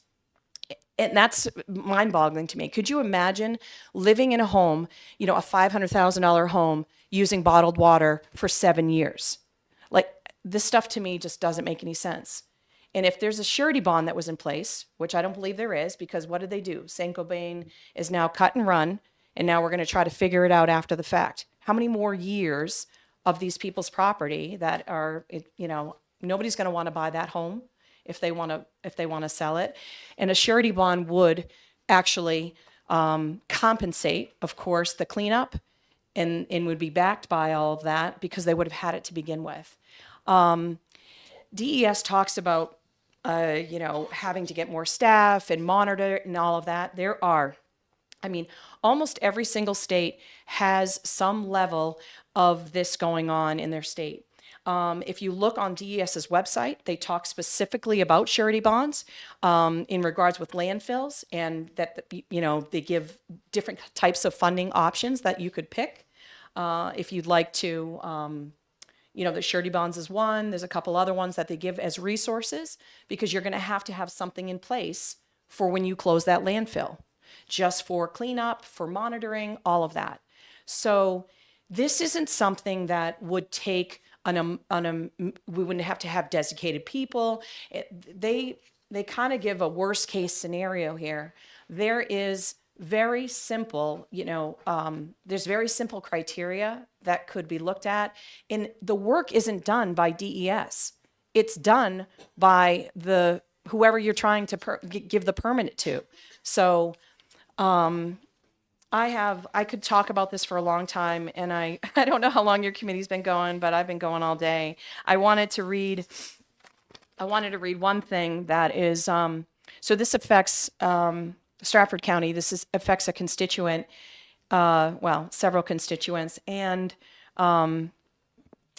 I: And that's mind boggling to me. Could you imagine living in a home, you know, a $500,000 home using bottled water for 7 years? Like, this stuff to me just doesn't make any sense. And if there's a surety bond that was in place, which I don't believe there is, because what did they do? Saint-Gobain is now cut and run, and now we're going to try to figure it out after the fact. How many more years of these people's property that are, you know, nobody's going to want to buy that home if they want to sell it. And a surety bond would actually compensate, of course, the cleanup, and would be backed by all of that because they would have had it to begin with. DES talks about, you know, having to get more staff and monitor and all of that. There are, I mean, almost every single state has some level of this going on in their state. If you look on DES's website, they talk specifically about surety bonds in regards with landfills, and that, you know, they give different types of funding options that you could pick if you'd like to. You know, the surety bonds is one. There's a couple other ones that they give as resources, because you're going to have something in place for when you close that landfill, just for cleanup, for monitoring, all of that. So this isn't something that would take we wouldn't have to have designated people. They kind of give a worst case scenario here. There is very simple, you know, there's very simple criteria that could be looked at. And the work isn't done by DES. It's done by whoever you're trying to give the permit to. So I could talk about this for a long time, and I don't know how long your committee's been going, but I've been going all day. I wanted to read one thing that is, so this affects Stratford County. This affects a constituent, well, several constituents, and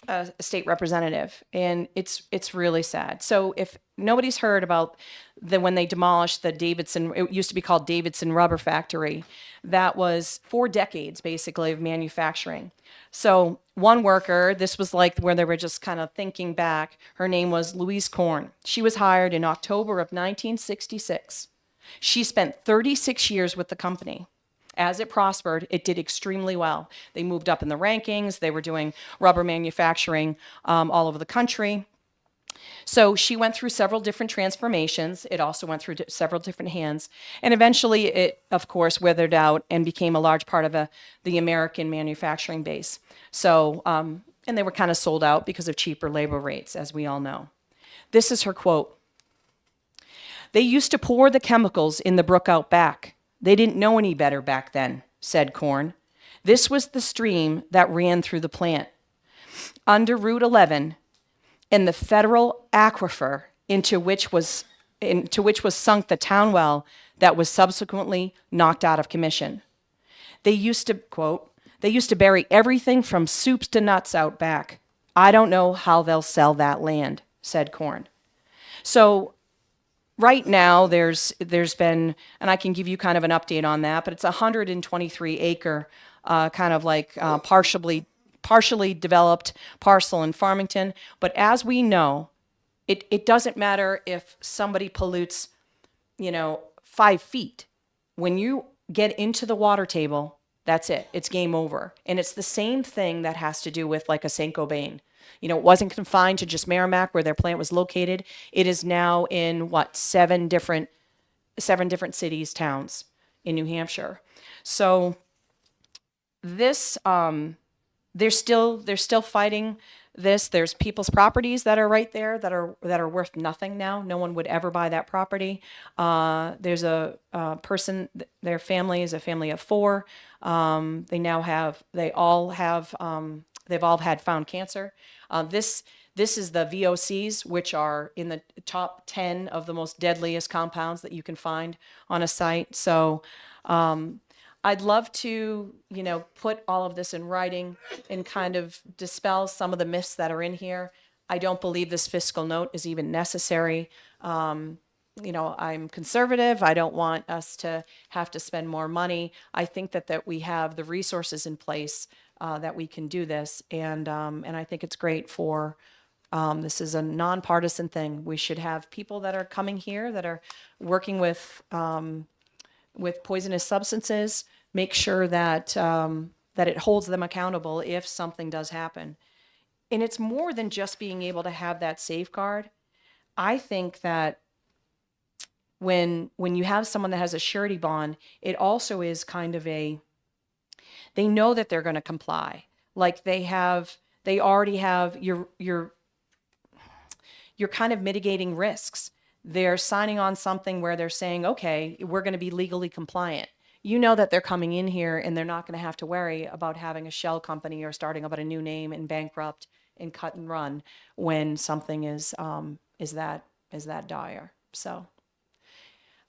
I: a state representative, and it's really sad. So if nobody's heard about when they demolished the Davidson, it used to be called Davidson Rubber Factory, that was 4 decades basically of manufacturing. So one worker, this was like where they were just kind of thinking back, her name was Louise Korn. She was hired in October of 1966. She spent 36 years with the company. As it prospered, it did extremely well. They moved up in the rankings. They were doing rubber manufacturing all over the country. So she went through several different transformations. It also went through several different hands. And eventually it, of course, withered out and became a large part of the American manufacturing base. So, and they were kind of sold out because of cheaper labor rates, as we all know. This is her quote. "They used to pour the chemicals in the brook out back. They didn't know any better back then," said Korn. "This was the stream that ran through the plant. Under Route 11, and the federal aquifer into which was sunk the town well that was subsequently knocked out of commission. They used to," quote, "they used to bury everything from soups to nuts out back. I don't know how they'll sell that land," said Korn. So right now there's been, and I can give you kind of an update on that, but it's a 123 acre kind of like partially developed parcel in Farmington. But as we know, it doesn't matter if somebody pollutes, 5 feet. When you get into the water table, that's it. It's game over. And it's the same thing that has to do with like a Saint-Gobain. It wasn't confined to just Merrimack where their plant was located. It is now in 7 different cities, towns in New Hampshire. So this, they're still fighting this. There's people's properties that are right there that are worth nothing now. No one would ever buy that property. There's a person, their family is a family of 4. They've all had found cancer. This is the VOCs, which are in the top 10 of the most deadliest compounds that you can find on a site. So I'd love to, put all of this in writing and kind of dispel some of the myths that are in here. I don't believe this fiscal note is even necessary. I'm conservative. I don't want us to have to spend more money. I think that we have the resources in place that we can do this, and I think it's great for This is a nonpartisan thing. We should have people that are coming here that are working with poisonous substances, make sure that that it holds them accountable if something does happen. And it's more than just being able to have that safeguard. I think that when you have someone that has a surety bond, it also is kind of they know that they're going to comply. Like they already have you're kind of mitigating risks. They're signing on something where they're saying, okay, we're going to be legally compliant. You know that they're coming in here and they're not going to have to worry about having a shell company or starting up at a new name and bankrupt and cut and run when something is that dire. So,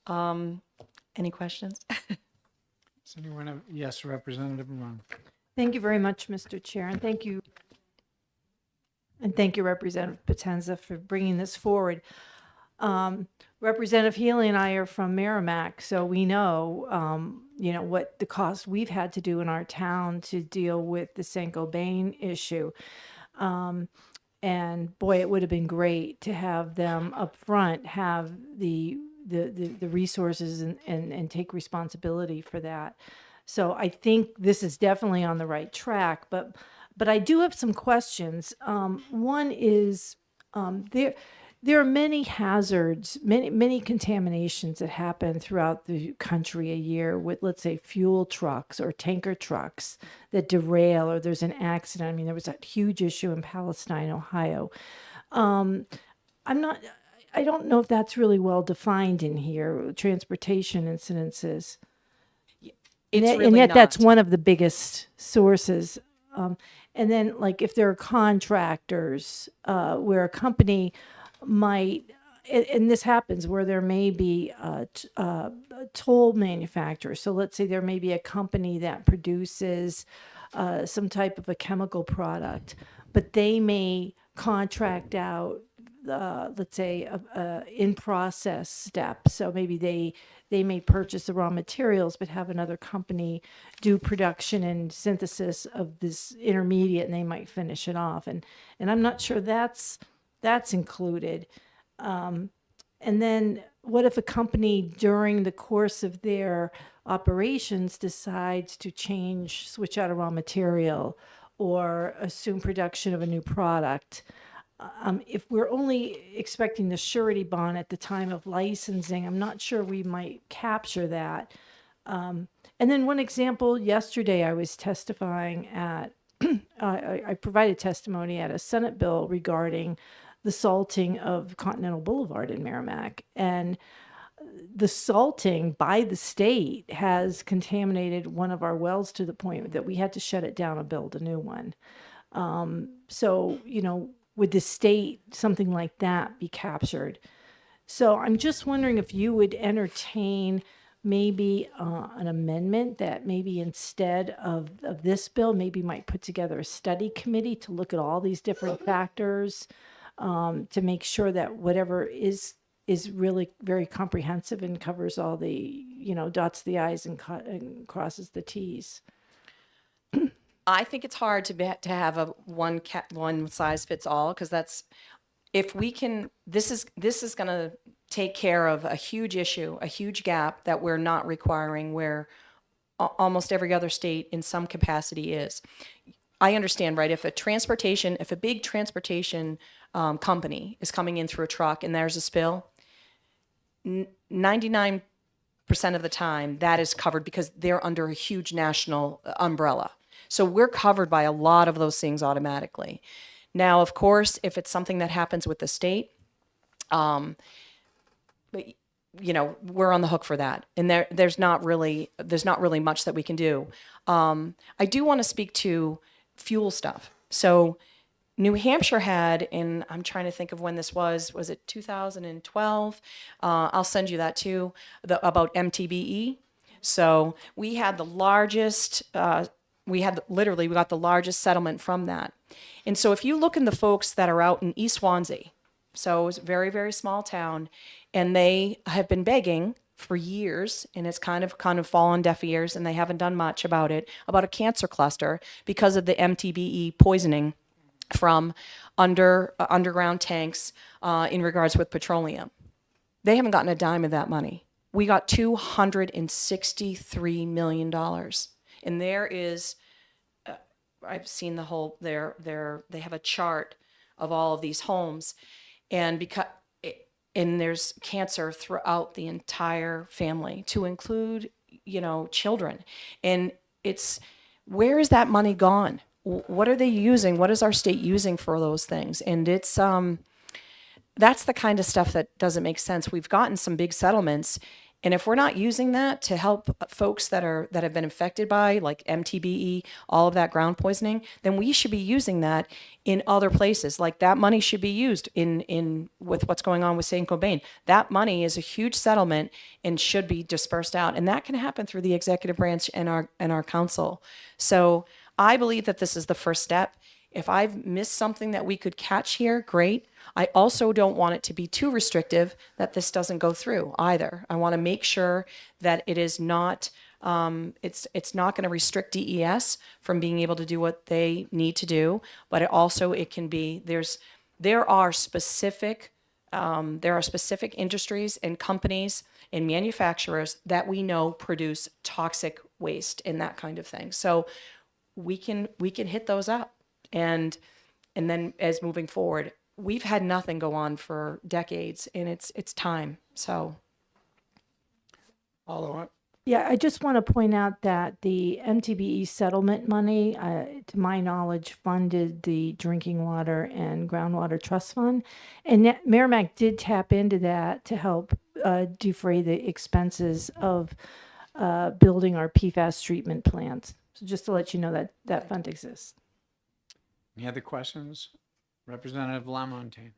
I: any questions?
G: Does anyone have, yes, Representative Ron.
O: Thank you very much, Mr. Chair, and thank you. And thank you, Representative Potenza, for bringing this forward. Representative Healy and I are from Merrimack, so we know, what the cost we've had to do in our town to deal with the Saint-Gobain issue. And boy, it would have been great to have them up front, have the resources and take responsibility for that. So I think this is definitely on the right track, but I do have some questions. One is there are many hazards, many contaminations that happen throughout the country a year with, let's say, fuel trucks or tanker trucks that derail or there's an accident. I mean, there was that huge issue in Palestine, Ohio. I don't know if that's really well defined in here, transportation incidences. And yet that's one of the biggest sources. And then, like, if there are contractors where a company might, and this happens where there may be a toll manufacturer. So let's say there may be a company that produces some type of a chemical product, but they may contract out, let's say, a in-process step. So maybe they may purchase the raw materials, but have another company do production and synthesis of this intermediate, and they might finish it off. And I'm not sure that's included. And then what if a company during the course of their operations decides to switch out a raw material or assume production of a new product? If we're only expecting the surety bond at the time of licensing, I'm not sure we might capture that. And then one example, yesterday I was testifying at, I provided testimony at a Senate bill regarding the salting of Continental Boulevard in Merrimack. And the salting by the state has contaminated one of our wells to the point that we had to shut it down and build a new one. So, would the state, something like that, be captured? So I'm just wondering if you would entertain maybe an amendment that maybe instead of this bill, maybe might put together a study committee to look at all these different factors to make sure that whatever is really very comprehensive and covers all the, dots the I's and crosses the T's.
I: I think it's hard to have a one size fits all, because that's, if we can, this is going to take care of a huge issue, a huge gap that we're not requiring, where almost every other state in some capacity is. I understand, right? If a big transportation company is coming in through a truck and there's a spill, 99% of the time that is covered because they're under a huge national umbrella. So we're covered by a lot of those things automatically. Now, of course, if it's something that happens with the state, but we're on the hook for that, and there's not really much that we can do. I do want to speak to fuel stuff. So New Hampshire had, and I'm trying to think of when this was it 2012? I'll send you that too, about MTBE. So we had the largest, we got the largest settlement from that. And so if you look in the folks that are out in East Swansea, so it's a very, very small town, and they have been begging for years, and it's kind of fallen deaf ears, and they haven't done much about it, about a cancer cluster because of the MTBE poisoning from underground tanks in regards with petroleum. They haven't gotten a dime of that money. We got $263 million. And there is, I've seen the whole, they have a chart of all of these homes. And and there's cancer throughout the entire family, to include, children. And where is that money gone? What are they using? What is our state using for those things? And that's the kind of stuff that doesn't make sense. We've gotten some big settlements, and if we're not using that to help folks that have been infected by, like MTBE, all of that ground poisoning, then we should be using that in other places. Like that money should be used in with what's going on with St. Cobain. That money is a huge settlement and should be dispersed out, and that can happen through the executive branch and our council. So I believe that this is the first step. If I've missed something that we could catch here, great. I also don't want it to be too restrictive that this doesn't go through either. I want to make sure that it is not, it's not going to restrict DES from being able to do what they need to do, but it can be, there are specific industries and companies and manufacturers that we know produce toxic waste and that kind of thing. So we can hit those up. And then as moving forward, we've had nothing go on for decades, and it's time. So
D: Follow up.
O: Yeah, I just want to point out that the MTBE settlement money, to my knowledge, funded the Drinking Water and Groundwater Trust Fund. And Merrimack did tap into that to help defray the expenses of building our PFAS treatment plants. So just to let you know that that fund exists.
G: Any other questions? Representative Lamontagne.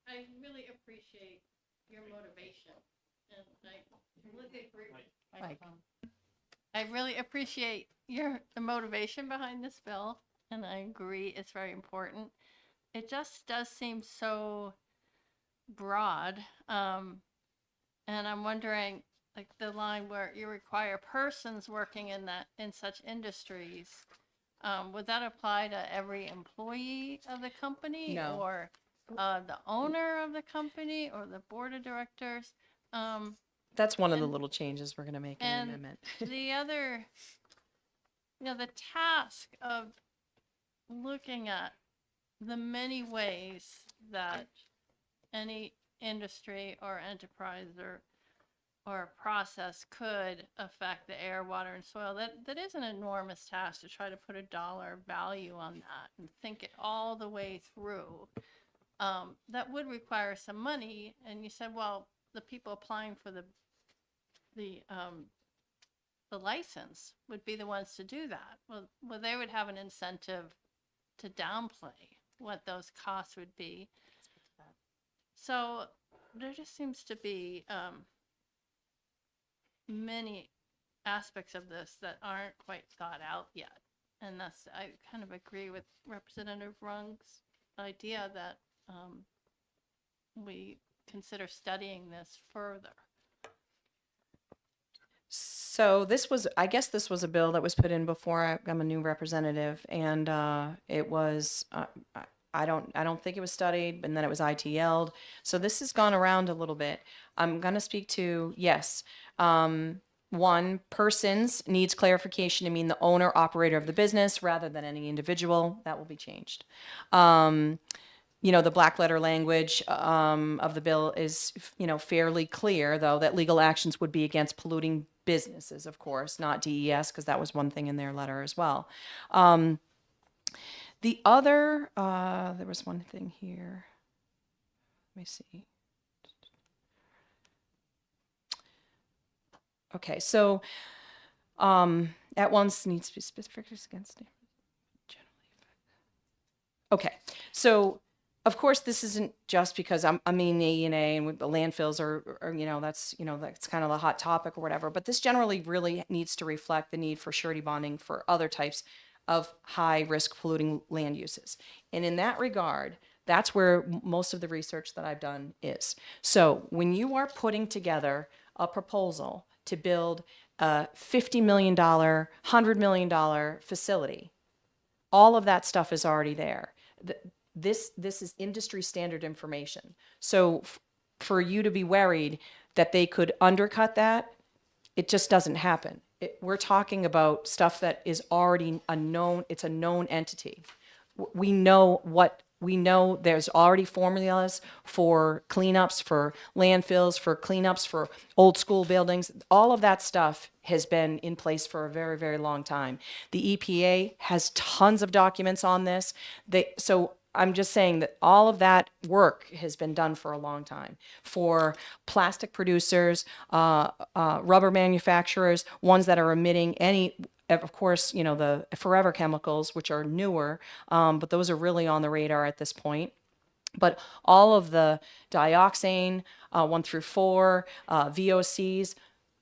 N: I really appreciate your motivation, and I really appreciate the motivation behind this bill, and I agree it's very important. It just does seem so broad, and I'm wondering, like the line where you require persons working in such industries, would that apply to every employee of the company?
I: No.
N: Or the owner of the company or the board of directors?
I: that's one of the little changes we're going to make in the
N: And
I: amendment.
N: the other, the task of looking at the many ways that any industry or enterprise or process could affect the air, water, and soil, that is an enormous task to try to put a dollar value on that and think it all the way through. That would require some money. And you said, well, the people applying for the license would be the ones to do that. Well, they would have an incentive to downplay what those costs would be. So there just seems to be many aspects of this that aren't quite thought out yet. And I kind of agree with Representative Rung's idea that we consider studying this further.
I: So I guess this was a bill that was put in before I'm a new representative, and it was, I don't think it was studied, and then it was ITL'd. So this has gone around a little bit. I'm going to speak to, yes, one, persons needs clarification to mean the owner, operator of the business rather than any individual. That will be changed. The black letter language of the bill is, fairly clear, though, that legal actions would be against polluting businesses, of course, not DES, because that was one thing in their letter as well. The other, there was one thing here. Let me see. Okay, so at once needs to be specific against it. Okay, so of course this isn't just because I'm in E&A and with the landfills or that's kind of a hot topic or whatever, but this generally really needs to reflect the need for surety bonding for other types of high risk polluting land uses. And in that regard, that's where most of the research that I've done is. So when you are putting together a proposal to build a $50 million, $100 million facility. All of that stuff is already there. This is industry standard information. So for you to be worried that they could undercut that, it just doesn't happen. We're talking about stuff that is already it's a known entity. We know there's already formulas for cleanups, for landfills, for cleanups, for old school buildings. All of that stuff has been in place for a very, very long time. The EPA has tons of documents on this. So I'm just saying that all of that work has been done for a long time. For plastic producers, rubber manufacturers, ones that are emitting of course, the forever chemicals, which are newer, but those are really on the radar at this point. But all of the dioxane, 1 through 4, VOCs,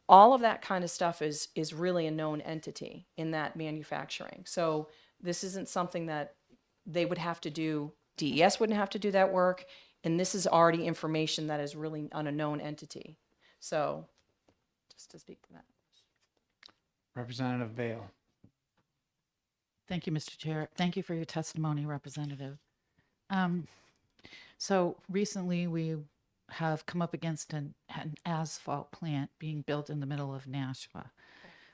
I: all of that kind of stuff is really a known entity in that manufacturing. So this isn't something that they would have to do. DES wouldn't have to do that work. And this is already information that is really on a known entity. So just to speak to that.
G: Representative Bale.
E: Thank you, Mr. Chair. Thank you for your testimony, Representative. So recently we have come up against an asphalt plant being built in the middle of Nashua.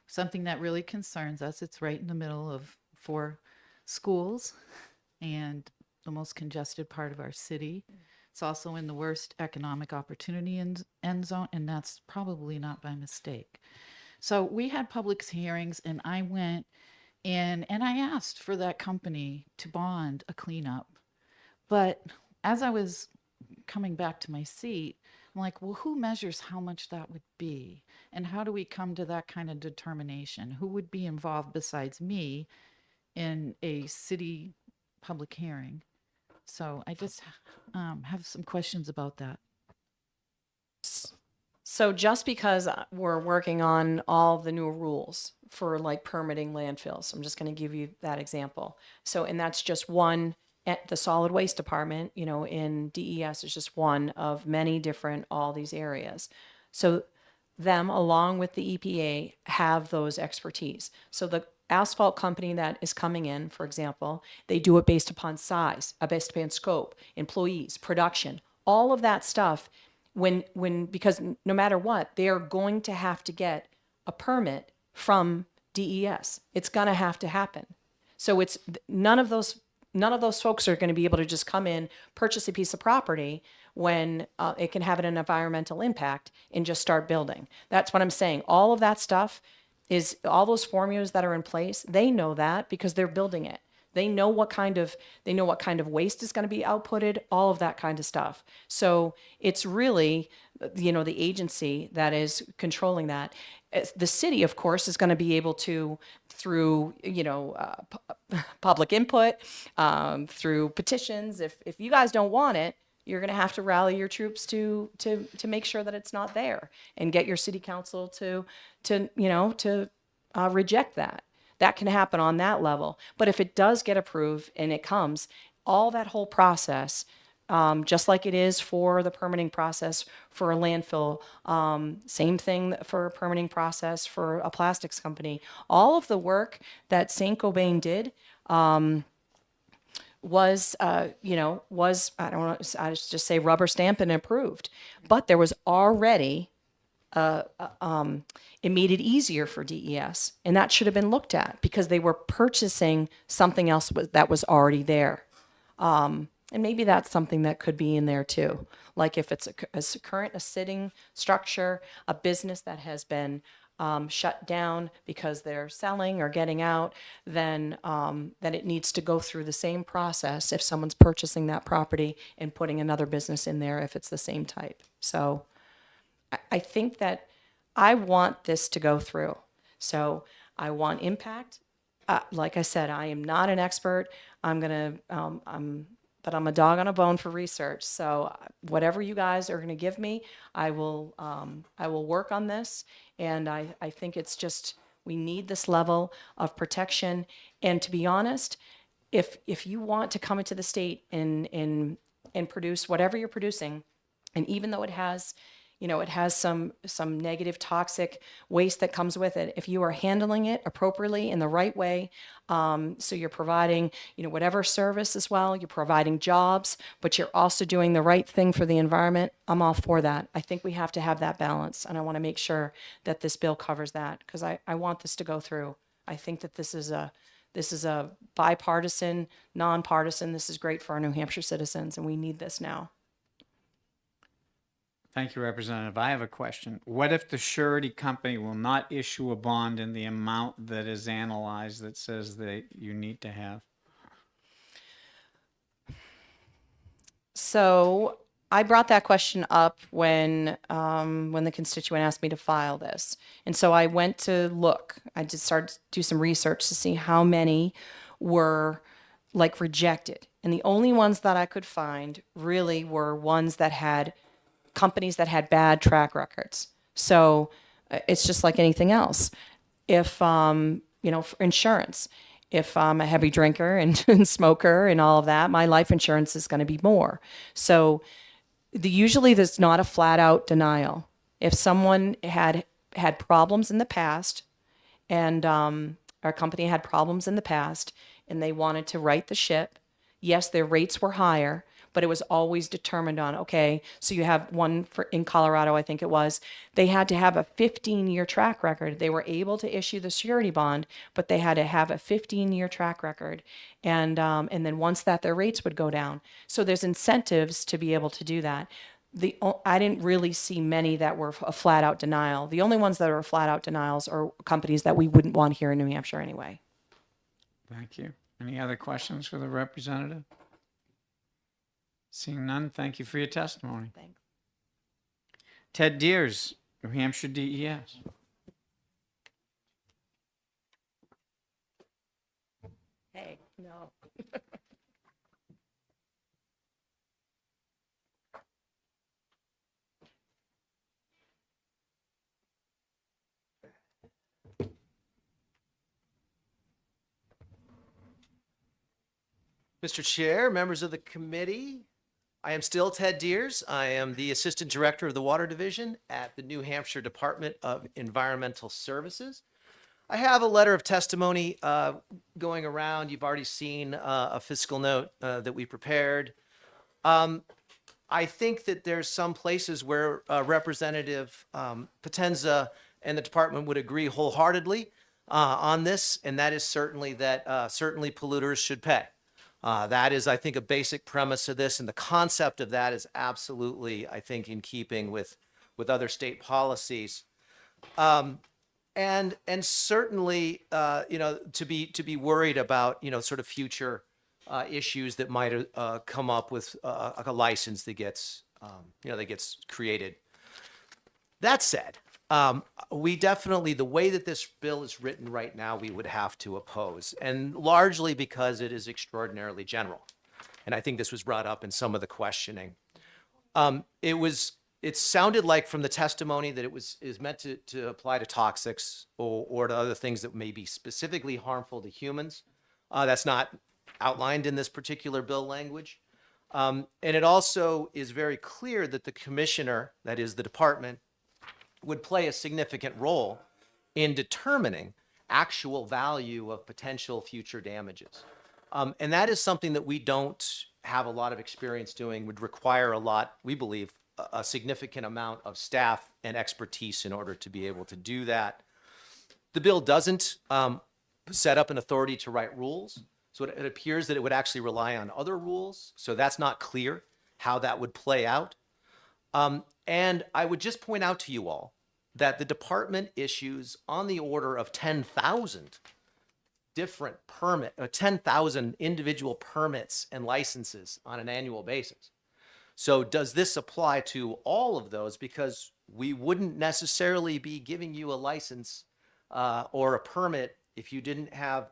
E: Something that really concerns us. It's right in the middle of 4 schools and the most congested part of our city. It's also in the worst economic opportunity end zone, and that's probably not by mistake. So we had public hearings, and I went and I asked for that company to bond a cleanup. But as I was coming back to my seat, I'm like, well, who measures how much that would be? And how do we come to that kind of determination? Who would be involved besides me in a city public hearing? So I just have some questions about that.
I: So just because we're working on all the new rules for like permitting landfills, I'm just going to give you that example. So, and that's just one at the solid waste department, in DES is just one of many different, all these areas. So them, along with the EPA, have those expertise. So the asphalt company that is coming in, for example, they do it based upon size, based upon scope, employees, production, all of that stuff. Because no matter what, they are going to have to get a permit from DES. It's going to have to happen. So it's none of those folks are going to be able to just come in, purchase a piece of property when it can have an environmental impact and just start building. That's what I'm saying. All of that stuff is all those formulas that are in place. They know that because they're building it. They know what kind of waste is going to be outputted, all of that kind of stuff. So it's really, the agency that is controlling that. The city, of course, is going to be able to, through, public input, through petitions. If you guys don't want it, you're going to have to rally your troops to make sure that it's not there and get your city council to reject that. That can happen on that level. But if it does get approved and it comes, all that whole process, just like it is for the permitting process for a landfill, same thing for a permitting process for a plastics company, all of the work that Saint-Gobain did was, I don't know, I just say rubber stamp and approved. But there was already it made it easier for DES, and that should have been looked at because they were purchasing something else that was already there. And maybe that's something that could be in there too. Like if it's a sitting structure, a business that has been shut down because they're selling or getting out, then it needs to go through the same process if someone's purchasing that property and putting another business in there if it's the same type. So I think that I want this to go through. So I want impact. Like I said, I am not an expert. But I'm a dog on a bone for research. So whatever you guys are going to give me, I will work on this. And I think it's just, we need this level of protection. And to be honest, if you want to come into the state and produce whatever you're producing, and even though it has You know, it has some negative toxic waste that comes with it. If you are handling it appropriately in the right way, so you're providing, you know, whatever service as well, you're providing jobs, but you're also doing the right thing for the environment, I'm all for that. I think we have to have that balance, and I want to make sure that this bill covers that, because I want this to go through. I think that this is a bipartisan, nonpartisan. This is great for our New Hampshire citizens, and we need this now.
G: Thank you, Representative. I have a question. What if the surety company will not issue a bond in the amount that is analyzed that says that you need to have?
I: So I brought that question up when the constituent asked me to file this, and so I went to look. I just started to do some research to see how many were like rejected, and the only ones that I could find really were ones that had companies that had bad track records. So it's just like anything else. If you know, for insurance, if I'm a heavy drinker and smoker and all of that, my life insurance is going to be more. So usually there's not a flat out denial. If someone had problems in the past, and our company had problems in the past, and they wanted to right the ship, yes, their rates were higher, but it was always determined on, okay, so you have one in Colorado, I think it was, they had to have a 15-year track record. They were able to issue the surety bond, but they had to have a 15-year track record. And then once that, their rates would go down. So there's incentives to be able to do that. I didn't really see many that were a flat out denial. The only ones that are flat out denials are companies that we wouldn't want here in New Hampshire anyway.
G: Thank you. Any other questions for the representative? Seeing none, thank you for your testimony.
I: Thanks.
G: Ted Deers, New Hampshire DES.
I: Hey, no.
C: Mr. Chair, members of the committee, I am still Ted Deers. I am the Assistant Director of the Water Division at the New Hampshire Department of Environmental Services. I have a letter of testimony going around. You've already seen a fiscal note that we prepared. I think that there's some places where Representative Potenza and the department would agree wholeheartedly on this, and that is certainly that certainly polluters should pay. That is, I think, a basic premise of this, and the concept of that is absolutely, I think, in keeping with other state policies. And certainly, you know, to be worried about, you know, sort of future issues that might come up with a license that gets, you know, that gets created. That said, we definitely, the way that this bill is written right now, we would have to oppose, and largely because it is extraordinarily general. And I think this was brought up in some of the questioning. It sounded like from the testimony that is meant to apply to toxics or to other things that may be specifically harmful to humans. That's not outlined in this particular bill language. And it also is very clear that the commissioner, that is the department, would play a significant role in determining actual value of potential future damages. And that is something that we don't have a lot of experience doing, would require a lot, we believe, a significant amount of staff and expertise in order to be able to do that. The bill doesn't set up an authority to write rules. So it appears that it would actually rely on other rules. So that's not clear how that would play out. And I would just point out to you all that the department issues on the order of 10,000 different 10,000 individual permits and licenses on an annual basis. So does this apply to all of those? Because we wouldn't necessarily be giving you a license or a permit if you didn't have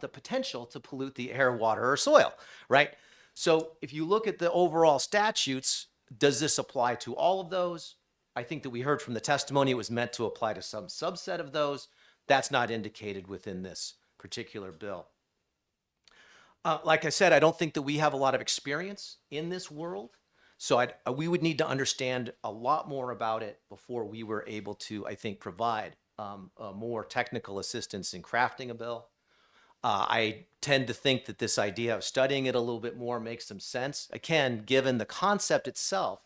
C: the potential to pollute the air, water, or soil, right? So if you look at the overall statutes, does this apply to all of those? I think that we heard from the testimony it was meant to apply to some subset of those. That's not indicated within this particular bill. Like I said, I don't think that we have a lot of experience in this world. So we would need to understand a lot more about it before we were able to, I think, provide more technical assistance in crafting a bill. I tend to think that this idea of studying it a little bit more makes some sense. Again, given the concept itself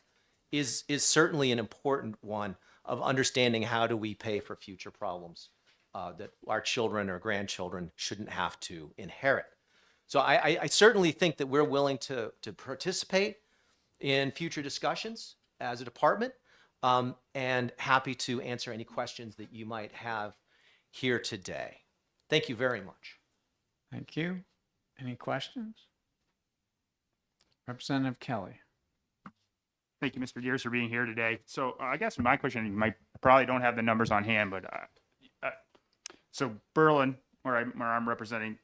C: is certainly an important one of understanding how do we pay for future problems that our children or grandchildren shouldn't have to inherit. So I certainly think that we're willing to participate in future discussions as a department, and happy to answer any questions that you might have here today. Thank you very much.
G: Thank you. Any questions? Representative Kelly.
Q: Thank you, Mr. Deers, for being here today. So I guess my question, you might probably don't have the numbers on hand, but so Berlin, where I'm representing,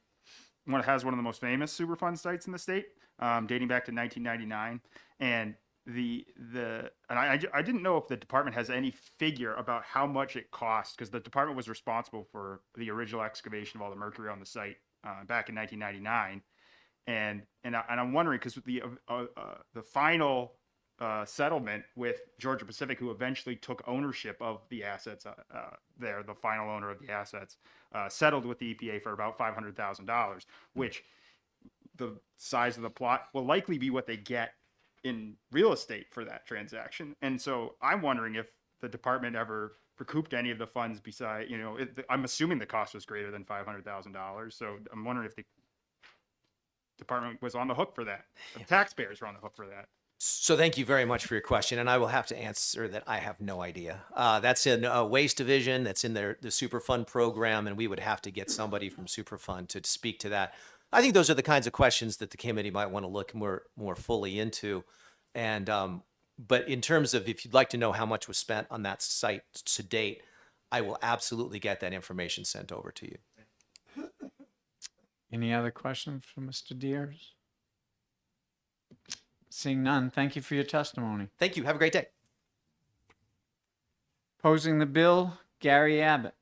Q: has one of the most famous Superfund sites in the state, dating back to 1999, and I didn't know if the department has any figure about how much it cost, because the department was responsible for the original excavation of all the mercury on the site back in 1999, and I'm wondering, because the final settlement with Georgia Pacific, who eventually took ownership of the assets there, the final owner of the assets, settled with the EPA for about $500,000, which the size of the plot will likely be what they get in real estate for that transaction. And so I'm wondering if the department ever recouped any of the funds beside, I'm assuming the cost was greater than $500,000. So I'm wondering if the department was on the hook for that. The taxpayers were on the hook for that.
C: So thank you very much for your question, and I will have to answer that I have no idea. That's in Waste Division, that's in the Superfund program, and we would have to get somebody from Superfund to speak to that. I think those are the kinds of questions that the committee might want to look more fully into. And but in terms of, if you'd like to know how much was spent on that site to date, I will absolutely get that information sent over to you.
G: Any other questions for Mr. Deers? Seeing none, thank you for your testimony.
C: Thank you. Have a great day.
G: Opposing the bill, Gary Abbott.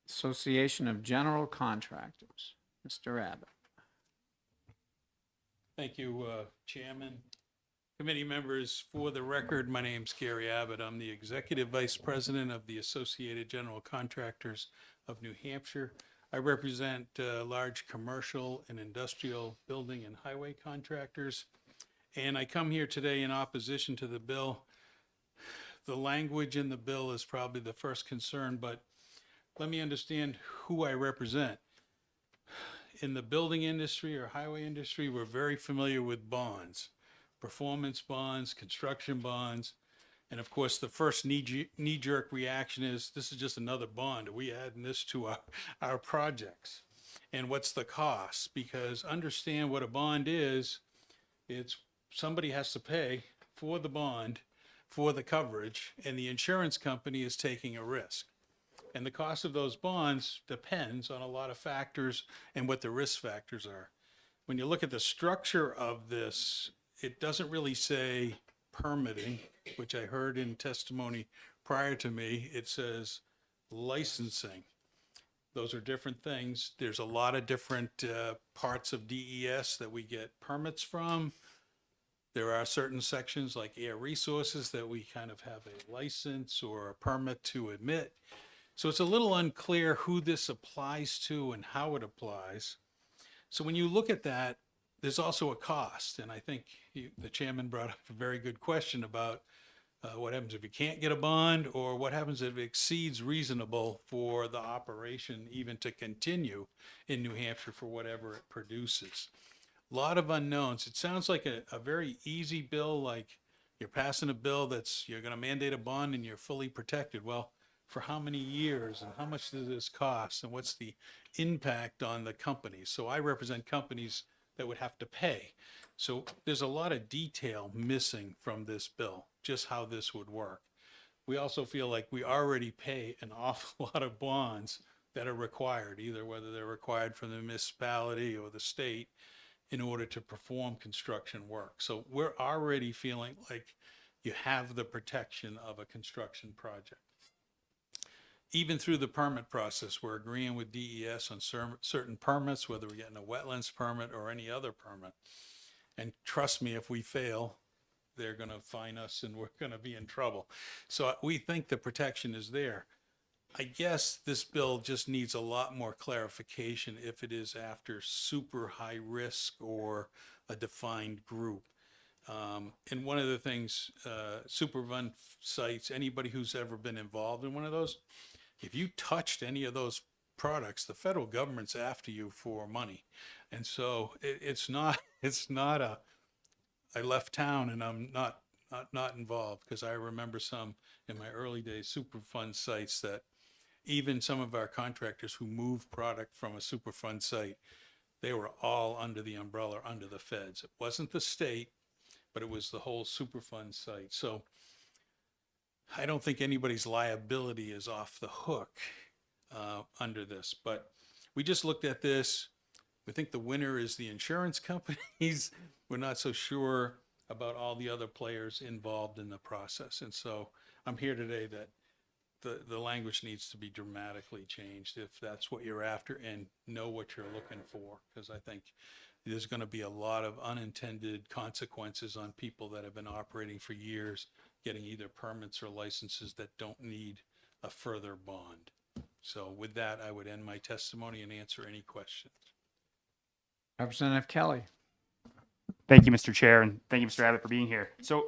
G: Association of General Contractors. Mr. Abbott.
B: Thank you, Chairman. Committee members, for the record, my name's Gary Abbott. I'm the Executive Vice President of the Associated General Contractors of New Hampshire. I represent large commercial and industrial building and highway contractors, and I come here today in opposition to the bill. The language in the bill is probably the first concern, but let me understand who I represent. In the building industry or highway industry, we're very familiar with bonds, performance bonds, construction bonds. And of course, the first knee-jerk reaction is, this is just another bond. Are we adding this to our projects? And what's the cost? Because understand what a bond is, it's somebody has to pay for the bond, for the coverage, and the insurance company is taking a risk. And the cost of those bonds depends on a lot of factors and what the risk factors are. When you look at the structure of this, it doesn't really say permitting, which I heard in testimony prior to me. It says licensing. Those are different things. There's a lot of different parts of DES that we get permits from. There are certain sections like air resources that we kind of have a license or a permit to admit. So it's a little unclear who this applies to and how it applies. So when you look at that, there's also a cost. And I think the chairman brought up a very good question about what happens if you can't get a bond, or what happens if it exceeds reasonable for the operation even to continue in New Hampshire for whatever it produces. A lot of unknowns. It sounds like a very easy bill, like you're passing a bill you're going to mandate a bond and you're fully protected. Well, for how many years and how much does this cost and what's the impact on the companies? So I represent companies that would have to pay. So there's a lot of detail missing from this bill, just how this would work. We also feel like we already pay an awful lot of bonds that are required, either whether they're required from the municipality or the state in order to perform construction work. So we're already feeling like you have the protection of a construction project. even through the permit process, we're agreeing with DES on certain permits, whether we're getting a wetlands permit or any other permit. And trust me, if we fail, they're going to fine us and we're going to be in trouble. So we think the protection is there. I guess this bill just needs a lot more clarification if it is after super high risk or a defined group. And one of the things, Superfund sites, anybody who's ever been involved in one of those, if you touched any of those products, the federal government's after you for money. And so it's not I left town and I'm not involved, because I remember some in my early days Superfund sites that even some of our contractors who moved product from a Superfund site, they were all under the umbrella, under the feds. It wasn't the state, but it was the whole Superfund site. So I don't think anybody's liability is off the hook under this, but we just looked at this. We think the winner is the insurance companies. We're not so sure about all the other players involved in the process. And so I'm here today that the language needs to be dramatically changed if that's what you're after, and know what you're looking for, because I think there's going to be a lot of unintended consequences on people that have been operating for years, getting either permits or licenses that don't need a further bond. So with that, I would end my testimony and answer any questions.
G: Representative Kelly.
Q: Thank you, Mr. Chair, and thank you, Mr. Abbott, for being here. So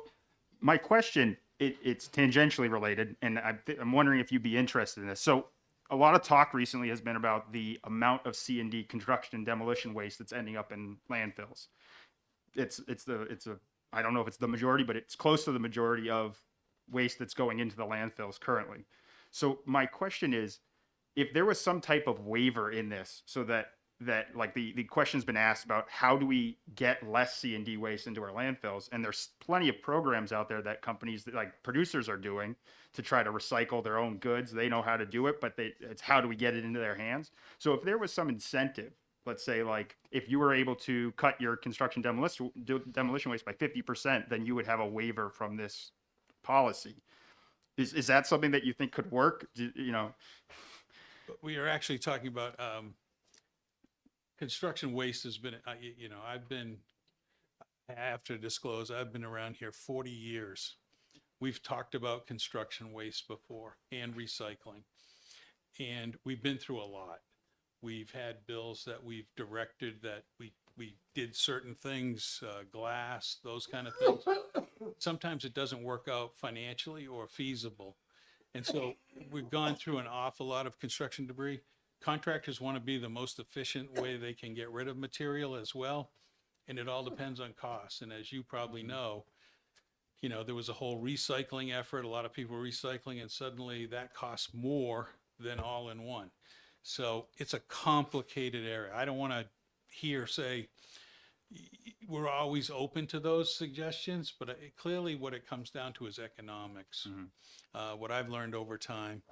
Q: my question, it's tangentially related, and I'm wondering if you'd be interested in this. So a lot of talk recently has been about the amount of C&D construction and demolition waste that's ending up in landfills. I don't know if it's the majority, but it's close to the majority of waste that's going into the landfills currently. So my question is, if there was some type of waiver in this, so that like the question's been asked about how do we get less C&D waste into our landfills, and there's plenty of programs out there that companies like producers are doing to try to recycle their own goods. They know how to do it, but it's how do we get it into their hands? So if there was some incentive, let's say like if you were able to cut your construction demolition waste by 50%, then you would have a waiver from this policy. Is that something that you think could work?
B: But we are actually talking about construction waste has been, I have to disclose, I've been around here 40 years. We've talked about construction waste before and recycling, and we've been through a lot. We've had bills that we've directed that we did certain things, glass, those kind of things. Sometimes it doesn't work out financially or feasible. And so we've gone through an awful lot of construction debris. Contractors want to be the most efficient way they can get rid of material as well. And it all depends on costs. And as you probably know, there was a whole recycling effort. A lot of people were recycling, and suddenly that costs more than all in one. So it's a complicated area. I don't want to say we're always open to those suggestions, but clearly what it comes down to is economics. What I've learned over time,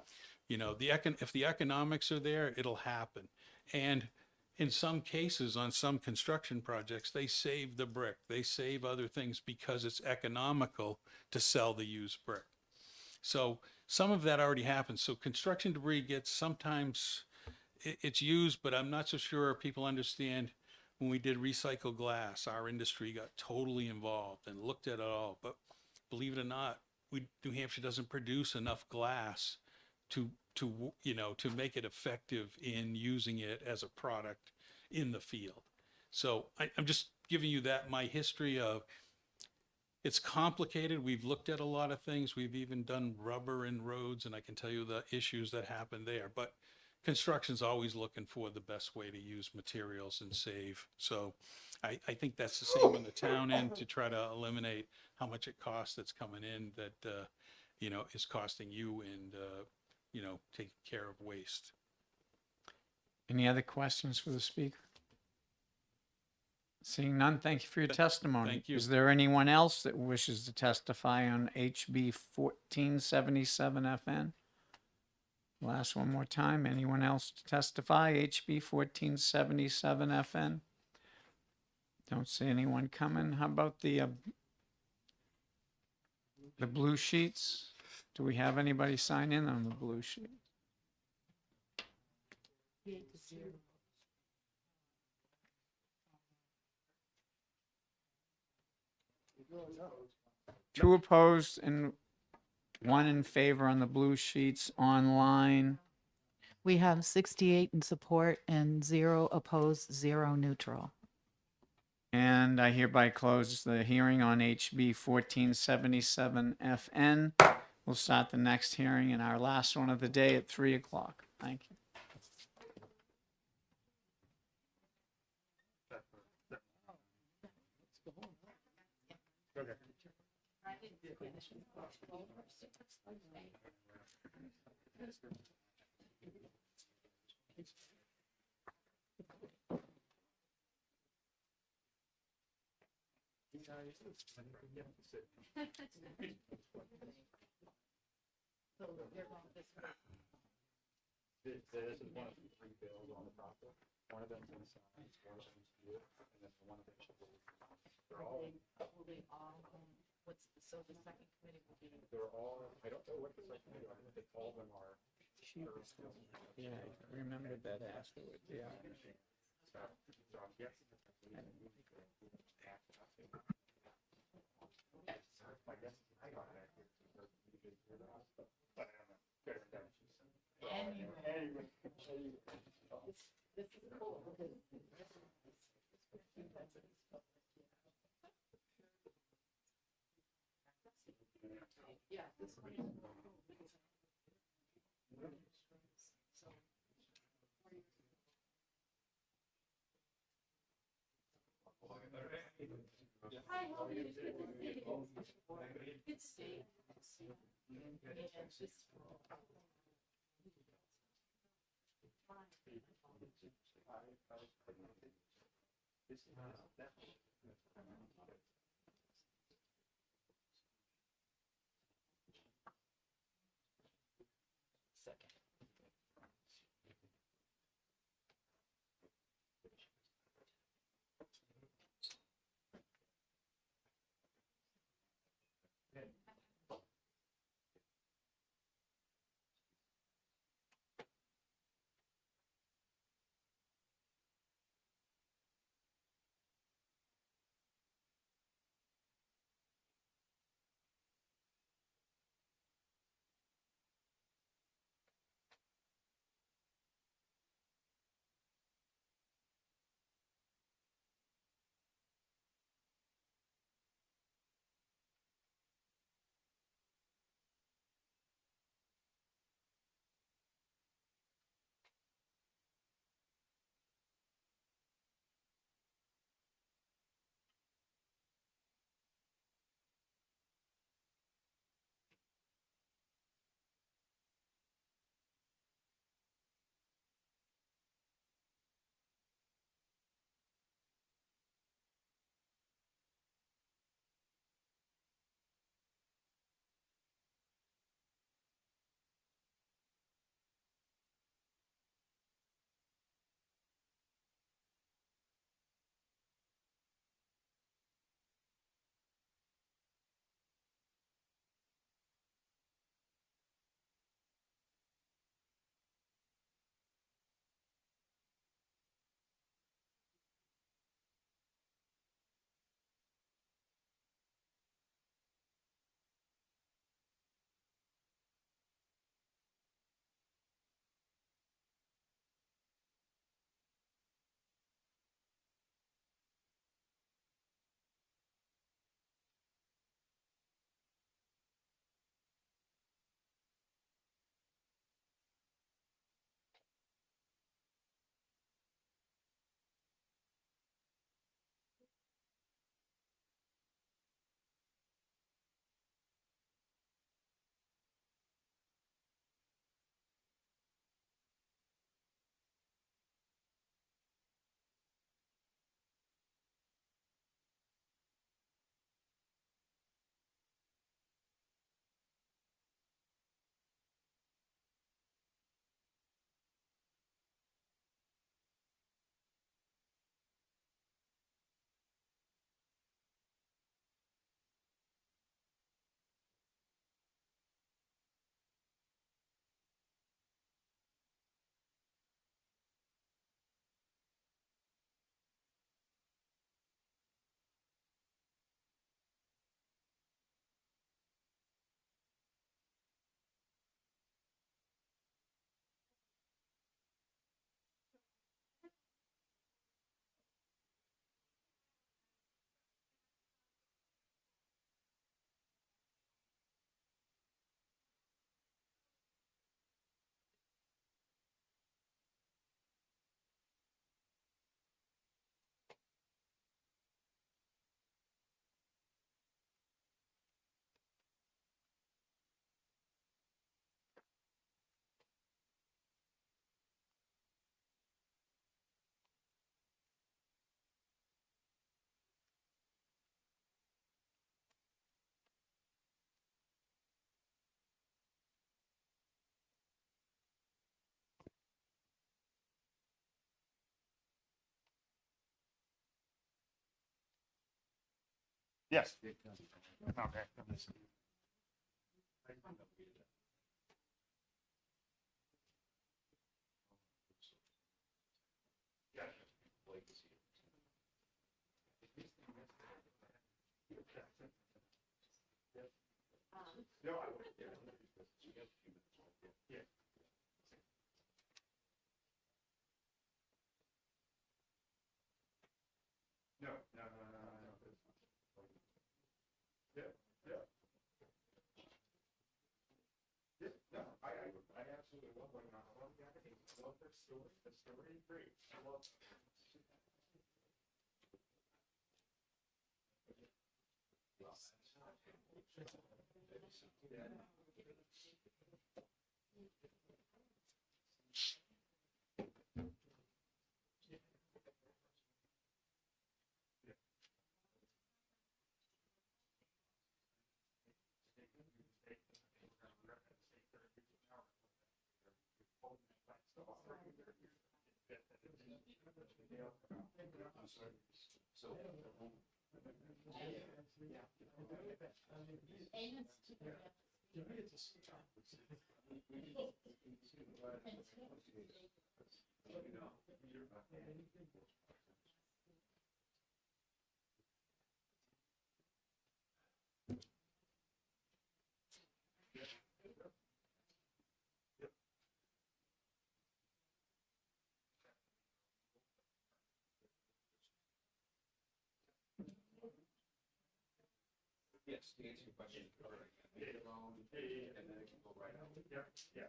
B: if the economics are there, it'll happen. And in some cases, on some construction projects, they save the brick. They save other things because it's economical to sell the used brick. So some of that already happens. So construction debris gets sometimes it's used, but I'm not so sure people understand. When we did recycled glass, our industry got totally involved and looked at it all. But believe it or not, New Hampshire doesn't produce enough glass to make it effective in using it as a product in the field. So I'm just giving you my history of, it's complicated. We've looked at a lot of things. We've even done rubber in roads, and I can tell you the issues that happen there. But construction's always looking for the best way to use materials and save. So I think that's the same on the town end, to try to eliminate how much it costs that's coming in that, is costing you and, taking care of waste.
G: Any other questions for the speaker? Seeing none, thank you for your testimony.
B: Thank you.
G: Is there anyone else that wishes to testify on HB 1477 FN? Last one more time. Anyone else to testify? HB 1477 FN? Don't see anyone coming. How about the blue sheets? Do we have anybody sign in on the blue sheet? Two opposed and one in favor on the blue sheets online.
E: We have 68 in support and 0 opposed, 0 neutral.
G: And I hereby close the hearing on HB 1477 FN. We'll start the next hearing and our last one of the day at 3 o'clock. Thank you.
P: This is one of the 3 bills on the process. One of them's in science, one of them's good, and then one of them should be. They're all.
E: So the second committee will be.
P: They're all, I don't know what the second committee, I think all of them are.
G: Yeah, I remembered that afterward, yeah.
P: So I'm guessing. I guess I got that. But I don't know. Anyway.
E: This is cool because yeah, this one. Hi, how are you? Good state.
Q: Yes. Okay. No, no, no, no, no. Yeah, yeah. Yeah, no, I absolutely love what I love the academy. I love their story. The story is great. I love. Yes, to answer your question, correct. And then it can go right out. Yeah, yeah.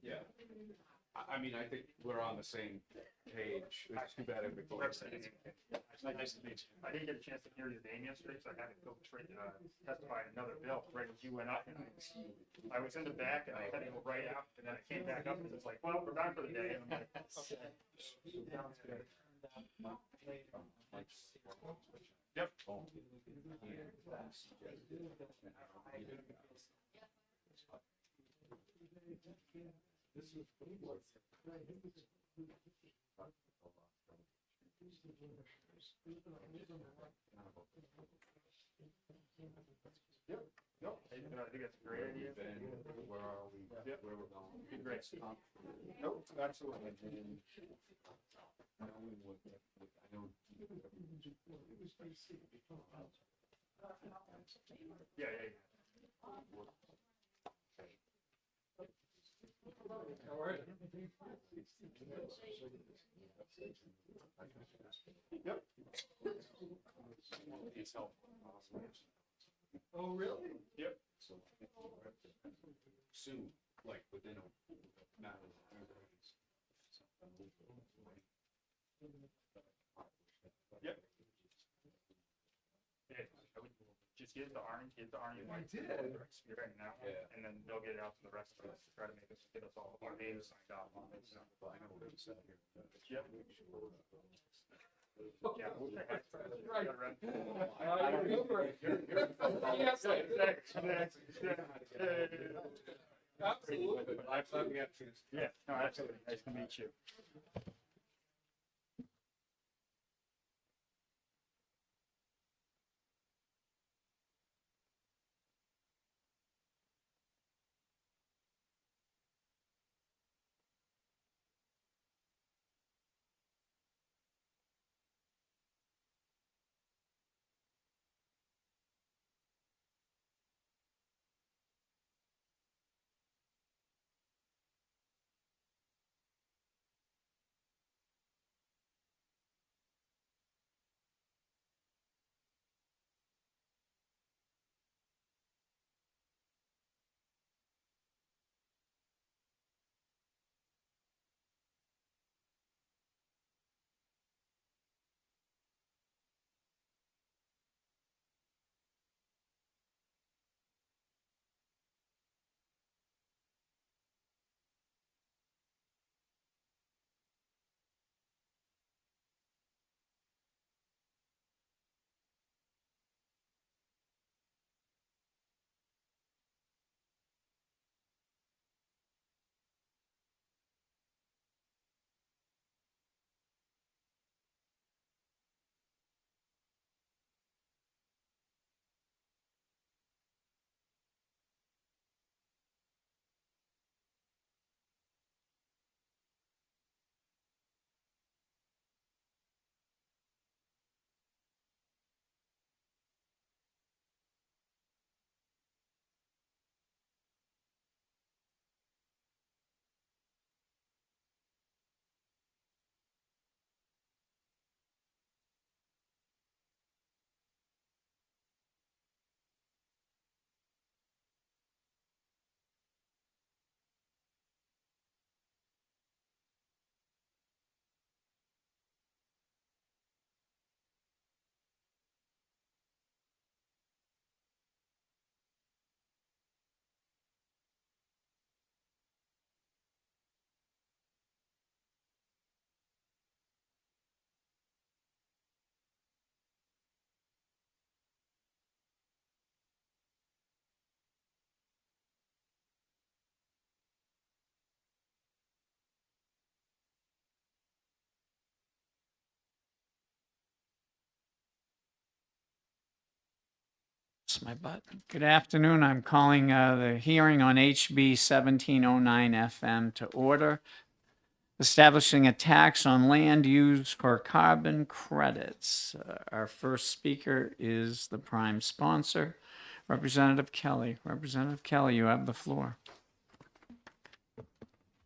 Q: Yeah. I mean, I think we're on the same page. It's too bad it Nice to meet you. I didn't get a chance to hear your name yesterday, so I had to go testify in another bill right as you went up. And I was in the back and I had to go right out, and then I came back up and it's like, well, we're done for the day. And I'm like, sounds good. Yep. Yep. No, I think that's a great idea.
L: Where are we?
Q: Yep.
L: Where we're going?
Q: Be great.
L: Nope, absolutely. I know.
Q: Yeah, yeah, yeah.
L: All right.
Q: Yep.
L: It's helpful.
A: Oh, really?
Q: Yep.
L: So soon, like within a matter of
Q: Yep. Yeah, I would just get the Arnie
L: I
Q: one.
L: did.
Q: You're right now,
L: Yeah.
Q: and then they'll get it out to the rest of us to try to get us all our names signed off on it. So.
L: I know what I'm saying here.
Q: Yep. Yeah.
L: Right.
Q: I remember it. Yes, exactly.
L: Absolutely. I'm glad we had a chance.
Q: Yeah, no, absolutely. Nice to meet you.
G: That's my button. Good afternoon. I'm calling the hearing on HB 1709 FM to order, establishing a tax on land used for carbon credits. Our first speaker is the prime sponsor, Representative Kelly. Representative Kelly, you have the floor.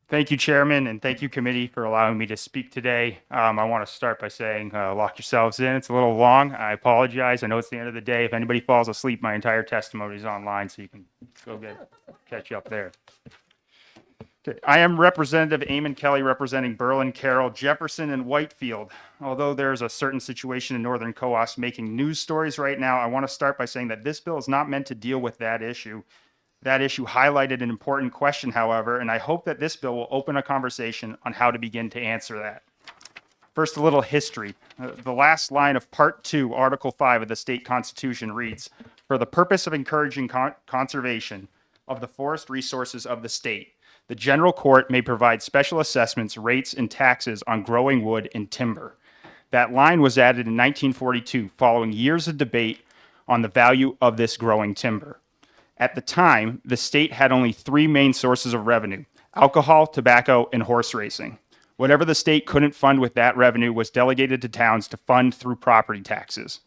Q: Thank you, Chairman, and thank you, Committee, for allowing me to speak today. I want to start by saying, lock yourselves in. It's a little long. I apologize. I know it's the end of the day. If anybody falls asleep, my entire testimony is online, so you can go catch you up there. Okay. I am Representative Eamon Kelly, representing Berlin, Carroll, Jefferson, and Whitefield. Although there's a certain situation in Northern Coos making news stories right now, I want to start by saying that this bill is not meant to deal with that issue. That issue highlighted an important question, however, and I hope that this bill will open a conversation on how to begin to answer that. First, a little history. The last line of Part 2, Article 5 of the state constitution reads, "For the purpose of encouraging conservation of the forest resources of the state, the general court may provide special assessments, rates, and taxes on growing wood and timber." That line was added in 1942, following years of debate on the value of this growing timber. At the time, the state had only three main sources of revenue: alcohol, tobacco, and horse racing. Whatever the state couldn't fund with that revenue was delegated to towns to fund through property taxes.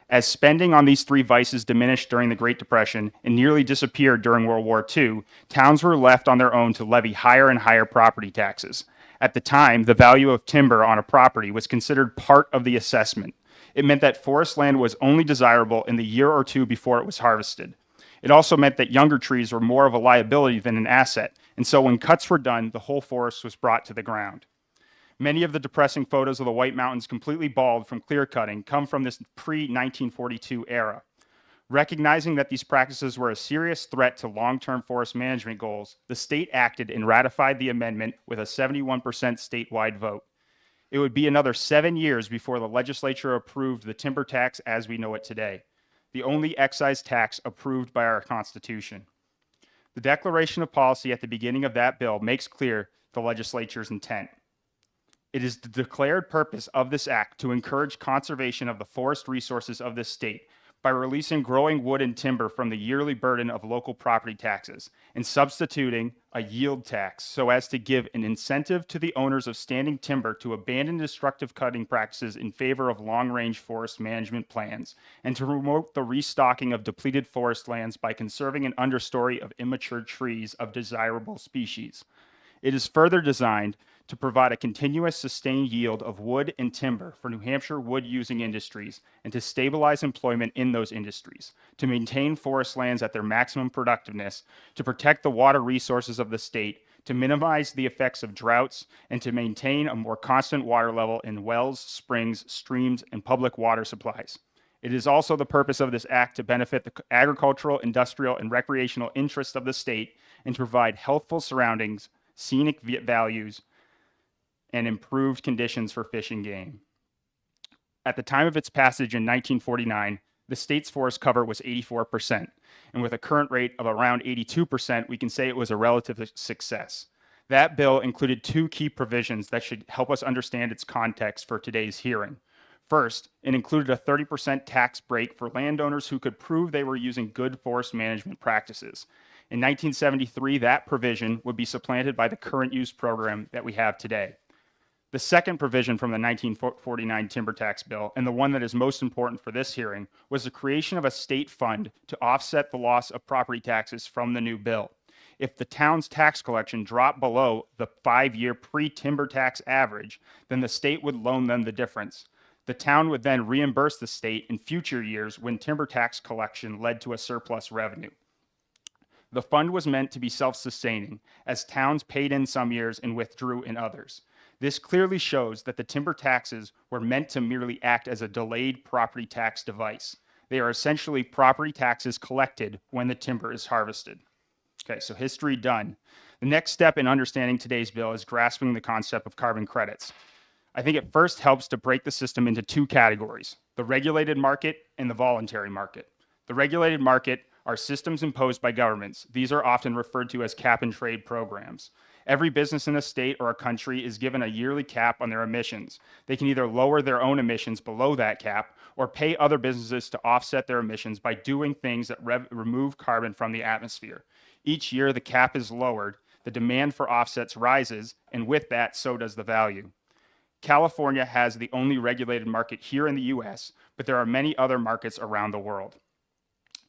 Q: As spending on these three vices diminished during the Great Depression and nearly disappeared during World War II, towns were left on their own to levy higher and higher property taxes. At the time, the value of timber on a property was considered part of the assessment. It meant that forest land was only desirable in the year or two before it was harvested. It also meant that younger trees were more of a liability than an asset, and so when cuts were done, the whole forest was brought to the ground. Many of the depressing photos of the White Mountains completely bald from clear cutting come from this pre-1942 era. Recognizing that these practices were a serious threat to long-term forest management goals, the state acted and ratified the amendment with a 71% statewide vote. It would be another 7 years before the legislature approved the timber tax as we know it today, the only excise tax approved by our Constitution. The declaration of policy at the beginning of that bill makes clear the legislature's intent. It is the declared purpose of this act to encourage conservation of the forest resources of this state by releasing growing wood and timber from the yearly burden of local property taxes and substituting a yield tax so as to give an incentive to the owners of standing timber to abandon destructive cutting practices in favor of long-range forest management plans and to promote the restocking of depleted forest lands by conserving an understory of immature trees of desirable species. It is further designed to provide a continuous sustained yield of wood and timber for New Hampshire wood-using industries and to stabilize employment in those industries, to maintain forest lands at their maximum productiveness, to protect the water resources of the state, to minimize the effects of droughts, and to maintain a more constant water level in wells, springs, streams, and public water supplies. It is also the purpose of this act to benefit the agricultural, industrial, and recreational interests of the state and to provide healthful surroundings, scenic values, and improved conditions for fish and game. At the time of its passage in 1949, the state's forest cover was 84%, and with a current rate of around 82%, we can say it was a relative success. That bill included two key provisions that should help us understand its context for today's hearing. First, it included a 30% tax break for landowners who could prove they were using good forest management practices. In 1973, that provision would be supplanted by the current use program that we have today. The second provision from the 1949 timber tax bill, and the one that is most important for this hearing, was the creation of a state fund to offset the loss of property taxes from the new bill. If the town's tax collection dropped below the 5-year pre-timber tax average, then the state would loan them the difference. The town would then reimburse the state in future years when timber tax collection led to a surplus revenue. The fund was meant to be self-sustaining, as towns paid in some years and withdrew in others. This clearly shows that the timber taxes were meant to merely act as a delayed property tax device. They are essentially property taxes collected when the timber is harvested. Okay, so history done. The next step in understanding today's bill is grasping the concept of carbon credits. I think it first helps to break the system into two categories: the regulated market and the voluntary market. The regulated market are systems imposed by governments. These are often referred to as cap and trade programs. Every business in a state or a country is given a yearly cap on their emissions. They can either lower their own emissions below that cap or pay other businesses to offset their emissions by doing things that remove carbon from the atmosphere. Each year, the cap is lowered, the demand for offsets rises, and with that, so does the value. California has the only regulated market here in the US, but there are many other markets around the world.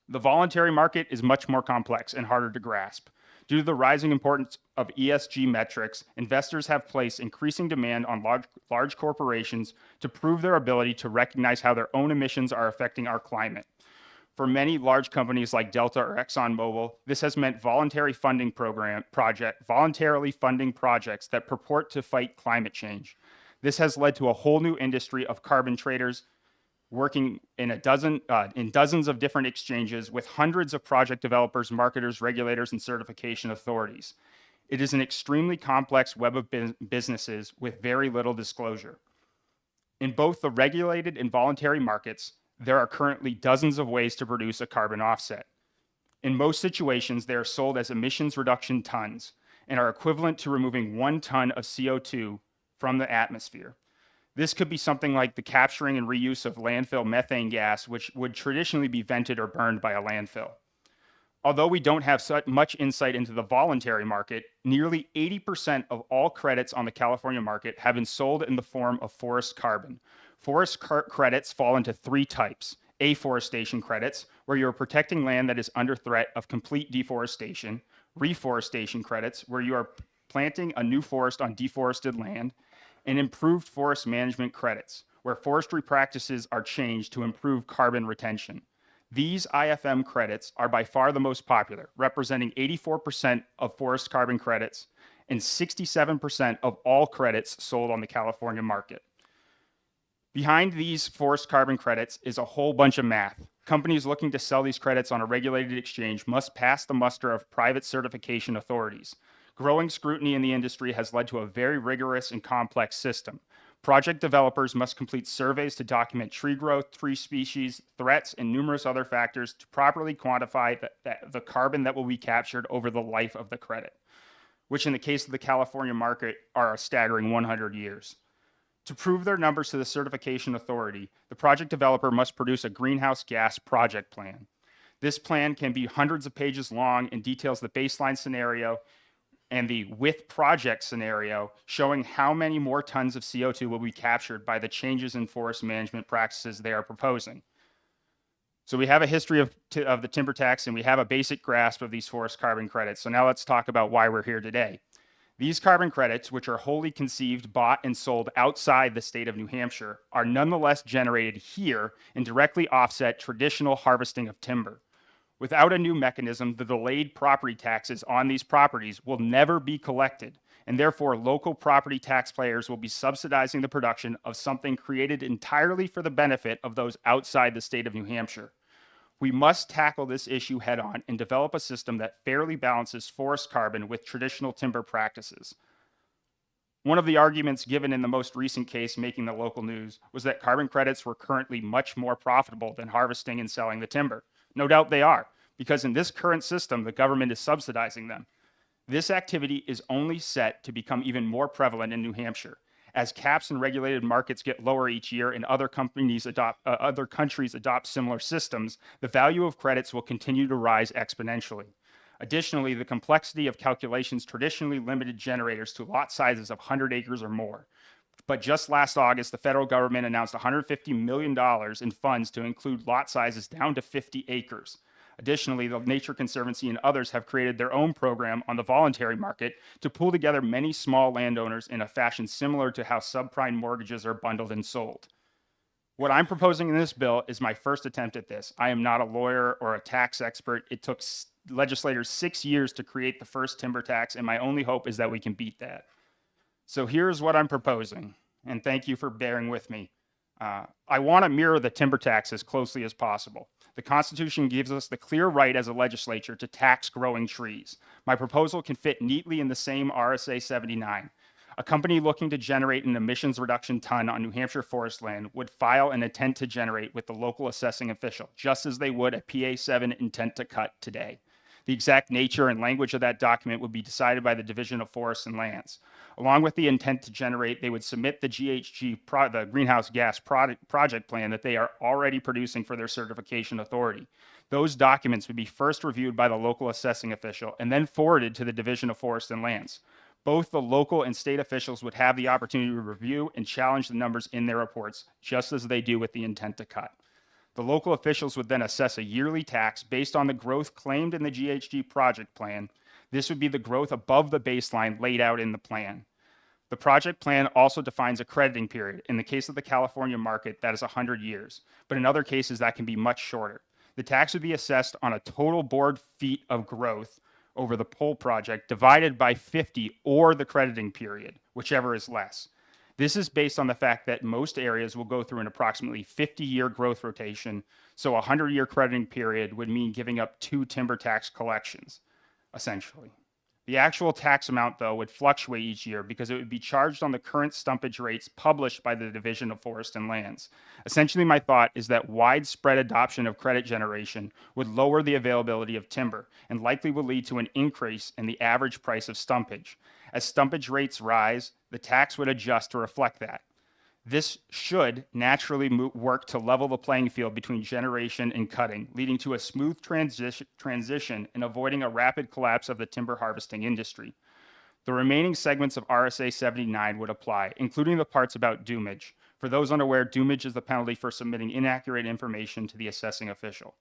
Q: The voluntary market is much more complex and harder to grasp. Due to the rising importance of ESG metrics, investors have placed increasing demand on large corporations to prove their ability to recognize how their own emissions are affecting our climate. For many large companies like Delta or ExxonMobil, this has meant voluntarily funding projects that purport to fight climate change. This has led to a whole new industry of carbon traders working in dozens of different exchanges with hundreds of project developers, marketers, regulators, and certification authorities. It is an extremely complex web of businesses with very little disclosure. In both the regulated and voluntary markets, there are currently dozens of ways to produce a carbon offset. In most situations, they are sold as emissions reduction tons and are equivalent to removing 1 ton of CO2 from the atmosphere. This could be something like the capturing and reuse of landfill methane gas, which would traditionally be vented or burned by a landfill. Although we don't have such much insight into the voluntary market, nearly 80% of all credits on the California market have been sold in the form of forest carbon. Forest credits fall into 3 types: afforestation credits, where you're protecting land that is under threat of complete deforestation; reforestation credits, where you are planting a new forest on deforested land; and improved forest management credits, where forestry practices are changed to improve carbon retention. These IFM credits are by far the most popular, representing 84% of forest carbon credits and 67% of all credits sold on the California market. Behind these forest carbon credits is a whole bunch of math. Companies looking to sell these credits on a regulated exchange must pass the muster of private certification authorities. Growing scrutiny in the industry has led to a very rigorous and complex system. Project developers must complete surveys to document tree growth, tree species, threats, and numerous other factors to properly quantify the carbon that will be captured over the life of the credit, which in the case of the California market are a staggering 100 years. To prove their numbers to the certification authority, the project developer must produce a greenhouse gas project plan. This plan can be hundreds of pages long and details the baseline scenario and the with project scenario, showing how many more tons of CO2 will be captured by the changes in forest management practices they are proposing. So we have a history of the timber tax, and we have a basic grasp of these forest carbon credits. So now let's talk about why we're here today. These carbon credits, which are wholly conceived, bought, and sold outside the state of New Hampshire, are nonetheless generated here and directly offset traditional harvesting of timber. Without a new mechanism, the delayed property taxes on these properties will never be collected, and therefore local property taxpayers will be subsidizing the production of something created entirely for the benefit of those outside the state of New Hampshire. We must tackle this issue head on and develop a system that fairly balances forest carbon with traditional timber practices. One of the arguments given in the most recent case making the local news was that carbon credits were currently much more profitable than harvesting and selling the timber. No doubt they are, because in this current system, the government is subsidizing them. This activity is only set to become even more prevalent in New Hampshire. As caps and regulated markets get lower each year and other countries adopt similar systems, the value of credits will continue to rise exponentially. Additionally, the complexity of calculations traditionally limited generators to lot sizes of 100 acres or more. But just last August, the federal government announced $150 million in funds to include lot sizes down to 50 acres. Additionally, the Nature Conservancy and others have created their own program on the voluntary market to pull together many small landowners in a fashion similar to how subprime mortgages are bundled and sold. What I'm proposing in this bill is my first attempt at this. I am not a lawyer or a tax expert. It took legislators 6 years to create the first timber tax, and my only hope is that we can beat that. So here's what I'm proposing, and thank you for bearing with me. I want to mirror the timber tax as closely as possible. The Constitution gives us the clear right as a legislature to tax growing trees. My proposal can fit neatly in the same RSA 79. A company looking to generate an emissions reduction ton on New Hampshire forest land would file an intent to generate with the local assessing official, just as they would a PA7 intent to cut today. The exact nature and language of that document would be decided by the Division of Forests and Lands. Along with the intent to generate, they would submit the the greenhouse gas project plan that they are already producing for their certification authority. Those documents would be first reviewed by the local assessing official and then forwarded to the Division of Forests and Lands. Both the local and state officials would have the opportunity to review and challenge the numbers in their reports, just as they do with the intent to cut. The local officials would then assess a yearly tax based on the growth claimed in the GHG project plan. This would be the growth above the baseline laid out in the plan. The project plan also defines a crediting period. In the case of the California market, that is 100 years, but in other cases, that can be much shorter. The tax would be assessed on a total board feet of growth over the pole project divided by 50 or the crediting period, whichever is less. This is based on the fact that most areas will go through an approximately 50-year growth rotation, so a 100-year crediting period would mean giving up 2 timber tax collections, essentially. The actual tax amount, though, would fluctuate each year because it would be charged on the current stumpage rates published by the Division of Forest and Lands. Essentially, my thought is that widespread adoption of credit generation would lower the availability of timber and likely will lead to an increase in the average price of stumpage. As stumpage rates rise, the tax would adjust to reflect that. This should naturally work to level the playing field between generation and cutting, leading to a smooth transition and avoiding a rapid collapse of the timber harvesting industry. The remaining segments of RSA 79 would apply, including the parts about doomage. For those unaware, doomage is the penalty for submitting inaccurate information to the assessing official.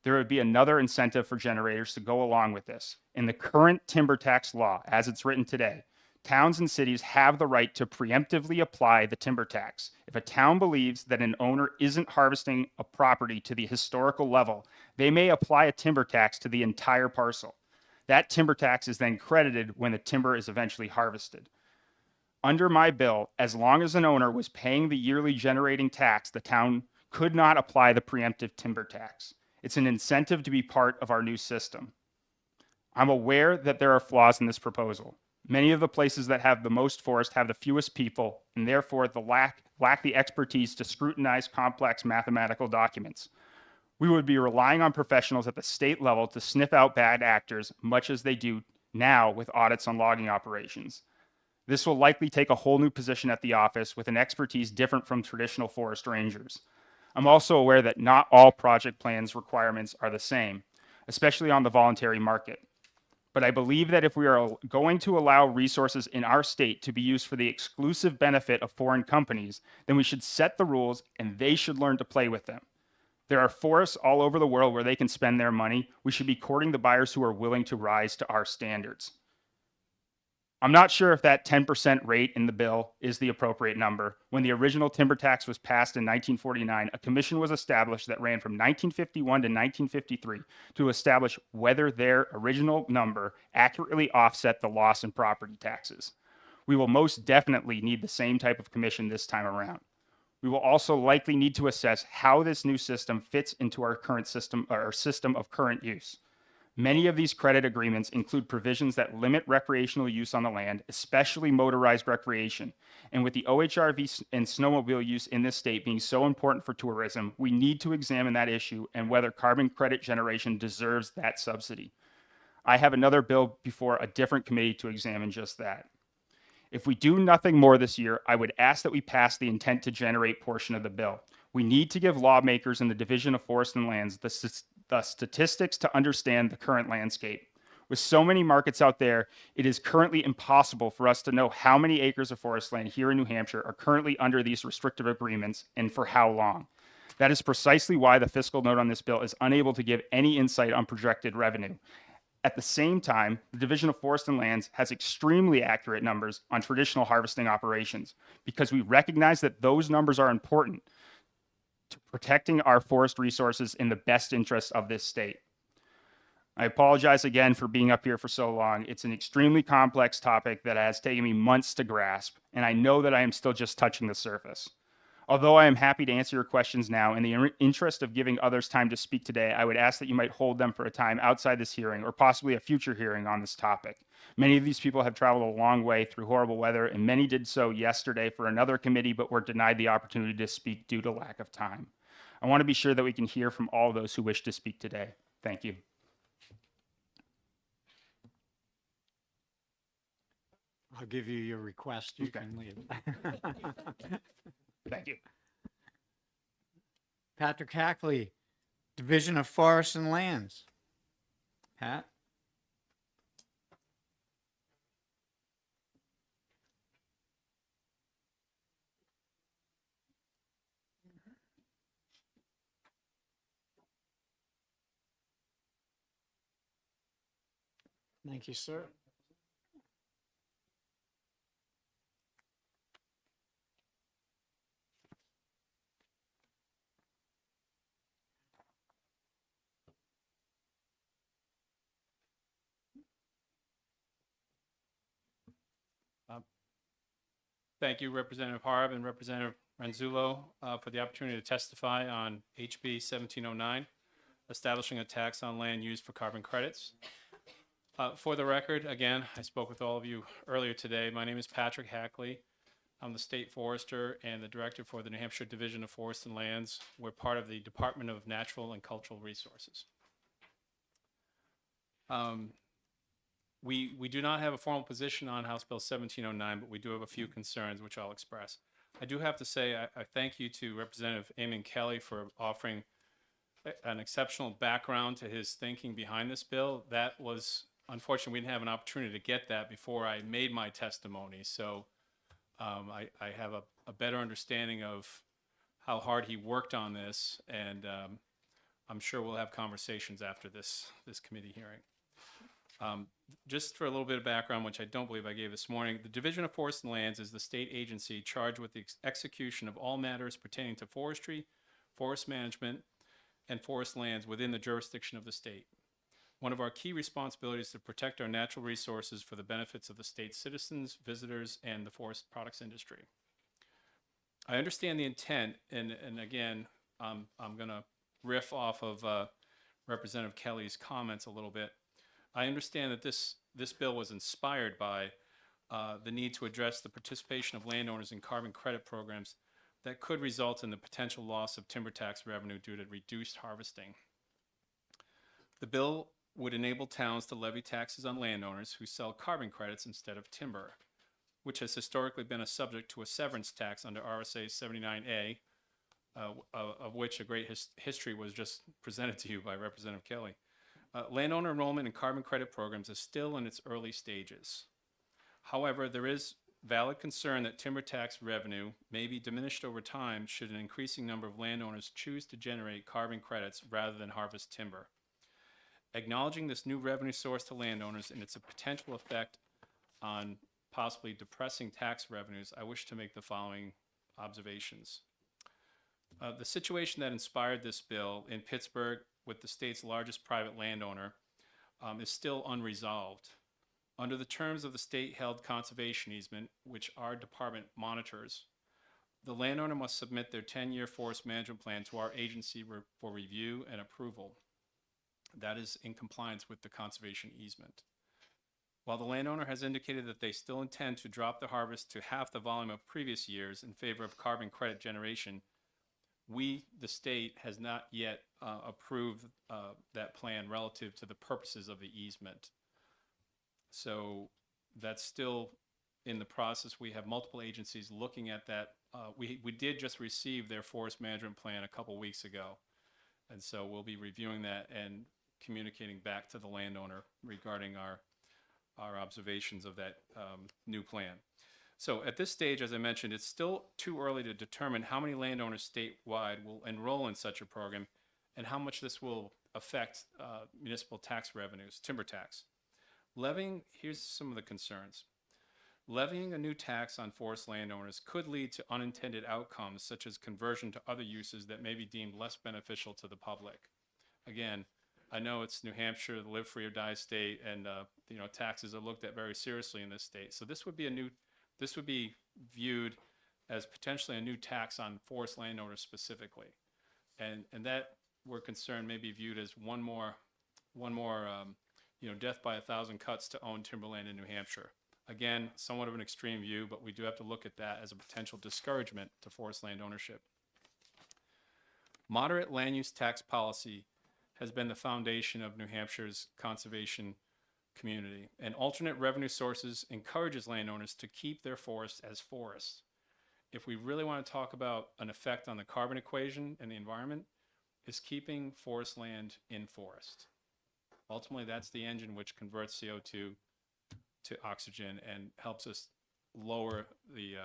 Q: There would be another incentive for generators to go along with this. In the current timber tax law, as it's written today, towns and cities have the right to preemptively apply the timber tax. If a town believes that an owner isn't harvesting a property to the historical level, they may apply a timber tax to the entire parcel. That timber tax is then credited when the timber is eventually harvested. Under my bill, as long as an owner was paying the yearly generating tax, the town could not apply the preemptive timber tax. It's an incentive to be part of our new system. I'm aware that there are flaws in this proposal. Many of the places that have the most forest have the fewest people, and therefore lack the expertise to scrutinize complex mathematical documents. We would be relying on professionals at the state level to sniff out bad actors, much as they do now with audits on logging operations. This will likely take a whole new position at the office with an expertise different from traditional forest rangers. I'm also aware that not all project plans requirements are the same, especially on the voluntary market. But I believe that if we are going to allow resources in our state to be used for the exclusive benefit of foreign companies, then we should set the rules and they should learn to play with them. There are forests all over the world where they can spend their money. We should be courting the buyers who are willing to rise to our standards. I'm not sure if that 10% rate in the bill is the appropriate number. When the original timber tax was passed in 1949, a commission was established that ran from 1951 to 1953 to establish whether their original number accurately offset the loss in property taxes. We will most definitely need the same type of commission this time around. We will also likely need to assess how this new system fits into our current system, or system of current use. Many of these credit agreements include provisions that limit recreational use on the land, especially motorized recreation. And with the OHRV and snowmobile use in this state being so important for tourism, we need to examine that issue and whether carbon credit generation deserves that subsidy. I have another bill before a different committee to examine just that. If we do nothing more this year, I would ask that we pass the intent to generate portion of the bill. We need to give lawmakers in the Division of Forest and Lands the statistics to understand the current landscape. With so many markets out there, it is currently impossible for us to know how many acres of forest land here in New Hampshire are currently under these restrictive agreements and for how long. That is precisely why the fiscal note on this bill is unable to give any insight on projected revenue. At the same time, the Division of Forest and Lands has extremely accurate numbers on traditional harvesting operations because we recognize that those numbers are important to protecting our forest resources in the best interest of this state. I apologize again for being up here for so long. It's an extremely complex topic that has taken me months to grasp, and I know that I am still just touching the surface. Although I am happy to answer your questions now, in the interest of giving others time to speak today, I would ask that you might hold them for a time outside this hearing or possibly a future hearing on this topic. Many of these people have traveled a long way through horrible weather, and many did so yesterday for another committee, but were denied the opportunity to speak due to lack of time. I want to be sure that we can hear from all those who wish to speak today. Thank you.
G: I'll give you your request. You can leave.
Q: Thank you.
G: Patrick Hackley, Division of Forests and Lands. Pat? Thank you, sir.
B: Thank you, Representative Harb and Representative Ranzullo, for the opportunity to testify on HB 1709, establishing a tax on land used for carbon credits. For the record, again, I spoke with all of you earlier today. My name is Patrick Hackley. I'm the state forester and the director for the New Hampshire Division of Forests and Lands. We're part of the Department of Natural and Cultural Resources. We do not have a formal position on House Bill 1709, but we do have a few concerns, which I'll express. I do have to say I thank you to Representative Eamon Kelly for offering an exceptional background to his thinking behind this bill. That was, unfortunately, we didn't have an opportunity to get that before I made my testimony. So I have a better understanding of how hard he worked on this, and I'm sure we'll have conversations after this committee hearing. Just for a little bit of background, which I don't believe I gave this morning, the Division of Forests and Lands is the state agency charged with the execution of all matters pertaining to forestry, forest management, and forest lands within the jurisdiction of the state. One of our key responsibilities is to protect our natural resources for the benefits of the state's citizens, visitors, and the forest products industry. I understand the intent, and again, I'm going to riff off of Representative Kelly's comments a little bit. I understand that this bill was inspired by the need to address the participation of landowners in carbon credit programs that could result in the potential loss of timber tax revenue due to reduced harvesting. The bill would enable towns to levy taxes on landowners who sell carbon credits instead of timber, which has historically been a subject to a severance tax under RSA 79A, of which a great history was just presented to you by Representative Kelly. Landowner enrollment in carbon credit programs is still in its early stages. However, there is valid concern that timber tax revenue may be diminished over time should an increasing number of landowners choose to generate carbon credits rather than harvest timber. Acknowledging this new revenue source to landowners and its potential effect on possibly depressing tax revenues, I wish to make the following observations. The situation that inspired this bill in Pittsburgh with the state's largest private landowner is still unresolved. Under the terms of the state-held conservation easement, which our department monitors, the landowner must submit their 10-year forest management plan to our agency for review and approval. That is in compliance with the conservation easement. While the landowner has indicated that they still intend to drop the harvest to half the volume of previous years in favor of carbon credit generation, we, the state, has not yet approved that plan relative to the purposes of the easement. So that's still in the process. We have multiple agencies looking at that. We did just receive their forest management plan a couple weeks ago. And so we'll be reviewing that and communicating back to the landowner regarding our observations of that new plan. So at this stage, as I mentioned, it's still too early to determine how many landowners statewide will enroll in such a program and how much this will affect municipal tax revenues, timber tax. Levying, here's some of the concerns. Levying a new tax on forest landowners could lead to unintended outcomes such as conversion to other uses that may be deemed less beneficial to the public. Again, I know it's New Hampshire, the live free or die state, and taxes are looked at very seriously in this state. So this would be viewed as potentially a new tax on forest landowners specifically, and that we're concerned may be viewed as one more death by 1,000 cuts to own timberland in New Hampshire. Again, somewhat of an extreme view, but we do have to look at that as a potential discouragement to forest land ownership. Moderate land use tax policy has been the foundation of New Hampshire's conservation
L: community. And alternate revenue sources encourages landowners to keep their forests as forests. If we really want to talk about an effect on the carbon equation and the environment, is keeping forest land in forest. Ultimately, that's the engine which converts CO2 to oxygen and helps us lower the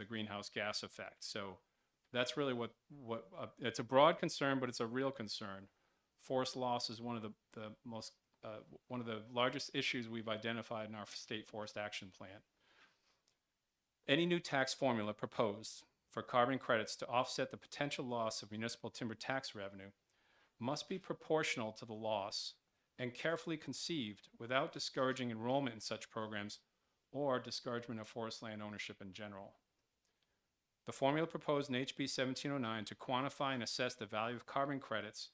L: greenhouse gas effect. So that's really what it's a broad concern, but it's a real concern. Forest loss is one of the largest issues we've identified in our state forest action plan. Any new tax formula proposed for carbon credits to offset the potential loss of municipal timber tax revenue must be proportional to the loss and carefully conceived without discouraging enrollment in such programs or discouragement of forest land ownership in general. The formula proposed in HB 1709 to quantify and assess the value of carbon credits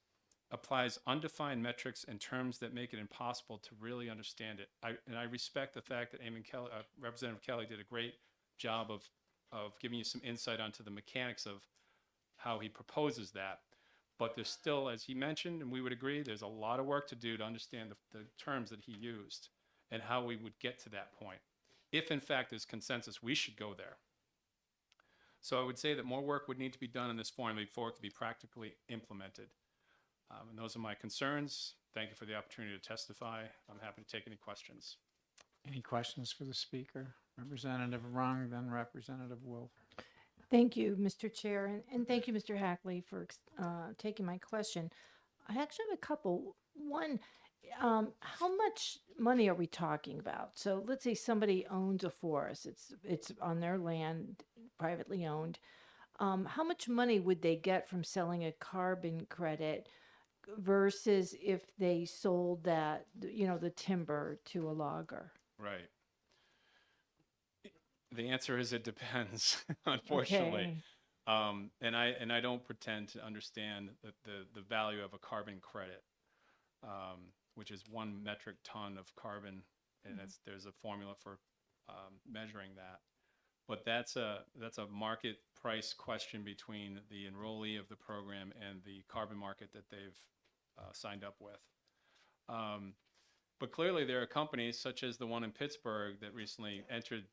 L: applies undefined metrics and terms that make it impossible to really understand it. I respect the fact that Representative Kelly did a great job of giving you some insight onto the mechanics of how he proposes that. But there's still, as he mentioned, and we would agree, there's a lot of work to do to understand the terms that he used and how we would get to that point. If in fact there's consensus, we should go there. So I would say that more work would need to be done in this formula before it could be practically implemented. And those are my concerns. Thank you for the opportunity to testify. I'm happy to take any questions.
G: Any questions for the speaker? Representative Rung, then Representative Wolf.
O: Thank you, Mr. Chair, and thank you, Mr. Hackley, for taking my question. I actually have a couple. One, how much money are we talking about? So let's say somebody owns a forest. It's on their land, privately owned. How much money would they get from selling a carbon credit versus if they sold that, the timber to a logger?
L: Right. The answer is it depends, unfortunately.
O: Okay.
L: And I don't pretend to understand the value of a carbon credit, which is 1 metric ton of carbon, and there's a formula for measuring that. But that's a market price question between the enrollee of the program and the carbon market that they've signed up with. But clearly there are companies such as the one in Pittsburgh that recently entered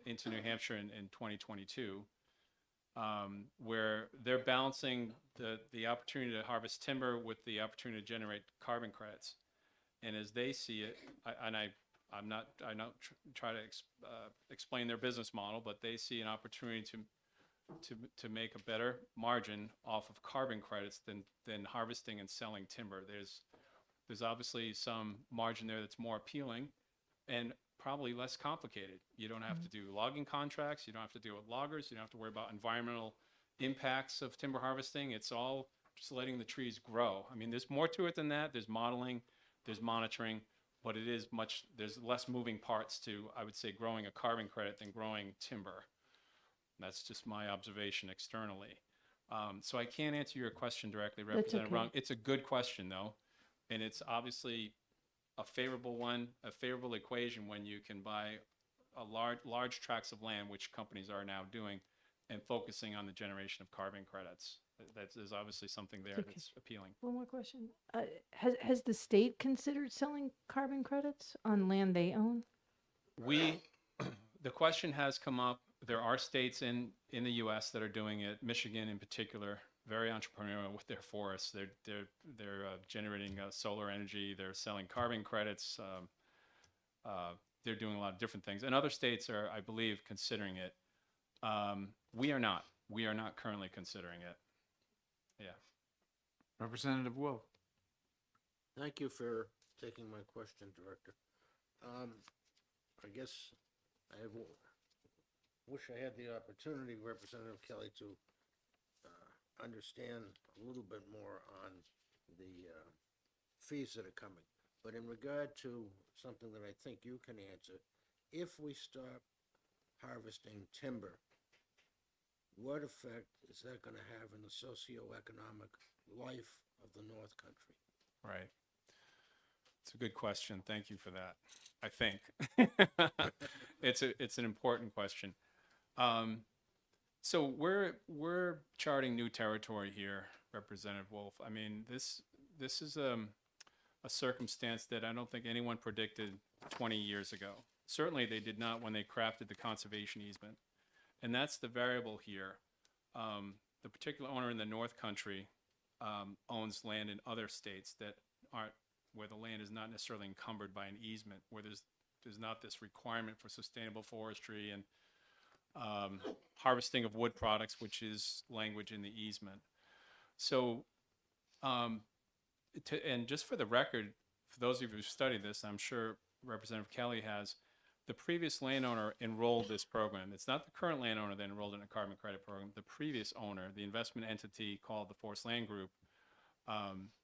L: into New Hampshire in 2022, where they're balancing the opportunity to harvest timber with the opportunity to generate carbon credits. And as they see it, I don't try to explain their business model, but they see an opportunity to make a better margin off of carbon credits than harvesting and selling timber. There's obviously some margin there that's more appealing and probably less complicated. You don't have to do logging contracts. You don't have to deal with loggers. You don't have to worry about environmental impacts of timber harvesting. It's all just letting the trees grow. I mean, there's more to it than that. There's modeling, there's monitoring, but there's less moving parts to, I would say, growing a carbon credit than growing timber. That's just my observation externally. So I can't answer your question directly, Representative Rung. It's a good question, though, and it's obviously a favorable one, a favorable equation when you can buy a large tracts of land, which companies are now doing, and focusing on the generation of carbon credits. There's obviously something there that's appealing.
O: One more question. Has the state considered selling carbon credits on land they own?
L: The question has come up. There are states in the U.S. that are doing it. Michigan, in particular, very entrepreneurial with their forests. They're generating solar energy. They're selling carbon credits. They're doing a lot of different things. And other states are, I believe, considering it. We are not. We are not currently considering it. Yeah.
G: Representative Wolf.
J: Thank you for taking my question, Director. I guess I wish I had the opportunity, Representative Kelly, to understand a little bit more on the fees that are coming. But in regard to something that I think you can answer, if we stop harvesting timber, what effect is that going to have in the socioeconomic life of the North Country?
L: Right. It's a good question. Thank you for that. I think it's an important question. So we're charting new territory here, Representative Wolf. I mean, this is a
B: a circumstance that I don't think anyone predicted 20 years ago. Certainly they did not when they crafted the conservation easement. And that's the variable here. The particular owner in the North Country owns land in other states that aren't, where the land is not necessarily encumbered by an easement, where there's not this requirement for sustainable forestry and harvesting of wood products, which is language in the easement. So, and just for the record, for those of you who studied this, I'm sure Representative Kelly has, the previous landowner enrolled this program. It's not the current landowner that enrolled in a carbon credit program. The previous owner, the investment entity called the Forest Land Group,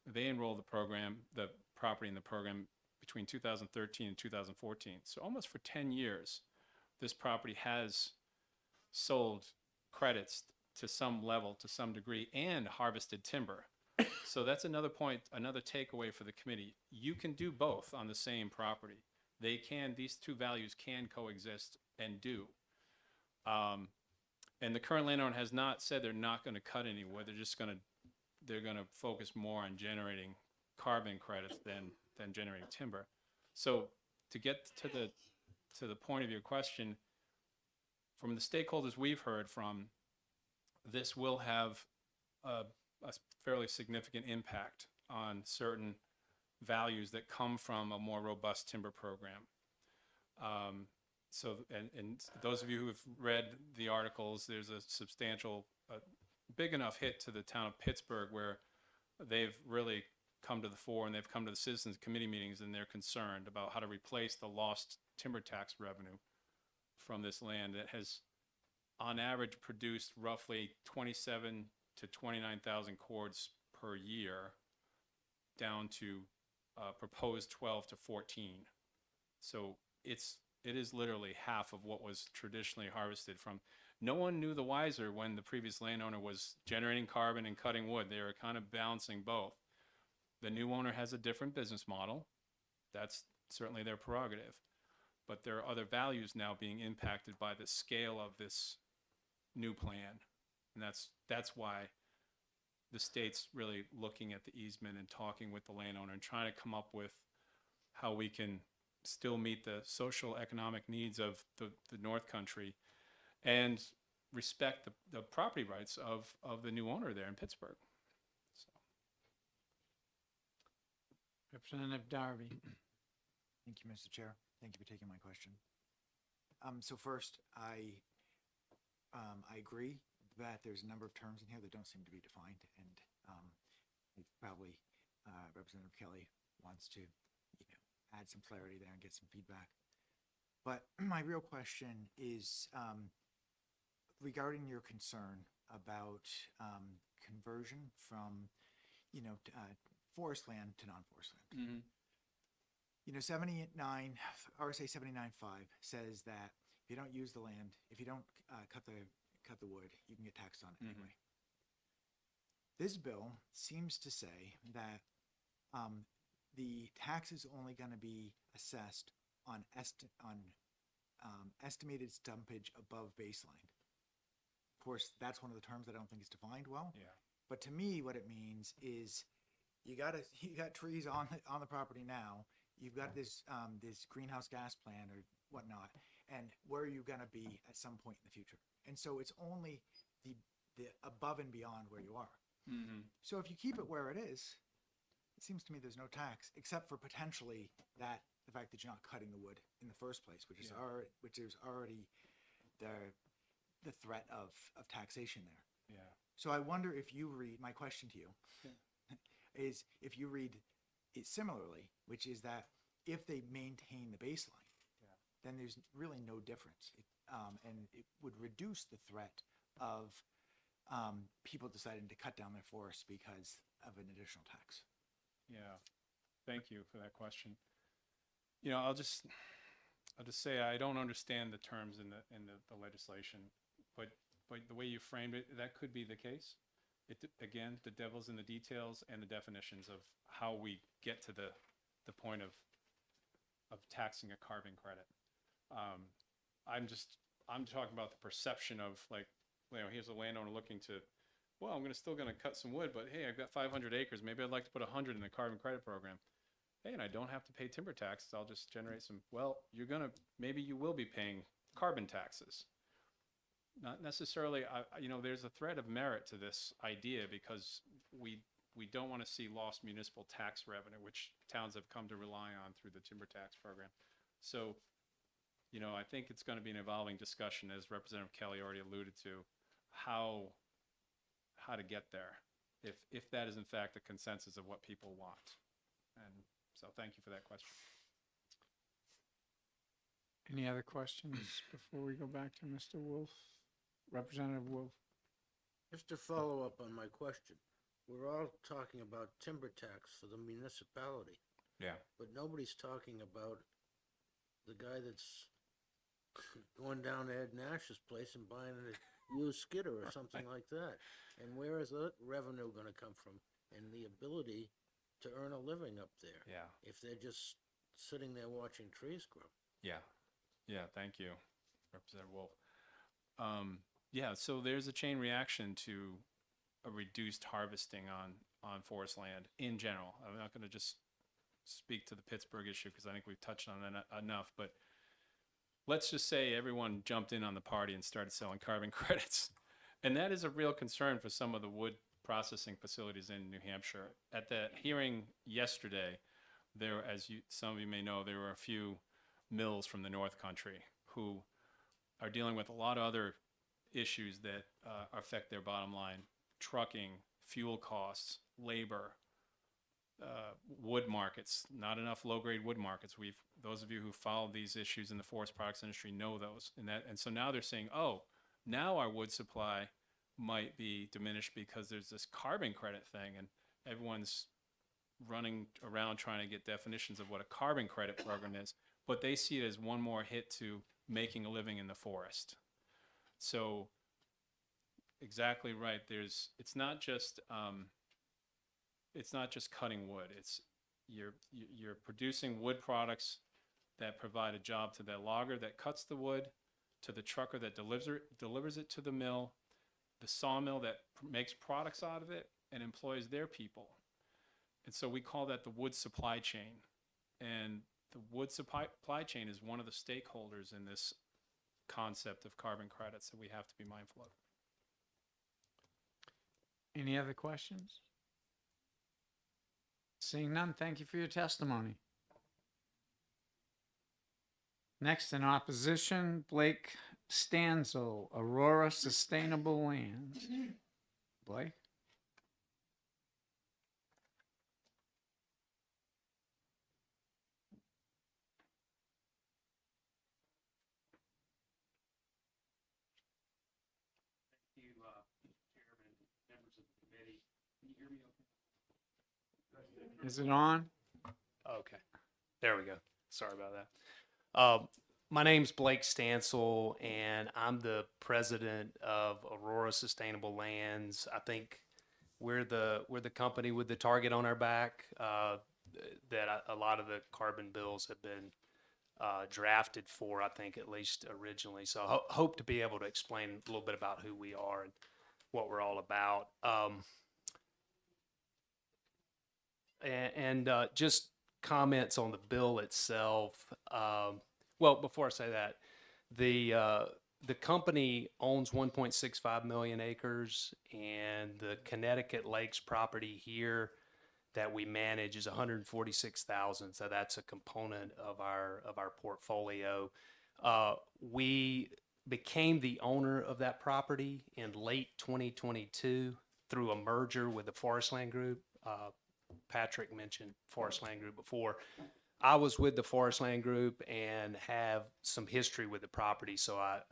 B: they enrolled the program, the property in the program between 2013 and 2014. So almost for 10 years, this property has sold credits to some level, to some degree, and harvested timber. So that's another point, another takeaway for the committee. You can do both on the same property. They can, these two values can coexist and do. And the current landowner has not said they're not going to cut any wood. They're just they're going to focus more on generating carbon credits than generating timber. So to get to the point of your question, from the stakeholders we've heard from, this will have a fairly significant impact on certain values that come from a more robust timber program. And those of you who have read the articles, there's a substantial, big enough hit to the town of Pittsburgh where they've really come to the fore, and they've come to the citizens committee meetings, and they're concerned about how to replace the lost timber tax revenue from this land that has on average produced roughly 27 to 29,000 cords per year, down to proposed 12 to 14. So it is literally half of what was traditionally harvested from. No one knew the wiser when the previous landowner was generating carbon and cutting wood. They were kind of balancing both. The new owner has a different business model. That's certainly their prerogative. But there are other values now being impacted by the scale of this new plan. And that's why the state's really looking at the easement and talking with the landowner and trying to come up with how we can still meet the social economic needs of the North Country and respect the property rights of the new owner there in Pittsburgh. So.
G: Representative Darby.
F: Thank you, Mr. Chair. Thank you for taking my question. So first, I agree that there's a number of terms in here that don't seem to be defined, and probably Representative Kelly wants to, add some clarity there and get some feedback. But my real question is regarding your concern about conversion from, forest land to non-forest land.
B: Mm-hmm.
F: 79, RSA 79.5 says that if you don't use the land, if you don't cut the wood, you can get taxed on it anyway. This bill seems to say that the tax is only going to be assessed on estimated stumpage above baseline. Of course, that's one of the terms that I don't think is defined well.
B: Yeah.
F: But to me, what it means is you got trees on the property now. You've got this greenhouse gas plan or whatnot, and where are you going to be at some point in the future? And so it's only the above and beyond where you are.
B: Mm-hmm.
F: So if you keep it where it is, it seems to me there's no tax except for potentially the fact that you're not cutting the wood in the first place, which is already the threat of taxation there.
B: Yeah.
F: So I wonder if you read, my question to you is if you read it similarly, which is that if they maintain the baseline, then there's really no difference. And it would reduce the threat of people deciding to cut down their forests because of an additional tax.
B: Yeah, thank you for that question. I'll just say I don't understand the terms in the legislation, but the way you framed it, that could be the case. Again, the devil's in the details and the definitions of how we get to the point of taxing a carbon credit. I'm talking about the perception of here's a landowner looking to, well, I'm still going to cut some wood, but hey, I've got 500 acres. Maybe I'd like to put 100 in the carbon credit program.
L: hey, and I don't have to pay timber taxes, I'll just generate some, well, maybe you will be paying carbon taxes. Not necessarily, there's a thread of merit to this idea because we don't want to see lost municipal tax revenue, which towns have come to rely on through the timber tax program. So, I think it's going to be an evolving discussion, as Representative Kelly already alluded to, how to get there, if that is in fact the consensus of what people want. And so thank you for that question.
G: Any other questions before we go back to Mr. Wolf? Representative Wolf?
J: Just to follow up on my question, we're all talking about timber tax for the municipality,
L: Yeah.
J: but nobody's talking about the guy that's going down to Ed Nash's place and buying a used skidder or something like that. And where is that revenue gonna come from? And the ability to earn a living up there?
L: Yeah.
J: If they're just sitting there watching trees grow.
L: Yeah, thank you, Representative Wolf. Yeah, so there's a chain reaction to a reduced harvesting on forest land in general. I'm not going to just speak to the Pittsburgh issue because I think we've touched on that enough, but let's just say everyone jumped in on the party and started selling carbon credits. And that is a real concern for some of the wood processing facilities in New Hampshire. At the hearing yesterday, some of you may know, there were a few mills from the North Country who are dealing with a lot of other issues that affect their bottom line: trucking, fuel costs, labor, wood markets, not enough low-grade wood markets. Those of you who follow these issues in the forest products industry know those. And so now they're saying, oh, now our wood supply might be diminished because there's this carbon credit thing, and everyone's running around trying to get definitions of what a carbon credit program is, but they see it as one more hit to making a living in the forest. So exactly right. It's not just cutting wood. You're producing wood products that provide a job to the logger that cuts the wood, to the trucker that delivers it to the mill, the sawmill that makes products out of it and employs their people. And so we call that the wood supply chain. And the wood supply chain is one of the stakeholders in this concept of carbon credits that we have to be mindful of.
G: Any other questions? Seeing none, thank you for your testimony. Next in opposition, Blake Stanzel, Aurora Sustainable Lands. Blake?
B: Thank you, Chairman, members of the committee. Can you hear me okay?
G: Is it on?
K: Okay, there we go. Sorry about that. My name's Blake Stansel, and I'm the president of Aurora Sustainable Lands. I think we're the company with the target on our back that a lot of the carbon bills have been drafted for, I think, at least originally. So hope to be able to explain a little bit about who we are and what we're all about. Just comments on the bill itself. Well, before I say that, the company owns 1.65 million acres, and the Connecticut Lakes property here that we manage is 146,000. So that's a component of our portfolio. We became the owner of that property in late 2022 through a merger with the Forest Land Group. Patrick mentioned Forest Land Group before. I was with the Forest Land Group and have some history with the property, so I've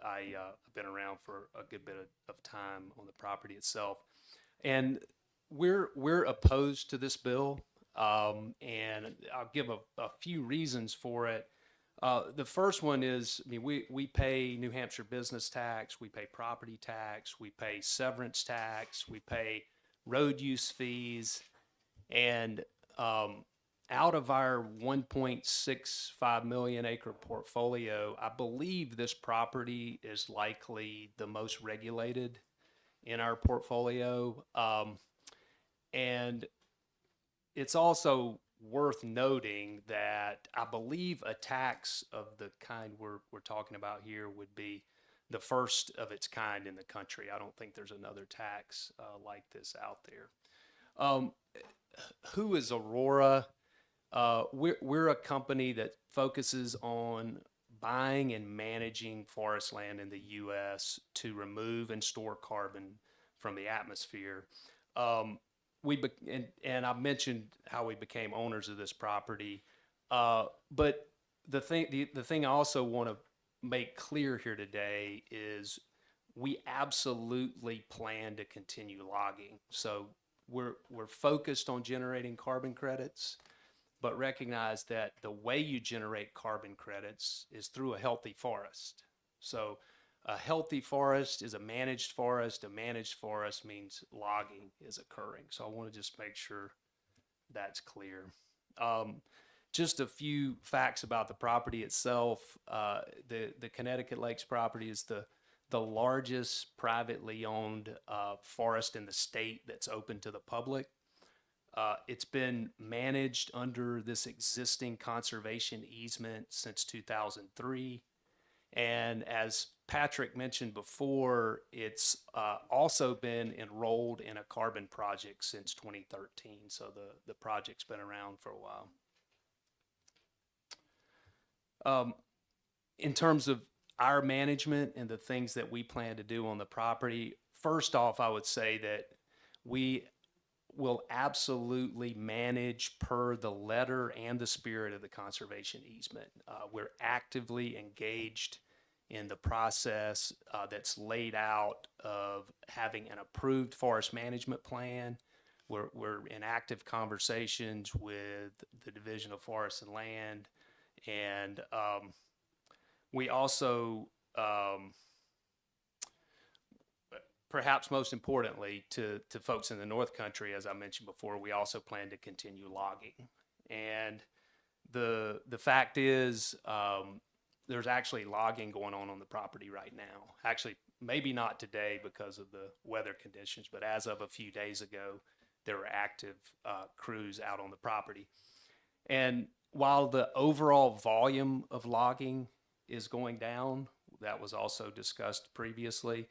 K: been around for a good bit of time on the property itself. And we're opposed to this bill, and I'll give a few reasons for it. The first one is, we pay New Hampshire business tax, we pay property tax, we pay severance tax, we pay road use fees, and out of our 1.65 million acre portfolio, I believe this property is likely the most regulated in our portfolio. And it's also worth noting that I believe a tax of the kind we're talking about here would be the first of its kind in the country. I don't think there's another tax like this out there. Who is Aurora? We're a company that focuses on buying and managing forest land in the U.S. to remove and store carbon from the atmosphere. And I mentioned how we became owners of this property, but the thing I also want to make clear here today is we absolutely plan to continue logging. So we're focused on generating carbon credits, but recognize that the way you generate carbon credits is through a healthy forest. So a healthy forest is a managed forest. A managed forest means logging is occurring. So I want to just make sure that's clear. Just a few facts about the property itself. The Connecticut Lakes property is the largest privately owned forest in the state that's open to the public. It's been managed under this existing conservation easement since 2003. And as Patrick mentioned before, it's also been enrolled in a carbon project since 2013. So the project's been around for a while. In terms of our management and the things that we plan to do on the property, first off, I would say that we will absolutely manage per the letter and the spirit of the conservation easement. We're actively engaged in the process that's laid out of having an approved forest management plan. We're in active conversations with the Division of Forest and Land, and we also, perhaps most importantly to folks in the North Country, as I mentioned before, we also plan to continue logging. And the fact is, there's actually logging going on the property right now. Actually, maybe not today because of the weather conditions, but as of a few days ago, there were active crews out on the property. And while the overall volume of logging is going down, that was also discussed previously,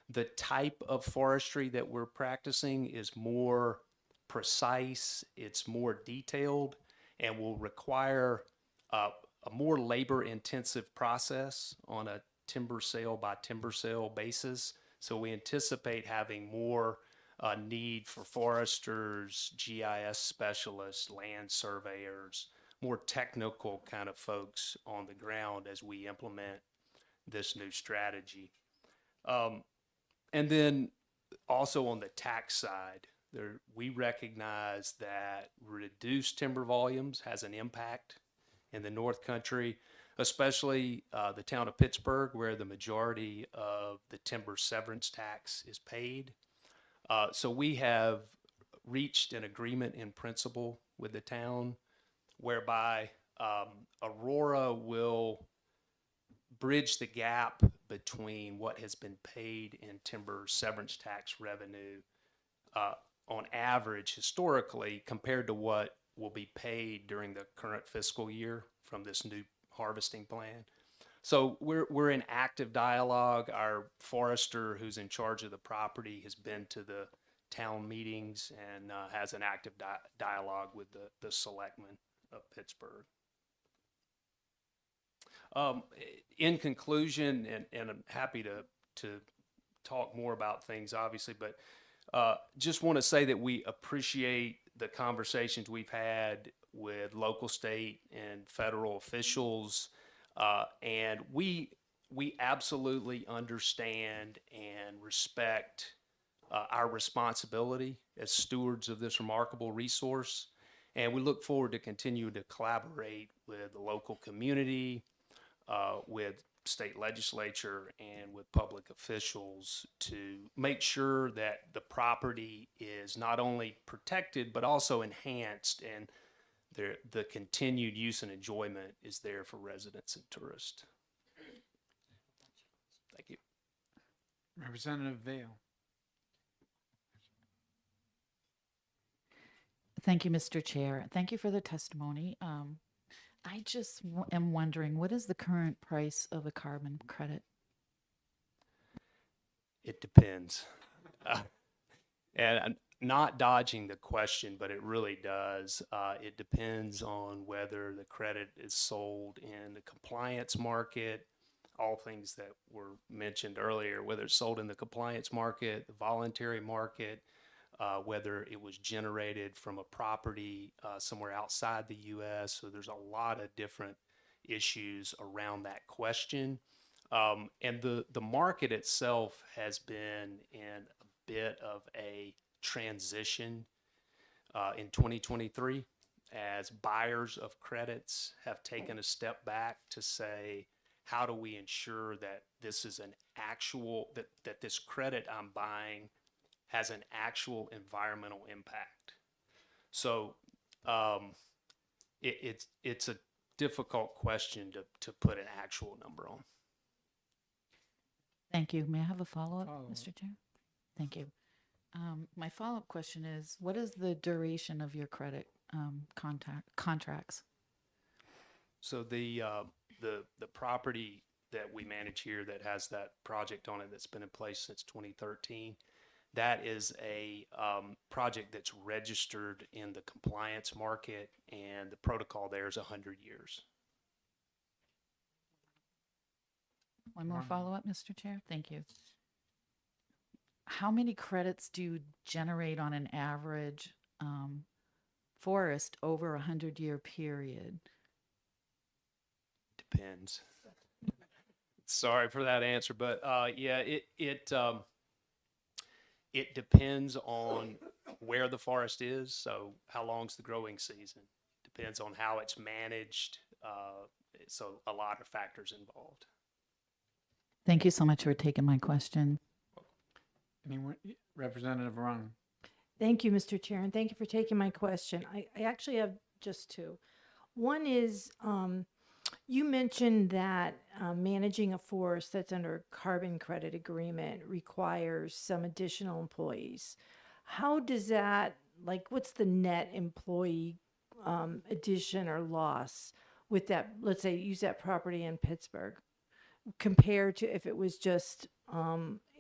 K: the type of forestry that we're practicing is more precise, it's more detailed, and will require a more labor-intensive process on a timber sale by timber sale basis. So we anticipate having more need for foresters, GIS specialists, land surveyors, more technical kind of folks on the ground as we implement this new strategy. And then also on the tax side, we recognize that reduced timber volumes has an impact in the North Country, especially the town of Pittsburgh, where the majority of the timber severance tax is paid. So we have reached an agreement in principle with the town whereby Aurora will bridge the gap between what has been paid in timber severance tax revenue on average historically compared to what will be paid during the current fiscal year from this new harvesting plan. So we're in active dialogue. Our forester who's in charge of the property has been to the town meetings and has an active dialogue with the selectmen of Pittsburgh. In conclusion, and I'm happy to talk more about things obviously, but just want to say that we appreciate the conversations we've had with local, state, and federal officials, and we absolutely understand and respect our responsibility as stewards of this remarkable resource, and we look forward to continue to collaborate with the local community, with state legislature, and with public officials to make sure that the property is not only protected but also enhanced, and the continued use and enjoyment is there for residents and tourists. Thank you.
G: Representative Vale.
E: Thank you, Mr. Chair. Thank you for the testimony. I just am wondering, what is the current price of a carbon credit?
K: It depends. And I'm not dodging the question, but it really does. It depends on whether the credit is sold in the compliance market, all things that were mentioned earlier, whether it's sold in the compliance market, the voluntary market, whether it was generated from a property somewhere outside the U.S. So there's a lot of different issues around that question. And the market itself has been in a bit of a transition in 2023 as buyers of credits have taken a step back to say, how do we ensure that this is an actual, that this credit I'm buying has an actual environmental impact? So it's a difficult question to put an actual number on.
E: Thank you. May I have a follow-up, Mr. Chair? Thank you. My follow-up question is, what is the duration of your credit contracts?
K: So the property that we manage here that has that project on it that's been in place since 2013, that is a project that's registered in the compliance market, and the protocol there is 100 years.
E: One more follow-up, Mr. Chair? Thank you. How many credits do you generate on an average forest over a 100-year period?
K: Depends. Sorry for that answer, but yeah, it depends on where the forest is. So how long's the growing season? Depends on how it's managed. So a lot of factors involved.
E: Thank you so much for taking my question.
G: Anyone, Representative Rung?
O: Thank you, Mr. Chair, and thank you for taking my question. I actually have just two. One is, you mentioned that managing a forest that's under a carbon credit agreement requires some additional employees. How does that, like, what's the net employee addition or loss with that, let's say, use that property in Pittsburgh, compared to if it was just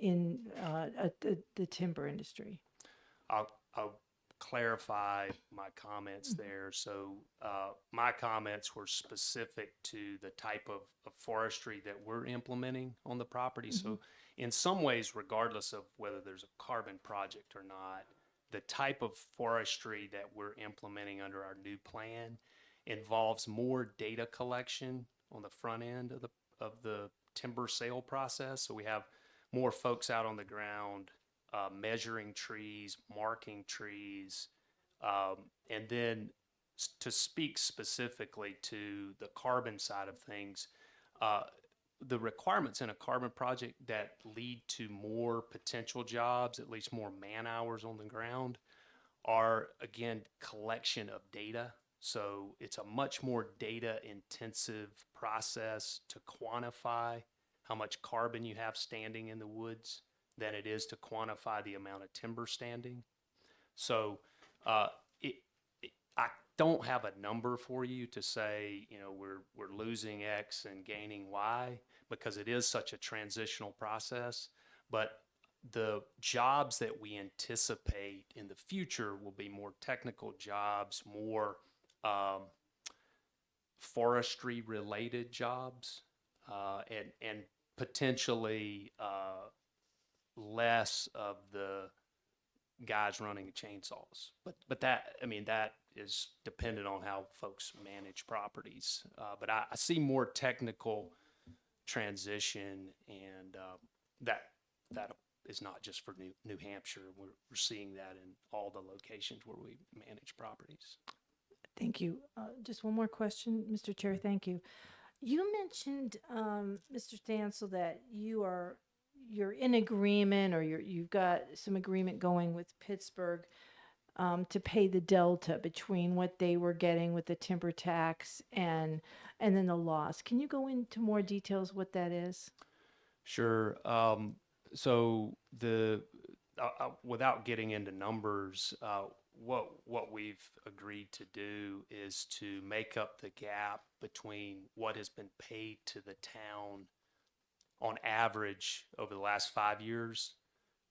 O: in the timber industry?
K: I'll clarify my comments there. So my comments were specific to the type of forestry that we're implementing on the property. So in some ways, regardless of whether there's a carbon project or not, the type of forestry that we're implementing under our new plan involves more data collection on the front end of the timber sale process. So we have more folks out on the ground measuring trees, marking trees, and then to speak specifically to the carbon side of things, the requirements in a carbon project that lead to more potential jobs, at least more man hours on the ground, are, again, collection of data. So it's a much more data intensive process to quantify how much carbon you have standing in the woods than it is to quantify the amount of timber standing. So I don't have a number for you to say, you know, we're losing X and gaining Y, because it is such a transitional process. But the jobs that we anticipate in the future will be more technical jobs, more forestry related jobs, and potentially less of the guys running chainsaws. But that, I mean, that is dependent on how folks manage properties. But I see more technical transition, and that is not just for New Hampshire. We're seeing that in all the locations where we manage properties.
O: Thank you. Just one more question, Mr. Chair. Thank you. You mentioned, Mr. Stansel, that you're in agreement, or you've got some agreement going with Pittsburgh to pay the delta between what they were getting with the timber tax and then the loss. Can you go into more details what that is?
K: Sure. So without getting into numbers, what we've agreed to do is to make up the gap between what has been paid to the town on average over the last 5 years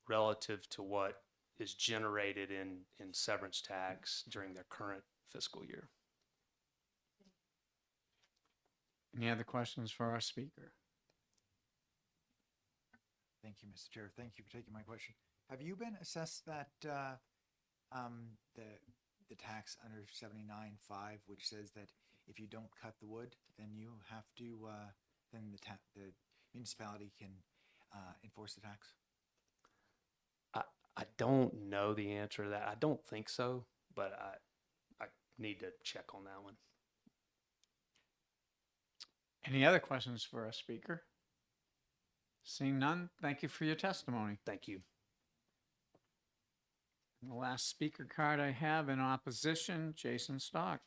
K: relative to what is generated in severance tax during their current fiscal year.
G: Any other questions for our speaker?
F: Thank you, Mr. Chair. Thank you for taking my question. Have you been assessed that, the tax under 79.5, which says that if you don't cut the wood, then you have to, then the municipality can, enforce the tax?
K: I don't know the answer to that. I don't think so, but I need to check on that one.
G: Any other questions for our speaker? Seeing none, thank you for your testimony.
K: Thank you.
G: And the last speaker card I have in opposition, Jason Stock,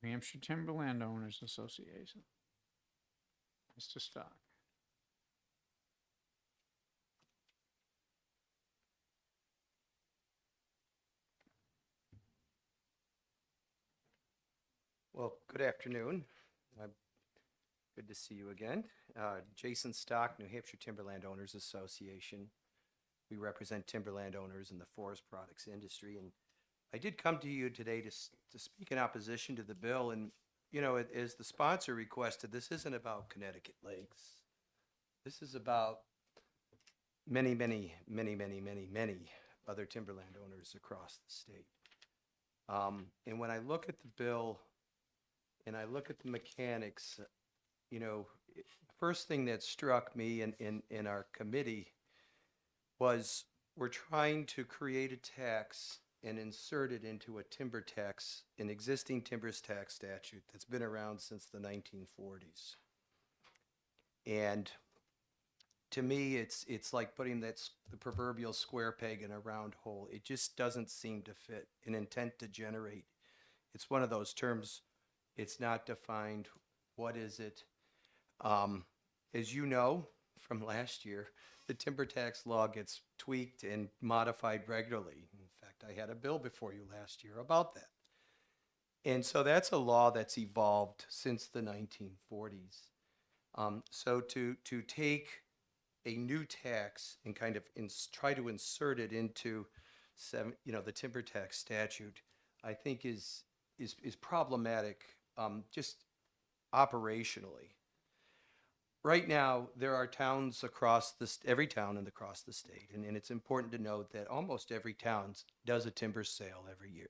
G: New Hampshire Timberland Owners Association. Mr. Stock.
M: Well, good afternoon. Good to see you again. Jason Stock, New Hampshire Timberland Owners Association. We represent timberland owners in the forest products industry. And I did come to you today to speak in opposition to the bill. And, you know, as the sponsor requested, this isn't about Connecticut lakes. This is about many, many, many, many, many, many other timberland owners across the state. And when I look at the bill and I look at the mechanics, you know, first thing that struck me in our committee was we're trying to create a tax and insert it into a timber tax, an existing timbers tax statute that's been around since the 1940s. And to me, it's like putting the proverbial square peg in a round hole. It just doesn't seem to fit. An intent to generate. It's one of those terms. It's not defined. What is it? As you know from last year, the timber tax law gets tweaked and modified regularly. In fact, I had a bill before you last year about that. And so that's a law that's evolved since the 1940s. So to take a new tax and kind of try to insert it into the timber tax statute, I think is problematic, just operationally. Right now, there are towns across every town across the state, and it's important to note that almost every town does a timber sale every year.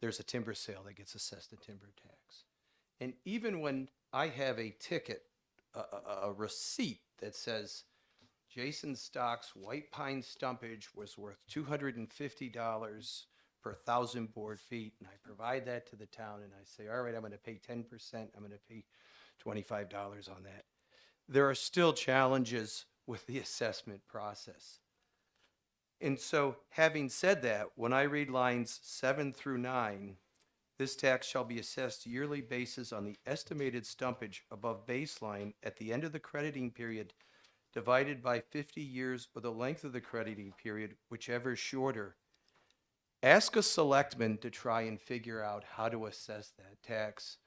M: There's a timber sale that gets assessed a timber tax. And even when I have a ticket, a receipt that says Jason Stock's white pine stumpage was worth $250 per 1,000 board feet, and I provide that to the town, and I say, all right, I'm going to pay 10%, I'm going to pay $25 on that. There are still challenges with the assessment process. And so, having said that, when I read lines 7 through 9, this tax shall be assessed yearly basis on the estimated stumpage above baseline at the end of the crediting period, divided by 50 years or the length of the crediting period, whichever is shorter. Ask a selectman to try and figure out how to assess that tax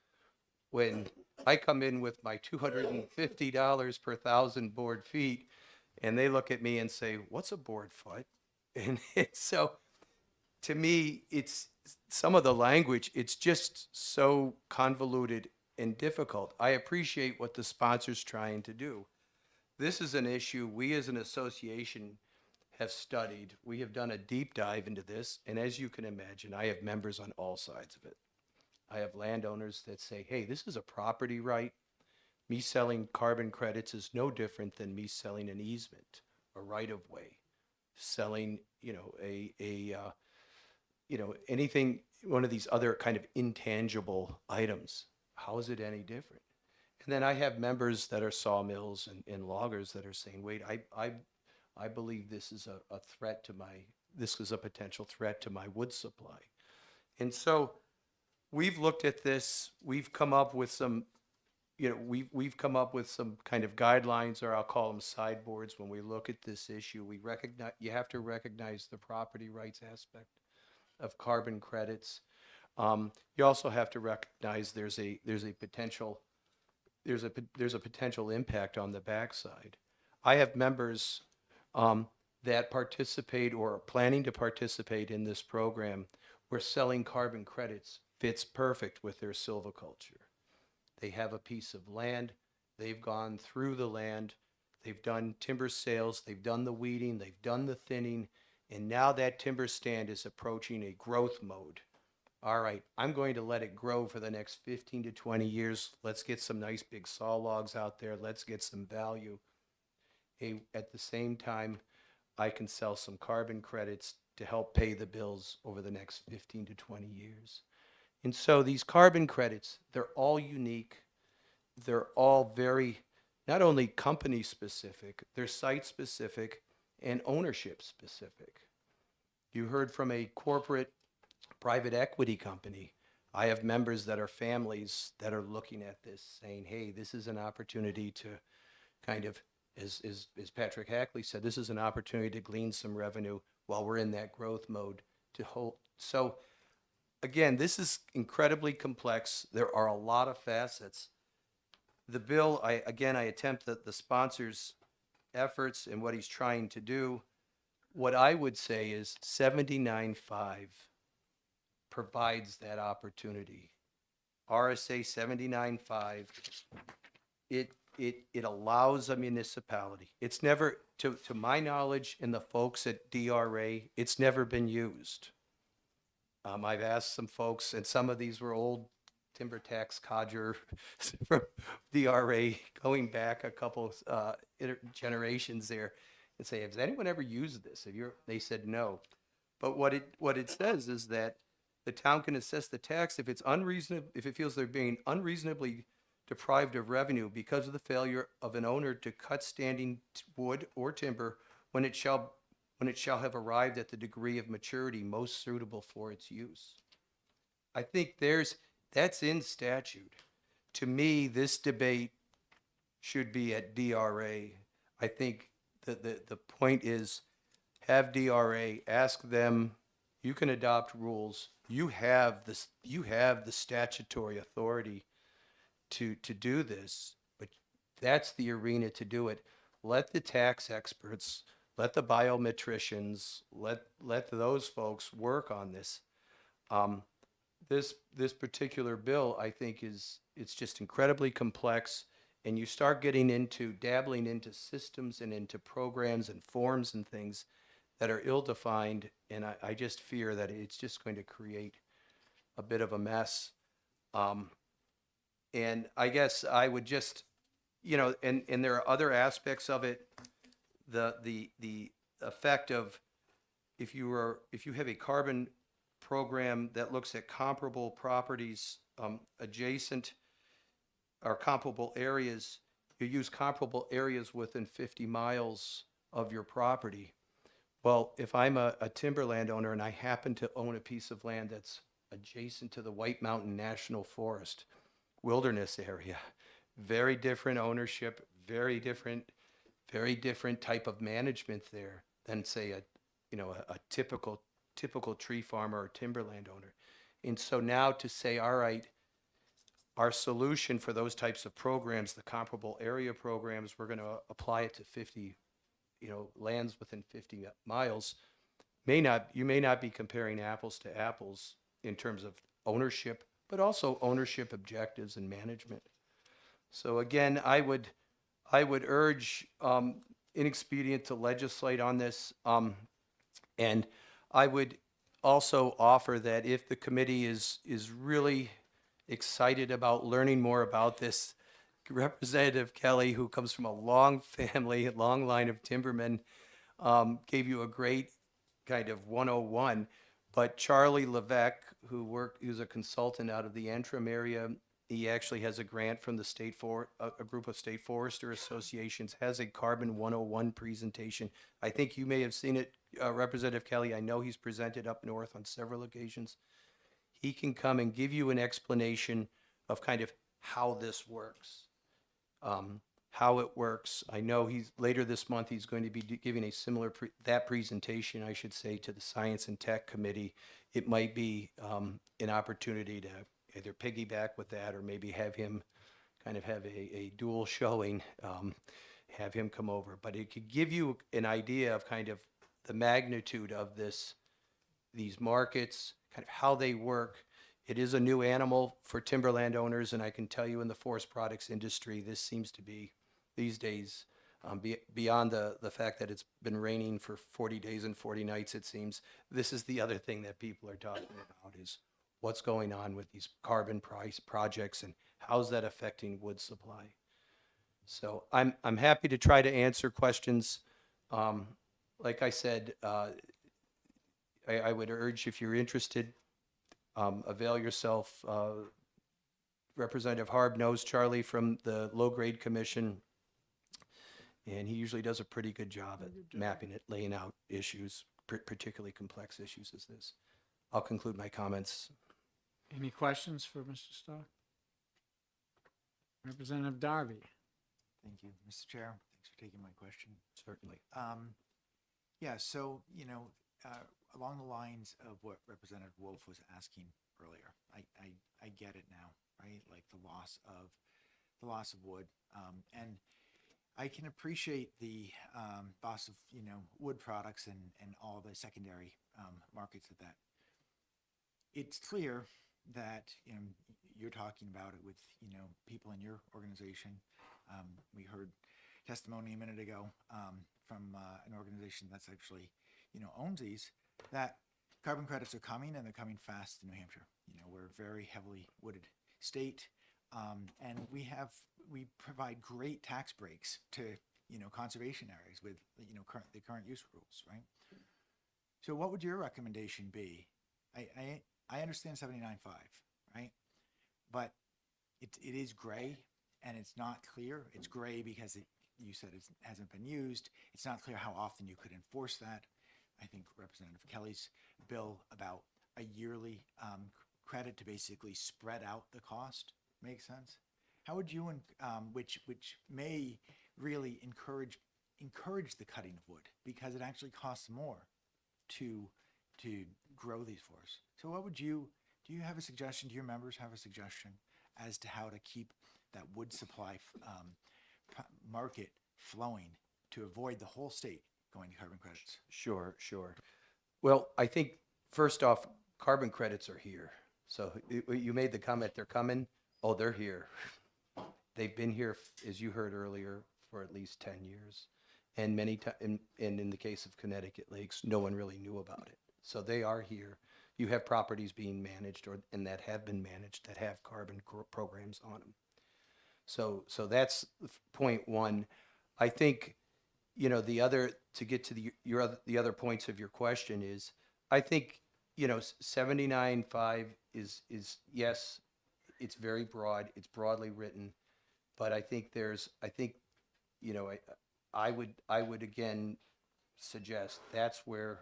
M: when I come in with my $250 per 1,000 board feet, and they look at me and say, what's a board foot? And so, to me, it's some of the language, it's just so convoluted and difficult. I appreciate what the sponsor's trying to do. This is an issue we as an association have studied. We have done a deep dive into this, and as you can imagine, I have members on all sides of it. I have landowners that say, hey, this is a property right. Me selling carbon credits is no different than me selling an easement, a right of way, selling, anything, one of these other kind of intangible items. How is it any different? And then I have members that are sawmills and loggers that are saying, wait, I believe this is a threat to this is a potential threat to my wood supply. And so we've looked at this, we've come up with some, we've come up with some kind of guidelines, or I'll call them sideboards. When we look at this issue, you have to recognize the property rights aspect of carbon credits. You also have to recognize there's a potential there's a potential impact on the backside. I have members that participate or are planning to participate in this program where selling carbon credits fits perfect with their silviculture. They have a piece of land, they've gone through the land, they've done timber sales, they've done the weeding, they've done the thinning, and now that timber stand is approaching a growth mode. All right, I'm going to let it grow for the next 15 to 20 years. Let's get some nice big saw logs out there. Let's get some value. Hey, at the same time, I can sell some carbon credits to help pay the bills over the next 15 to 20 years. And so these carbon credits, they're all unique. They're all very, not only company specific, they're site specific and ownership specific. You heard from a corporate private equity company. I have members that are families that are looking at this saying, hey, this is an opportunity to kind of, as Patrick Hackley said, this is an opportunity to glean some revenue while we're in that growth mode to hold. So again, this is incredibly complex. There are a lot of facets. The bill, I attempt that the sponsor's efforts and what he's trying to do. What I would say is 79.5 provides that opportunity. RSA 79.5, it allows a municipality. It's never, to my knowledge and the folks at DRA, it's never been used. I've asked some folks, and some of these were old timber tax codger from DRA going back a couple generations there, and say, has anyone ever used this? They said no. But what it says is that the town can assess the tax if it's unreasonable, if it feels they're being unreasonably deprived of revenue because of the failure of an owner to cut standing wood or timber when it shall have arrived at the degree of maturity most suitable for its use. I think that's in statute. To me, this debate should be at DRA. I think the point is, have DRA, ask them, you can adopt rules. You have the statutory authority to do this, but that's the arena to do it. Let the tax experts, let the biometricians, let those folks work on this. This particular bill, I think, it's just incredibly complex, and you start dabbling into systems and into programs and forms and things that are ill-defined, and I just fear that it's just going to create a bit of a mess. And I guess I would just, and there are other aspects of it. The effect of if you have a carbon program that looks at comparable properties adjacent or comparable areas, you use comparable areas within 50 miles of your property. Well, if I'm a timberland owner and I happen to own a piece of land that's adjacent to the White Mountain National Forest wilderness area, very different ownership, very different type of management there than say a typical tree farmer or timberland owner. And so now to say, all right, our solution for those types of programs, the comparable area programs, we're going to apply it to 50 lands within 50 miles. You may not be comparing apples to apples in terms of ownership, but also ownership objectives and management. So again, I would urge inexpedient to legislate on this, and I would also offer that if the committee is really excited about learning more about this, Representative Kelly, who comes from a long family, a long line of timbermen, gave you a great kind of 101. But Charlie Levesque, who's a consultant out of the Antrim area, he actually has a grant from the a group of state forester associations, has a Carbon 101 presentation. I think you may have seen it, Representative Kelly. I know he's presented up north on several occasions. He can come and give you an explanation of kind of how this works, how it works. I know later this month, he's going to be giving a similar, presentation, I should say, to the Science and Tech Committee. It might be an opportunity to either piggyback with that or maybe have him kind of have a dual showing, have him come over. But it could give you an idea of kind of the magnitude of these markets, kind of how they work. It is a new animal for timberland owners, and I can tell you in the forest products industry, this seems to be, these days, beyond the fact that it's been raining for 40 days and 40 nights, it seems, this is the other thing that people are talking about is what's going on with these carbon price projects and how's that affecting wood supply. So I'm happy to try to answer questions. Like I said, I would urge, if you're interested, avail yourself. Representative Harb knows Charlie from the Low Grade Commission, and he usually does a pretty good job at mapping it, laying out issues, particularly complex issues as this. I'll conclude my comments.
G: Any questions for Mr. Stock? Representative Darby.
F: Thank you, Mr. Chair. Thanks for taking my question.
M: Certainly.
F: Yeah, so, along the lines of what Representative Wolf was asking earlier, I get it now, right? Like the loss of wood. And I can appreciate the loss of, wood products and all the secondary markets of that. It's clear that, you're talking about it with, people in your organization. We heard testimony a minute ago from an organization that's actually, owns these, that carbon credits are coming and they're coming fast to New Hampshire. We're a very heavily wooded state, and we provide great tax breaks to, conservation areas with, the current use rules, right? So what would your recommendation be? I understand 79.5, right? But it is gray and it's not clear. It's gray because you said it hasn't been used. It's not clear how often you could enforce that. I think Representative Kelly's bill about a yearly credit to basically spread out the cost makes sense. How would you, which may really encourage the cutting of wood because it actually costs more to grow these forests. So what would do you have a suggestion? Do your members have a suggestion as to how to keep that wood supply market flowing to avoid the whole state going to carbon credits?
M: Sure. Well, I think first off, carbon credits are here. So you made the comment, they're coming. Oh, they're here. They've been here, as you heard earlier, for at least 10 years. And and in the case of Connecticut Lakes, no one really knew about it. So they are here. You have properties being managed and that have been managed that have carbon programs on them. So that's point one. I think, the other, to get to the other points of your question is, I think, 79.5 is yes, it's very broad, it's broadly written, but I think I would again suggest that's where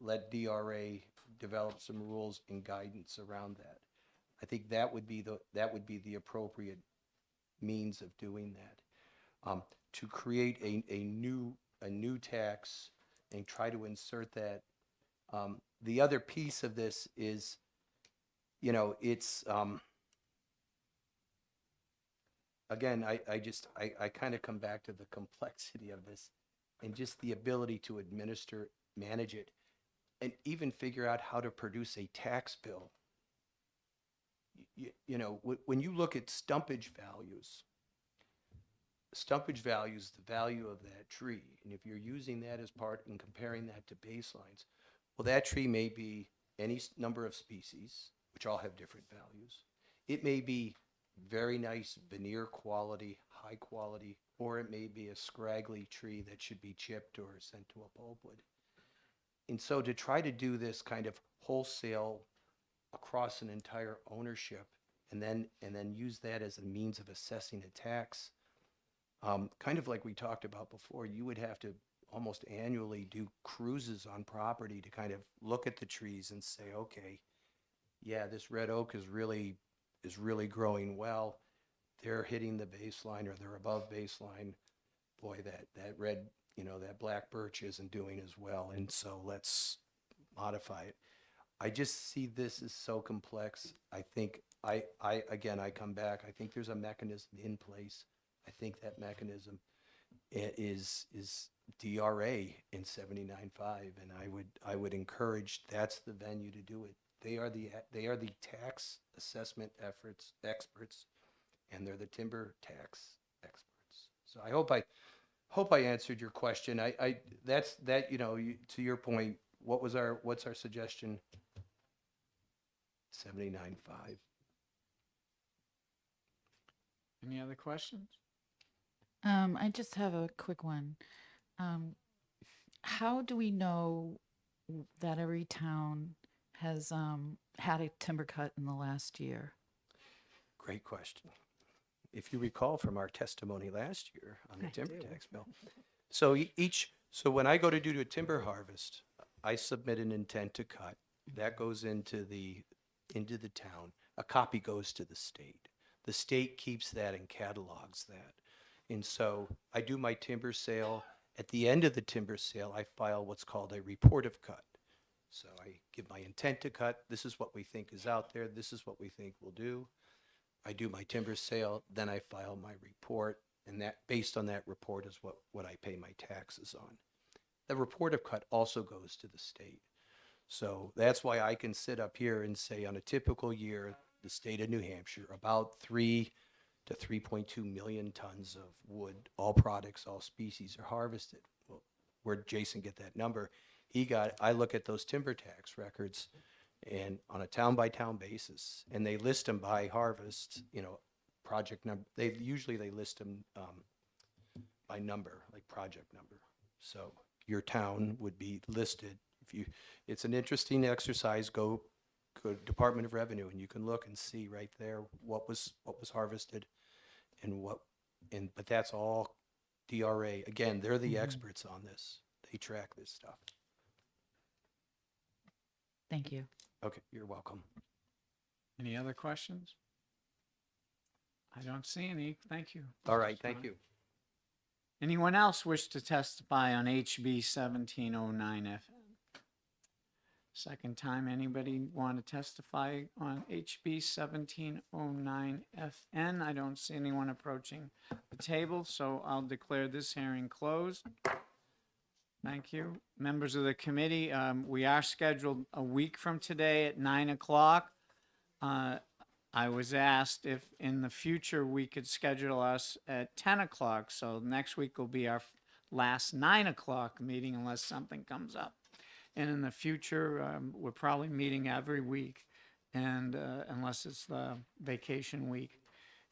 M: let DRA develop some rules and guidance around that. I think that would be the appropriate means of doing that. To create a new tax and try to insert that. The other piece of this is, it's again, I kind of come back to the complexity of this and just the ability to manage it, and even figure out how to produce a tax bill. When you look at stumpage values, the value of that tree, and if you're using that as part and comparing that to baselines, well, that tree may be any number of species, which all have different values. It may be very nice veneer quality, high quality, or it may be a scraggly tree that should be chipped or sent to a pulpwood. And so to try to do this kind of wholesale across an entire ownership and then use that as a means of assessing a tax, kind of like we talked about before, you would have to almost annually do cruises on property to kind of look at the trees and say, okay, yeah, this red oak is really growing well.
D: they're hitting the baseline or they're above baseline, boy, that red, that black birch isn't doing as well. And so let's modify it. I just see this as so complex. I think again, I come back. I think there's a mechanism in place. I think that mechanism is DRA in 79.5, and I would encourage that's the venue to do it. They are the tax assessment experts, and they're the timber tax experts. So I hope I answered your question. To your point, what's our suggestion? 79.5.
G: Any other questions?
E: I just have a quick one. How do we know that every town has had a timber cut in the last year?
D: Great question. If you recall from our testimony last year on the timber tax bill. So so when I go to do a timber harvest, I submit an intent to cut. That goes into the town. A copy goes to the state. The state keeps that and catalogs that. And so I do my timber sale. At the end of the timber sale, I file what's called a report of cut. So I give my intent to cut. This is what we think is out there. This is what we think we'll do. I do my timber sale, then I file my report, and that based on that report is what I pay my taxes on. The report of cut also goes to the state. So that's why I can sit up here and say on a typical year, the state of New Hampshire, about 3 to 3.2 million tons of wood, all products, all species are harvested. Well, where'd Jason get that number? I look at those timber tax records and on a town by town basis, and they list them by harvest, project number. They list them by number, like project number. So your town would be listed. It's an interesting exercise. Go Department of Revenue, and you can look and see right there what was harvested, but that's all DRA. Again, they're the experts on this. They track this stuff.
E: Thank you.
D: Okay, you're welcome.
G: Any other questions? I don't see any. Thank you.
D: All right, thank you.
G: Anyone else wish to testify on HB 1709 FN? Second time, anybody want to testify on HB 1709 FN? I don't see anyone approaching the table, so I'll declare this hearing closed. Thank you. Members of the committee, we are scheduled a week from today at 9 o'clock. I was asked if in the future we could schedule us at 10 o'clock, so next week will be our last 9 o'clock meeting unless something comes up. And in the future, we're probably meeting every week, and unless it's the vacation week.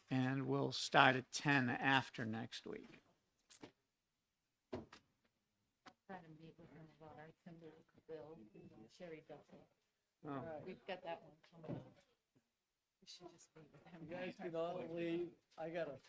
G: And we'll start at 10 after next week.
E: Trying to meet with him about our timber bill, Sherry Duffy.
G: Oh.
E: We've got that one coming up. We should just meet with him.
A: You guys can all leave. I gotta